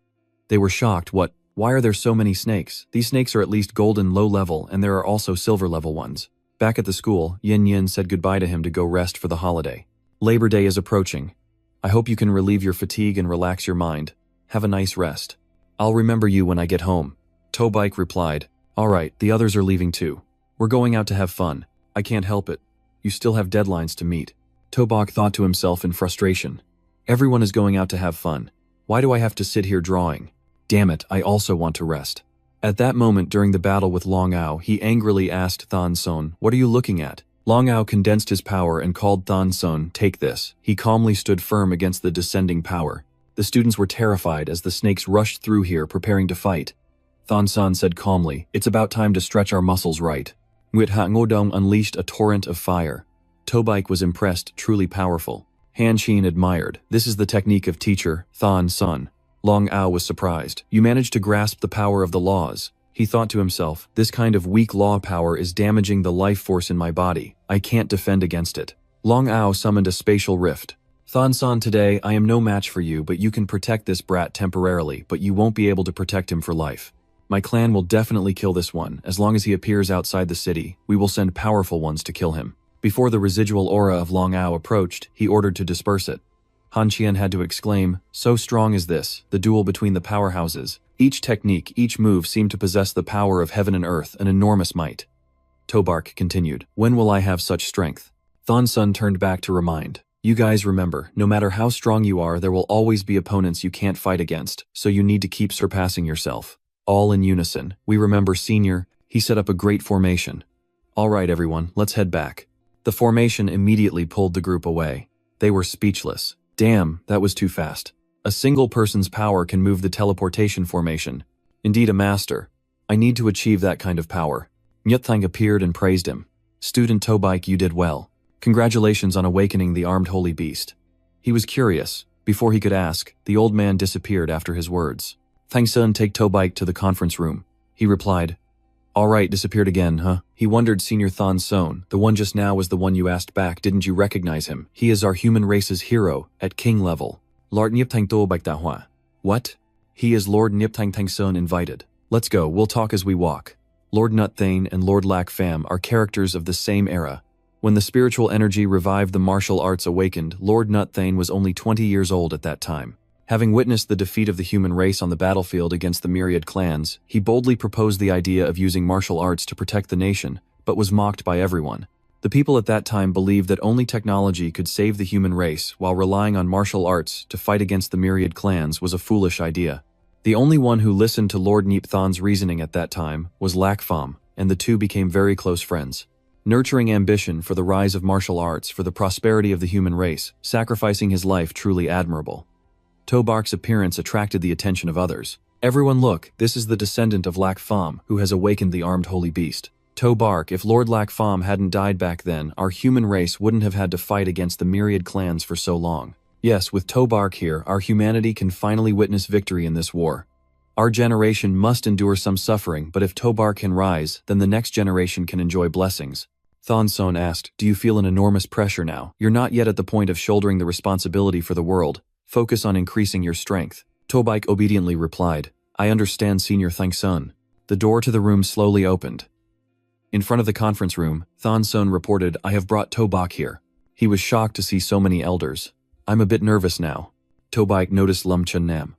They were shocked. "What? Why are there so many snakes? These snakes are at least golden low-level, and there are also silver-level ones." Back at the school, Yin Yin said goodbye to him to go rest for the holiday. "Labor Day is approaching. I hope you can relieve your fatigue and relax your mind. Have a nice rest. I'll remember you when I get home." Tobark replied, "All right, the others are leaving too. We're going out to have fun. I can't help it. You still have deadlines to meet." Tobark thought to himself in frustration. Everyone is going out to have fun. Why do I have to sit here drawing? Damn it, I also want to rest. At that moment during the battle with Long Ao, he angrily asked Thon Son, "What are you looking at?" Long Ao condensed his power and called Thon Son, "Take this." He calmly stood firm against the descending power. The students were terrified as the snakes rushed through here preparing to fight. Thon Son said calmly, "It's about time to stretch our muscles right." Nguyet Ha Ngodong unleashed a torrent of fire. Tobark was impressed, truly powerful. Han Xin admired. "This is the technique of teacher, Thon Son." Long Ao was surprised. "You managed to grasp the power of the laws." He thought to himself, "This kind of weak law power is damaging the life force in my body. I can't defend against it." Long Ao summoned a spatial rift. "Thon Son, today I am no match for you, but you can protect this brat temporarily, but you won't be able to protect him for life. My clan will definitely kill this one. As long as he appears outside the city, we will send powerful ones to kill him." Before the residual aura of Long Ao approached, he ordered to disperse it. Han Qian had to exclaim, "So strong is this, the duel between the powerhouses. Each technique, each move seemed to possess the power of heaven and earth, an enormous might." Tobark continued, "When will I have such strength?" Thon Son turned back to remind, "You guys remember, no matter how strong you are, there will always be opponents you can't fight against, so you need to keep surpassing yourself." All in unison, "We remember, Senior." He set up a great formation. "All right, everyone, let's head back." The formation immediately pulled the group away. They were speechless. Damn, that was too fast. A single person's power can move the teleportation formation. Indeed a master. I need to achieve that kind of power. Nyuthang appeared and praised him. "Student Tobark, you did well. Congratulations on awakening the armed holy beast." He was curious. Before he could ask, the old man disappeared after his words. "Thangsun, take Tobark to the conference room." He replied, "All right, disappeared again, huh?" He wondered. Senior Thon Son, the one just now was the one you asked back. Didn't you recognize him? He is our human race's hero, at king level. Lord Nyiptang Tobark Dahua. What? He is Lord Nyiptang Tangsun invited. Let's go, we'll talk as we walk. Lord Nutthane and Lord Lac Pham are characters of the same era. When the spiritual energy revived, the martial arts awakened. Lord Nutthane was only 20 years old at that time. Having witnessed the defeat of the human race on the battlefield against the myriad clans, he boldly proposed the idea of using martial arts to protect the nation, but was mocked by everyone. The people at that time believed that only technology could save the human race, while relying on martial arts to fight against the myriad clans was a foolish idea. The only one who listened to Lord Nyipthan's reasoning at that time was Lac Pham, and the two became very close friends. Nurturing ambition for the rise of martial arts for the prosperity of the human race, sacrificing his life, truly admirable. Tobark's appearance attracted the attention of others. "Everyone look, this is the descendant of Lac Pham, who has awakened the armed holy beast." Tobark, if Lord Lac Pham hadn't died back then, our human race wouldn't have had to fight against the myriad clans for so long. Yes, with Tobark here, our humanity can finally witness victory in this war. Our generation must endure some suffering, but if Tobark can rise, then the next generation can enjoy blessings. Thon Son asked, "Do you feel an enormous pressure now? You're not yet at the point of shouldering the responsibility for the world. Focus on increasing your strength." Tobark obediently replied, "I understand, Senior Thangsun." The door to the room slowly opened. In front of the conference room, Thon Son reported, "I have brought Tobark here." He was shocked to see so many elders. "I'm a bit nervous now." Tobark noticed Lum Chun Nam.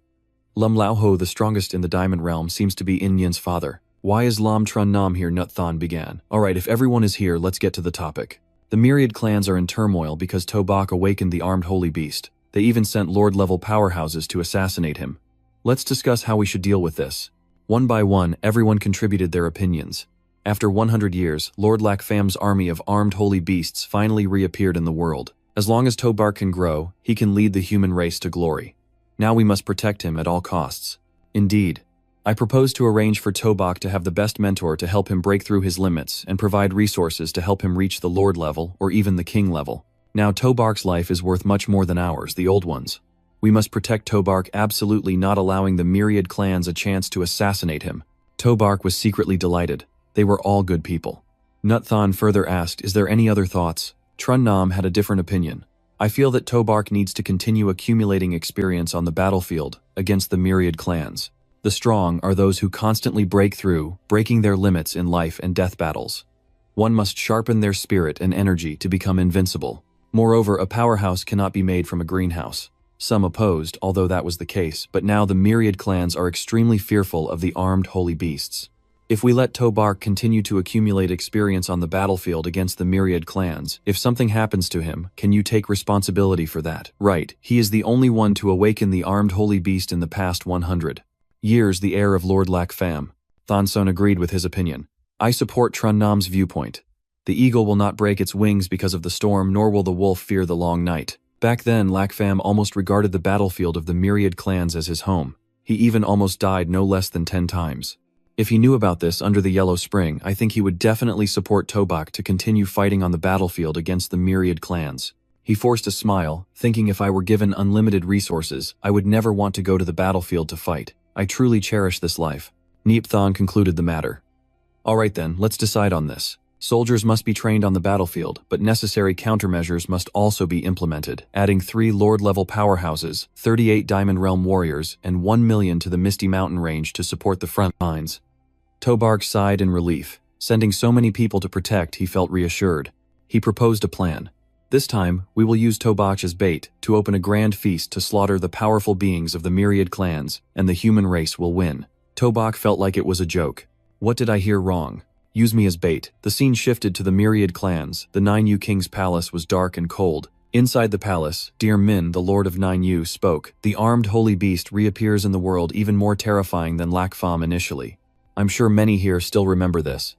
Lum Lao Ho, the strongest in the Diamond Realm, seems to be In Yin's father. "Why is Lam Trun Nam here?" Nut Thon began. "Alright, if everyone is here, let's get to the topic. The myriad clans are in turmoil because Tobark awakened the armed holy beast. They even sent Lord-level powerhouses to assassinate him. Let's discuss how we should deal with this." One by one, everyone contributed their opinions. After 100 years, Lord Lakfam's army of armed holy beasts finally reappeared in the world. As long as Tobark can grow, he can lead the human race to glory. Now we must protect him at all costs. Indeed. I propose to arrange for Tobark to have the best mentor to help him break through his limits and provide resources to help him reach the Lord level or even the King level. Now Tobark's life is worth much more than ours, the old ones. We must protect Tobark, absolutely not allowing the myriad clans a chance to assassinate him. Tobark was secretly delighted. They were all good people. Nutthon further asked, is there any other thoughts? Trun Nam had a different opinion. I feel that Tobark needs to continue accumulating experience on the battlefield against the myriad clans. The strong are those who constantly break through, breaking their limits in life and death battles. One must sharpen their spirit and energy to become invincible. Moreover, a powerhouse cannot be made from a greenhouse. Some opposed, although that was the case, but now the myriad clans are extremely fearful of the armed holy beasts. If we let Tobark continue to accumulate experience on the battlefield against the myriad clans, if something happens to him, can you take responsibility for that? Right, he is the only one to awaken the armed holy beast in the past 100 years, the heir of Lord Lakfam. Thonson agreed with his opinion. I support Trun Nam's viewpoint. The eagle will not break its wings because of the storm, nor will the wolf fear the long night. Back then, Lakfam almost regarded the battlefield of the myriad clans as his home. He even almost died no less than 10 times. If he knew about this under the Yellow Spring, I think he would definitely support Tobark to continue fighting on the battlefield against the myriad clans. He forced a smile, thinking if I were given unlimited resources, I would never want to go to the battlefield to fight. I truly cherish this life. Neepthon concluded the matter. Alright then, let's decide on this. Soldiers must be trained on the battlefield, but necessary countermeasures must also be implemented, adding 3 Lord-level powerhouses, 38 Diamond Realm warriors, and 1 million to the Misty Mountain range to support the front lines. Tobark sighed in relief. Sending so many people to protect, he felt reassured. He proposed a plan. This time, we will use Tobark as bait to open a grand feast to slaughter the powerful beings of the myriad clans, and the human race will win. Tobark felt like it was a joke. What did I hear wrong? Use me as bait. The scene shifted to the myriad clans. The Nine Yu King's palace was dark and cold. Inside the palace, Dear Min, the Lord of Nine Yu, spoke. The armed holy beast reappears in the world even more terrifying than Lakfam initially. I'm sure many here still remember this.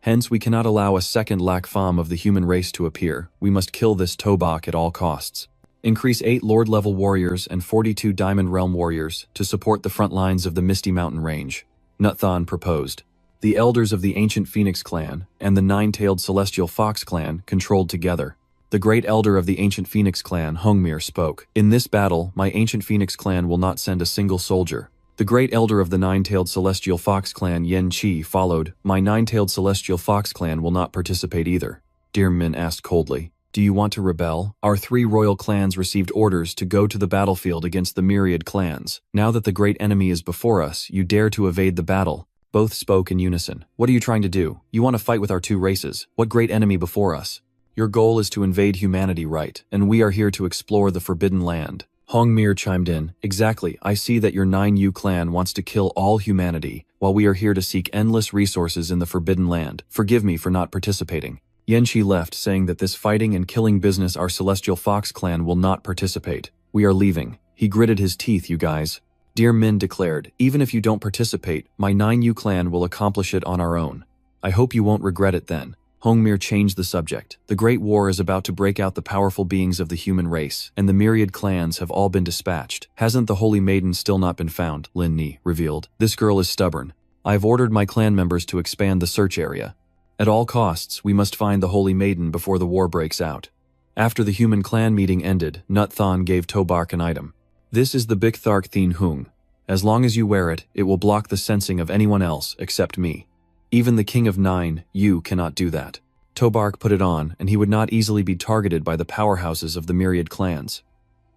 Hence, we cannot allow a second Lakfam of the human race to appear. We must kill this Tobark at all costs. Increase 8 Lord-level warriors and 42 Diamond Realm warriors to support the front lines of the Misty Mountain range. Nutthon proposed. The elders of the ancient Phoenix clan and the 9-tailed celestial fox clan controlled together. The great elder of the ancient Phoenix clan, Hongmir, spoke. In this battle, my ancient Phoenix clan will not send a single soldier. The great elder of the 9-tailed celestial fox clan, Yen Qi, followed. My 9-tailed celestial fox clan will not participate either. Dear Min asked coldly. Do you want to rebel? Our 3 royal clans received orders to go to the battlefield against the myriad clans. Now that the great enemy is before us, you dare to evade the battle. Both spoke in unison. What are you trying to do? You want to fight with our 2 races. What great enemy before us? Your goal is to invade humanity, right? And we are here to explore the Forbidden Land. Hongmir chimed in. Exactly. I see that your 9 Yu clan wants to kill all humanity, while we are here to seek endless resources in the Forbidden Land. Forgive me for not participating. Yenshi left, saying that this fighting and killing business our Celestial Fox clan will not participate. We are leaving. He gritted his teeth, you guys. Dear Min declared, even if you don't participate, my 9 Yu clan will accomplish it on our own. I hope you won't regret it then. Hongmir changed the subject. The Great War is about to break out the powerful beings of the human race, and the myriad clans have all been dispatched. Hasn't the Holy Maiden still not been found? Lin Ni revealed. This girl is stubborn. I have ordered my clan members to expand the search area. At all costs, we must find the Holy Maiden before the war breaks out. After the human clan meeting ended, Nutthon gave Tobark an item. This is the Bik Thark Thien Hung. As long as you wear it, it will block the sensing of anyone else except me. Even the King of 9 Yu cannot do that. Tobark put it on, and he would not easily be targeted by the powerhouses of the myriad clans.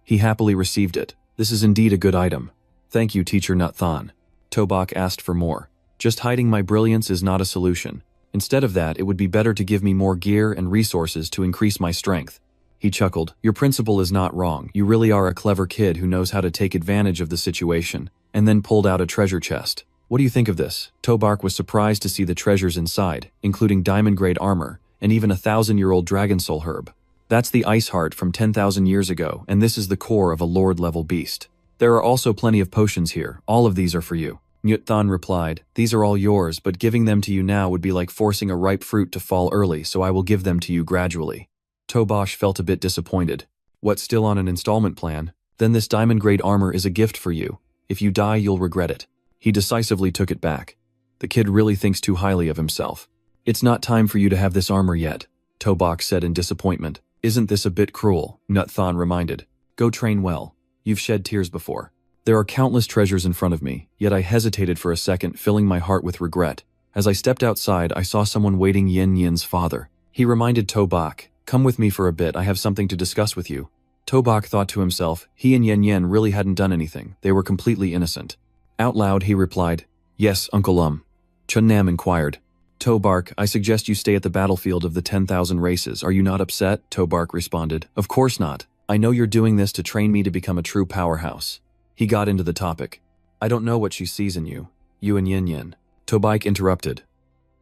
He happily received it. This is indeed a good item. Thank you, Teacher Nutthon. Tobark asked for more. Just hiding my brilliance is not a solution. Instead of that, it would be better to give me more gear and resources to increase my strength. He chuckled. Your principal is not wrong. You really are a clever kid who knows how to take advantage of the situation, and then pulled out a treasure chest. What do you think of this? Tobark was surprised to see the treasures inside, including diamond-grade armor, and even a 1,000-year-old dragon soul herb. That's the ice heart from 10,000 years ago, and this is the core of a lord-level beast. There are also plenty of potions here. All of these are for you. Nyut Than replied, "These are all yours, but giving them to you now would be like forcing a ripe fruit to fall early, so I will give them to you gradually." Tobosh felt a bit disappointed. "What, still on an installment plan? Then this diamond-grade armor is a gift for you. If you die, you'll regret it." He decisively took it back. The kid really thinks too highly of himself. "It's not time for you to have this armor yet," Tobok said in disappointment. "Isn't this a bit cruel?" Nyut Than reminded. "Go train well. You've shed tears before." "There are countless treasures in front of me, yet I hesitated for a second, filling my heart with regret. As I stepped outside, I saw someone waiting, Yin Yin's father. He reminded Tobok, "Come with me for a bit, I have something to discuss with you." Tobok thought to himself, he and Yin Yin really hadn't done anything, they were completely innocent. Out loud he replied, "Yes, Uncle Chun Nam inquired. "Tobark, I suggest you stay at the battlefield of the 10,000 races, are you not upset?" Tobark responded, "Of course not. I know you're doing this to train me to become a true powerhouse." He got into the topic. "I don't know what she sees in you. You and Yin Yin." Tobaik interrupted.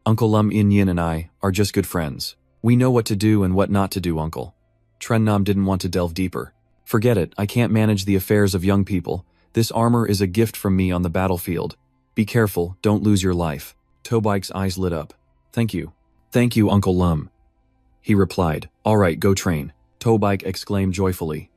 "Uncle Yin Yin and I are just good friends. We know what to do and what not to do, Uncle." Tren Nam didn't want to delve deeper. "Forget it, I can't manage the affairs of young people. This armor is a gift from me on the battlefield. Be careful, don't lose your life." Tobaik's eyes lit up. "Thank you. Thank you, Uncle Lum." He replied, "All right, go train." Tobaik exclaimed joyfully.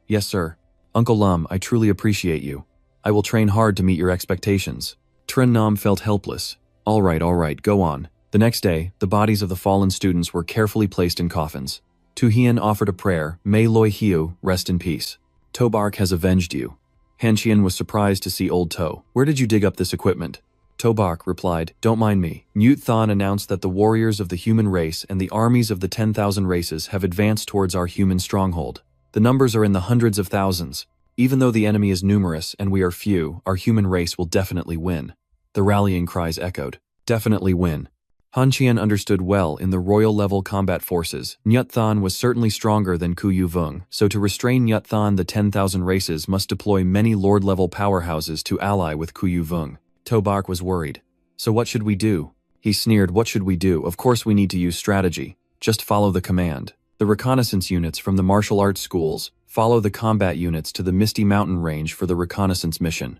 "Yes, sir. Uncle Lum, I truly appreciate you. I will train hard to meet your expectations." Tren Nam felt helpless. All right, go on." The next day, the bodies of the fallen students were carefully placed in coffins. Tu Hien offered a prayer, "May Loi Hiu rest in peace. Tobark has avenged you." Hanqian was surprised to see old To. "Where did you dig up this equipment?" Tobark replied, "Don't mind me." Nyut Than announced that the warriors of the human race and the armies of the 10,000 races have advanced towards our human stronghold. The numbers are in the hundreds of thousands. Even though the enemy is numerous and we are few, our human race will definitely win. The rallying cries echoed. Definitely win. Han Qian understood well in the royal-level combat forces. Nyut Than was certainly stronger than Ku Yu Vung, so to restrain Nyut Than the 10,000 races must deploy many lord-level powerhouses to ally with Ku Yu Vung. Tobark was worried. "So what should we do?" He sneered, "What should we do? Of course we need to use strategy. Just follow the command. The reconnaissance units from the martial arts schools follow the combat units to the Misty Mountain Range for the reconnaissance mission."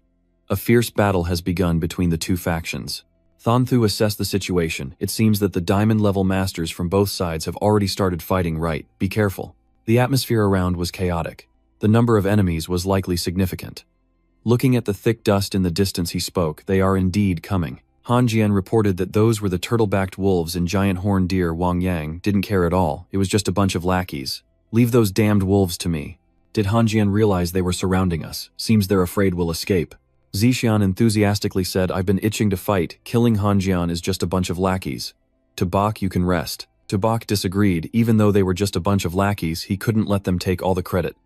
A fierce battle has begun between the two factions. Thanthu assessed the situation. It seems that the diamond-level masters from both sides have already started fighting. Right, be careful. The atmosphere around was chaotic. The number of enemies was likely significant. Looking at the thick dust in the distance, he spoke, "They are indeed coming." Han Jian reported that those were the turtle-backed wolves and giant horned deer. Wang Yang didn't care at all. It was just a bunch of lackeys. "Leave those damned wolves to me." Did Han Jian realize they were surrounding us? Seems they're afraid we'll escape. Zixian enthusiastically said, "I've been itching to fight. Killing Han Jian is just a bunch of lackeys." "Tabak, you can rest." Tabak disagreed. Even though they were just a bunch of lackeys, he couldn't let them take all the credit.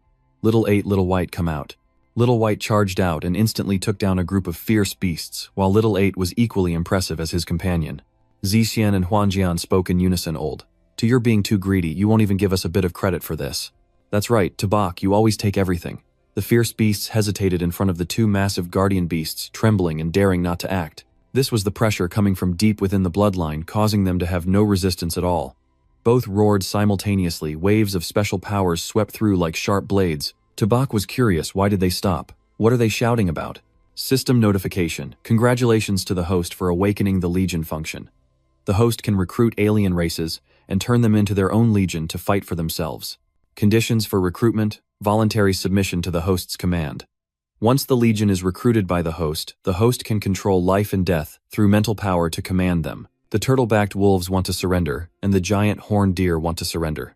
Little 8, Little White, come out. Little White charged out and instantly took down a group of fierce beasts, while Little 8 was equally impressive as his companion. Zixian and Huanjian spoke in unison. "Old. To your being too greedy, you won't even give us a bit of credit for this." "That's right, Tabak, you always take everything." The fierce beasts hesitated in front of the two massive guardian beasts, trembling and daring not to act. This was the pressure coming from deep within the bloodline, causing them to have no resistance at all. Both roared simultaneously, waves of special powers swept through like sharp blades. Tabak was curious, why did they stop? What are they shouting about? System notification. Congratulations to the host for awakening the Legion function. The host can recruit alien races and turn them into their own Legion to fight for themselves. Conditions for recruitment: voluntary submission to the host's command. Once the Legion is recruited by the host can control life and death through mental power to command them. The turtle-backed wolves want to surrender, and the giant horned deer want to surrender.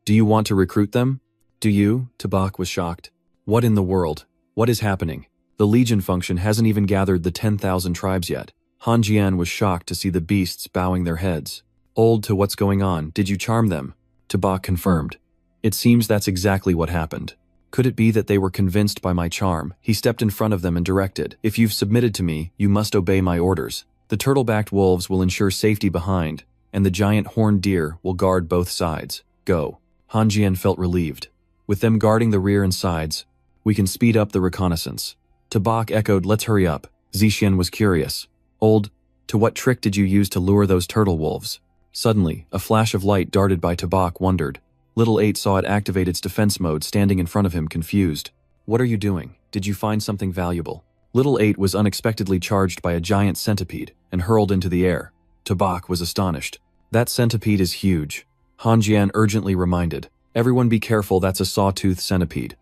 "Do you want to recruit them?" "Do you?" Tabak was shocked. "What in the world? What is happening? The Legion function hasn't even gathered the 10,000 tribes yet." Han Jian was shocked to see the beasts bowing their heads. "Old To, what's going on? Did you charm them?" Tabak confirmed. "It seems that's exactly what happened." Could it be that they were convinced by my charm? He stepped in front of them and directed, "If you've submitted to me, you must obey my orders. The turtle-backed wolves will ensure safety behind, and the giant horned deer will guard both sides. Go." Han Jian felt relieved. With them guarding the rear and sides, we can speed up the reconnaissance. Tabak echoed, "Let's hurry up." Zixian was curious. "Old To, what trick did you use to lure those turtle wolves?" Suddenly, a flash of light darted by. Tabak wondered. Little 8 saw it activate its defense mode, standing in front of him, confused. "What are you doing? Did you find something valuable?" Little 8 was unexpectedly charged by a giant centipede and hurled into the air. Tabak was astonished. That centipede is huge. Han Jian urgently reminded. Everyone be careful, that's a sawtooth centipede.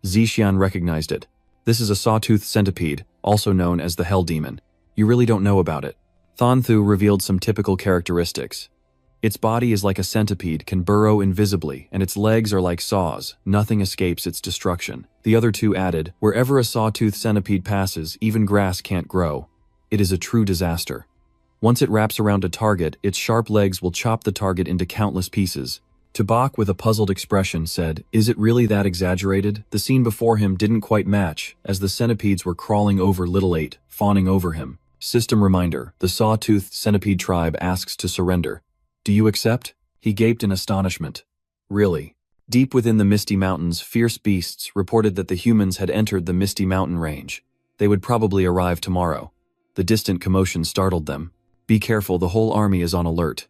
Zixian recognized it. This is a sawtooth centipede, also known as the Hell Demon. You really don't know about it. Thon Thu revealed some typical characteristics. Its body is like a centipede, can burrow invisibly, and its legs are like saws. Nothing escapes its destruction. The other two added, wherever a sawtooth centipede passes, even grass can't grow. It is a true disaster. Once it wraps around a target, its sharp legs will chop the target into countless pieces. Tabak, with a puzzled expression, said, is it really that exaggerated? The scene before him didn't quite match, as the centipedes were crawling over Little 8, fawning over him. System reminder, the sawtooth centipede tribe asks to surrender. Do you accept? He gaped in astonishment. Really? Deep within the Misty Mountains, fierce beasts reported that the humans had entered the Misty Mountain range. They would probably arrive tomorrow. The distant commotion startled them. Be careful, the whole army is on alert.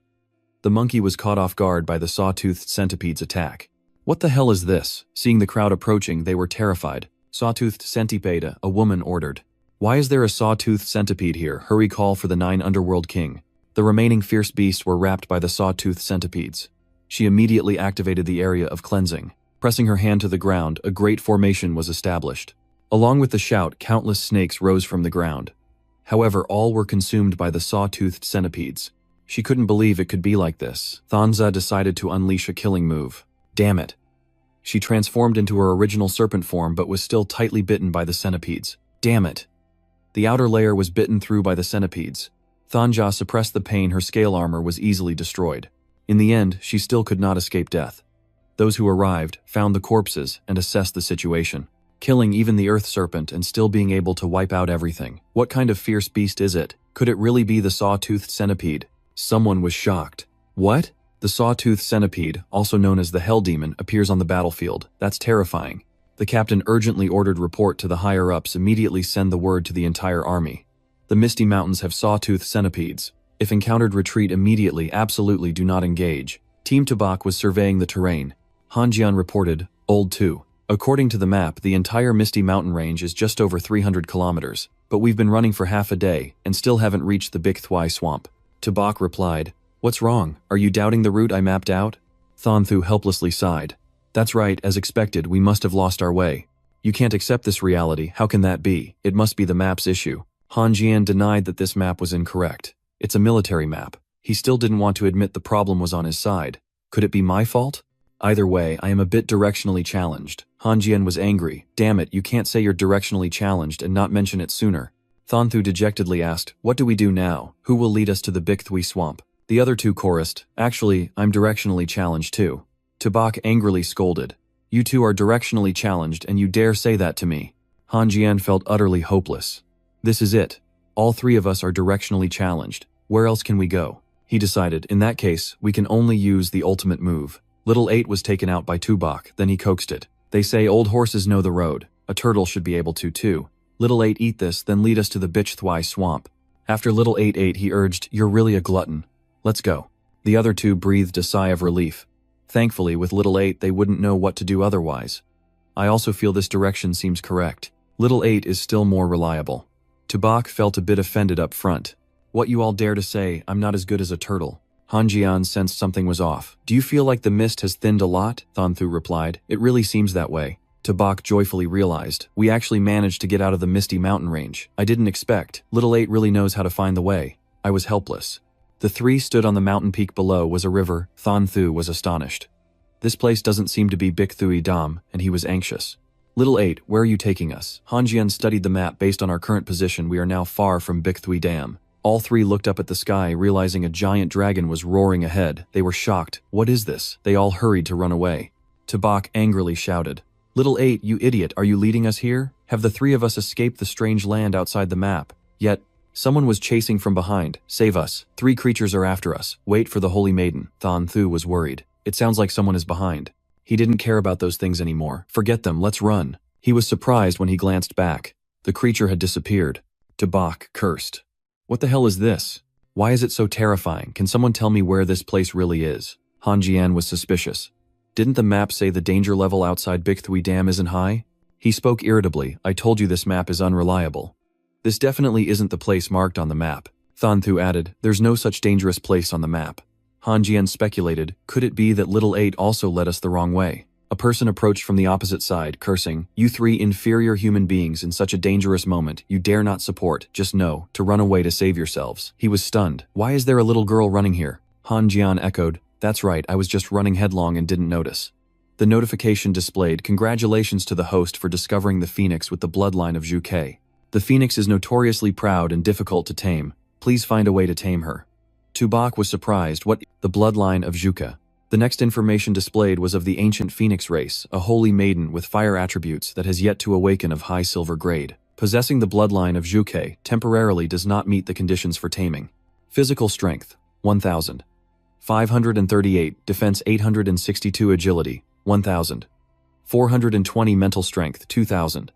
The monkey was caught off guard by the sawtoothed centipede's attack. What the hell is this? Seeing the crowd approaching, they were terrified. Sawtoothed centipede, a woman ordered. Why is there a sawtoothed centipede here? Hurry, call for the 9 Underworld King. The remaining fierce beasts were wrapped by the sawtoothed centipedes. She immediately activated the area of cleansing. Pressing her hand to the ground, a great formation was established. Along with the shout, countless snakes rose from the ground. However, all were consumed by the sawtoothed centipedes. She couldn't believe it could be like this. Thanza decided to unleash a killing move. Damn it. She transformed into her original serpent form but was still tightly bitten by the centipedes. Damn it. The outer layer was bitten through by the centipedes. Thanja suppressed the pain, her scale armor was easily destroyed. In the end, she still could not escape death. Those who arrived found the corpses and assessed the situation. Killing even the earth serpent and still being able to wipe out everything. What kind of fierce beast is it? Could it really be the sawtoothed centipede? Someone was shocked. What? The sawtoothed centipede, also known as the Hell Demon, appears on the battlefield. That's terrifying. The captain urgently ordered report to the higher-ups, immediately send the word to the entire army. The Misty Mountains have sawtoothed centipedes. If encountered, retreat immediately, absolutely do not engage. Team Tabak was surveying the terrain. Han Jian reported, Old 2. According to the map, the entire Misty Mountain range is just over 300 kilometers, but we've been running for half a day and still haven't reached the Big Thwai swamp. Tabak replied, What's wrong? Are you doubting the route I mapped out? Thon Thu helplessly sighed. That's right, as expected, we must have lost our way. You can't accept this reality, how can that be? It must be the map's issue. Han Jian denied that this map was incorrect. It's a military map. He still didn't want to admit the problem was on his side. Could it be my fault? Either way, I am a bit directionally challenged. Han Jian was angry. Damn it, you can't say you're directionally challenged and not mention it sooner. Thon Thu dejectedly asked, What do we do now? Who will lead us to the Big Thwai swamp? The other two chorused, Actually, I'm directionally challenged too. Tabak angrily scolded. You two are directionally challenged and you dare say that to me. Han Jian felt utterly hopeless. This is it. All three of us are directionally challenged. Where else can we go? He decided, in that case, we can only use the ultimate move. Little 8 was taken out by Tubak, then he coaxed it. They say old horses know the road. A turtle should be able to too. Little 8, eat this, then lead us to the Bitch Thwai swamp. After Little 8 ate, he urged, You're really a glutton. Let's go. The other two breathed a sigh of relief. Thankfully, with Little 8, they wouldn't know what to do otherwise. I also feel this direction seems correct. Little 8 is still more reliable. Tubak felt a bit offended up front. What you all dare to say, I'm not as good as a turtle. Han Jian sensed something was off. Do you feel like the mist has thinned a lot? Thon Thu replied. It really seems that way. Tabak joyfully realized. We actually managed to get out of the Misty Mountain range. I didn't expect. Little 8 really knows how to find the way. I was helpless. The three stood on the mountain peak below was a river. Thon Thu was astonished. This place doesn't seem to be Big Thui Dam, and he was anxious. Little 8, where are you taking us? Han Jian studied the map. Based on our current position, we are now far from Big Thui Dam. All three looked up at the sky, realizing a giant dragon was roaring ahead. They were shocked. What is this? They all hurried to run away. Tabak angrily shouted. Little 8, you idiot, are you leading us here? Have the three of us escaped the strange land outside the map? Yet, someone was chasing from behind. Save us. 3 creatures are after us. Wait for the Holy Maiden. Thon Thu was worried. It sounds like someone is behind. He didn't care about those things anymore. Forget them, let's run. He was surprised when he glanced back. The creature had disappeared. Tabak cursed. What the hell is this? Why is it so terrifying? Can someone tell me where this place really is? Han Jian was suspicious. Didn't the map say the danger level outside Big Thui Dam isn't high? He spoke irritably. I told you this map is unreliable. This definitely isn't the place marked on the map. Thon Thu added, there's no such dangerous place on the map. Han Jian speculated, could it be that Little 8 also led us the wrong way? A person approached from the opposite side, cursing, you three inferior human beings in such a dangerous moment you dare not support, just know, to run away to save yourselves. He was stunned. Why is there a little girl running here? Han Jian echoed, that's right, I was just running headlong and didn't notice. The notification displayed, congratulations to the host for discovering the phoenix with the bloodline of Zhu Ke. The phoenix is notoriously proud and difficult to tame. Please find a way to tame her. Tu Bak was surprised. What? The bloodline of Zhu Ke. The next information displayed was of the ancient phoenix race, a holy maiden with fire attributes that has yet to awaken of high silver grade. Possessing the bloodline of Zhu Ke temporarily does not meet the conditions for taming. Physical strength, 1,000. 538, defense 862, agility, 1,000. 420 mental strength, 2,000.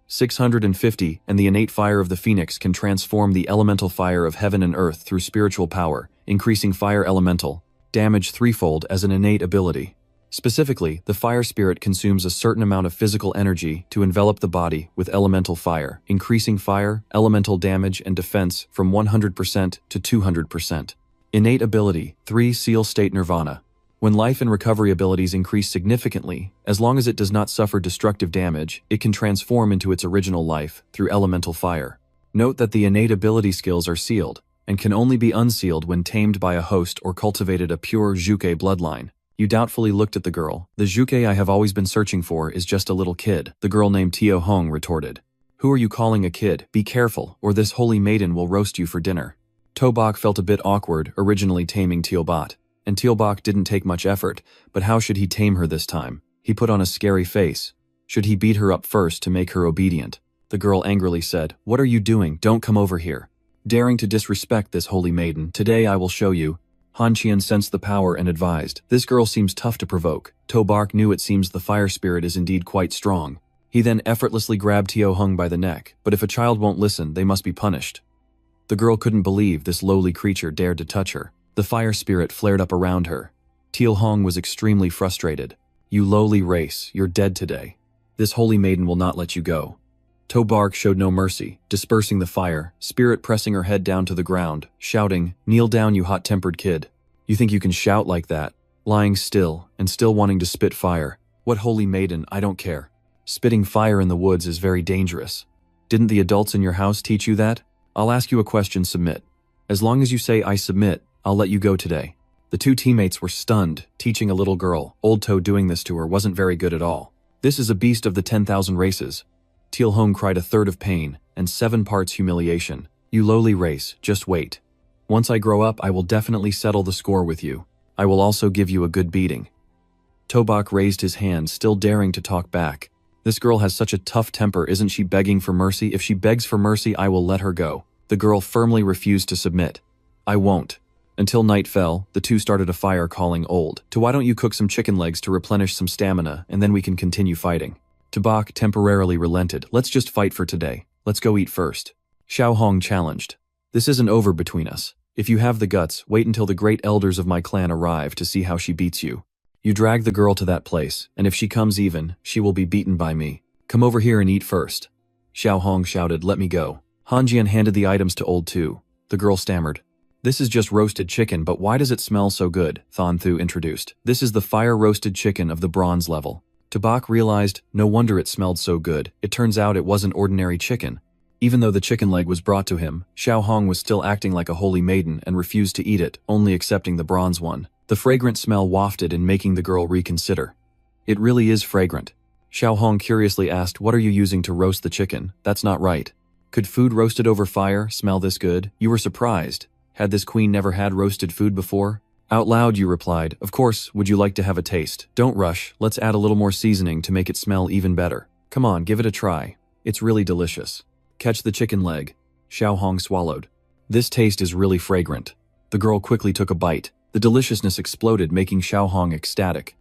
650, and the innate fire of the phoenix can transform the elemental fire of heaven and earth through spiritual power, increasing fire elemental damage threefold as an innate ability. Specifically, the fire spirit consumes a certain amount of physical energy to envelop the body with elemental fire, increasing fire, elemental damage, and defense from 100% to 200%. Innate ability, 3 Seal State Nirvana. When life and recovery abilities increase significantly, as long as it does not suffer destructive damage, it can transform into its original life through elemental fire. Note that the innate ability skills are sealed, and can only be unsealed when tamed by a host or cultivated a pure Zhu Ke bloodline. You doubtfully looked at the girl. The Zhu Ke I have always been searching for is just a little kid, the girl named Tio Hong retorted. Who are you calling a kid? Be careful, or this holy maiden will roast you for dinner. To Bak felt a bit awkward originally taming Tio Bak. And Tio Bak didn't take much effort, but how should he tame her this time? He put on a scary face. Should he beat her up first to make her obedient? The girl angrily said, what are you doing? Don't come over here. Daring to disrespect this holy maiden, today I will show you. Han Qian sensed the power and advised, this girl seems tough to provoke. To Bak knew it seems the fire spirit is indeed quite strong. He then effortlessly grabbed Tio Hung by the neck, but if a child won't listen, they must be punished. The girl couldn't believe this lowly creature dared to touch her. The fire spirit flared up around her. Tio Hong was extremely frustrated. You lowly race, you're dead today. This holy maiden will not let you go. To Bak showed no mercy, dispersing the fire, spirit pressing her head down to the ground, shouting, kneel down you hot-tempered kid. You think you can shout like that? Lying still, and still wanting to spit fire. What holy maiden, I don't care. Spitting fire in the woods is very dangerous. Didn't the adults in your house teach you that? I'll ask you a question, submit. As long as you say I submit, I'll let you go today. The two teammates were stunned, teaching a little girl. Old Toe doing this to her wasn't very good at all. This is a beast of the 10,000 races. Teal Hong cried a third of pain, and 7 parts humiliation. You lowly race, just wait. Once I grow up, I will definitely settle the score with you. I will also give you a good beating. To Bak raised his hand, still daring to talk back. This girl has such a tough temper, isn't she begging for mercy? If she begs for mercy, I will let her go. The girl firmly refused to submit. I won't. Until night fell, the two started a fire, calling Old To, why don't you cook some chicken legs to replenish some stamina, and then we can continue fighting. To Bak temporarily relented. Let's just fight for today. Let's go eat first. Xiao Hong challenged. This isn't over between us. If you have the guts, wait until the great elders of my clan arrive to see how she beats you. You drag the girl to that place, and if she comes even, she will be beaten by me. Come over here and eat first. Xiao Hong shouted, let me go. Han Jian handed the items to Old Tu. The girl stammered. This is just roasted chicken, but why does it smell so good? Thon Thu introduced. This is the fire-roasted chicken of the bronze level. To Bak realized, no wonder it smelled so good. It turns out it wasn't ordinary chicken. Even though the chicken leg was brought to him, Xiao Hong was still acting like a holy maiden and refused to eat it, only accepting the bronze one. The fragrant smell wafted in, making the girl reconsider. It really is fragrant. Xiao Hong curiously asked, what are you using to roast the chicken? That's not right. Could food roasted over fire smell this good? You were surprised. Had this queen never had roasted food before? Out loud you replied, of course, would you like to have a taste? Don't rush, let's add a little more seasoning to make it smell even better. Come on, give it a try. It's really delicious. Catch the chicken leg. Xiao Hong swallowed. This taste is really fragrant. The girl quickly took a bite. The deliciousness exploded, making Xiao Hong ecstatic.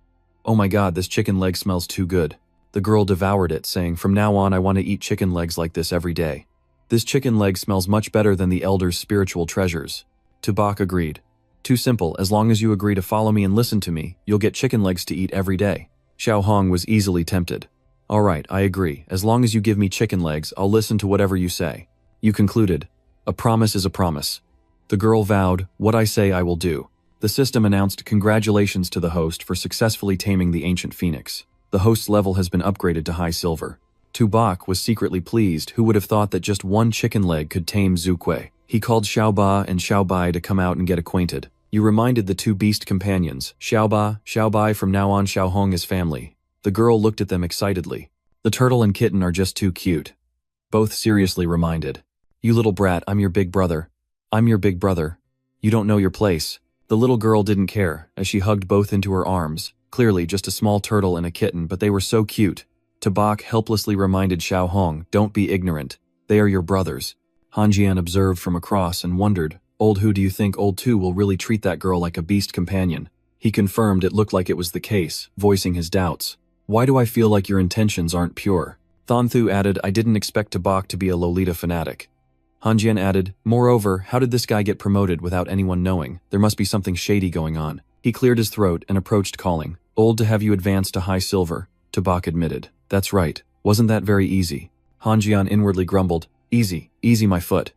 Oh my god, this chicken leg smells too good. The girl devoured it, saying, from now on I want to eat chicken legs like this every day. This chicken leg smells much better than the elders' spiritual treasures. To Bak agreed. Too simple, as long as you agree to follow me and listen to me, you'll get chicken legs to eat every day. Xiao Hong was easily tempted. Alright, I agree. As long as you give me chicken legs, I'll listen to whatever you say. You concluded. A promise is a promise. The girl vowed, what I say I will do. The system announced congratulations to the host for successfully taming the ancient phoenix. The host's level has been upgraded to high silver. Tubok was secretly pleased. Who would have thought that just one chicken leg could tame Zukui? He called Xiaoba and Xiaobai to come out and get acquainted. You reminded the two beast companions, Xiaobai from now on Xiaohong is family. The girl looked at them excitedly. The turtle and kitten are just too cute. Both seriously reminded. You little brat, I'm your big brother. I'm your big brother. You don't know your place. The little girl didn't care, as she hugged both into her arms. Clearly just a small turtle and a kitten, but they were so cute. Tabak helplessly reminded Xiaohong, don't be ignorant. They are your brothers. Hanjian observed from across and wondered, Old Who do you think Old Two will really treat that girl like a beast companion? He confirmed it looked like it was the case, voicing his doubts. Why do I feel like your intentions aren't pure? Thanthu added, I didn't expect Tabak to be a Lolita fanatic. Hanjian added, moreover, how did this guy get promoted without anyone knowing? There must be something shady going on. He cleared his throat and approached calling. Old to have you advance to high silver, Tabak admitted. That's right. Wasn't that very easy? Hanjian inwardly grumbled. Easy my foot.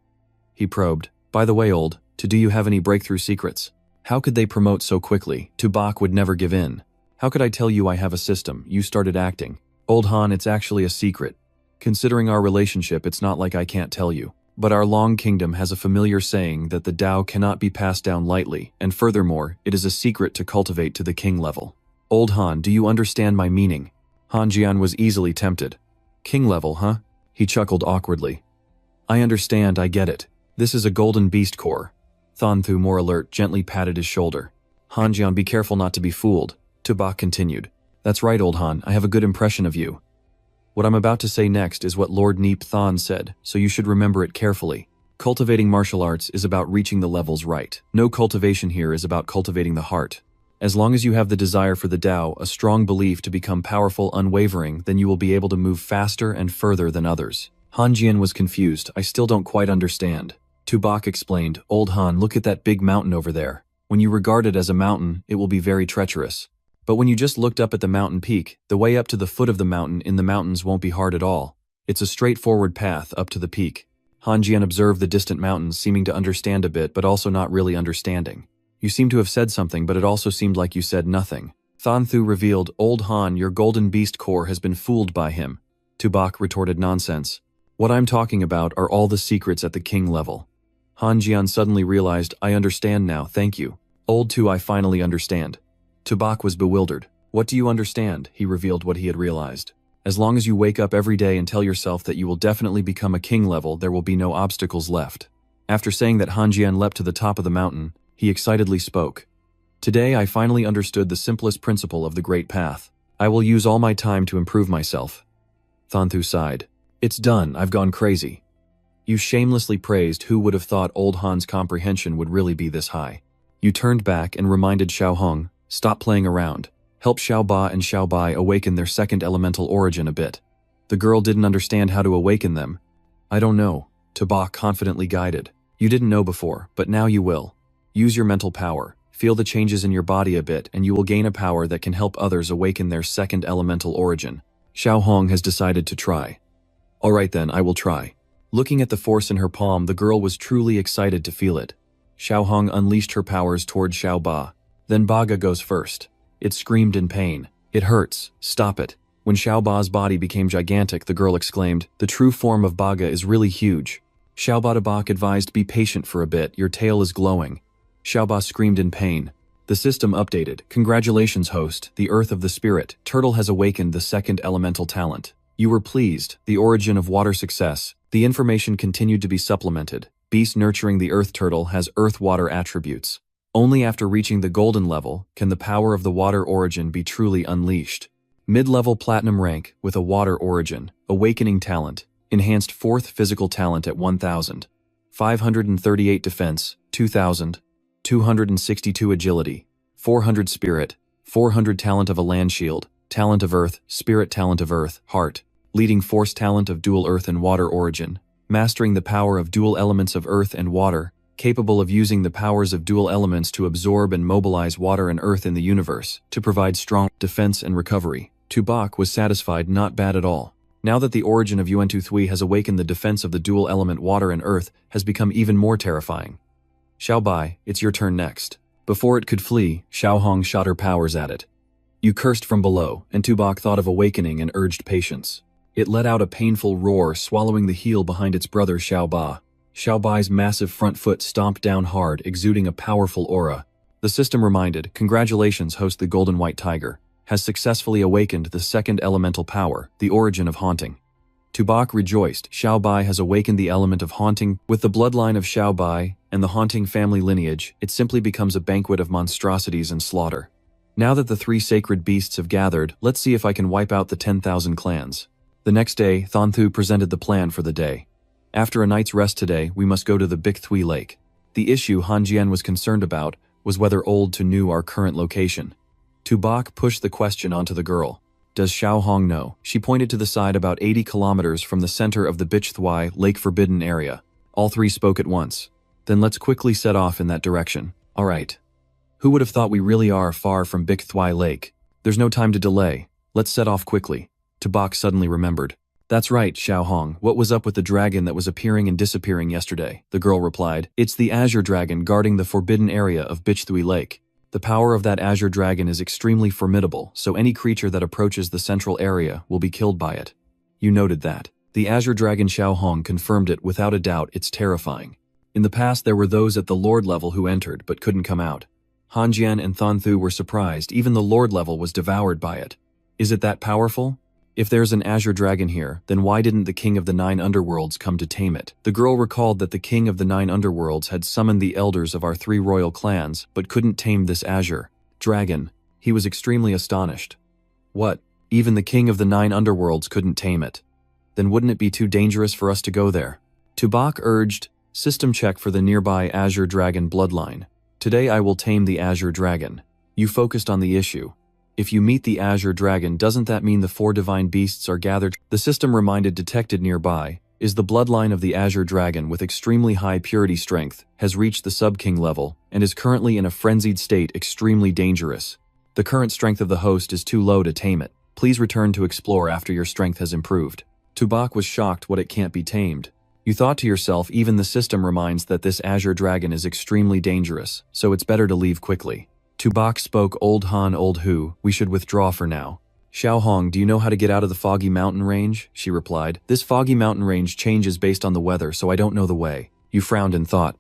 He probed. By the way, Old, do you have any breakthrough secrets? How could they promote so quickly? Tubak would never give in. How could I tell you I have a system? You started acting. Old Han, it's actually a secret. Considering our relationship, it's not like I can't tell you. But our Long Kingdom has a familiar saying that the Tao cannot be passed down lightly, and furthermore, it is a secret to cultivate to the king level. Old Han, do you understand my meaning? Hanjian was easily tempted. King level, huh? He chuckled awkwardly. I understand, I get it. This is a golden beast core. Thanthu, more alert, gently patted his shoulder. Hanjian, be careful not to be fooled. Tubak continued. That's right, Old Han, I have a good impression of you. What I'm about to say next is what Lord Neep Than said, so you should remember it carefully. Cultivating martial arts is about reaching the levels right. No cultivation here is about cultivating the heart. As long as you have the desire for the Tao, a strong belief to become powerful, unwavering, then you will be able to move faster and further than others. Hanjian was confused. I still don't quite understand. Tubak explained, Old Han, look at that big mountain over there. When you regard it as a mountain, it will be very treacherous. But when you just looked up at the mountain peak, the way up to the foot of the mountain in the mountains won't be hard at all. It's a straightforward path up to the peak. Hanjian observed the distant mountains, seeming to understand a bit, but also not really understanding. You seem to have said something, but it also seemed like you said nothing. Thanthu revealed, Old Han, your golden beast core has been fooled by him. Tubak retorted, nonsense. What I'm talking about are all the secrets at the king level. Hanjian suddenly realized, I understand now, thank you. Old Two, I finally understand. Tubak was bewildered. What do you understand? He revealed what he had realized. As long as you wake up every day and tell yourself that you will definitely become a king level, there will be no obstacles left. After saying that, Hanjian leapt to the top of the mountain. He excitedly spoke. Today I finally understood the simplest principle of the Great Path. I will use all my time to improve myself. Thanthu sighed. It's done, I've gone crazy. You shamelessly praised. Who would have thought Old Han's comprehension would really be this high? You turned back and reminded Xiaohong, stop playing around. Help Xiaoba and Xiaobai awaken their second elemental origin a bit. The girl didn't understand how to awaken them. I don't know, Tubak confidently guided. You didn't know before, but now you will. Use your mental power, feel the changes in your body a bit, and you will gain a power that can help others awaken their second elemental origin. Xiaohong has decided to try. Alright then, I will try. Looking at the force in her palm, the girl was truly excited to feel it. Xiaohong unleashed her powers toward Xiaoba. Then Baga goes first. It screamed in pain. It hurts. Stop it. When Xiaoba's body became gigantic, the girl exclaimed, the true form of Baga is really huge. Xiaoba Tabak advised, be patient for a bit, your tail is glowing. Xiaoba screamed in pain. The system updated. Congratulations, host. The Earth of the Spirit. Turtle has awakened the second elemental talent. You were pleased. The origin of water success. The information continued to be supplemented. Beast nurturing the Earth Turtle has Earth-Water attributes. Only after reaching the golden level can the power of the water origin be truly unleashed. Mid-level platinum rank with a water origin. Awakening talent. Enhanced 4th physical talent at 1,000. 538 defense, 2,000. 262 agility, 400 spirit, 400 talent of a land shield, talent of earth, spirit talent of earth, heart, leading force talent of dual earth and water origin, mastering the power of dual elements of earth and water, capable of using the powers of dual elements to absorb and mobilize water and earth in the universe, to provide strong defense and recovery. Tubak was satisfied, not bad at all. Now that the origin of Yuan-Tu-Thui has awakened, the defense of the dual element water and earth has become even more terrifying. Xiao Bai, it's your turn next. Before it could flee, Xiao Hong shot her powers at it. You cursed from below, and Tubok thought of awakening and urged patience. It let out a painful roar, swallowing the heel behind its brother Xiao Ba. Xiao Bai's massive front foot stomped down hard, exuding a powerful aura. The system reminded, congratulations, host. The golden white tiger has successfully awakened the second elemental power, the origin of haunting. Tubok rejoiced. Xiao Bai has awakened the element of haunting. With the bloodline of Xiao Bai and the haunting family lineage, it simply becomes a banquet of monstrosities and slaughter. Now that the 3 sacred beasts have gathered, let's see if I can wipe out the 10,000 clans. The next day, Thanthu presented the plan for the day. After a night's rest today, we must go to the Big Thui Lake. The issue Han Jian was concerned about was whether old to new our current location. Tubok pushed the question onto the girl. Does Xiao Hong know? She pointed to the side about 80 kilometers from the center of the Big Thui Lake Forbidden area. All 3 spoke at once. Then let's quickly set off in that direction. All right. Who would have thought we really are far from Big Thui Lake? There's no time to delay. Let's set off quickly. Tubok suddenly remembered. That's right, Xiao Hong. What was up with the dragon that was appearing and disappearing yesterday? The girl replied. It's the Azure Dragon guarding the forbidden area of Big Thui Lake. The power of that Azure Dragon is extremely formidable, so any creature that approaches the central area will be killed by it. You noted that. The Azure Dragon. Xiao Hong confirmed it without a doubt. It's terrifying. In the past there were those at the Lord level who entered but couldn't come out. Han Jian and Thanthu were surprised. Even the Lord level was devoured by it. Is it that powerful? If there's an Azure Dragon here, then why didn't the King of the 9 Underworlds come to tame it? The girl recalled that the King of the 9 Underworlds had summoned the elders of our 3 royal clans, but couldn't tame this Azure Dragon. He was extremely astonished. What? Even the King of the 9 Underworlds couldn't tame it? Then wouldn't it be too dangerous for us to go there? Tubok urged, system check for the nearby Azure Dragon bloodline. Today I will tame the Azure Dragon. You focused on the issue. If you meet the Azure Dragon, doesn't that mean the 4 divine beasts are gathered? The system reminded detected nearby is the bloodline of the Azure Dragon with extremely high purity strength, has reached the sub-king level, and is currently in a frenzied state, extremely dangerous. The current strength of the host is too low to tame it. Please return to explore after your strength has improved. Tubok was shocked. What, it can't be tamed? You thought to yourself, even the system reminds that this Azure Dragon is extremely dangerous, so it's better to leave quickly. Tubok spoke. Old Han, old Hu, we should withdraw for now. Xiao Hong, do you know how to get out of the foggy mountain range? She replied. This foggy mountain range changes based on the weather, so I don't know the way. You frowned and thought.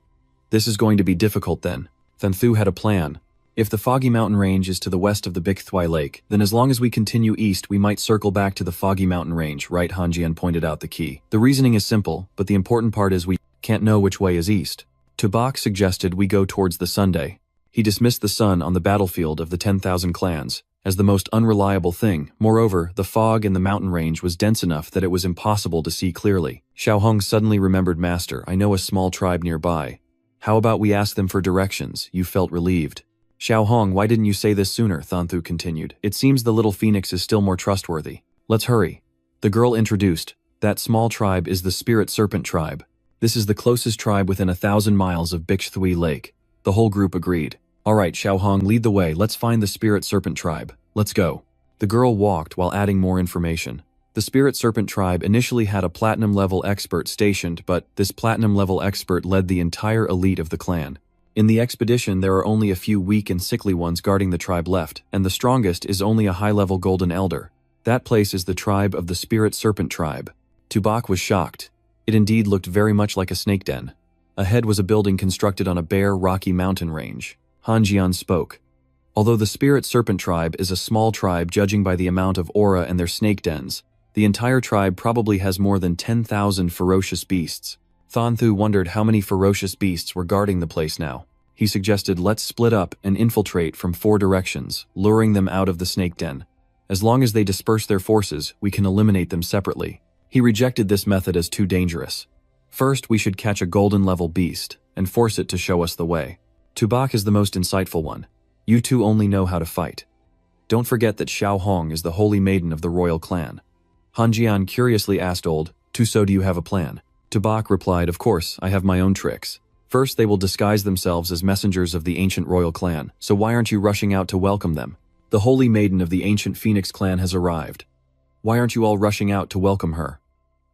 This is going to be difficult then. Thanthu had a plan. If the foggy mountain range is to the west of the Big Thui Lake, then as long as we continue east, we might circle back to the foggy mountain range, right? Han Jian pointed out the key. The reasoning is simple, but the important part is we can't know which way is east. Tubok suggested we go towards the Sunday. He dismissed the sun on the battlefield of the 10,000 clans as the most unreliable thing. Moreover, the fog in the mountain range was dense enough that it was impossible to see clearly. Xiao Hong suddenly remembered. Master, I know a small tribe nearby. How about we ask them for directions? You felt relieved. Xiao Hong, why didn't you say this sooner? Thanthu continued. It seems the little phoenix is still more trustworthy. Let's hurry. The girl introduced. That small tribe is the Spirit Serpent tribe. This is the closest tribe within 1,000 miles of Big Thui Lake. The whole group agreed. All right, Xiao Hong, lead the way. Let's find the Spirit Serpent tribe. Let's go. The girl walked while adding more information. The Spirit Serpent tribe initially had a platinum-level expert stationed, but this platinum-level expert led the entire elite of the clan. In the expedition, there are only a few weak and sickly ones guarding the tribe left, and the strongest is only a high-level golden elder. That place is the tribe of the Spirit Serpent tribe. Tubok was shocked. It indeed looked very much like a snake den. Ahead was a building constructed on a bare, rocky mountain range. Han Jian spoke. Although the Spirit Serpent tribe is a small tribe judging by the amount of aura and their snake dens, the entire tribe probably has more than 10,000 ferocious beasts. Thanthu wondered how many ferocious beasts were guarding the place now. He suggested let's split up and infiltrate from 4 directions, luring them out of the snake den. As long as they disperse their forces, we can eliminate them separately. He rejected this method as too dangerous. First, we should catch a golden-level beast and force it to show us the way. Tubok is the most insightful one. You two only know how to fight. Don't forget that Xiao Hong is the holy maiden of the royal clan. Han Jian curiously asked old, so do you have a plan? Tubok replied, of course, I have my own tricks. First, they will disguise themselves as messengers of the ancient royal clan, so why aren't you rushing out to welcome them? The holy maiden of the ancient Phoenix clan has arrived. Why aren't you all rushing out to welcome her?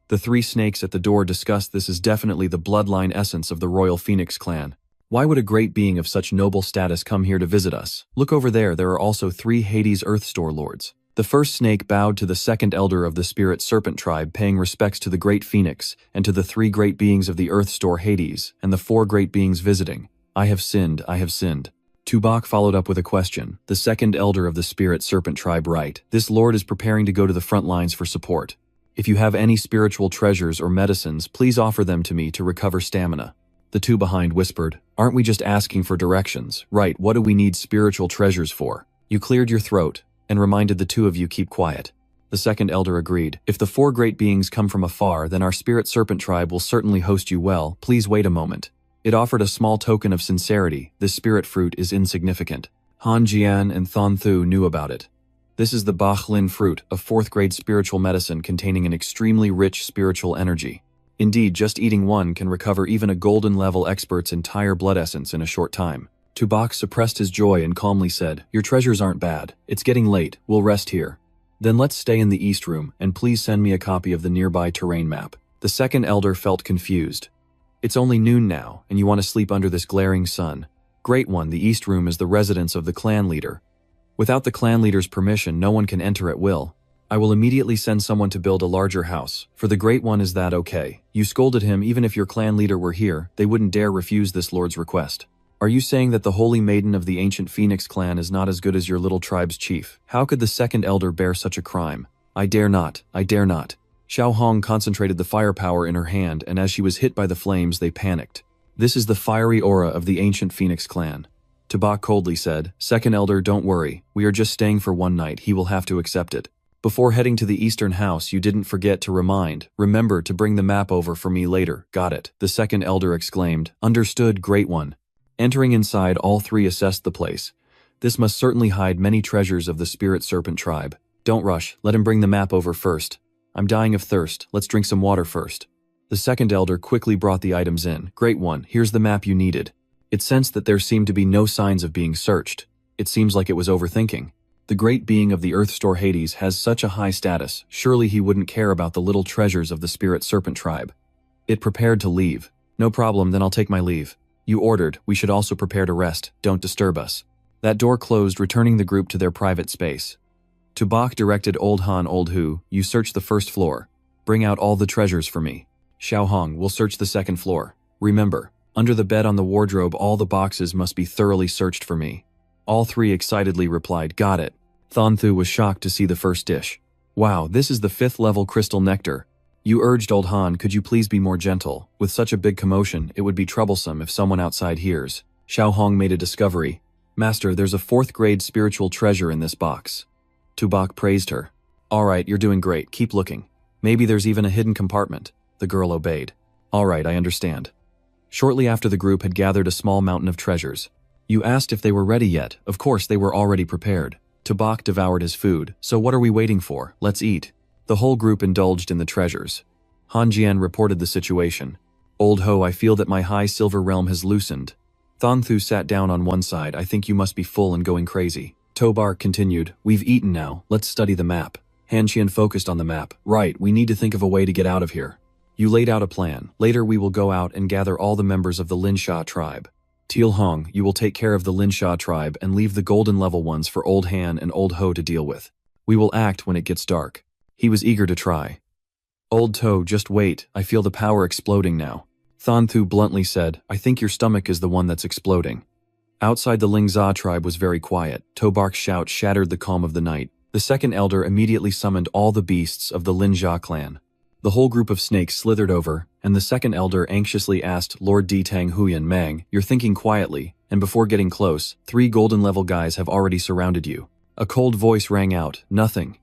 The three snakes at the door discussed this as definitely the bloodline essence of the royal Phoenix clan. Why would a great being of such noble status come here to visit us? Look over there are also 3 Hades Earth Store lords. The first snake bowed to the second elder of the Spirit Serpent tribe, paying respects to the great Phoenix, and to the 3 great beings of the Earth Store Hades, and the 4 great beings visiting. I have sinned, I have sinned. Tubok followed up with a question. The second elder of the Spirit Serpent tribe, right? This lord is preparing to go to the front lines for support. If you have any spiritual treasures or medicines, please offer them to me to recover stamina. The 2 behind whispered, aren't we just asking for directions? Right, what do we need spiritual treasures for? You cleared your throat, and reminded the 2 of you keep quiet. The second elder agreed. If the 4 great beings come from afar, then our Spirit Serpent tribe will certainly host you well. Please wait a moment. It offered a small token of sincerity. This spirit fruit is insignificant. Han Jian and Thon Thu knew about it. This is the Bach Lin fruit, a 4th grade spiritual medicine containing an extremely rich spiritual energy. Indeed, just eating one can recover even a golden level expert's entire blood essence in a short time. Tubok suppressed his joy and calmly said, your treasures aren't bad. It's getting late. We'll rest here. Then let's stay in the East Room, and please send me a copy of the nearby terrain map. The second elder felt confused. It's only noon now, and you want to sleep under this glaring sun. Great One, the East Room is the residence of the clan leader. Without the clan leader's permission, no one can enter at will. I will immediately send someone to build a larger house. For the Great One, is that okay? You scolded him. Even if your clan leader were here, they wouldn't dare refuse this lord's request. Are you saying that the holy maiden of the ancient Phoenix clan is not as good as your little tribe's chief? How could the second elder bear such a crime? I dare not. I dare not. Xiao Hong concentrated the firepower in her hand, and as she was hit by the flames, they panicked. This is the fiery aura of the ancient Phoenix clan. Tubok coldly said, second elder, don't worry. We are just staying for one night. He will have to accept it. Before heading to the eastern house, you didn't forget to remember to bring the map over for me later. Got it. The second elder exclaimed. Understood, Great One. Entering inside, all 3 assessed the place. This must certainly hide many treasures of the Spirit Serpent tribe. Don't rush. Let him bring the map over first. I'm dying of thirst. Let's drink some water first. The second elder quickly brought the items in. Great One, here's the map you needed. It sensed that there seemed to be no signs of being searched. It seems like it was overthinking. The great being of the Earth Store Hades has such a high status. Surely he wouldn't care about the little treasures of the Spirit Serpent tribe. It prepared to leave. No problem, then I'll take my leave. You ordered. We should also prepare to rest. Don't disturb us. That door closed, returning the group to their private space. Tubok directed Old Han, Old Hu, you search the first floor. Bring out all the treasures for me. Xiao Hong will search the second floor. Remember, under the bed on the wardrobe, all the boxes must be thoroughly searched for me. All 3 excitedly replied, got it. Thon Thu was shocked to see the first dish. Wow, this is the 5th level crystal nectar. You urged Old Han, could you please be more gentle? With such a big commotion, it would be troublesome if someone outside hears. Xiao Hong made a discovery. Master, there's a 4th grade spiritual treasure in this box. Tubok praised her. Alright, you're doing great. Keep looking. Maybe there's even a hidden compartment. The girl obeyed. Alright, I understand. Shortly after, the group had gathered a small mountain of treasures. You asked if they were ready yet. Of course, they were already prepared. Tubok devoured his food. So what are we waiting for? Let's eat. The whole group indulged in the treasures. Han Jian reported the situation. Old Ho, I feel that my high silver realm has loosened. Thon Thu sat down on one side. I think you must be full and going crazy. Tobar continued. We've eaten now. Let's study the map. Han Qian focused on the map. Right, we need to think of a way to get out of here. You laid out a plan. Later we will go out and gather all the members of the Linsha tribe. Teal Hong, you will take care of the Linsha tribe and leave the golden level ones for Old Han and Old Ho to deal with. We will act when it gets dark. He was eager to try. Old To, just wait. I feel the power exploding now. Thon Thu bluntly said, I think your stomach is the one that's exploding. Outside, the Lingza tribe was very quiet. Tobark's shout shattered the calm of the night. The second elder immediately summoned all the beasts of the Linjia clan. The whole group of snakes slithered over, and the second elder anxiously asked Lord D. Tang Huyan Mang, you're thinking quietly, and before getting close, 3 golden level guys have already surrounded you. A cold voice rang out, nothing.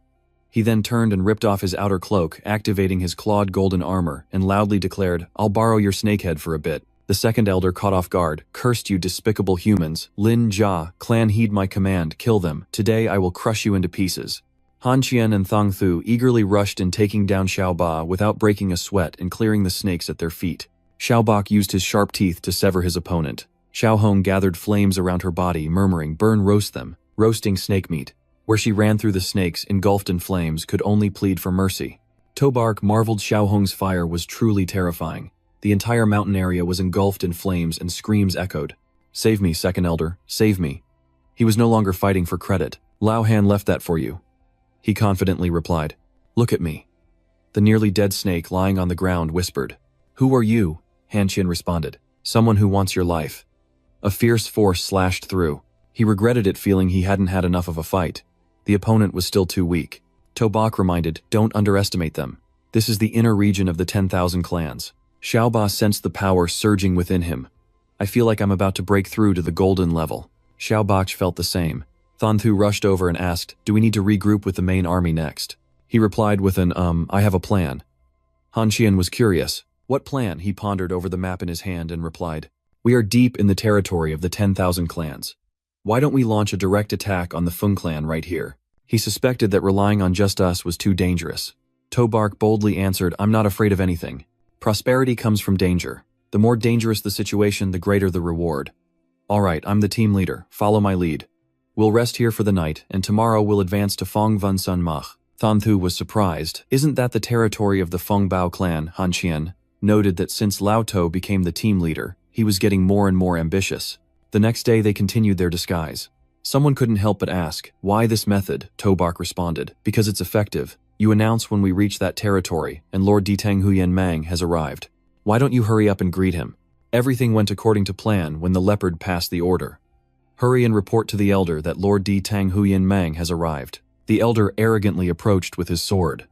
He then turned and ripped off his outer cloak, activating his clawed golden armor, and loudly declared, I'll borrow your snakehead for a bit. The second elder caught off guard. Cursed you despicable humans. Lin Jia, clan heed my command, kill them. Today I will crush you into pieces. Han Qian and Thong Thu eagerly rushed in, taking down Xiao Ba without breaking a sweat and clearing the snakes at their feet. Xiao Bak used his sharp teeth to sever his opponent. Xiao Hong gathered flames around her body, murmuring, burn, roast them. Roasting snake meat. where she ran through the snakes engulfed in flames, could only plead for mercy. Tobark marveled Xiao Hong's fire was truly terrifying. The entire mountain area was engulfed in flames and screams echoed. "Save me, second elder, save me." He was no longer fighting for credit. "Lao Han left that for you," he confidently replied. "Look at me." The nearly dead snake lying on the ground whispered. "Who are you?" Han Qian responded. "Someone who wants your life." A fierce force slashed through. He regretted it, feeling he hadn't had enough of a fight. The opponent was still too weak. Tobak reminded, "Don't underestimate them. This is the inner region of the 10,000 clans." Xiaoba sensed the power surging within him. "I feel like I'm about to break through to the golden level." Xiaobach felt the same. Thanthu rushed over and asked, "Do we need to regroup with the main army next?" He replied with an, I have a plan." Han Qian was curious. "What plan?" He pondered over the map in his hand and replied, "We are deep in the territory of the 10,000 clans. Why don't we launch a direct attack on the Feng clan right here?" He suspected that relying on just us was too dangerous. Tobark boldly answered, "I'm not afraid of anything. Prosperity comes from danger. The more dangerous the situation, the greater the reward." "All right, I'm the team leader. Follow my lead. We'll rest here for the night, and tomorrow we'll advance to Feng Vun Sun Mach." Thanthu was surprised. "Isn't that the territory of the Feng Bao clan?" Han Qian noted that since Lao To became the team leader, he was getting more and more ambitious. The next day they continued their disguise. Someone couldn't help but ask, "Why this method?" Tobark responded, "Because it's effective. You announce when we reach that territory, and Lord Ditang Huyen Mang has arrived. Why don't you hurry up and greet him?" Everything went according to plan when the leopard passed the order. "Hurry and report to the elder that Lord Ditang Huyen Mang has arrived." The elder arrogantly approached with his sword.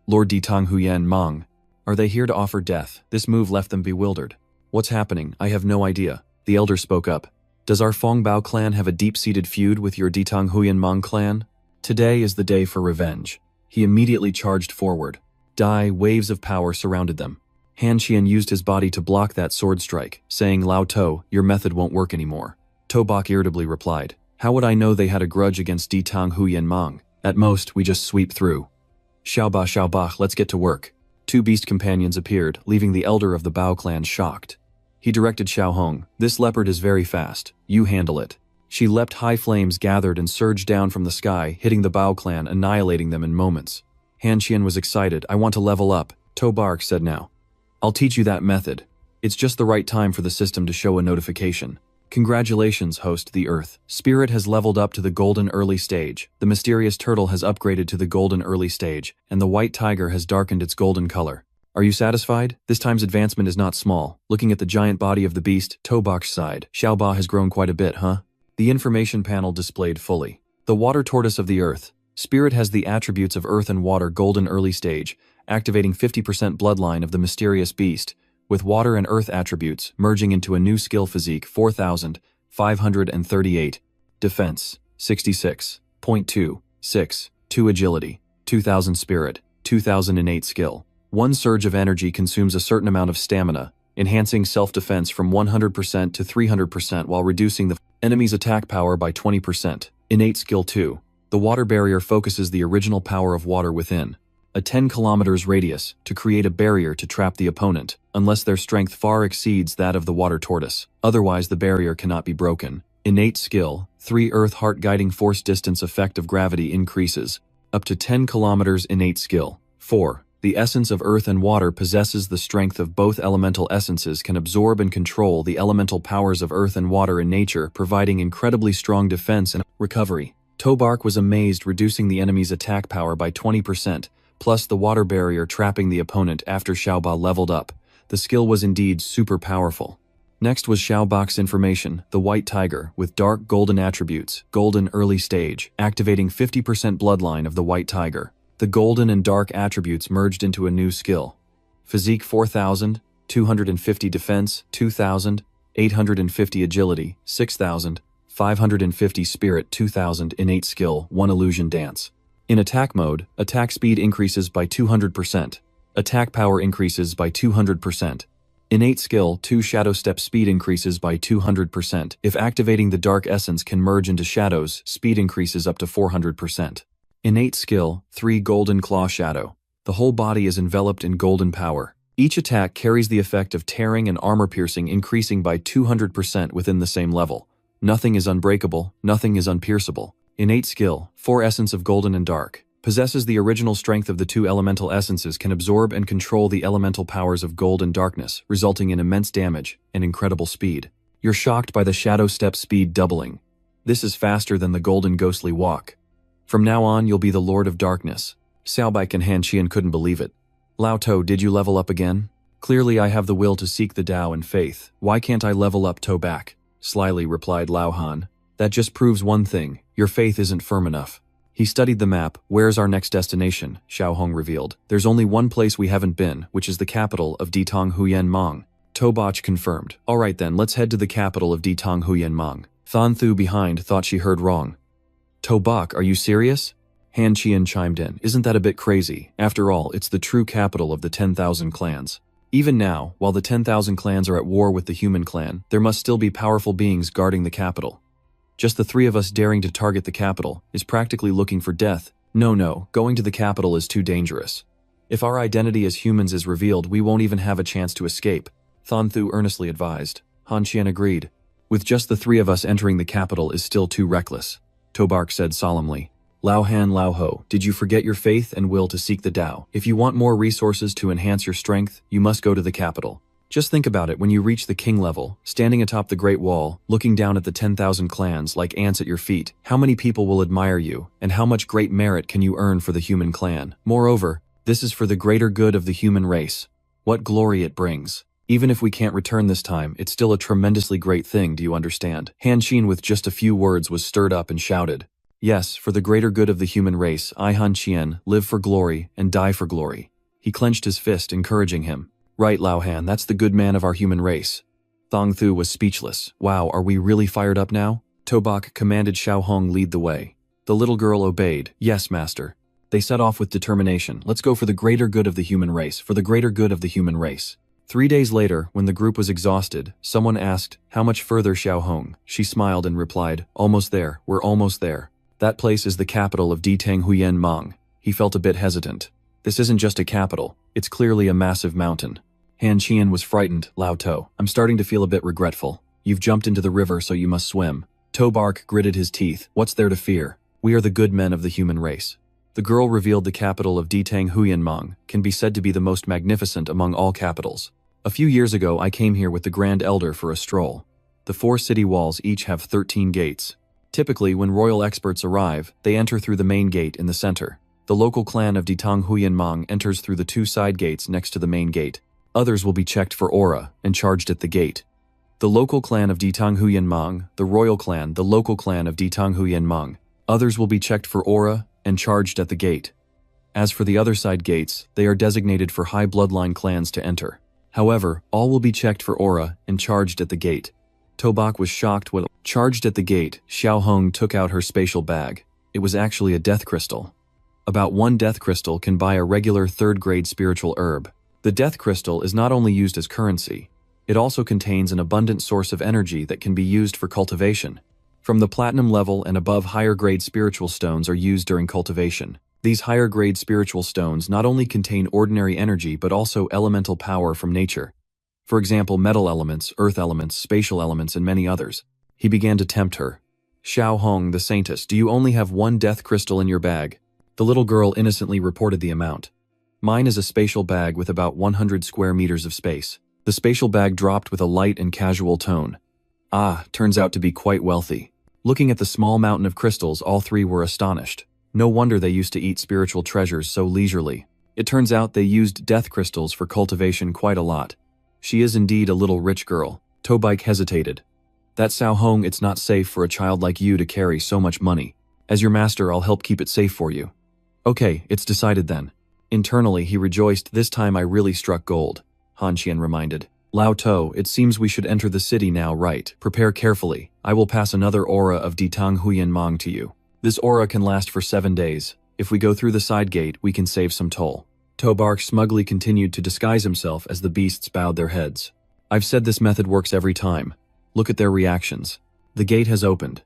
"Lord Ditang Huyen Mang, are they here to offer death?" This move left them bewildered. "What's happening? I have no idea." The elder spoke up. "Does our Feng Bao clan have a deep-seated feud with your Ditang Huyen Mang clan? Today is the day for revenge." He immediately charged forward. Waves of power surrounded them. Han Qian used his body to block that sword strike, saying, "Lao To, your method won't work anymore." Tobak irritably replied, "How would I know they had a grudge against Ditang Huyen Mang? At most, we just sweep through." Xiaoba, let's get to work." Two beast companions appeared, leaving the elder of the Bao clan shocked. He directed Xiao Hong, "This leopard is very fast. You handle it." She leapt. High flames gathered and surged down from the sky, hitting the Bao clan, annihilating them in moments. Han Qian was excited. "I want to level up." Tobark said, "Now. I'll teach you that method. It's just the right time for the system to show a notification." "Congratulations, host the Earth. Spirit has leveled up to the golden early stage. The mysterious turtle has upgraded to the golden early stage, and the white tiger has darkened its golden color. Are you satisfied? This time's advancement is not small." Looking at the giant body of the beast, Tobak sighed. "Xiaoba has grown quite a bit, huh?" The information panel displayed fully. The water tortoise of the Earth. Spirit has the attributes of Earth and Water golden early stage, activating 50% bloodline of the mysterious beast, with Water and Earth attributes merging into a new skill physique 4,538. Defense, 66.26. 2 agility, 2,000 spirit, 2,000 innate skill. 1 surge of energy consumes a certain amount of stamina, enhancing self-defense from 100% to 300% while reducing the enemy's attack power by 20%. Innate skill 2. The water barrier focuses the original power of water within a 10 kilometers radius to create a barrier to trap the opponent, unless their strength far exceeds that of the water tortoise. Otherwise, the barrier cannot be broken. Innate skill 3. Earth heart guiding force distance effect of gravity increases up to 10 kilometers. Innate skill 4. The essence of earth and water possesses the strength of both elemental essences, can absorb and control the elemental powers of earth and water in nature, providing incredibly strong defense and recovery. Tobark was amazed, reducing the enemy's attack power by 20%, plus the water barrier trapping the opponent after Xiaoba leveled up. The skill was indeed super powerful. Next was Xiaobak's information, the white tiger, with dark golden attributes, golden early stage, activating 50% bloodline of the white tiger. The golden and dark attributes merged into a new skill. Physique 4,000, 250 defense, 2,000, 850 agility, 6,000, 550 spirit, 2,000 innate skill, 1 illusion dance. In attack mode, attack speed increases by 200%. Attack power increases by 200%. Innate skill 2 shadow step speed increases by 200%. If activating the dark essence can merge into shadows, speed increases up to 400%. Innate skill 3 golden claw shadow. The whole body is enveloped in golden power. Each attack carries the effect of tearing and armor piercing, increasing by 200% within the same level. Nothing is unbreakable, nothing is unpierceable. Innate skill, 4 essence of golden and dark. Possesses the original strength of the 2 elemental essences, can absorb and control the elemental powers of gold and darkness, resulting in immense damage and incredible speed. You're shocked by the shadow step speed doubling. This is faster than the golden ghostly walk. From now on, you'll be the Lord of Darkness. Xiaobai and Han Qian couldn't believe it. Lao To, did you level up again? Clearly I have the will to seek the Tao and faith. Why can't I level up To back? Slyly replied Lao Han. That just proves one thing. Your faith isn't firm enough. He studied the map. Where's our next destination? Xiao Hong revealed. There's only one place we haven't been, which is the capital of Ditong Huyen Mang. To Bach confirmed. Alright then, let's head to the capital of Ditong Huyen Mang. Than Thu behind thought she heard wrong. To Bach, are you serious? Han Qian chimed in. Isn't that a bit crazy? After all, it's the true capital of the 10,000 clans. Even now, while the 10,000 clans are at war with the human clan, there must still be powerful beings guarding the capital. Just the 3 of us daring to target the capital is practically looking for death. No, going to the capital is too dangerous. If our identity as humans is revealed, we won't even have a chance to escape, Than Thu earnestly advised. Han Qian agreed. With just the 3 of us entering the capital is still too reckless, To Bach said solemnly. Lao Han Lao Ho, did you forget your faith and will to seek the Tao? If you want more resources to enhance your strength, you must go to the capital. Just think about it when you reach the king level, standing atop the Great Wall, looking down at the 10,000 clans like ants at your feet. How many people will admire you, and how much great merit can you earn for the human clan? Moreover, this is for the greater good of the human race. What glory it brings. Even if we can't return this time, it's still a tremendously great thing, do you understand? Han Qian with just a few words was stirred up and shouted. Yes, for the greater good of the human race, I Han Qian, live for glory and die for glory. He clenched his fist, encouraging him. Right, Lao Han, that's the good man of our human race. Thang Thu was speechless. Wow, are we really fired up now? To Bach commanded Xiao Hong lead the way. The little girl obeyed. Yes, master. They set off with determination. Let's go for the greater good of the human race, for the greater good of the human race. 3 days later, when the group was exhausted, someone asked, how much further, Xiao Hong? She smiled and replied, almost there, we're almost there. That place is the capital of Ditang Huyen Mang. He felt a bit hesitant. This isn't just a capital, it's clearly a massive mountain. Han Qian was frightened. Lao To, I'm starting to feel a bit regretful. You've jumped into the river, so you must swim. To Bach gritted his teeth. What's there to fear? We are the good men of the human race. The girl revealed the capital of Ditang Huyen Mang can be said to be the most magnificent among all capitals. A few years ago, I came here with the Grand Elder for a stroll. The 4 city walls each have 13 gates. Typically, when royal experts arrive, they enter through the main gate in the center. The local clan of Ditang Huyen Mang enters through the 2 side gates next to the main gate. Others will be checked for aura and charged at the gate. The local clan of Ditang Huyen Mang, the royal clan, the local clan of Ditang Huyen Mang. Others will be checked for aura and charged at the gate. As for the other side gates, they are designated for high bloodline clans to enter. However, all will be checked for aura and charged at the gate. To Bach was shocked when charged at the gate. Xiao Hong took out her spatial bag. It was actually a death crystal. About 1 death crystal can buy a regular 3rd grade spiritual herb. The death crystal is not only used as currency, it also contains an abundant source of energy that can be used for cultivation. From the platinum level and above, higher grade spiritual stones are used during cultivation. These higher grade spiritual stones not only contain ordinary energy but also elemental power from nature. For example, metal elements, earth elements, spatial elements, and many others. He began to tempt her. Xiao Hong, the saintess, do you only have 1 death crystal in your bag? The little girl innocently reported the amount. Mine is a spatial bag with about 100 square meters of space. The spatial bag dropped with a light and casual tone. Ah, turns out to be quite wealthy. Looking at the small mountain of crystals, all 3 were astonished. No wonder they used to eat spiritual treasures so leisurely. It turns out they used death crystals for cultivation quite a lot. She is indeed a little rich girl. To Bach hesitated. That Xiao Hong, it's not safe for a child like you to carry so much money. As your master, I'll help keep it safe for you. Okay, it's decided then. Internally, he rejoiced. This time I really struck gold, Han Qian reminded. Lao To, it seems we should enter the city now, right? Prepare carefully. I will pass another aura of Ditang Huyen Mang to you. This aura can last for 7 days. If we go through the side gate, we can save some toll. To Bach smugly continued to disguise himself as the beasts bowed their heads. I've said this method works every time. Look at their reactions. The gate has opened.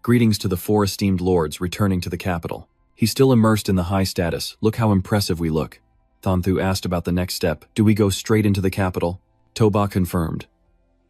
Greetings to the 4 esteemed lords returning to the capital. He's still immersed in the high status. Look how impressive we look. Than Thu asked about the next step. Do we go straight into the capital? To Bach confirmed.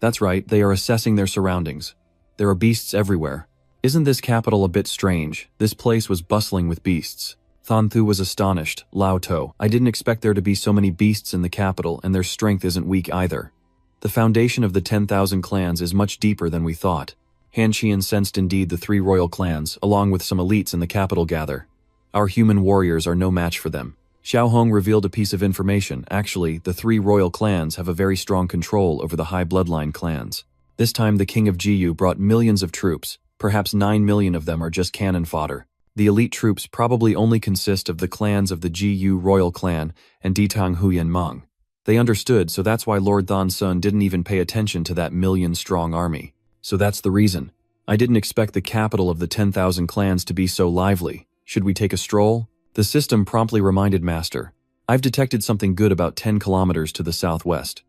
That's right, they are assessing their surroundings. There are beasts everywhere. Isn't this capital a bit strange? This place was bustling with beasts. Thon Thu was astonished. Lao To, I didn't expect there to be so many beasts in the capital, and their strength isn't weak either. The foundation of the 10,000 clans is much deeper than we thought. Han Qian sensed indeed the 3 royal clans, along with some elites in the capital gather. Our human warriors are no match for them. Xiao Hong revealed a piece of information. Actually, the 3 royal clans have a very strong control over the high bloodline clans. This time the king of Jiyu brought millions of troops. Perhaps 9 million of them are just cannon fodder. The elite troops probably only consist of the clans of the Jiyu royal clan and Ditang Huyan Meng. They understood, so that's why Lord Thon Sun didn't even pay attention to that million-strong army. So that's the reason. I didn't expect the capital of the 10,000 clans to be so lively. Should we take a stroll? The system promptly reminded Master. I've detected something good about 10 kilometers to the southwest.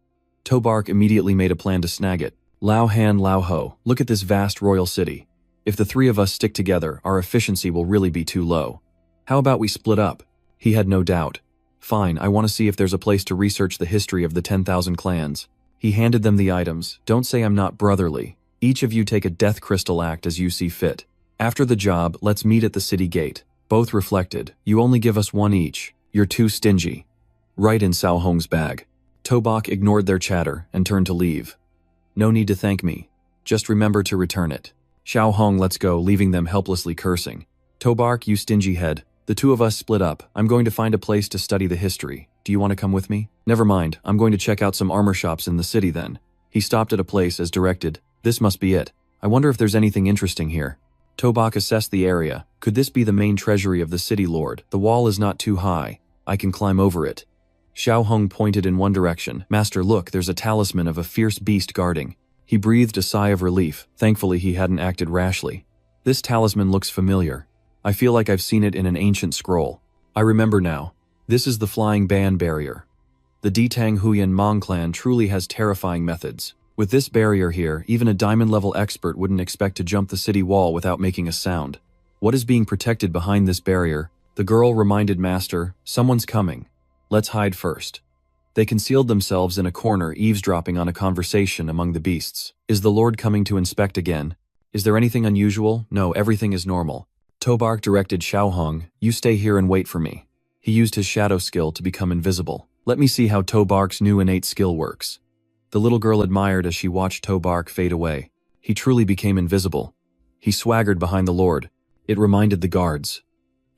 Tobark immediately made a plan to snag it. Lao Han Lao Ho, look at this vast royal city. If the 3 of us stick together, our efficiency will really be too low. How about we split up? He had no doubt. Fine, I want to see if there's a place to research the history of the 10,000 clans. He handed them the items. Don't say I'm not brotherly. Each of you take a death crystal, act as you see fit. After the job, let's meet at the city gate. Both reflected. You only give us 1 each. You're too stingy. Right in Xiao Hong's bag. Tobak ignored their chatter and turned to leave. No need to thank me. Just remember to return it. Xiao Hong lets go, leaving them helplessly cursing. Tobark, you stingy head. The 2 of us split up. I'm going to find a place to study the history. Do you want to come with me? Never mind, I'm going to check out some armor shops in the city then. He stopped at a place as directed. This must be it. I wonder if there's anything interesting here. Tobak assessed the area. Could this be the main treasury of the city lord? The wall is not too high. I can climb over it. Xiao Hong pointed in one direction. Master, look, there's a talisman of a fierce beast guarding. He breathed a sigh of relief. Thankfully, he hadn't acted rashly. This talisman looks familiar. I feel like I've seen it in an ancient scroll. I remember now. This is the Flying Ban Barrier. The Ditang Huyan Meng clan truly has terrifying methods. With this barrier here, even a diamond-level expert wouldn't expect to jump the city wall without making a sound. What is being protected behind this barrier? The girl reminded Master, someone's coming. Let's hide first. They concealed themselves in a corner, eavesdropping on a conversation among the beasts. Is the Lord coming to inspect again? Is there anything unusual? No, everything is normal. Tobark directed Xiao Hong, you stay here and wait for me. He used his shadow skill to become invisible. Let me see how Tobark's new innate skill works. The little girl admired as she watched Tobark fade away. He truly became invisible. He swaggered behind the Lord. It reminded the guards.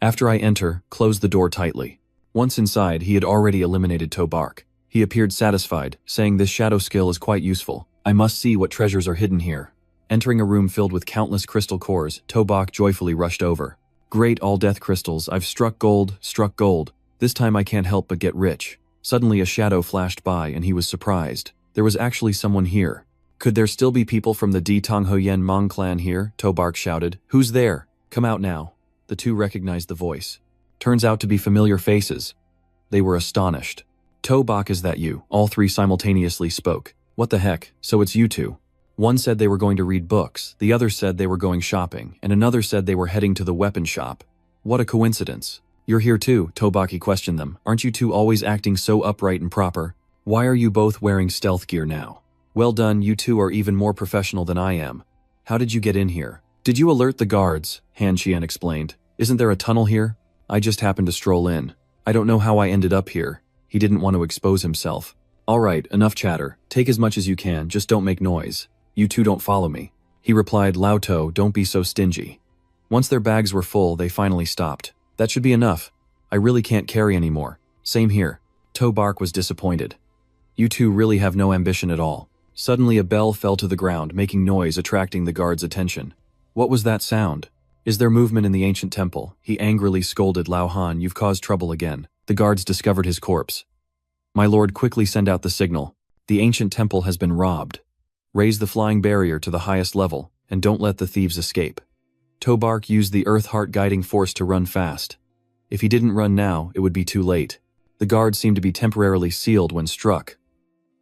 After I enter, close the door tightly. Once inside, he had already eliminated Tobark. He appeared satisfied, saying this shadow skill is quite useful. I must see what treasures are hidden here. Entering a room filled with countless crystal cores, Tobark joyfully rushed over. Great all-death crystals, I've struck gold. This time I can't help but get rich. Suddenly a shadow flashed by and he was surprised. There was actually someone here. Could there still be people from the Ditang Huyan Meng clan here? Tobark shouted. Who's there? Come out now. The 2 recognized the voice. Turns out to be familiar faces. They were astonished. Tobark, is that you? All 3 simultaneously spoke. What the heck, so it's you 2. One said they were going to read books, the other said they were going shopping, and another said they were heading to the weapon shop. What a coincidence. You're here too, Tobaki questioned them. Aren't you 2 always acting so upright and proper? Why are you both wearing stealth gear now? Well done, you 2 are even more professional than I am. How did you get in here? Did you alert the guards? Han Qian explained. Isn't there a tunnel here? I just happened to stroll in. I don't know how I ended up here. He didn't want to expose himself. All right, enough chatter. Take as much as you can, just don't make noise. You 2 don't follow me. He replied, Lao To, don't be so stingy. Once their bags were full, they finally stopped. That should be enough. I really can't carry anymore. Same here. Tobark was disappointed. You 2 really have no ambition at all. Suddenly a bell fell to the ground, making noise, attracting the guards' attention. What was that sound? Is there movement in the ancient temple? He angrily scolded Lao Han, you've caused trouble again. The guards discovered his corpse. My lord, quickly send out the signal. The ancient temple has been robbed. Raise the flying barrier to the highest level, and don't let the thieves escape. Tobark used the Earth Heart guiding force to run fast. If he didn't run now, it would be too late. The guards seemed to be temporarily sealed when struck.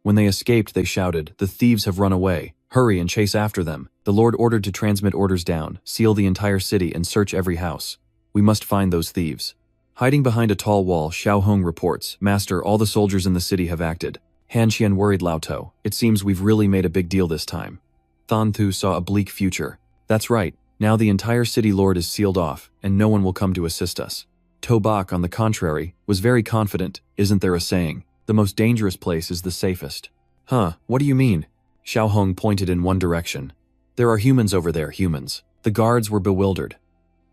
When they escaped, they shouted, the thieves have run away. Hurry and chase after them. The Lord ordered to transmit orders down, seal the entire city and search every house. We must find those thieves. Hiding behind a tall wall, Xiao Hong reports, Master, all the soldiers in the city have acted. Han Qian worried Lao To. It seems we've really made a big deal this time. Thon Thu saw a bleak future. That's right. Now the entire city lord is sealed off, and no one will come to assist us. Tobak, on the contrary, was very confident. Isn't there a saying, the most dangerous place is the safest? Huh, what do you mean? Xiao Hong pointed in one direction. There are humans over there, humans. The guards were bewildered.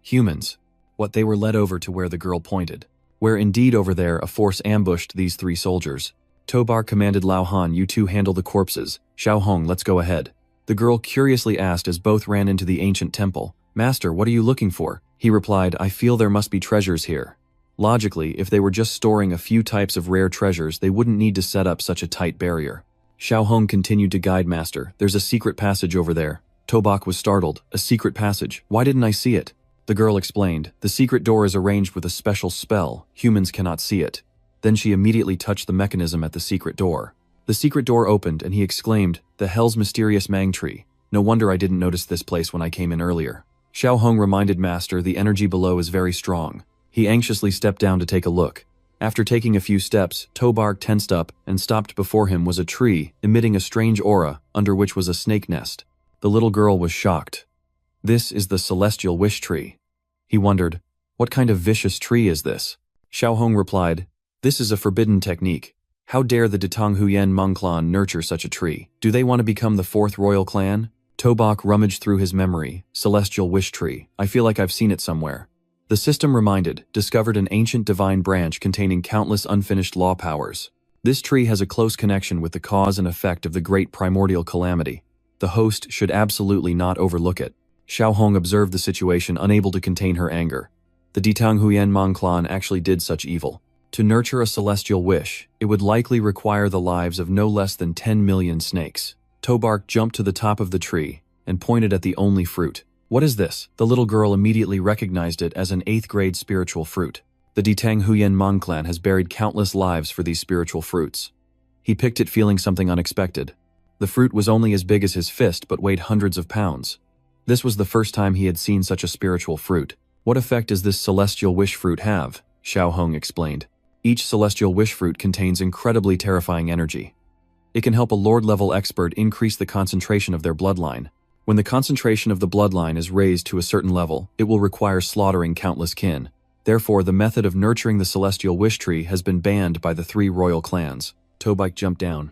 Humans. What, they were led over to where the girl pointed. Where indeed over there a force ambushed these 3 soldiers. Tobar commanded Lao Han, you two handle the corpses. Xiao Hong, let's go ahead. The girl curiously asked as both ran into the ancient temple. Master, what are you looking for? He replied, I feel there must be treasures here. Logically, if they were just storing a few types of rare treasures, they wouldn't need to set up such a tight barrier. Xiao Hong continued to guide Master. There's a secret passage over there. Tobak was startled. A secret passage? Why didn't I see it? The girl explained. The secret door is arranged with a special spell. Humans cannot see it. Then she immediately touched the mechanism at the secret door. The secret door opened and he exclaimed, the hell's mysterious mang tree. No wonder I didn't notice this place when I came in earlier. Xiao Hong reminded Master the energy below is very strong. He anxiously stepped down to take a look. After taking a few steps, Tobark tensed up and stopped before him was a tree, emitting a strange aura, under which was a snake nest. The little girl was shocked. This is the celestial wish tree. He wondered, what kind of vicious tree is this? Xiao Hong replied, this is a forbidden technique. How dare the Detang Huyen Meng clan nurture such a tree? Do they want to become the 4th royal clan? Tobak rummaged through his memory. Celestial wish tree. I feel like I've seen it somewhere. The system reminded, discovered an ancient divine branch containing countless unfinished law powers. This tree has a close connection with the cause and effect of the great primordial calamity. The host should absolutely not overlook it. Xiao Hong observed the situation, unable to contain her anger. The Detang Huyen Meng clan actually did such evil. To nurture a celestial wish, it would likely require the lives of no less than 10 million snakes. Tobark jumped to the top of the tree and pointed at the only fruit. What is this? The little girl immediately recognized it as an 8th grade spiritual fruit. The Detang Huyen Meng clan has buried countless lives for these spiritual fruits. He picked it feeling something unexpected. The fruit was only as big as his fist but weighed hundreds of pounds. This was the first time he had seen such a spiritual fruit. What effect does this celestial wish fruit have? Xiao Hong explained. Each celestial wish fruit contains incredibly terrifying energy. It can help a lord-level expert increase the concentration of their bloodline. When the concentration of the bloodline is raised to a certain level, it will require slaughtering countless kin. Therefore, the method of nurturing the celestial wish tree has been banned by the 3 royal clans. Tobike jumped down.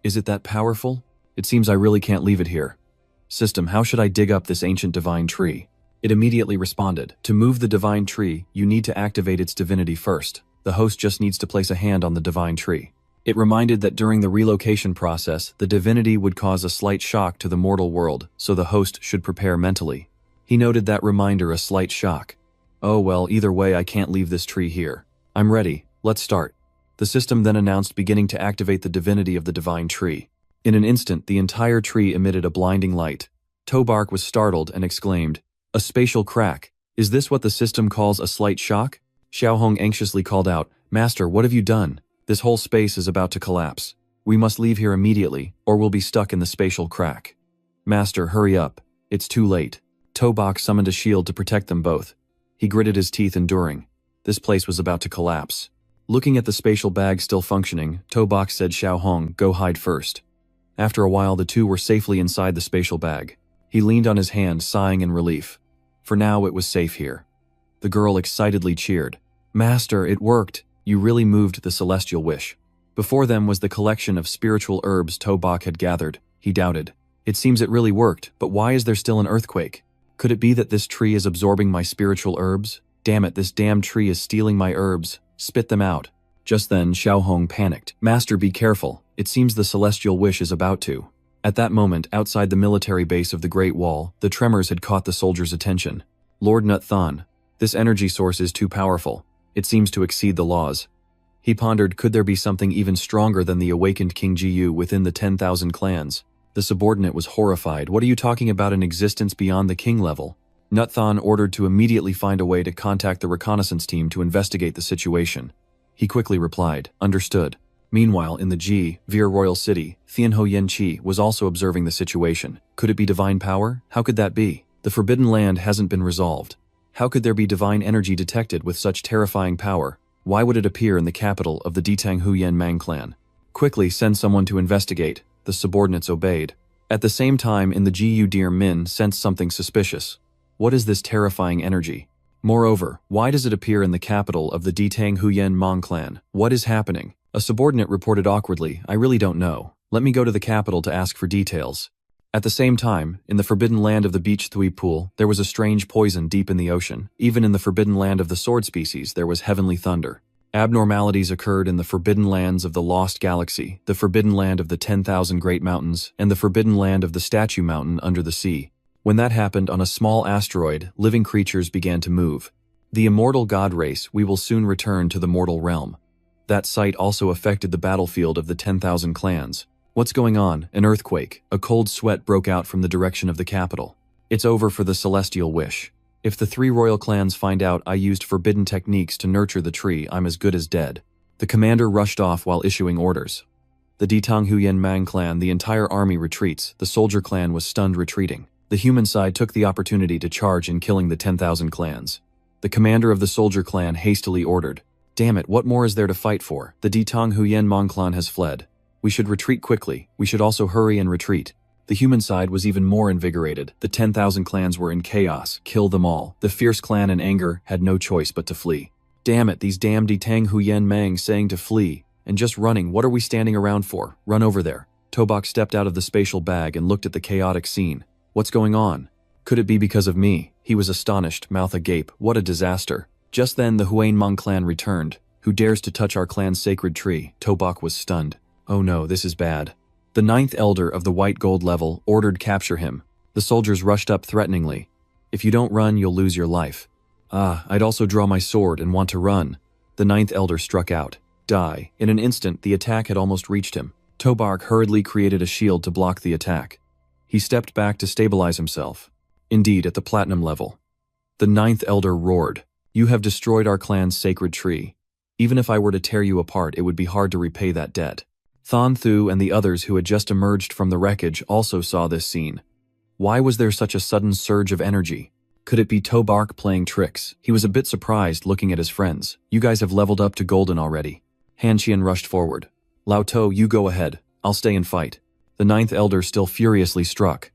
Is it that powerful? It seems I really can't leave it here. System, how should I dig up this ancient divine tree? It immediately responded. To move the divine tree, you need to activate its divinity first. The host just needs to place a hand on the divine tree. It reminded that during the relocation process, the divinity would cause a slight shock to the mortal world, so the host should prepare mentally. He noted that reminder, a slight shock. Oh well, either way I can't leave this tree here. I'm ready, let's start. The system then announced beginning to activate the divinity of the divine tree. In an instant, the entire tree emitted a blinding light. Tobark was startled and exclaimed, a spatial crack. Is this what the system calls a slight shock? Xiao Hong anxiously called out, Master, what have you done? This whole space is about to collapse. We must leave here immediately, or we'll be stuck in the spatial crack. Master, hurry up. It's too late. Tobak summoned a shield to protect them both. He gritted his teeth, enduring. This place was about to collapse. Looking at the spatial bag still functioning, Tobak said, Xiao Hong, go hide first. After a while, the two were safely inside the spatial bag. He leaned on his hand, sighing in relief. For now, it was safe here. The girl excitedly cheered. Master, it worked. You really moved the celestial wish. Before them was the collection of spiritual herbs Tobak had gathered. He doubted. It seems it really worked, but why is there still an earthquake? Could it be that this tree is absorbing my spiritual herbs? Damn it, this damn tree is stealing my herbs. Spit them out. Just then, Xiao Hong panicked. Master, be careful. It seems the celestial wish is about to. At that moment, outside the military base of the Great Wall, the tremors had caught the soldiers' attention. Lord Nut Than, this energy source is too powerful. It seems to exceed the laws. He pondered, could there be something even stronger than the awakened King Jiyu within the 10,000 clans? The subordinate was horrified. What are you talking about, an existence beyond the king level? Nut Than ordered to immediately find a way to contact the reconnaissance team to investigate the situation. He quickly replied, understood. Meanwhile, in the Veer Royal City, Thienho Yenqi was also observing the situation. Could it be divine power? How could that be? The Forbidden Land hasn't been resolved. How could there be divine energy detected with such terrifying power? Why would it appear in the capital of the Detang Huyen Mang clan? Quickly send someone to investigate. The subordinates obeyed. At the same time, in the Gu Deer Min sensed something suspicious. What is this terrifying energy? Moreover, why does it appear in the capital of the Ditang Huyen Mong clan? What is happening? A subordinate reported awkwardly, I really don't know. Let me go to the capital to ask for details. At the same time, in the forbidden land of the beach Thui pool, there was a strange poison deep in the ocean. Even in the forbidden land of the sword species, there was heavenly thunder. Abnormalities occurred in the forbidden lands of the Lost Galaxy, the forbidden land of the 10,000 Great Mountains, and the forbidden land of the Statue Mountain under the sea. When that happened on a small asteroid, living creatures began to move. The immortal god race, we will soon return to the mortal realm. That sight also affected the battlefield of the 10,000 clans. What's going on? An earthquake. A cold sweat broke out from the direction of the capital. It's over for the celestial wish. If the 3 royal clans find out I used forbidden techniques to nurture the tree, I'm as good as dead. The commander rushed off while issuing orders. The Ditang Huyen Mang clan, the entire army retreats. The soldier clan was stunned retreating. The human side took the opportunity to charge in killing the 10,000 clans. The commander of the soldier clan hastily ordered, Damn it, what more is there to fight for? The Ditang Huyen Mang clan has fled. We should retreat quickly. We should also hurry and retreat. The human side was even more invigorated. The 10,000 clans were in chaos. Kill them all. The fierce clan in anger had no choice but to flee. Damn it, these damn Ditang Huyen Mang saying to flee. And just running, what are we standing around for? Run over there. Tobak stepped out of the spatial bag and looked at the chaotic scene. What's going on? Could it be because of me? He was astonished, mouth agape. What a disaster. Just then the Huyen Mang clan returned. Who dares to touch our clan's sacred tree? Tobak was stunned. Oh no, this is bad. The 9th elder of the white gold level ordered capture him. The soldiers rushed up threateningly. If you don't run, you'll lose your life. I'd also draw my sword and want to run. The 9th elder struck out. Die. In an instant, the attack had almost reached him. Tobak hurriedly created a shield to block the attack. He stepped back to stabilize himself. Indeed, at the platinum level. The 9th elder roared. You have destroyed our clan's sacred tree. Even if I were to tear you apart, it would be hard to repay that debt. Thon Thu and the others who had just emerged from the wreckage also saw this scene. Why was there such a sudden surge of energy? Could it be Tobak playing tricks? He was a bit surprised looking at his friends. You guys have leveled up to golden already. Han Qian rushed forward. Lao To, you go ahead. I'll stay and fight. The 9th elder still furiously struck.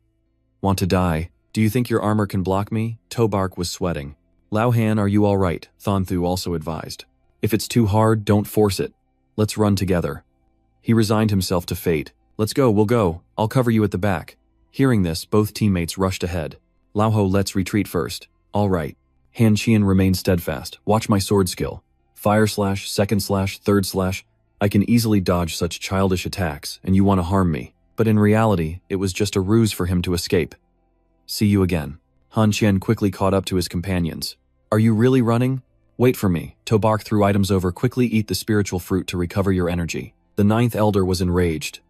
Want to die? Do you think your armor can block me? Tobak was sweating. Lao Han, are you all right? Thon Thu also advised. If it's too hard, don't force it. Let's run together. He resigned himself to fate. Let's go, we'll go. I'll cover you at the back. Hearing this, both teammates rushed ahead. Lao Ho, let's retreat first. All right. Han Qian remained steadfast. Watch my sword skill. Fire slash, second slash, third slash. I can easily dodge such childish attacks, and you want to harm me. But in reality, it was just a ruse for him to escape. See you again. Han Qian quickly caught up to his companions. Are you really running? Wait for me. Tobak threw items over. Quickly eat the spiritual fruit to recover your energy. The 9th elder was enraged.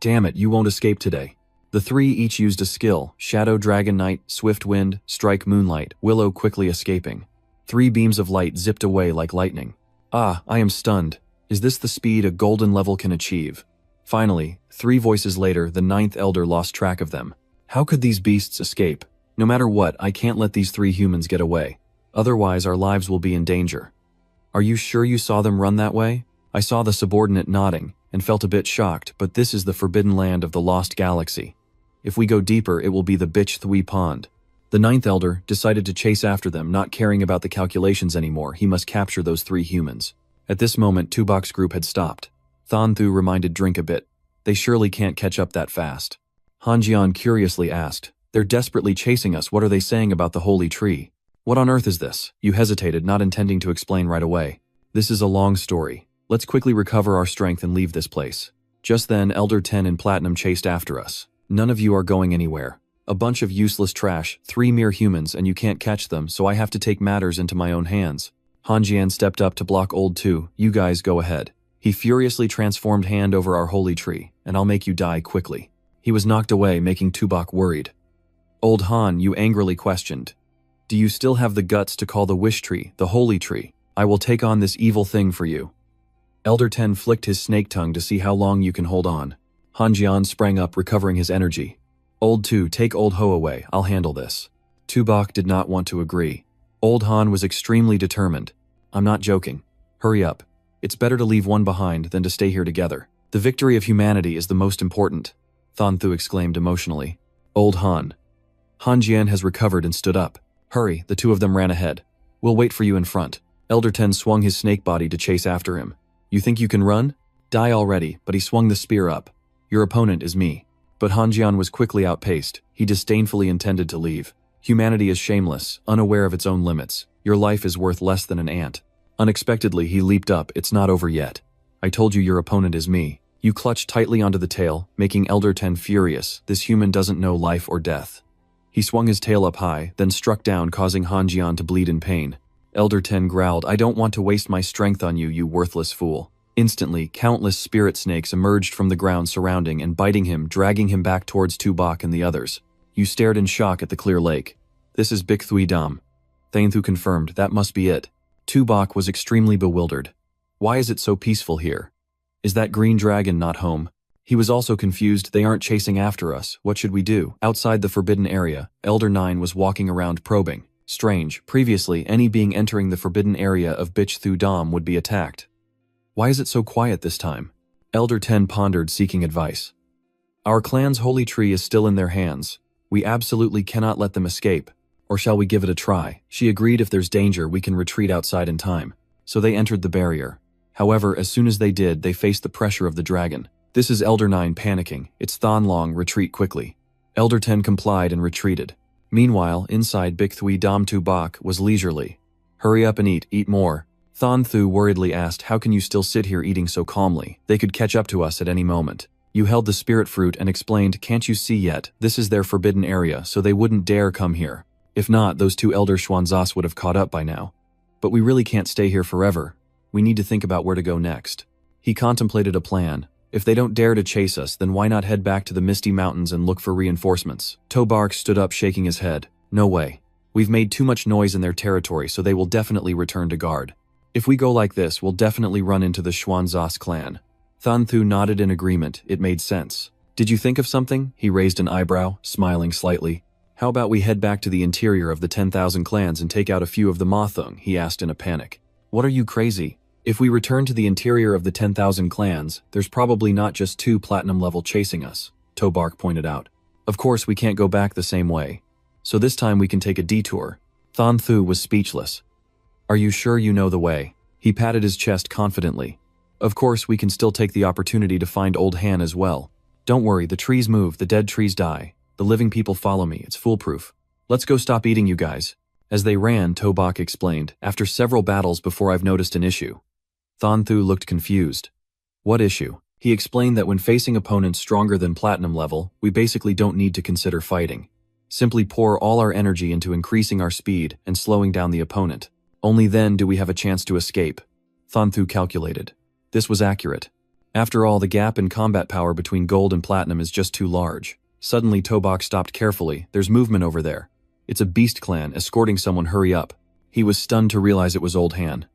Damn it, you won't escape today. The 3 each used a skill, Shadow Dragon Knight, Swift Wind, Strike Moonlight, Willow quickly escaping. 3 beams of light zipped away like lightning. I am stunned. Is this the speed a golden level can achieve? Finally, 3 voices later, the 9th elder lost track of them. How could these beasts escape? No matter what, I can't let these 3 humans get away. Otherwise, our lives will be in danger. Are you sure you saw them run that way? I saw the subordinate nodding, and felt a bit shocked, but this is the forbidden land of the Lost Galaxy. If we go deeper, it will be the Bitch Thui Pond. The 9th elder decided to chase after them, not caring about the calculations anymore. He must capture those 3 humans. At this moment, Tubok's group had stopped. Thon Thu reminded Drink a bit. They surely can't catch up that fast. Han Jian curiously asked, They're desperately chasing us. What are they saying about the holy tree? What on earth is this? You hesitated, not intending to explain right away. This is a long story. Let's quickly recover our strength and leave this place. Just then, Elder 10 in Platinum chased after us. None of you are going anywhere. A bunch of useless trash, 3 mere humans, and you can't catch them, so I have to take matters into my own hands. Han Jian stepped up to block Old 2. You guys go ahead. He furiously transformed hand over our holy tree, and I'll make you die quickly. He was knocked away, making Tubok worried. Old Han, you angrily questioned. Do you still have the guts to call the wish tree, the holy tree? I will take on this evil thing for you. Elder 10 flicked his snake tongue to see how long you can hold on. Han Jian sprang up, recovering his energy. Old 2, take Old Ho away, I'll handle this. Tubok did not want to agree. Old Han was extremely determined. I'm not joking. Hurry up. It's better to leave one behind than to stay here together. The victory of humanity is the most important, Thon Thu exclaimed emotionally. Old Han. Han Jian has recovered and stood up. Hurry, the two of them ran ahead. We'll wait for you in front. Elder Ten swung his snake body to chase after him. You think you can run? Die already, but he swung the spear up. Your opponent is me. But Han Jian was quickly outpaced. He disdainfully intended to leave. Humanity is shameless, unaware of its own limits. Your life is worth less than an ant. Unexpectedly, he leaped up. It's not over yet. I told you your opponent is me. You clutched tightly onto the tail, making Elder Ten furious. This human doesn't know life or death. He swung his tail up high, then struck down, causing Han Jian to bleed in pain. Elder Ten growled, I don't want to waste my strength on you, you worthless fool. Instantly, countless spirit snakes emerged from the ground surrounding and biting him, dragging him back towards Tubok and the others. You stared in shock at the clear lake. This is Bik Thui Dam. Thainthu confirmed, that must be it. Tubok was extremely bewildered. Why is it so peaceful here? Is that green dragon not home? He was also confused. They aren't chasing after us. What should we do? Outside the forbidden area, Elder Nine was walking around probing. Strange, previously any being entering the forbidden area of Bik Thui Dam would be attacked. Why is it so quiet this time? Elder Ten pondered, seeking advice. Our clan's holy tree is still in their hands. We absolutely cannot let them escape. Or shall we give it a try? She agreed, if there's danger, we can retreat outside in time. So they entered the barrier. However, as soon as they did, they faced the pressure of the dragon. This is Elder Nine panicking. It's Thon Long, retreat quickly. Elder Ten complied and retreated. Meanwhile, inside Bik Thui Dam Tubok was leisurely. Hurry up and eat more. Thon Thu worriedly asked, how can you still sit here eating so calmly? They could catch up to us at any moment. You held the spirit fruit and explained, can't you see yet? This is their forbidden area, so they wouldn't dare come here. If not, those two Elder Xuanzas would have caught up by now. But we really can't stay here forever. We need to think about where to go next. He contemplated a plan. If they don't dare to chase us, then why not head back to the Misty Mountains and look for reinforcements? Tobark stood up, shaking his head. No way. We've made too much noise in their territory, so they will definitely return to guard. If we go like this, we'll definitely run into the Xuanzas clan. Thon Thu nodded in agreement. It made sense. Did you think of something? He raised an eyebrow, smiling slightly. How about we head back to the interior of the 10,000 clans and take out a few of the Mothung? He asked in a panic. What are you, crazy? If we return to the interior of the 10,000 clans, there's probably not just 2 platinum level chasing us, Tobark pointed out. Of course, we can't go back the same way. So this time we can take a detour. Thon Thu was speechless. Are you sure you know the way? He patted his chest confidently. Of course, we can still take the opportunity to find Old Han as well. Don't worry, the trees move, the dead trees die. The living people follow me, it's foolproof. Let's go stop eating, you guys. As they ran, Tobok explained, after several battles before I've noticed an issue. Thon Thu looked confused. What issue? He explained that when facing opponents stronger than platinum level, we basically don't need to consider fighting. Simply pour all our energy into increasing our speed and slowing down the opponent. Only then do we have a chance to escape. Thon Thu calculated. This was accurate. After all, the gap in combat power between gold and platinum is just too large. Suddenly, Tobok stopped carefully. There's movement over there. It's a beast clan escorting someone. Hurry up. He was stunned to realize it was Old Han.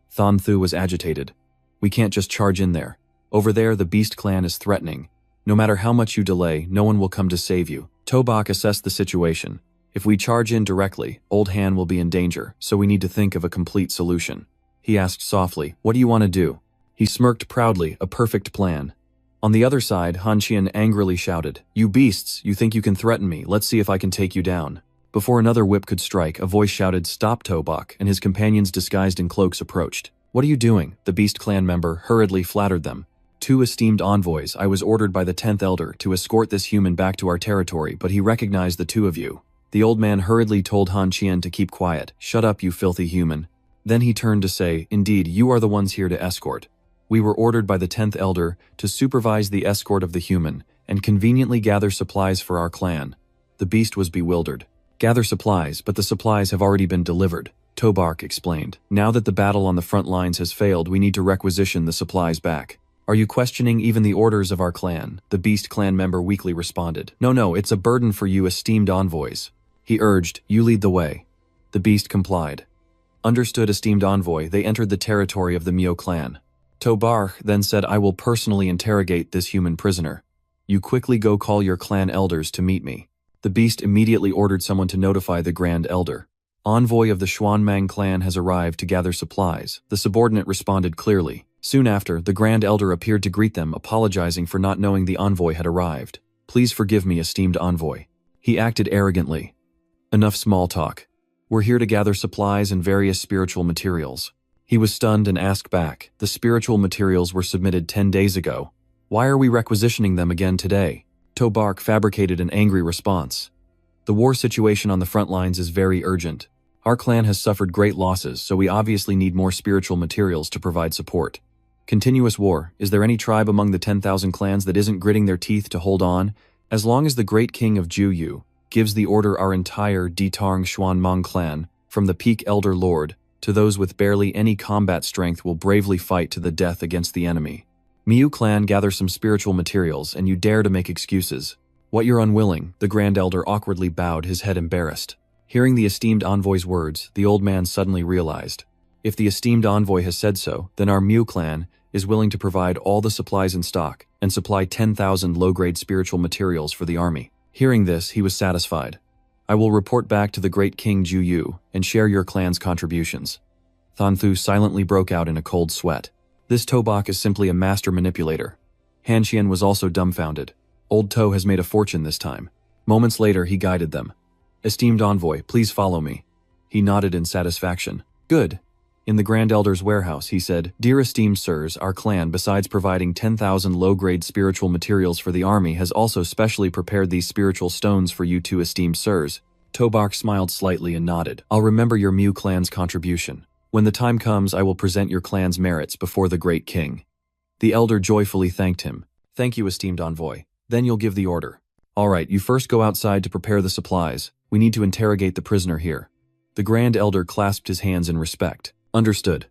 Thon Thu was agitated. We can't just charge in there. Over there, the beast clan is threatening. No matter how much you delay, no one will come to save you. Tobok assessed the situation. If we charge in directly, Old Han will be in danger, so we need to think of a complete solution. He asked softly, what do you want to do? He smirked proudly, a perfect plan. On the other side, Han Qian angrily shouted, you beasts, you think you can threaten me, let's see if I can take you down. Before another whip could strike, a voice shouted, stop, Tobok, and his companions disguised in cloaks approached. What are you doing? The beast clan member hurriedly flattered them. 2 esteemed envoys, I was ordered by the 10th elder to escort this human back to our territory, but he recognized the 2 of you. The old man hurriedly told Han Qian to keep quiet. Shut up, you filthy human. Then he turned to say, indeed, you are the ones here to escort. We were ordered by the 10th elder to supervise the escort of the human and conveniently gather supplies for our clan. The beast was bewildered. Gather supplies, but the supplies have already been delivered, Tobark explained. Now that the battle on the front lines has failed, we need to requisition the supplies back. Are you questioning even the orders of our clan? The beast clan member weakly responded. No, it's a burden for you esteemed envoys. He urged, you lead the way. The beast complied. Understood, esteemed envoy. They entered the territory of the Mio clan. Tobark then said, I will personally interrogate this human prisoner. You quickly go call your clan elders to meet me. The beast immediately ordered someone to notify the Grand Elder. Envoy of the Xuanmang clan has arrived to gather supplies. The subordinate responded clearly. Soon after, the Grand Elder appeared to greet them, apologizing for not knowing the envoy had arrived. Please forgive me, esteemed envoy. He acted arrogantly. Enough small talk. We're here to gather supplies and various spiritual materials. He was stunned and asked back, the spiritual materials were submitted 10 days ago. Why are we requisitioning them again today? Tobark fabricated an angry response. The war situation on the front lines is very urgent. Our clan has suffered great losses, so we obviously need more spiritual materials to provide support. Continuous war. Is there any tribe among the 10,000 clans that isn't gritting their teeth to hold on? As long as the great king of Juyu gives the order, our entire Ditarng Xuanmong clan, from the peak elder lord to those with barely any combat strength, will bravely fight to the death against the enemy. Miu clan gather some spiritual materials and you dare to make excuses. What, you're unwilling? The grand elder awkwardly bowed, his head embarrassed. Hearing the esteemed envoy's words, the old man suddenly realized. If the esteemed envoy has said so, then our Miu clan is willing to provide all the supplies in stock and supply 10,000 low-grade spiritual materials for the army. Hearing this, he was satisfied. I will report back to the great King Juyu and share your clan's contributions. Thanthu silently broke out in a cold sweat. This Tobak is simply a master manipulator. Han Qian was also dumbfounded. Old To has made a fortune this time. Moments later, he guided them. Esteemed envoy, please follow me. He nodded in satisfaction. Good. In the Grand Elder's warehouse, he said, Dear esteemed sirs, our clan, besides providing 10,000 low-grade spiritual materials for the army, has also specially prepared these spiritual stones for you two esteemed sirs. Tobak smiled slightly and nodded. I'll remember your Miu clan's contribution. When the time comes, I will present your clan's merits before the great king. The elder joyfully thanked him. Thank you, esteemed envoy. Then you'll give the order. All right, you first go outside to prepare the supplies. We need to interrogate the prisoner here. The Grand Elder clasped his hands in respect. Understood.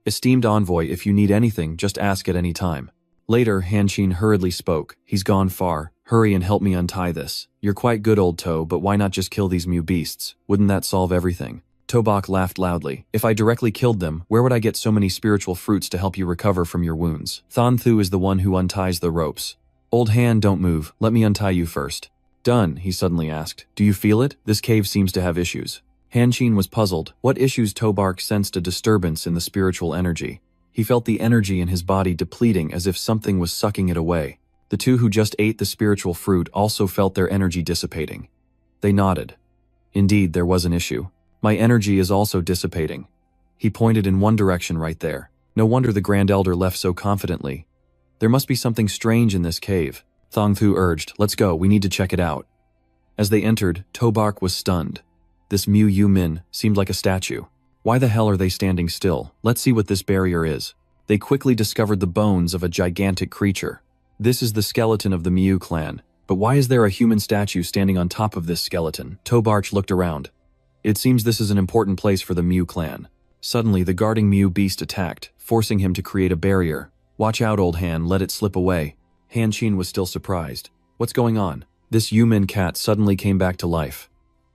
Esteemed envoy, if you need anything, just ask at any time. Later, Han Qian hurriedly spoke. He's gone far. Hurry and help me untie this. You're quite good, old To, but why not just kill these Miu beasts? Wouldn't that solve everything? Tobak laughed loudly. If I directly killed them, where would I get so many spiritual fruits to help you recover from your wounds? Thanthu is the one who unties the ropes. Old Han, don't move. Let me untie you first. Done, he suddenly asked. Do you feel it? This cave seems to have issues. Han Qian was puzzled. What issues? Tobark sensed a disturbance in the spiritual energy. He felt the energy in his body depleting as if something was sucking it away. The two who just ate the spiritual fruit also felt their energy dissipating. They nodded. Indeed, there was an issue. My energy is also dissipating. He pointed in one direction right there. No wonder the Grand Elder left so confidently. There must be something strange in this cave. Thangthu urged, let's go, we need to check it out. As they entered, Tobark was stunned. This Miu Yu Min seemed like a statue. Why the hell are they standing still? Let's see what this barrier is. They quickly discovered the bones of a gigantic creature. This is the skeleton of the Miu clan. But why is there a human statue standing on top of this skeleton? Tobarch looked around. It seems this is an important place for the Miu clan. Suddenly, the guarding Miu beast attacked, forcing him to create a barrier. Watch out, old Han, let it slip away. Han Qian was still surprised. What's going on? This Yumin cat suddenly came back to life.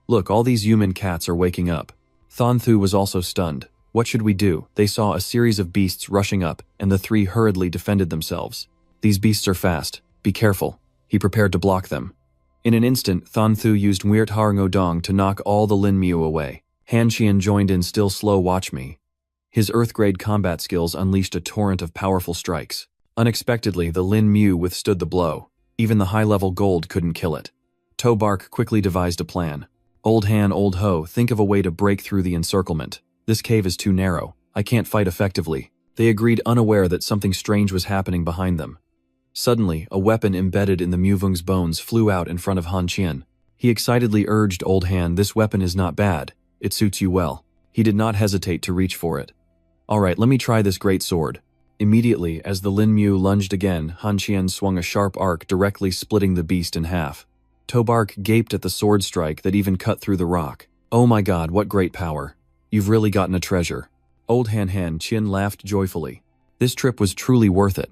Look, all these Yumin cats are waking up. Thanthu was also stunned. What should we do? They saw a series of beasts rushing up, and the three hurriedly defended themselves. These beasts are fast. Be careful. He prepared to block them. In an instant, Thanthu used Nguyert Har Ngodong to knock all the Lin Miu away. Han Qian joined in still slow watch me. His Earth-grade combat skills unleashed a torrent of powerful strikes. Unexpectedly, the Lin Miu withstood the blow. Even the high-level gold couldn't kill it. Tobark quickly devised a plan. Old Han, old Ho, think of a way to break through the encirclement. This cave is too narrow. I can't fight effectively. They agreed, unaware that something strange was happening behind them. Suddenly, a weapon embedded in the Muvung's bones flew out in front of Han Qian. He excitedly urged Old Han, this weapon is not bad. It suits you well. He did not hesitate to reach for it. Alright, let me try this great sword. Immediately, as the Lin Miu lunged again, Han Qian swung a sharp arc directly splitting the beast in half. Tobark gaped at the sword strike that even cut through the rock. Oh my god, what great power. You've really gotten a treasure. Old Han Qian laughed joyfully. This trip was truly worth it.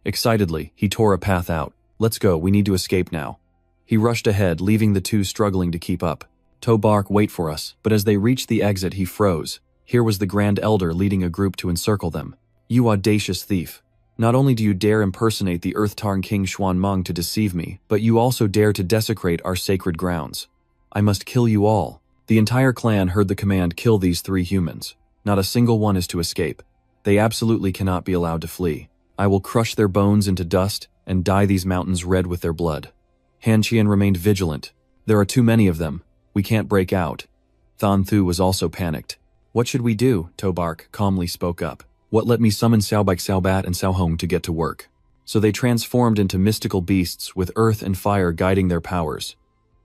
Excitedly, he tore a path out. Let's go, we need to escape now. He rushed ahead, leaving the two struggling to keep up. Tobark, wait for us, but as they reached the exit he froze. Here was the Grand Elder leading a group to encircle them. You audacious thief. Not only do you dare impersonate the Earth-Tarn King Xuanmong to deceive me, but you also dare to desecrate our sacred grounds. I must kill you all. The entire clan heard the command, kill these three humans. Not a single one is to escape. They absolutely cannot be allowed to flee. I will crush their bones into dust and dye these mountains red with their blood. Han Qian remained vigilant. There are too many of them. We can't break out. Thon Thu was also panicked. What should we do? Tobark calmly spoke up. What, let me summon Xiaobai, Xiaobat and Xiaohong to get to work. So they transformed into mystical beasts with earth and fire guiding their powers.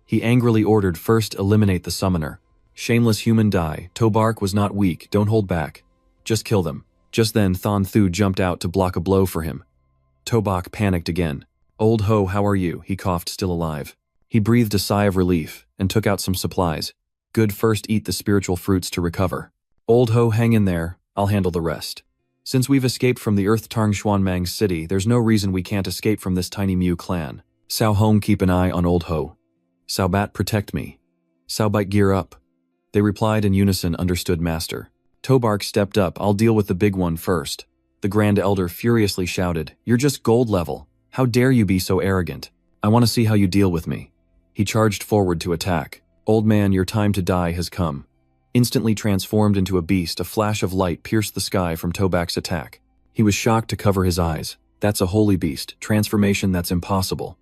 He angrily ordered, first eliminate the summoner. Shameless human die. Tobark was not weak, don't hold back. Just kill them. Just then Thon Thu jumped out to block a blow for him. Tobark panicked again. Old Ho, how are you? He coughed, still alive. He breathed a sigh of relief and took out some supplies. Good, first eat the spiritual fruits to recover. Old Ho, hang in there, I'll handle the rest. Since we've escaped from the Earth Tang Xuanmang city, there's no reason we can't escape from this tiny Mu clan. Sao Hong, keep an eye on Old Ho. Sao Bat, protect me. Sao Bite, gear up. They replied in unison, understood master. Tobark stepped up, I'll deal with the big one first. The Grand Elder furiously shouted, you're just gold level. How dare you be so arrogant? I want to see how you deal with me. He charged forward to attack. Old man, your time to die has come. Instantly transformed into a beast, a flash of light pierced the sky from Tobark's attack. He was shocked to cover his eyes. That's a holy beast, transformation that's impossible.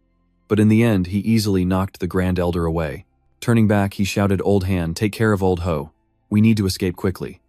But in the end, he easily knocked the Grand Elder away. Turning back, he shouted, Old Han, take care of Old Ho. We need to escape quickly.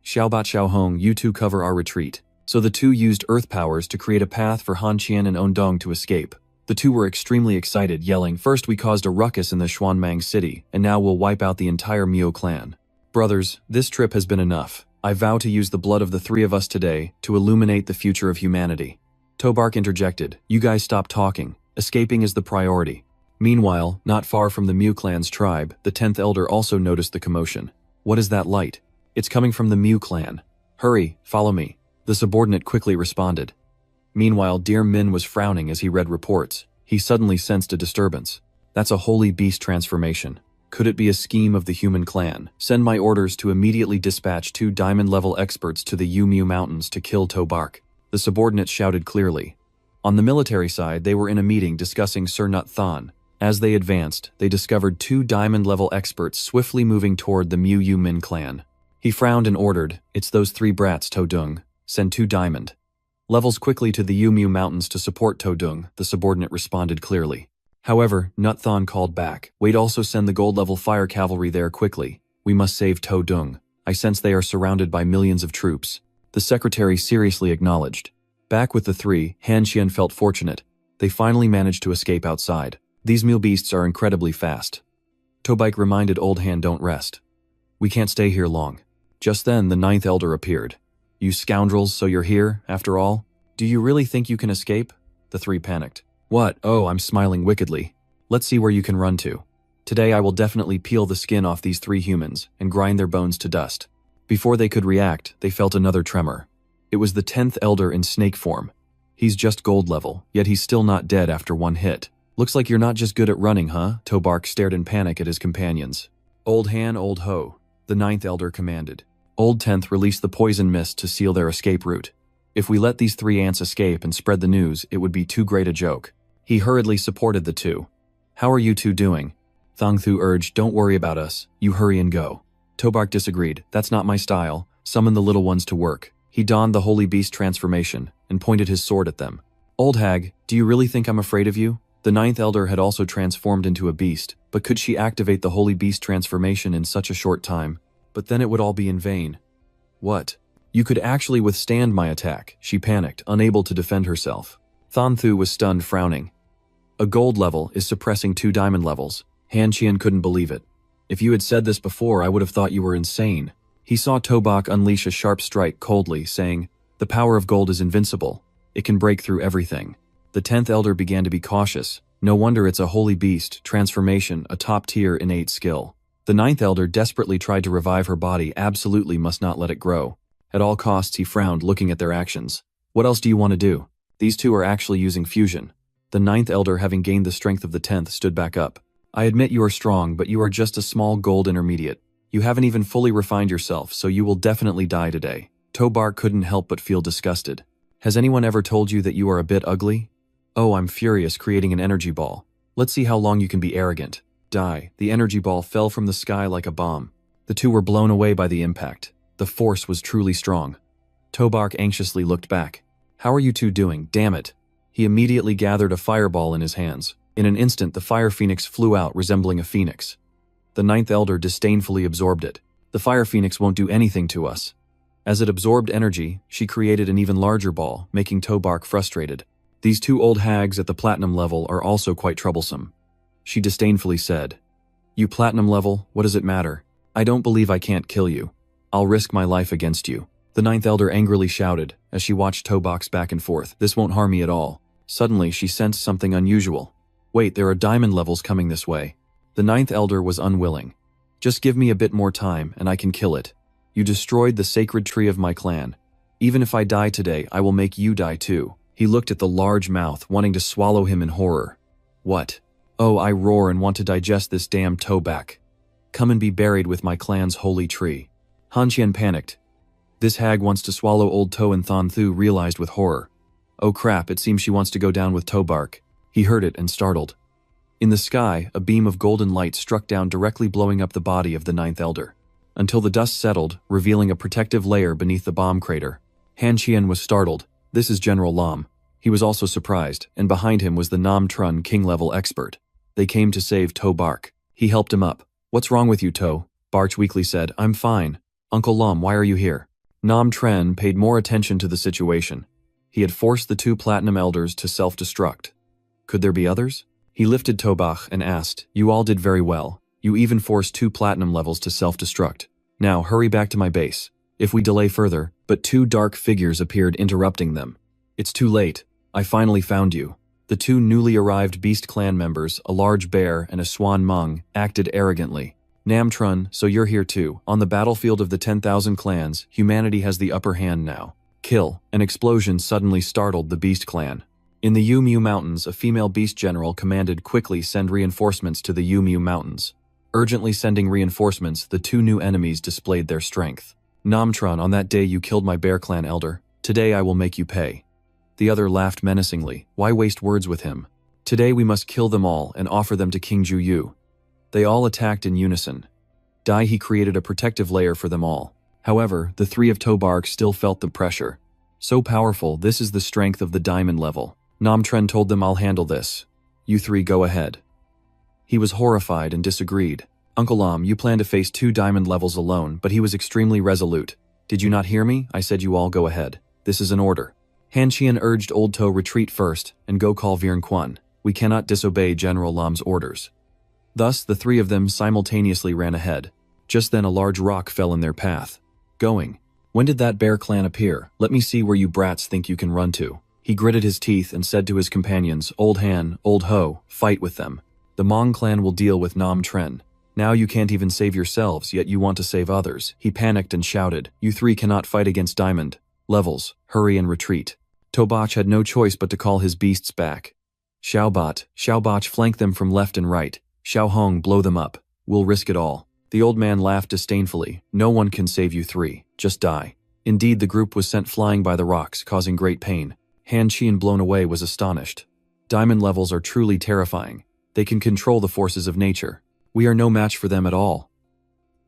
Xiaobat, Xiaohong, you two cover our retreat. So the two used earth powers to create a path for Han Qian and Ondong to escape. The two were extremely excited, yelling, first we caused a ruckus in the Xuanmang city, and now we'll wipe out the entire Miao clan. Brothers, this trip has been enough. I vow to use the blood of the three of us today to illuminate the future of humanity. Tobark interjected, you guys stop talking. Escaping is the priority. Meanwhile, not far from the Miao clan's tribe, the 10th elder also noticed the commotion. What is that light? It's coming from the Miao clan. Hurry, follow me. The subordinate quickly responded. Meanwhile, Dear Min was frowning as he read reports. He suddenly sensed a disturbance. That's a holy beast transformation. Could it be a scheme of the human clan? Send my orders to immediately dispatch 2 diamond-level experts to the Yu Mountains to kill Tobark. The subordinate shouted clearly. On the military side, they were in a meeting discussing Sir Nut Thon. As they advanced, they discovered 2 diamond-level experts swiftly moving toward the Mu Yu Min clan. He frowned and ordered, it's those 3 brats, Todung. Send 2 diamond levels quickly to the Yu Mountains to support Todung, the subordinate responded clearly. However, Nut Thon called back, wait, also send the gold-level fire cavalry there quickly. We must save Todung. I sense they are surrounded by millions of troops. The secretary seriously acknowledged. Back with the 3, Han Qian felt fortunate. They finally managed to escape outside. These mule beasts are incredibly fast. Tobark reminded Old Han, don't rest. We can't stay here long. Just then, the 9th elder appeared. You scoundrels, so you're here, after all? Do you really think you can escape? The 3 panicked. What? Oh, I'm smiling wickedly. Let's see where you can run to. Today I will definitely peel the skin off these 3 humans and grind their bones to dust. Before they could react, they felt another tremor. It was the 10th elder in snake form. He's just gold level, yet he's still not dead after 1 hit. Looks like you're not just good at running, huh? Tobark stared in panic at his companions. Old Han, Old Ho, the 9th elder commanded. Old 10th released the poison mist to seal their escape route. If we let these 3 ants escape and spread the news, it would be too great a joke. He hurriedly supported the 2. How are you 2 doing? Thong Thu urged, don't worry about us, you hurry and go. Tobark disagreed, that's not my style, summon the little ones to work. He donned the holy beast transformation and pointed his sword at them. Old hag, do you really think I'm afraid of you? The 9th elder had also transformed into a beast, but could she activate the holy beast transformation in such a short time? But then it would all be in vain. What? You could actually withstand my attack, she panicked, unable to defend herself. Thon Thu was stunned, frowning. A gold level is suppressing 2 diamond levels. Han Qian couldn't believe it. If you had said this before, I would have thought you were insane. He saw Tobark unleash a sharp strike coldly, saying, the power of gold is invincible. It can break through everything. The 10th elder began to be cautious. No wonder it's a holy beast, transformation, a top-tier innate skill. The 9th elder desperately tried to revive her body, absolutely must not let it grow. At all costs he frowned, looking at their actions. What else do you want to do? These 2 are actually using fusion. The 9th elder, having gained the strength of the 10th, stood back up. I admit you are strong, but you are just a small gold intermediate. You haven't even fully refined yourself, so you will definitely die today. Tobark couldn't help but feel disgusted. Has anyone ever told you that you are a bit ugly? Oh, I'm furious, creating an energy ball. Let's see how long you can be arrogant. Die. The energy ball fell from the sky like a bomb. The 2 were blown away by the impact. The force was truly strong. Tobark anxiously looked back. How are you 2 doing? Damn it. He immediately gathered a fireball in his hands. In an instant, the fire phoenix flew out, resembling a phoenix. The ninth elder disdainfully absorbed it. The fire phoenix won't do anything to us. As it absorbed energy, she created an even larger ball, making Tobark frustrated. These two old hags at the platinum level are also quite troublesome. She disdainfully said, "You platinum level, what does it matter? I don't believe I can't kill you. I'll risk my life against you." The ninth elder angrily shouted as she watched Tobark's back and forth. "This won't harm me at all." Suddenly, she sensed something unusual. "Wait, there are diamond levels coming this way." The ninth elder was unwilling. "Just give me a bit more time and I can kill it. You destroyed the sacred tree of my clan. Even if I die today, I will make you die too." He looked at the large mouth, wanting to swallow him in horror. "What? Oh, I roar and want to digest this damn Tobark. Come and be buried with my clan's holy tree." Han Qian panicked. This hag wants to swallow old To, and Thon Thu realized with horror. Oh crap, it seems she wants to go down with Tobark. He heard it and startled. In the sky, a beam of golden light struck down, directly blowing up the body of the ninth elder, until the dust settled, revealing a protective layer beneath the bomb crater. Han Qian was startled. This is General Lam. He was also surprised, and behind him was the Nam Trun king-level expert. They came to save Tobark. He helped him up. "What's wrong with you, To?" Barch weakly said. "I'm fine. Uncle Lam, why are you here?" Nam Tren paid more attention to the situation. He had forced the two platinum elders to self-destruct. Could there be others? He lifted Tobach and asked, "You all did very well. You even forced 2 platinum levels to self-destruct. Now hurry back to my base. If we delay further," but 2 dark figures appeared, interrupting them. "It's too late. I finally found you." The 2 newly arrived Beast Clan members, a large bear and a swan Meng, acted arrogantly. "Namtrun, so you're here too. On the battlefield of the 10,000 clans, humanity has the upper hand now. Kill." An explosion suddenly startled the Beast Clan. In the Yumu Mountains, a female beast general commanded, "Quickly send reinforcements to the Yumu Mountains." Urgently sending reinforcements, the 2 new enemies displayed their strength. "Namtron, on that day you killed my Bear Clan elder. Today I will make you pay." The other laughed menacingly. "Why waste words with him? Today we must kill them all and offer them to King Juyu." They all attacked in unison. Dai He created a protective layer for them all. However, the 3 of Tobark still felt the pressure. So powerful, this is the strength of the diamond level. Namtren told them, "I'll handle this. You 3 go ahead." He was horrified and disagreed. "Uncle Lam, you plan to face 2 diamond levels alone," but he was extremely resolute. "Did you not hear me? I said you all go ahead. This is an order." Han Qian urged Old To retreat first and go call Viren Quan. "We cannot disobey General Lam's orders." Thus, the 3 of them simultaneously ran ahead. Just then a large rock fell in their path. "Going. When did that Bear Clan appear? Let me see where you brats think you can run to." He gritted his teeth and said to his companions, "Old Han, Old Ho, fight with them. The Mong clan will deal with Nam Tren. Now you can't even save yourselves, yet you want to save others." He panicked and shouted, "You 3 cannot fight against diamond levels. Hurry and retreat." Tobach had no choice but to call his beasts back. Xiaobach, flank them from left and right. Xiao Hong, blow them up. We'll risk it all." The old man laughed disdainfully. "No one can save you 3. Just die." Indeed, the group was sent flying by the rocks, causing great pain. Han Qian, blown away, was astonished. Diamond levels are truly terrifying. They can control the forces of nature. We are no match for them at all.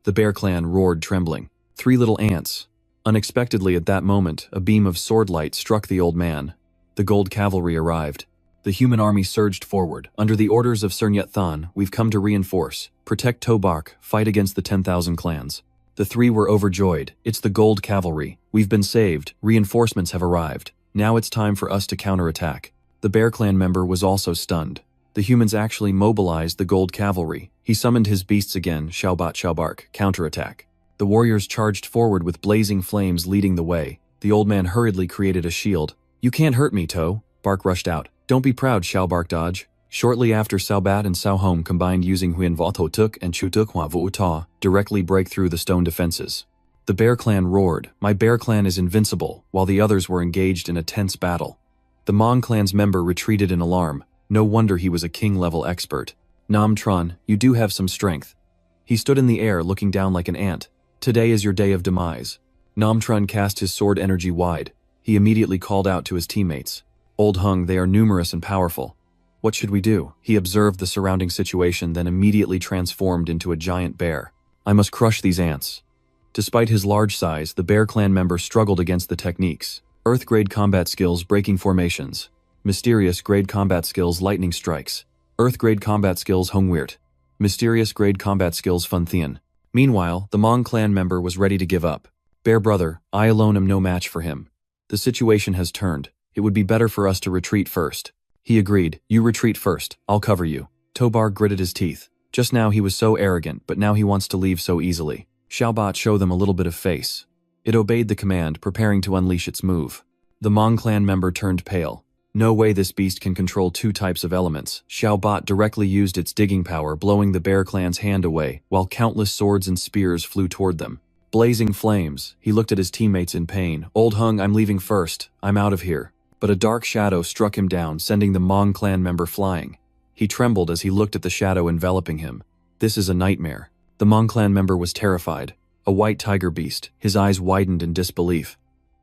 The Bear Clan roared, trembling. 3 little ants. Unexpectedly at that moment, a beam of sword light struck the old man. The gold cavalry arrived. The human army surged forward. "Under the orders of Sernyet Than, we've come to reinforce, protect Tobark, fight against the 10,000 clans." The 3 were overjoyed. "It's the gold cavalry. We've been saved. Reinforcements have arrived. Now it's time for us to counterattack." The Bear Clan member was also stunned. The humans actually mobilized the gold cavalry. He summoned his beasts again, Xiaobark, counterattack. The warriors charged forward with blazing flames leading the way. The old man hurriedly created a shield. "You can't hurt me, To." Bark rushed out. "Don't be proud, Xiaobark dodge." Shortly after, Xiaobat and Xiaohom combined using Huan Vato Tuk and Chutuk Hua Vuta directly break through the stone defenses. The Bear Clan roared, "My Bear Clan is invincible," while the others were engaged in a tense battle. The Mong Clan's member retreated in alarm. No wonder he was a king-level expert. "Nam Tron, you do have some strength." He stood in the air looking down like an ant. "Today is your day of demise." Nam Tron cast his sword energy wide. He immediately called out to his teammates. "Old Hung, they are numerous and powerful. What should we do?" He observed the surrounding situation, then immediately transformed into a giant bear. "I must crush these ants." Despite his large size, the Bear Clan member struggled against the techniques. Earth-grade combat skills, breaking formations. Mysterious grade combat skills, lightning strikes. Earth-grade combat skills, Hongweert. Mysterious grade combat skills Fun Thean. Meanwhile, the Hmong clan member was ready to give up. Bear brother, I alone am no match for him. The situation has turned. It would be better for us to retreat first. He agreed. You retreat first. I'll cover you. Tobar gritted his teeth. Just now he was so arrogant, but now he wants to leave so easily. Xiaobot showed them a little bit of face. It obeyed the command, preparing to unleash its move. The Hmong clan member turned pale. No way this beast can control two types of elements. Xiaobot directly used its digging power, blowing the bear clan's hand away, while countless swords and spears flew toward them. Blazing flames, he looked at his teammates in pain. Old Hung, I'm leaving first. I'm out of here. But a dark shadow struck him down, sending the Hmong clan member flying. He trembled as he looked at the shadow enveloping him. This is a nightmare. The Hmong clan member was terrified. A white tiger beast, his eyes widened in disbelief.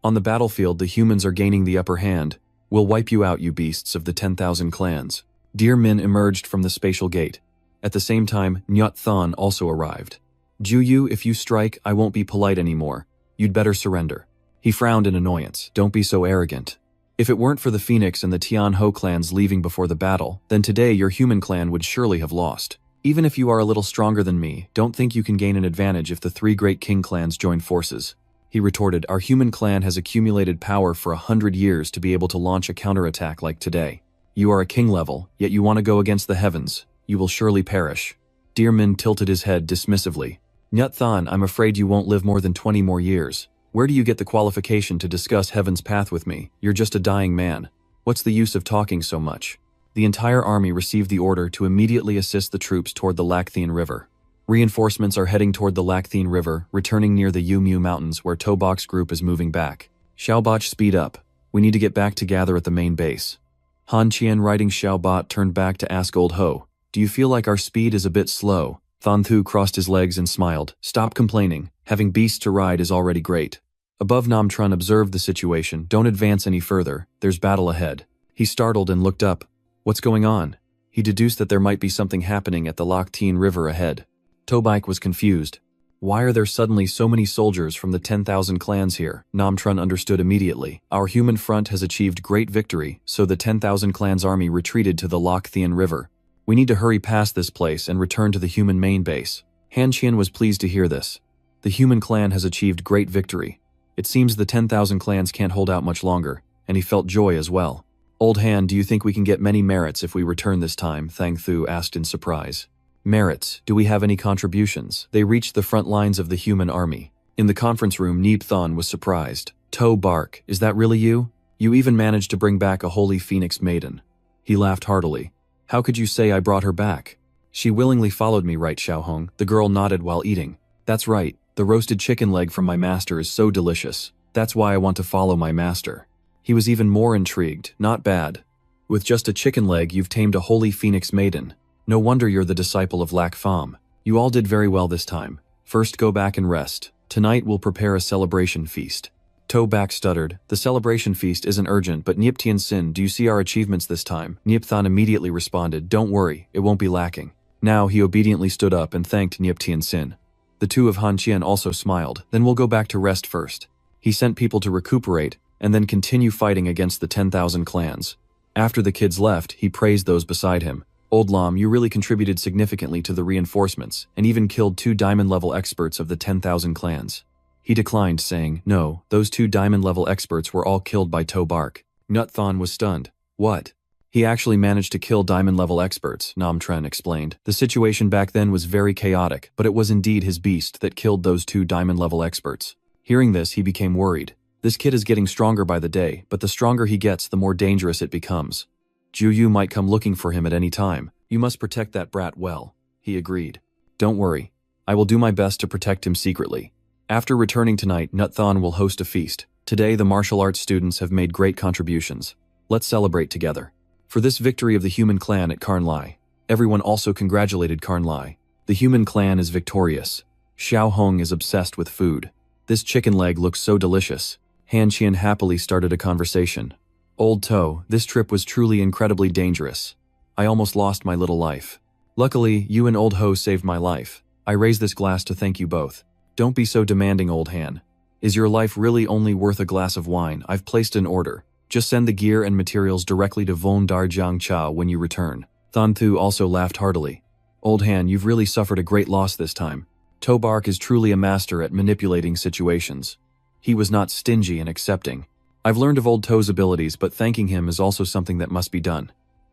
On the battlefield, the humans are gaining the upper hand. We'll wipe you out, you beasts of the 10,000 clans. Dear Min emerged from the spatial gate. At the same time, Nyut Thon also arrived. Juyu, if you strike, I won't be polite anymore. You'd better surrender. He frowned in annoyance. Don't be so arrogant. If it weren't for the Phoenix and the Tian Ho clans leaving before the battle, then today your human clan would surely have lost. Even if you are a little stronger than me, don't think you can gain an advantage if the three great king clans join forces. He retorted, our human clan has accumulated power for 100 years to be able to launch a counterattack like today. You are a king level, yet you want to go against the heavens. You will surely perish. Dear Min tilted his head dismissively. Nyut Thon, I'm afraid you won't live more than 20 more years. Where do you get the qualification to discuss heaven's path with me? You're just a dying man. What's the use of talking so much? The entire army received the order to immediately assist the troops toward the Lacthean River. Reinforcements are heading toward the Lacthean River, returning near the Yumu Mountains where Tobok's group is moving back. Xiaobot, speed up. We need to get back to gather at the main base. Han Qian riding Xiaobot turned back to ask Old Ho, do you feel like our speed is a bit slow? Thon Thu crossed his legs and smiled. Stop complaining. Having beasts to ride is already great. Above, Nam Trun observed the situation. Don't advance any further. There's battle ahead. He startled and looked up. What's going on? He deduced that there might be something happening at the Lacthean River ahead. Tobike was confused. Why are there suddenly so many soldiers from the 10,000 clans here? Nam Trun understood immediately. Our human front has achieved great victory, so the 10,000 clans army retreated to the Lacthean River. We need to hurry past this place and return to the human main base. Han Qian was pleased to hear this. The human clan has achieved great victory. It seems the 10,000 clans can't hold out much longer, and he felt joy as well. Old Han, do you think we can get many merits if we return this time? Thang Thu asked in surprise. Merits, do we have any contributions? They reached the front lines of the human army. In the conference room, Neep Thon was surprised. To Bark, is that really you? You even managed to bring back a holy phoenix maiden. He laughed heartily. How could you say I brought her back? She willingly followed me, right, Xiaohong? The girl nodded while eating. That's right, the roasted chicken leg from my master is so delicious. That's why I want to follow my master. He was even more intrigued. Not bad. With just a chicken leg, you've tamed a holy phoenix maiden. No wonder you're the disciple of Lac Fam. You all did very well this time. First go back and rest. Tonight we'll prepare a celebration feast. To Bak stuttered. The celebration feast isn't urgent, but Niep Tien Sin, do you see our achievements this time? Niep Than immediately responded, don't worry, it won't be lacking. Now he obediently stood up and thanked Niep Tien Sin. The two of Han Qian also smiled. Then we'll go back to rest first. He sent people to recuperate, and then continue fighting against the 10,000 clans. After the kids left, he praised those beside him. Old Lam, you really contributed significantly to the reinforcements, and even killed 2 diamond-level experts of the 10,000 clans. He declined, saying, no, those 2 diamond-level experts were all killed by To Bark. Nut Thon was stunned. What? He actually managed to kill diamond-level experts, Nam Tren explained. The situation back then was very chaotic, but it was indeed his beast that killed those 2 diamond-level experts. Hearing this, he became worried. This kid is getting stronger by the day, but the stronger he gets, the more dangerous it becomes. Juyu might come looking for him at any time. You must protect that brat well. He agreed. Don't worry. I will do my best to protect him secretly. After returning tonight, Nut Thon will host a feast. Today, the martial arts students have made great contributions. Let's celebrate together. For this victory of the human clan at Karn Lai. Everyone also congratulated Karn Lai. The human clan is victorious. Xiao Hong is obsessed with food. This chicken leg looks so delicious. Han Qian happily started a conversation. Old To, this trip was truly incredibly dangerous. I almost lost my little life. Luckily, you and Old Ho saved my life. I raise this glass to thank you both. Don't be so demanding, Old Han. Is your life really only worth a glass of wine? I've placed an order. Just send the gear and materials directly to Von Dar Jiang Cha when you return. Than Thu also laughed heartily. Old Han, you've really suffered a great loss this time. Tobark is truly a master at manipulating situations. He was not stingy and accepting. I've learned of Old To's abilities, but thanking him is also something that must be done.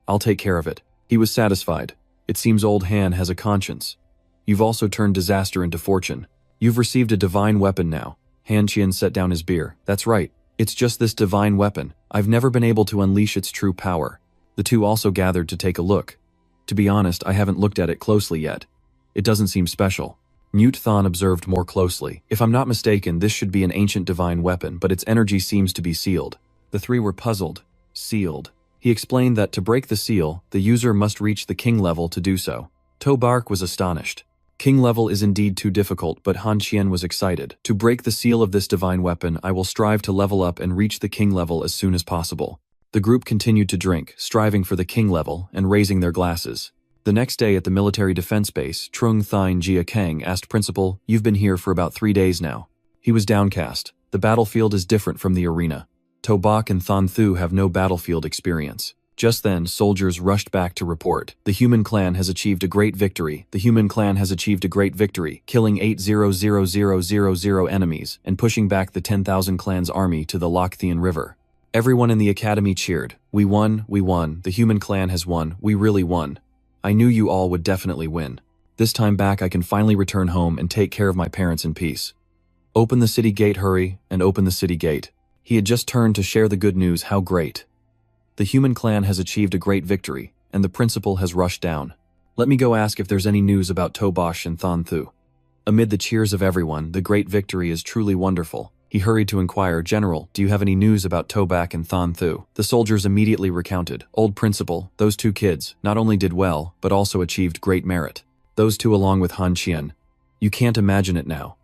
I'll take care of it. He was satisfied. It seems Old Han has a conscience. You've also turned disaster into fortune. You've received a divine weapon now. Han Qian set down his beer. That's right. It's just this divine weapon. I've never been able to unleash its true power. The two also gathered to take a look. To be honest, I haven't looked at it closely yet. It doesn't seem special. Newt Thon observed more closely. If I'm not mistaken, this should be an ancient divine weapon, but its energy seems to be sealed. The three were puzzled. Sealed. He explained that to break the seal, the user must reach the king level to do so. Tobark was astonished. King level is indeed too difficult, but Han Qian was excited. To break the seal of this divine weapon, I will strive to level up and reach the king level as soon as possible. The group continued to drink, striving for the king level and raising their glasses. The next day at the military defense base, Trung Thien Jia Kang asked Principal, "You've been here for about 3 days now." He was downcast. The battlefield is different from the arena. Tobak and Thon Thu have no battlefield experience. Just then, soldiers rushed back to report. The human clan has achieved a great victory. The human clan has achieved a great victory, killing 8,000,000 enemies and pushing back the 10,000 clan's army to the Lochthian River. Everyone in the academy cheered. We won, we won, the human clan has won, we really won. I knew you all would definitely win. This time back I can finally return home and take care of my parents in peace. Open the city gate, hurry, and open the city gate. He had just turned to share the good news. How great. The human clan has achieved a great victory, and the principal has rushed down. Let me go ask if there's any news about Tobosh and Thon Thu. Amid the cheers of everyone, the great victory is truly wonderful. He hurried to inquire, "General, do you have any news about Tobak and Thon Thu?" The soldiers immediately recounted. "Old principal, those two kids not only did well, but also achieved great merit. Those two along with Han Qian. You can't imagine it now."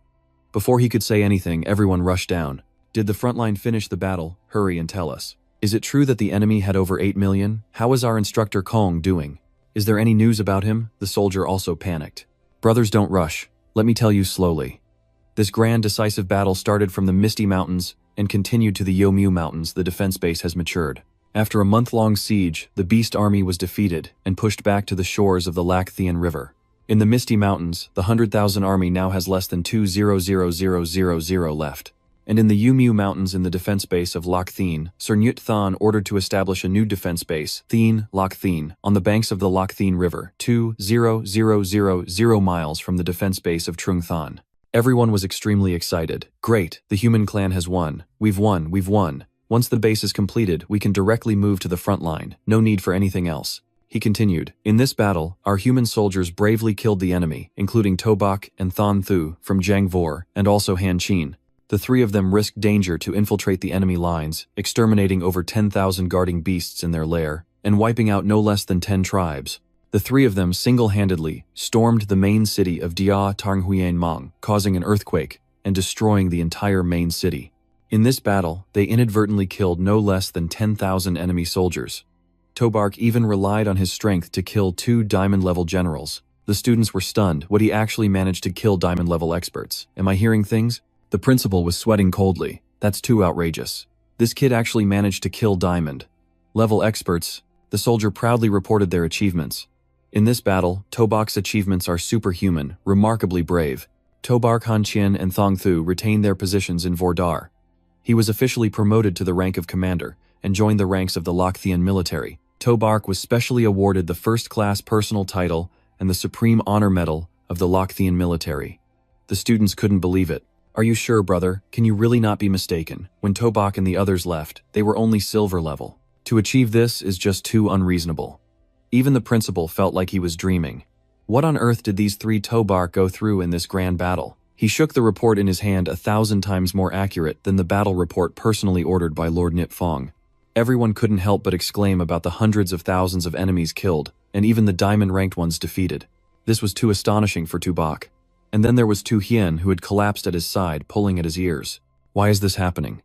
Before he could say anything, everyone rushed down. "Did the front line finish the battle? Hurry and tell us. Is it true that the enemy had over 8 million? How is our instructor Kong doing? Is there any news about him?" The soldier also panicked. "Brothers, don't rush. Let me tell you slowly. This grand decisive battle started from the Misty Mountains and continued to the Yomu Mountains. The defense base has matured. After a month-long siege, the Beast Army was defeated and pushed back to the shores of the Lochthian River. In the Misty Mountains, the 100,000 army now has less than 2,000,000 left. And in the Yomu Mountains in the defense base of Lochthian, Sir Newt Thon ordered to establish a new defense base, Thien, Lochthian, on the banks of the Lochthian River, 2,000 miles from the defense base of Trung Thon. Everyone was extremely excited. "Great, the human clan has won. We've won, we've won. Once the base is completed, we can directly move to the front line. No need for anything else." He continued, "In this battle, our human soldiers bravely killed the enemy, including Tobak and Thon Thu from Jangvor and also Han Qian. The three of them risked danger to infiltrate the enemy lines, exterminating over 10,000 guarding beasts in their lair, and wiping out no less than 10 tribes. The three of them single-handedly stormed the main city of Dia Tarnghuyen Mang, causing an earthquake and destroying the entire main city. In this battle, they inadvertently killed no less than 10,000 enemy soldiers. Tobark even relied on his strength to kill 2 diamond-level generals. The students were stunned. Would he actually manage to kill diamond-level experts? Am I hearing things?" The principal was sweating coldly. "That's too outrageous. This kid actually managed to kill diamond-level experts." The soldier proudly reported their achievements. In this battle, Tobak's achievements are superhuman, remarkably brave. Tobark, Han Qian, and Thong Thu retained their positions in Vordar. He was officially promoted to the rank of commander and joined the ranks of the Lochthian military. Tobark was specially awarded the first-class personal title and the Supreme Honor Medal of the Lochthian military. The students couldn't believe it. "Are you sure, brother? Can you really not be mistaken?" When Tobak and the others left, they were only silver level. To achieve this is just too unreasonable. Even the principal felt like he was dreaming. What on earth did these 3 Tobark go through in this grand battle? He shook the report in his hand, 1,000 times more accurate than the battle report personally ordered by Lord Nip Fong. Everyone couldn't help but exclaim about the hundreds of thousands of enemies killed, and even the diamond-ranked ones defeated. This was too astonishing for Tobak. And then there was Tu Hien, who had collapsed at his side, pulling at his ears. Why is this happening?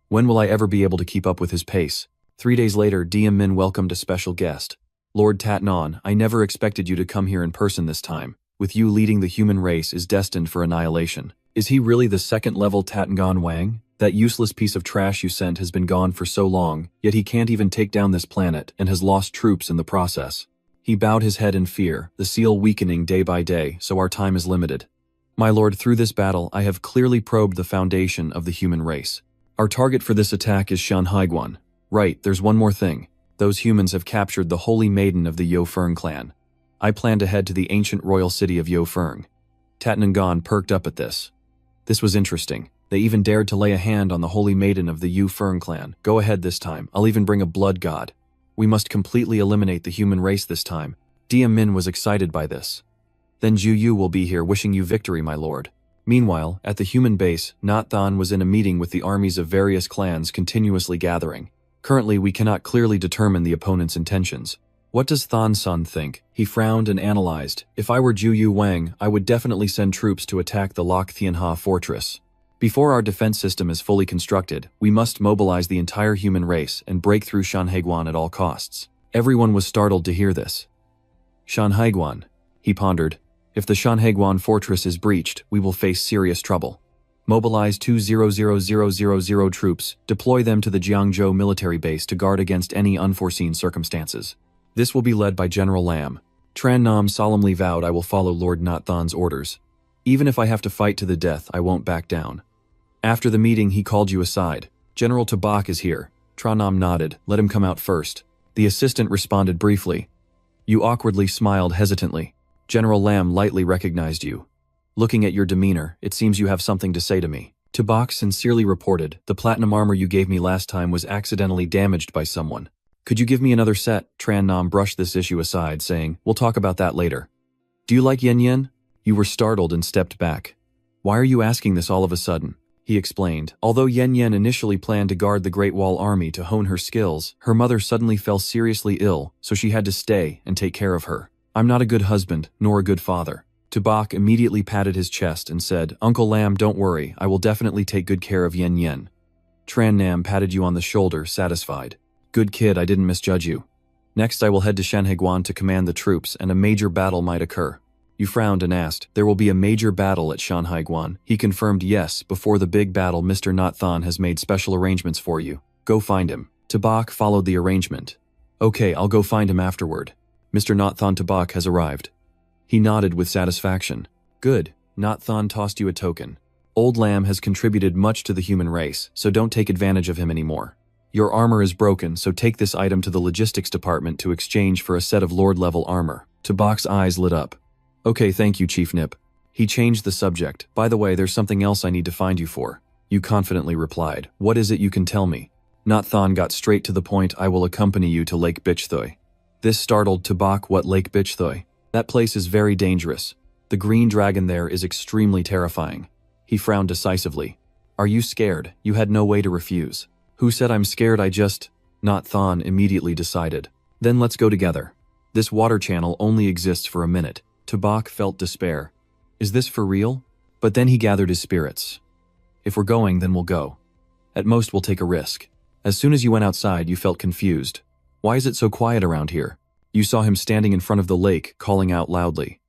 When will I ever be able to keep up with his pace? 3 days later, Diem Min welcomed a special guest. "Lord Tatnon, I never expected you to come here in person this time. With you leading, the human race is destined for annihilation." "Is he really the second-level Tatngon Wang? That useless piece of trash you sent has been gone for so long, yet he can't even take down this planet and has lost troops in the process." He bowed his head in fear, the seal weakening day by day, so our time is limited. My lord, through this battle, I have clearly probed the foundation of the human race. Our target for this attack is Shanhaiguan. Right, there's one more thing. Those humans have captured the holy maiden of the Yofeng clan. I plan to head to the ancient royal city of Yofeng. Tatnangon perked up at this. This was interesting. They even dared to lay a hand on the holy maiden of the Yofeng clan. Go ahead this time. I'll even bring a blood god. We must completely eliminate the human race this time. Dia Min was excited by this. Then Ju Yu will be here wishing you victory, my lord. Meanwhile, at the human base, Not Than was in a meeting with the armies of various clans continuously gathering. Currently, we cannot clearly determine the opponent's intentions. What does Than Sun think? He frowned and analyzed. If I were Ju Yu Wang, I would definitely send troops to attack the Loc Thianha fortress. Before our defense system is fully constructed, we must mobilize the entire human race and break through Shanhaiguan at all costs. Everyone was startled to hear this. Shanhaiguan, he pondered. If the Shanhaiguan fortress is breached, we will face serious trouble. Mobilize 200,000 troops, deploy them to the Jiangzhou military base to guard against any unforeseen circumstances. This will be led by General Lam. Tran Nam solemnly vowed I will follow Lord Not Than's orders. Even if I have to fight to the death, I won't back down. After the meeting, he called you aside. General Tabak is here. Tran Nam nodded. Let him come out first. The assistant responded briefly. You awkwardly smiled hesitantly. General Lam lightly recognized you. Looking at your demeanor, it seems you have something to say to me. Tabak sincerely reported, the platinum armor you gave me last time was accidentally damaged by someone. Could you give me another set? Tran Nam brushed this issue aside, saying, we'll talk about that later. Do you like Yen Yen? You were startled and stepped back. Why are you asking this all of a sudden? He explained. Although Yen Yen initially planned to guard the Great Wall Army to hone her skills, her mother suddenly fell seriously ill, so she had to stay and take care of her. I'm not a good husband, nor a good father. Tabak immediately patted his chest and said, Uncle Lam, don't worry, I will definitely take good care of Yen Yen. Tran Nam patted you on the shoulder, satisfied. Good kid, I didn't misjudge you. Next I will head to Shanhaiguan to command the troops, and a major battle might occur. You frowned and asked, there will be a major battle at Shanhaiguan. He confirmed yes, before the big battle Mr. Not Than has made special arrangements for you. Go find him. Tabak followed the arrangement. Okay, I'll go find him afterward. Mr. Not Than Tabak has arrived. He nodded with satisfaction. Good, Not Than tossed you a token. Old Lam has contributed much to the human race, so don't take advantage of him anymore. Your armor is broken, so take this item to the logistics department to exchange for a set of lord-level armor. Tabak's eyes lit up. Okay, thank you, Chief Nip. He changed the subject. By the way, there's something else I need to find you for. You confidently replied. What is it you can tell me? Not Than got straight to the point. I will accompany you to Lake Bichthoy. This startled Tabak. What Lake Bichthoy? That place is very dangerous. The green dragon there is extremely terrifying. He frowned decisively. Are you scared? You had no way to refuse. Who said I'm scared? I just... Not Than immediately decided. Then let's go together. This water channel only exists for a minute. Tabak felt despair. Is this for real? But then he gathered his spirits. If we're going, then we'll go. At most, we'll take a risk. As soon as you went outside, you felt confused. Why is it so quiet around here? You saw him standing in front of the lake, calling out loudly.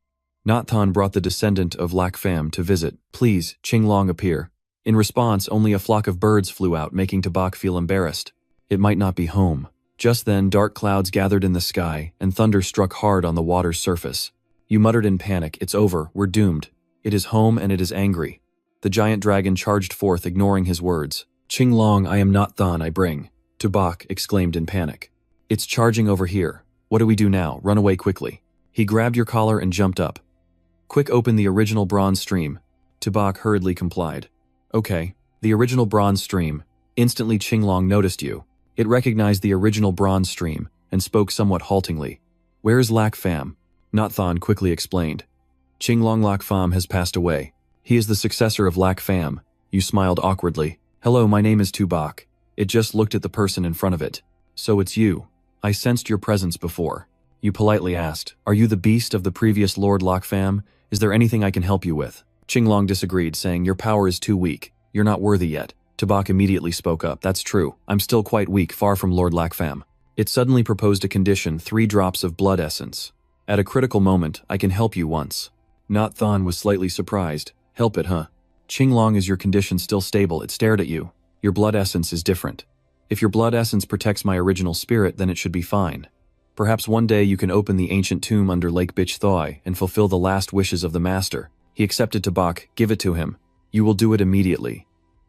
Not Than brought the descendant of Lac Pham to visit. Please, Qinglong appear. In response, only a flock of birds flew out, making Tabak feel embarrassed. It might not be home. Just then, dark clouds gathered in the sky, and thunder struck hard on the water's surface. You muttered in panic, it's over, we're doomed. It is home and it is angry. The giant dragon charged forth, ignoring his words. Qinglong, I am Not Than, I bring. Tabak exclaimed in panic. It's charging over here. What do we do now? Run away quickly. He grabbed your collar and jumped up. Quick, open the original bronze stream. Tabak hurriedly complied. Okay, the original bronze stream. Instantly Qinglong noticed you. It recognized the original bronze stream and spoke somewhat haltingly. Where is Lac Pham? Not Than quickly explained. Qinglong Lac Pham has passed away. He is the successor of Lac Pham. You smiled awkwardly. Hello, my name is Tubak. It just looked at the person in front of it. So it's you. I sensed your presence before. You politely asked, are you the beast of the previous Lord Lac Pham? Is there anything I can help you with? Qinglong disagreed, saying, your power is too weak. You're not worthy yet. Tabak immediately spoke up. That's true. I'm still quite weak, far from Lord Lac Pham. It suddenly proposed a condition, 3 drops of blood essence. At a critical moment, I can help you once. Not Than was slightly surprised. Help it, huh? Qinglong, is your condition still stable? It stared at you. Your blood essence is different. If your blood essence protects my original spirit, then it should be fine. Perhaps one day you can open the ancient tomb under Lake Bitch Thoi and fulfill the last wishes of the master. He accepted Tabak. Give it to him. You will do it immediately.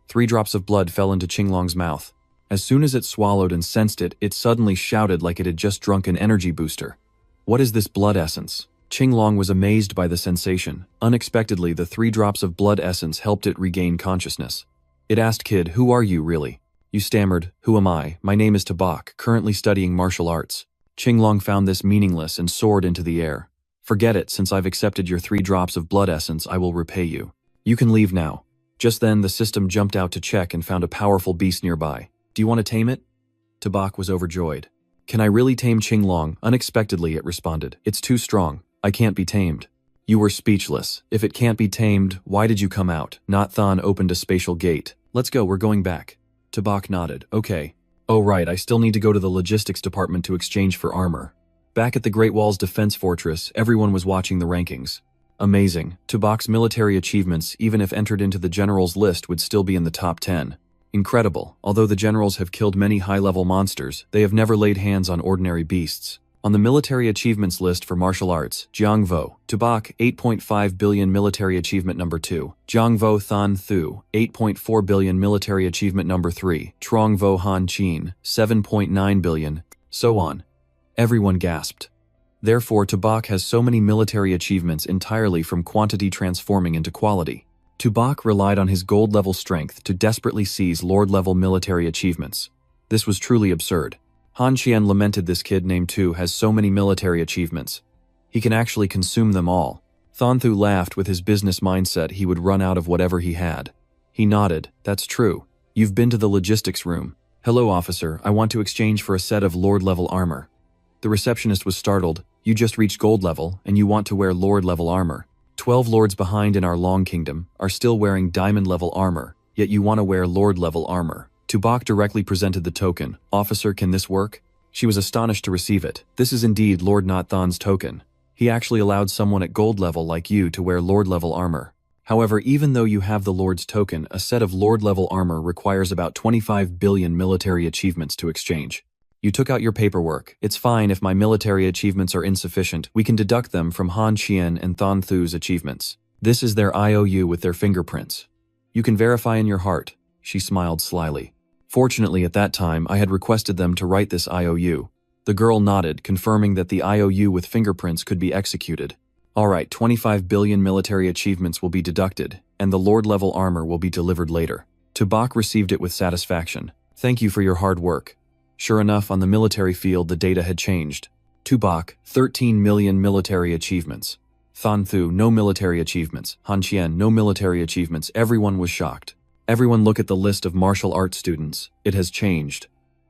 3 drops of blood fell into Qinglong's mouth. As soon as it swallowed and sensed it, it suddenly shouted like it had just drunk an energy booster. What is this blood essence? Qinglong was amazed by the sensation. Unexpectedly, the 3 drops of blood essence helped it regain consciousness. It asked Kid, "Who are you, really?" You stammered, "Who am I? My name is Tabak, currently studying martial arts." Qinglong found this meaningless and soared into the air. "Forget it, since I've accepted your 3 drops of blood essence, I will repay you. You can leave now." Just then, the system jumped out to check and found a powerful beast nearby. "Do you want to tame it?" Tabak was overjoyed. "Can I really tame Qinglong?" Unexpectedly, it responded. "It's too strong. I can't be tamed." You were speechless. If it can't be tamed, why did you come out? Not Than opened a spatial gate. "Let's go, we're going back." Tabak nodded. "Okay. Oh right, I still need to go to the logistics department to exchange for armor." Back at the Great Wall's defense fortress, everyone was watching the rankings. Amazing. Tabak's military achievements, even if entered into the generals list, would still be in the top 10. Incredible. Although the generals have killed many high-level monsters, they have never laid hands on ordinary beasts. On the military achievements list for martial arts, Jiangvo, Tabak, 8.5 billion military achievement number 2. Jiangvo Than Thu, 8.4 billion military achievement number 3. Trongvo Han Qin, 7.9 billion, so on. Everyone gasped. Therefore, Tabak has so many military achievements entirely from quantity transforming into quality. Tabak relied on his gold-level strength to desperately seize lord-level military achievements. This was truly absurd. Han Qian lamented this kid named Tu has so many military achievements. He can actually consume them all. Than Thu laughed. With his business mindset, he would run out of whatever he had. He nodded. "That's true. You've been to the logistics room." "Hello, officer. I want to exchange for a set of lord-level armor." The receptionist was startled. "You just reached gold level, and you want to wear lord-level armor. 12 lords behind in our long kingdom are still wearing diamond-level armor, yet you want to wear lord-level armor." Tabak directly presented the token. "Officer, can this work?" She was astonished to receive it. This is indeed Lord Not Than's token. He actually allowed someone at gold level like you to wear lord-level armor. However, even though you have the Lord's token, a set of lord-level armor requires about 25 billion military achievements to exchange. You took out your paperwork. It's fine if my military achievements are insufficient. We can deduct them from Han Qian and Than Thu's achievements. This is their IOU with their fingerprints. You can verify in your heart. She smiled slyly. Fortunately, at that time, I had requested them to write this IOU. The girl nodded, confirming that the IOU with fingerprints could be executed. Alright, 25 billion military achievements will be deducted, and the lord-level armor will be delivered later. Tabak received it with satisfaction. "Thank you for your hard work." Sure enough, on the military field, the data had changed. Tabak, 13 million military achievements. Than Thu, no military achievements. Han Qian, no military achievements. Everyone was shocked. Everyone look at the list of martial arts students. It has changed.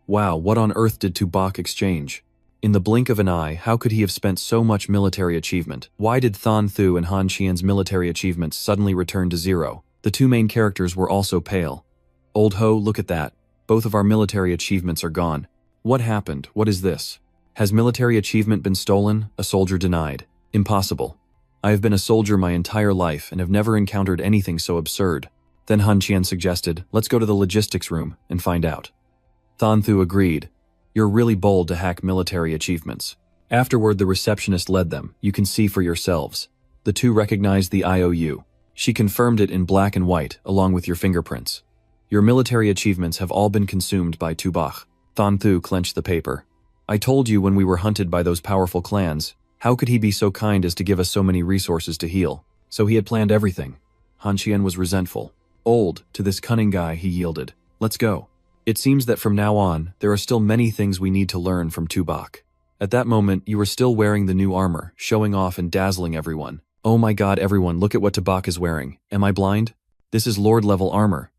Wow, what on earth did Tabak exchange? In the blink of an eye, how could he have spent so much military achievement? Why did Than Thu and Han Qian's military achievements suddenly return to 0? The 2 main characters were also pale. "Old ho, look at that. Both of our military achievements are gone. What happened? What is this? Has military achievement been stolen?" A soldier denied. "Impossible. I have been a soldier my entire life and have never encountered anything so absurd." Then Han Qian suggested, "Let's go to the logistics room and find out." Than Thu agreed. "You're really bold to hack military achievements." Afterward, the receptionist led them. "You can see for yourselves." The 2 recognized the IOU. She confirmed it in black and white, along with your fingerprints. "Your military achievements have all been consumed by Tabak." Than Thu clenched the paper. "I told you when we were hunted by those powerful clans. How could he be so kind as to give us so many resources to heal? So he had planned everything." Han Qian was resentful. "Old, to this cunning guy," he yielded. "Let's go." It seems that from now on, there are still many things we need to learn from Tabak. At that moment, you were still wearing the new armor, showing off and dazzling everyone. "Oh my god, everyone, look at what Tabak is wearing. Am I blind? This is lord-level armor."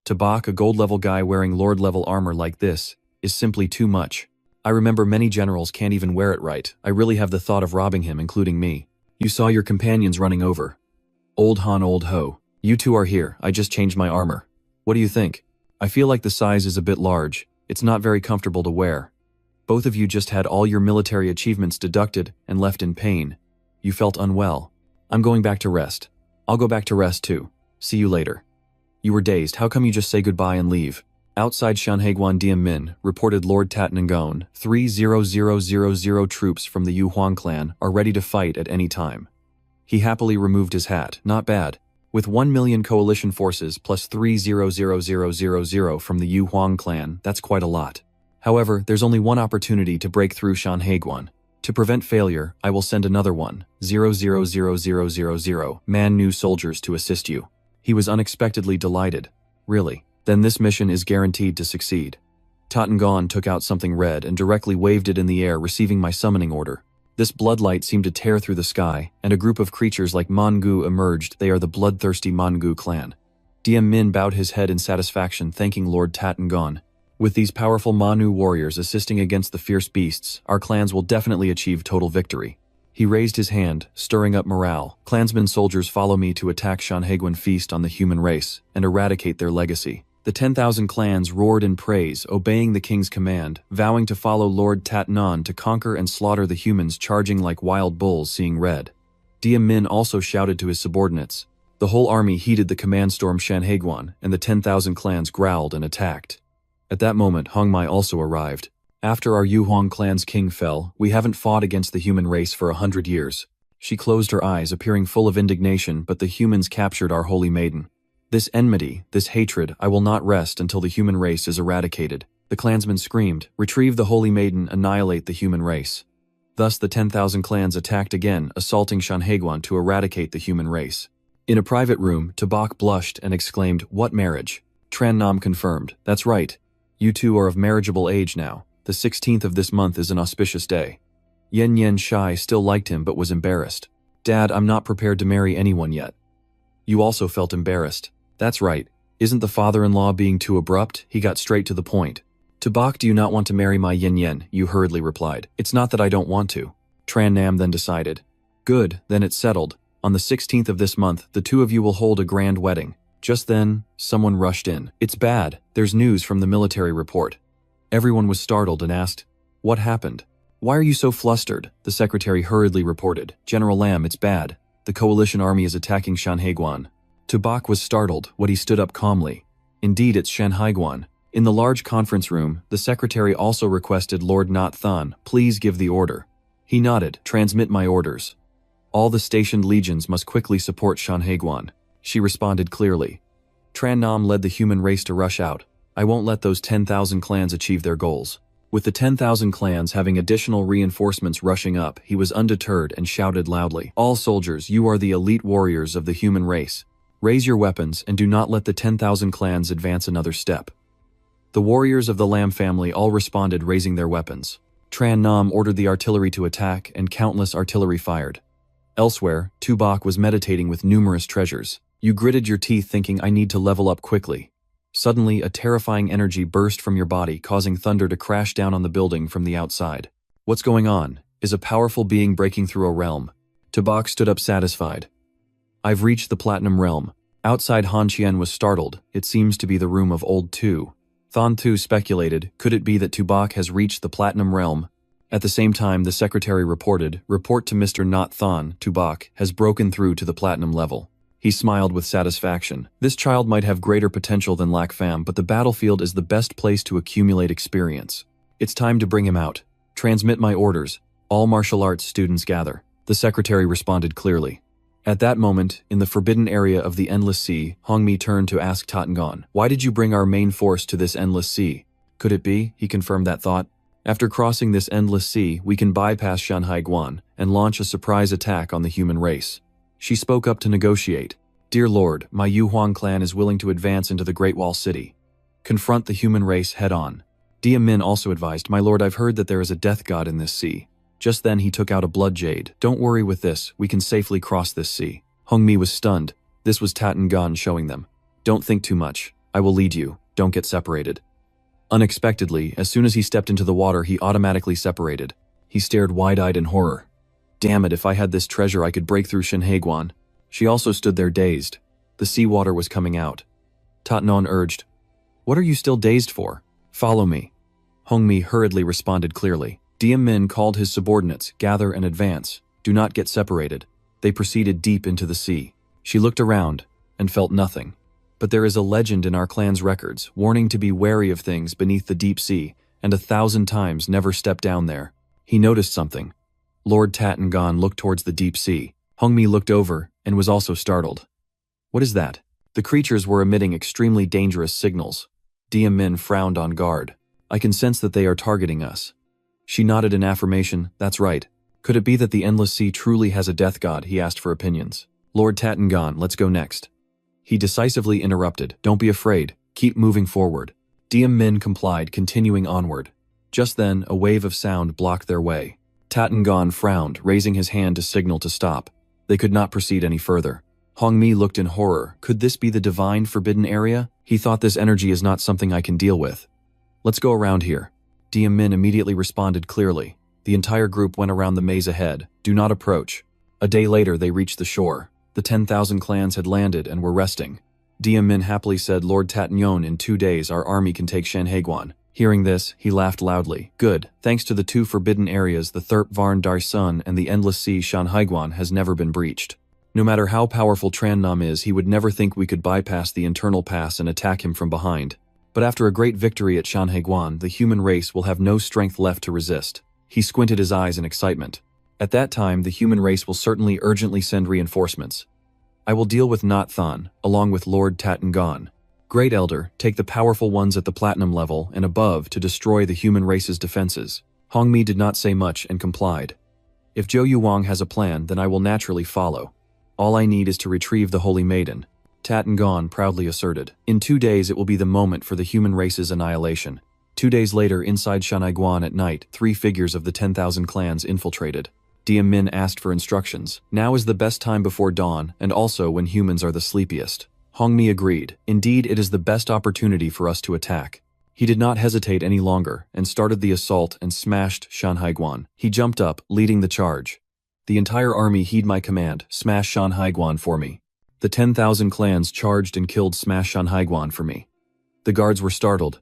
Tabak, a gold-level guy wearing lord-level armor like this, is simply too much. I remember many generals can't even wear it right. I really have the thought of robbing him, including me. You saw your companions running over. "Old Han, old ho. You 2 are here. I just changed my armor. What do you think? I feel like the size is a bit large. It's not very comfortable to wear. Both of you just had all your military achievements deducted and left in pain. You felt unwell. I'm going back to rest. I'll go back to rest too. See you later." "You were dazed. How come you just say goodbye and leave?" Outside Shanhaiguan Dianmin, reported Lord Tatnangon, 300,000 troops from Yu Yuhuang clan are ready to fight at any time. He happily removed his hat. Not bad. With 1 million coalition forces plus 300,000 from the Yu Yuhuang clan, that's quite a lot. However, there's only one opportunity to break through Shanhaiguan. To prevent failure, I will send another 1,000,000 man new soldiers to assist you. He was unexpectedly delighted. Really? Then this mission is guaranteed to succeed. Tatngon took out something red and directly waved it in the air, receiving my summoning order. This bloodlight seemed to tear through the sky, and a group of creatures like Mongu emerged. They are the bloodthirsty Mongu clan. Dianmin bowed his head in satisfaction, thanking Lord Tatngon. With these powerful Manu warriors assisting against the fierce beasts, our clans will definitely achieve total victory. He raised his hand, stirring up morale. Clansmen soldiers follow me to attack Shanhaiguan feast on the human race and eradicate their legacy. The 10,000 clans roared in praise, obeying the king's command, vowing to follow Lord Tatnan to conquer and slaughter the humans charging like wild bulls seeing red. Dianmin also shouted to his subordinates. The whole army heeded the command storm Shanhaiguan, and the 10,000 clans growled and attacked. At that moment, Hongmai also arrived. After our Yuhuang clan's king fell, we haven't fought against the human race for 100 years. She closed her eyes, appearing full of indignation, but the humans captured our holy maiden. This enmity, this hatred, I will not rest until the human race is eradicated. The clansmen screamed, retrieve the holy maiden, annihilate the human race. Thus the 10,000 clans attacked again, assaulting Shanhaiguan to eradicate the human race. In a private room, Tabak blushed and exclaimed, "What marriage?" Tran Nam confirmed, "That's right. You two are of marriageable age now. The 16th of this month is an auspicious day." Yen Yen Shai still liked him but was embarrassed. "Dad, I'm not prepared to marry anyone yet." You also felt embarrassed. That's right. Isn't the father-in-law being too abrupt? He got straight to the point. "Tabak, do you not want to marry my Yen Yen?" You hurriedly replied. "It's not that I don't want to." Tran Nam then decided. "Good, then it's settled. On the 16th of this month, the two of you will hold a grand wedding." Just then, someone rushed in. "It's bad. There's news from the military report." Everyone was startled and asked, "What happened?" "Why are you so flustered?" The secretary hurriedly reported. "General Lam, it's bad. The coalition army is attacking Shanhaiguan." Tabak was startled, but he stood up calmly. "Indeed, it's Shanhaiguan." In the large conference room, the secretary also requested Lord Not Than, "Please give the order." He nodded, "Transmit my orders. All the stationed legions must quickly support Shanhaiguan." She responded clearly. Tran Nam led the human race to rush out. "I won't let those 10,000 clans achieve their goals." With the 10,000 clans having additional reinforcements rushing up, he was undeterred and shouted loudly, "All soldiers, you are the elite warriors of the human race. Raise your weapons and do not let the 10,000 clans advance another step." The warriors of the Lam family all responded, raising their weapons. Tran Nam ordered the artillery to attack, and countless artillery fired. Elsewhere, Tubok was meditating with numerous treasures. You gritted your teeth thinking, "I need to level up quickly." Suddenly, a terrifying energy burst from your body, causing thunder to crash down on the building from the outside. What's going on? Is a powerful being breaking through a realm? Tubok stood up satisfied. "I've reached the Platinum Realm." Outside, Han Qian was startled. It seems to be the room of Old Tu. Than Tu speculated, could it be that Tubok has reached the Platinum Realm? At the same time, the secretary reported, "Report to Mr. Not Than, Tubok has broken through to the Platinum level." He smiled with satisfaction. This child might have greater potential than Lac Fam, but the battlefield is the best place to accumulate experience. It's time to bring him out. "Transmit my orders. All martial arts students gather." The secretary responded clearly. At that moment, in the forbidden area of the Endless Sea, Hongmi turned to ask Tatngon, "Why did you bring our main force to this Endless Sea?" "Could it be?" He confirmed that thought. "After crossing this Endless Sea, we can bypass Shanhaiguan and launch a surprise attack on the human race." She spoke up to negotiate. "Dear Lord, my Yuhuang clan is willing to advance into the Great Wall City. Confront the human race head-on." Dianmin also advised, "My lord, I've heard that there is a death god in this sea." Just then he took out a blood jade. "Don't worry with this, we can safely cross this sea." Hongmi was stunned. This was Tatngon showing them. "Don't think too much. I will lead you. Don't get separated." Unexpectedly, as soon as he stepped into the water, he automatically separated. He stared wide-eyed in horror. "Damn it, if I had this treasure I could break through Shanhaiguan." She also stood there dazed. The seawater was coming out. Tatnon urged, "What are you still dazed for? Follow me." Hongmi hurriedly responded clearly. Dianmin called his subordinates, "Gather and advance. Do not get separated." They proceeded deep into the sea. She looked around and felt nothing. But there is a legend in our clan's records, warning to be wary of things beneath the deep sea, and 1,000 times never step down there. He noticed something. Lord Tatangon looked towards the deep sea. Hongmi looked over, and was also startled. What is that? The creatures were emitting extremely dangerous signals. Min frowned on guard. I can sense that they are targeting us. She nodded in affirmation. That's right. Could it be that the Endless Sea truly has a death god? He asked for opinions. Lord Tatangon, let's go next. He decisively interrupted. Don't be afraid. Keep moving forward. Min complied, continuing onward. Just then, a wave of sound blocked their way. Tatangon frowned, raising his hand to signal to stop. They could not proceed any further. Hongmi looked in horror. Could this be the divine forbidden area? He thought this energy is not something I can deal with. Let's go around here. Min immediately responded clearly. The entire group went around the maze ahead. Do not approach. A day later, they reached the shore. The 10,000 clans had landed and were resting. Min happily said, Lord Tatangon, in 2 days our army can take Shanhaiguan. Hearing this, he laughed loudly. Good. Thanks to the 2 forbidden areas, the Therp Varn Dar Sun and the Endless Sea, Shanhaiguan has never been breached. No matter how powerful Tran Nam is, he would never think we could bypass the internal pass and attack him from behind. But after a great victory at Shanhaiguan, the human race will have no strength left to resist. He squinted his eyes in excitement. At that time, the human race will certainly urgently send reinforcements. I will deal with Not Than, along with Lord Tatangon. Great Elder, take the powerful ones at the platinum level and above to destroy the human race's defenses. Hongmi did not say much and complied. If Zhou Yuwang has a plan, then I will naturally follow. All I need is to retrieve the Holy Maiden. Tatangon proudly asserted. In 2 days it will be the moment for the human race's annihilation. 2 days later, inside Shanhaiguan at night, 3 figures of the 10,000 clans infiltrated. Min asked for instructions. Now is the best time before dawn, and also when humans are the sleepiest. Hongmi agreed. Indeed, it is the best opportunity for us to attack. He did not hesitate any longer, and started the assault and smashed Shanhaiguan. He jumped up, leading the charge. The entire army heed my command. Smash Shanhaiguan for me. The 10,000 clans charged and killed Smash Shanhaiguan for me. The guards were startled.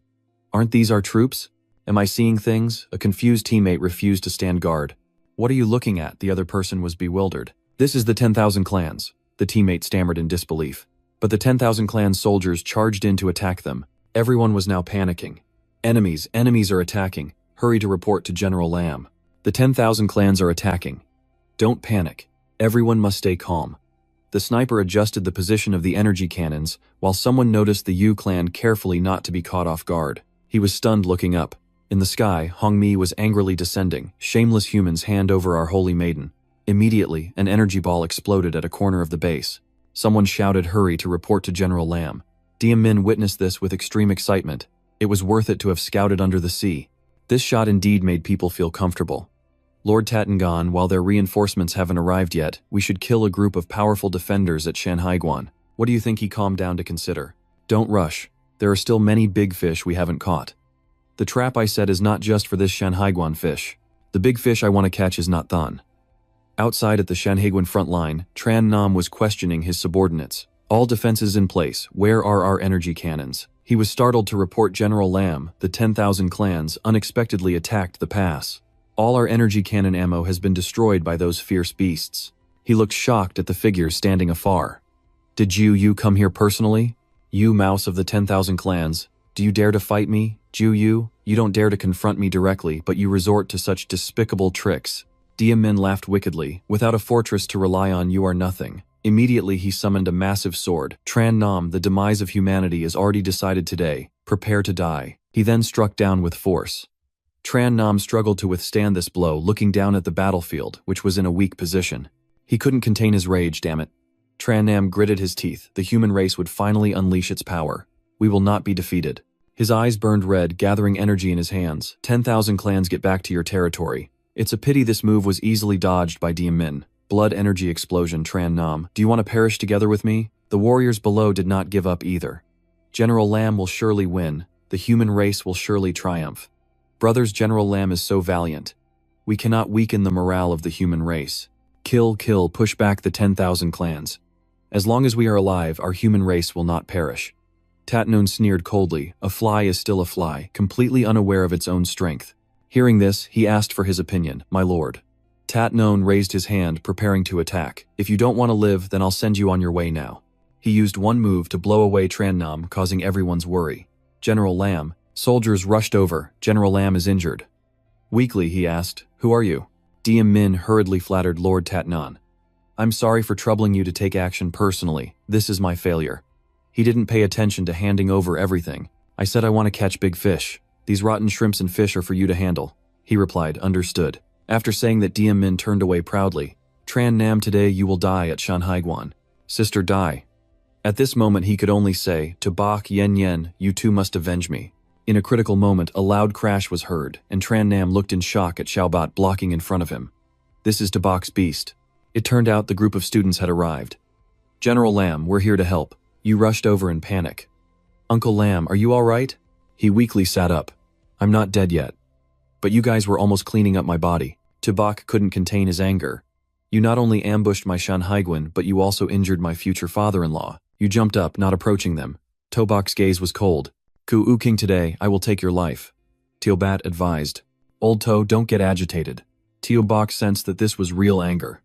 Aren't these our troops? Am I seeing things? A confused teammate refused to stand guard. What are you looking at? The other person was bewildered. This is the 10,000 clans. The teammate stammered in disbelief. But the 10,000 clan soldiers charged in to attack them. Everyone was now panicking. Enemies are attacking. Hurry to report to General Lam. The 10,000 clans are attacking. Don't panic. Everyone must stay calm. The sniper adjusted the position of the energy cannons, while someone noticed the Yu clan carefully not to be caught off guard. He was stunned looking up. In the sky, Hongmi was angrily descending. Shameless humans, hand over our holy maiden. Immediately, an energy ball exploded at a corner of the base. Someone shouted hurry to report to General Lam. Min witnessed this with extreme excitement. It was worth it to have scouted under the sea. This shot indeed made people feel comfortable. Lord Tatangon, while their reinforcements haven't arrived yet, we should kill a group of powerful defenders at Shanhaiguan. What do you think? He calmed down to consider. Don't rush. There are still many big fish we haven't caught. The trap I set is not just for this Shanhaiguan fish. The big fish I want to catch is Not Than. Outside at the Shanhaiguan front line, Tran Nam was questioning his subordinates. All defenses in place. Where are our energy cannons? He was startled to report General Lam, the 10,000 clans, unexpectedly attacked the pass. All our energy cannon ammo has been destroyed by those fierce beasts. He looked shocked at the figures standing afar. Did you come here personally? You mouse of the 10,000 clans, do you dare to fight me? You don't dare to confront me directly, but you resort to such despicable tricks. Min laughed wickedly. Without a fortress to rely on, you are nothing. Immediately he summoned a massive sword. Tran Nam, the demise of humanity is already decided today. Prepare to die. He then struck down with force. Tran Nam struggled to withstand this blow, looking down at the battlefield, which was in a weak position. He couldn't contain his rage, damn it. Tran Nam gritted his teeth. The human race would finally unleash its power. We will not be defeated. His eyes burned red, gathering energy in his hands. 10,000 clans, get back to your territory. It's a pity this move was easily dodged by Min. Blood energy explosion. Tran Nam, do you want to perish together with me? The warriors below did not give up either. General Lam will surely win. The human race will surely triumph. Brothers, General Lam is so valiant. We cannot weaken the morale of the human race. Kill, push back the 10,000 clans. As long as we are alive, our human race will not perish. Tatnon sneered coldly. A fly is still a fly, completely unaware of its own strength. Hearing this, he asked for his opinion. My lord. Tatnon raised his hand, preparing to attack. If you don't want to live, then I'll send you on your way now. He used one move to blow away Tran Nam, causing everyone's worry. General Lam. Soldiers rushed over. General Lam is injured. Weakly, he asked, "Who are you?" Diem Min hurriedly flattered Lord Tatnan. "I'm sorry for troubling you to take action personally. This is my failure." He didn't pay attention to handing over everything. "I said I want to catch big fish. These rotten shrimps and fish are for you to handle." He replied, "Understood." After saying that, Diem Min turned away proudly. "Tran Nam, today you will die at Shanhaiguan. Sister, die." At this moment he could only say, "To Bak Yen Yen, you too must avenge me." In a critical moment, a loud crash was heard, and Tran Nam looked in shock at Xiaobat blocking in front of him. "This is Tabak's beast." It turned out the group of students had arrived. "General Lam, we're here to help." You rushed over in panic. "Uncle Lam, are you all right?" He weakly sat up. "I'm not dead yet. But you guys were almost cleaning up my body." Tabak couldn't contain his anger. "You not only ambushed my Shanhaiguan, but you also injured my future father-in-law. You jumped up, not approaching them." Tobak's gaze was cold. "Ku King, today, I will take your life." Teobat advised. "Old To, don't get agitated." Teobak sensed that this was real anger.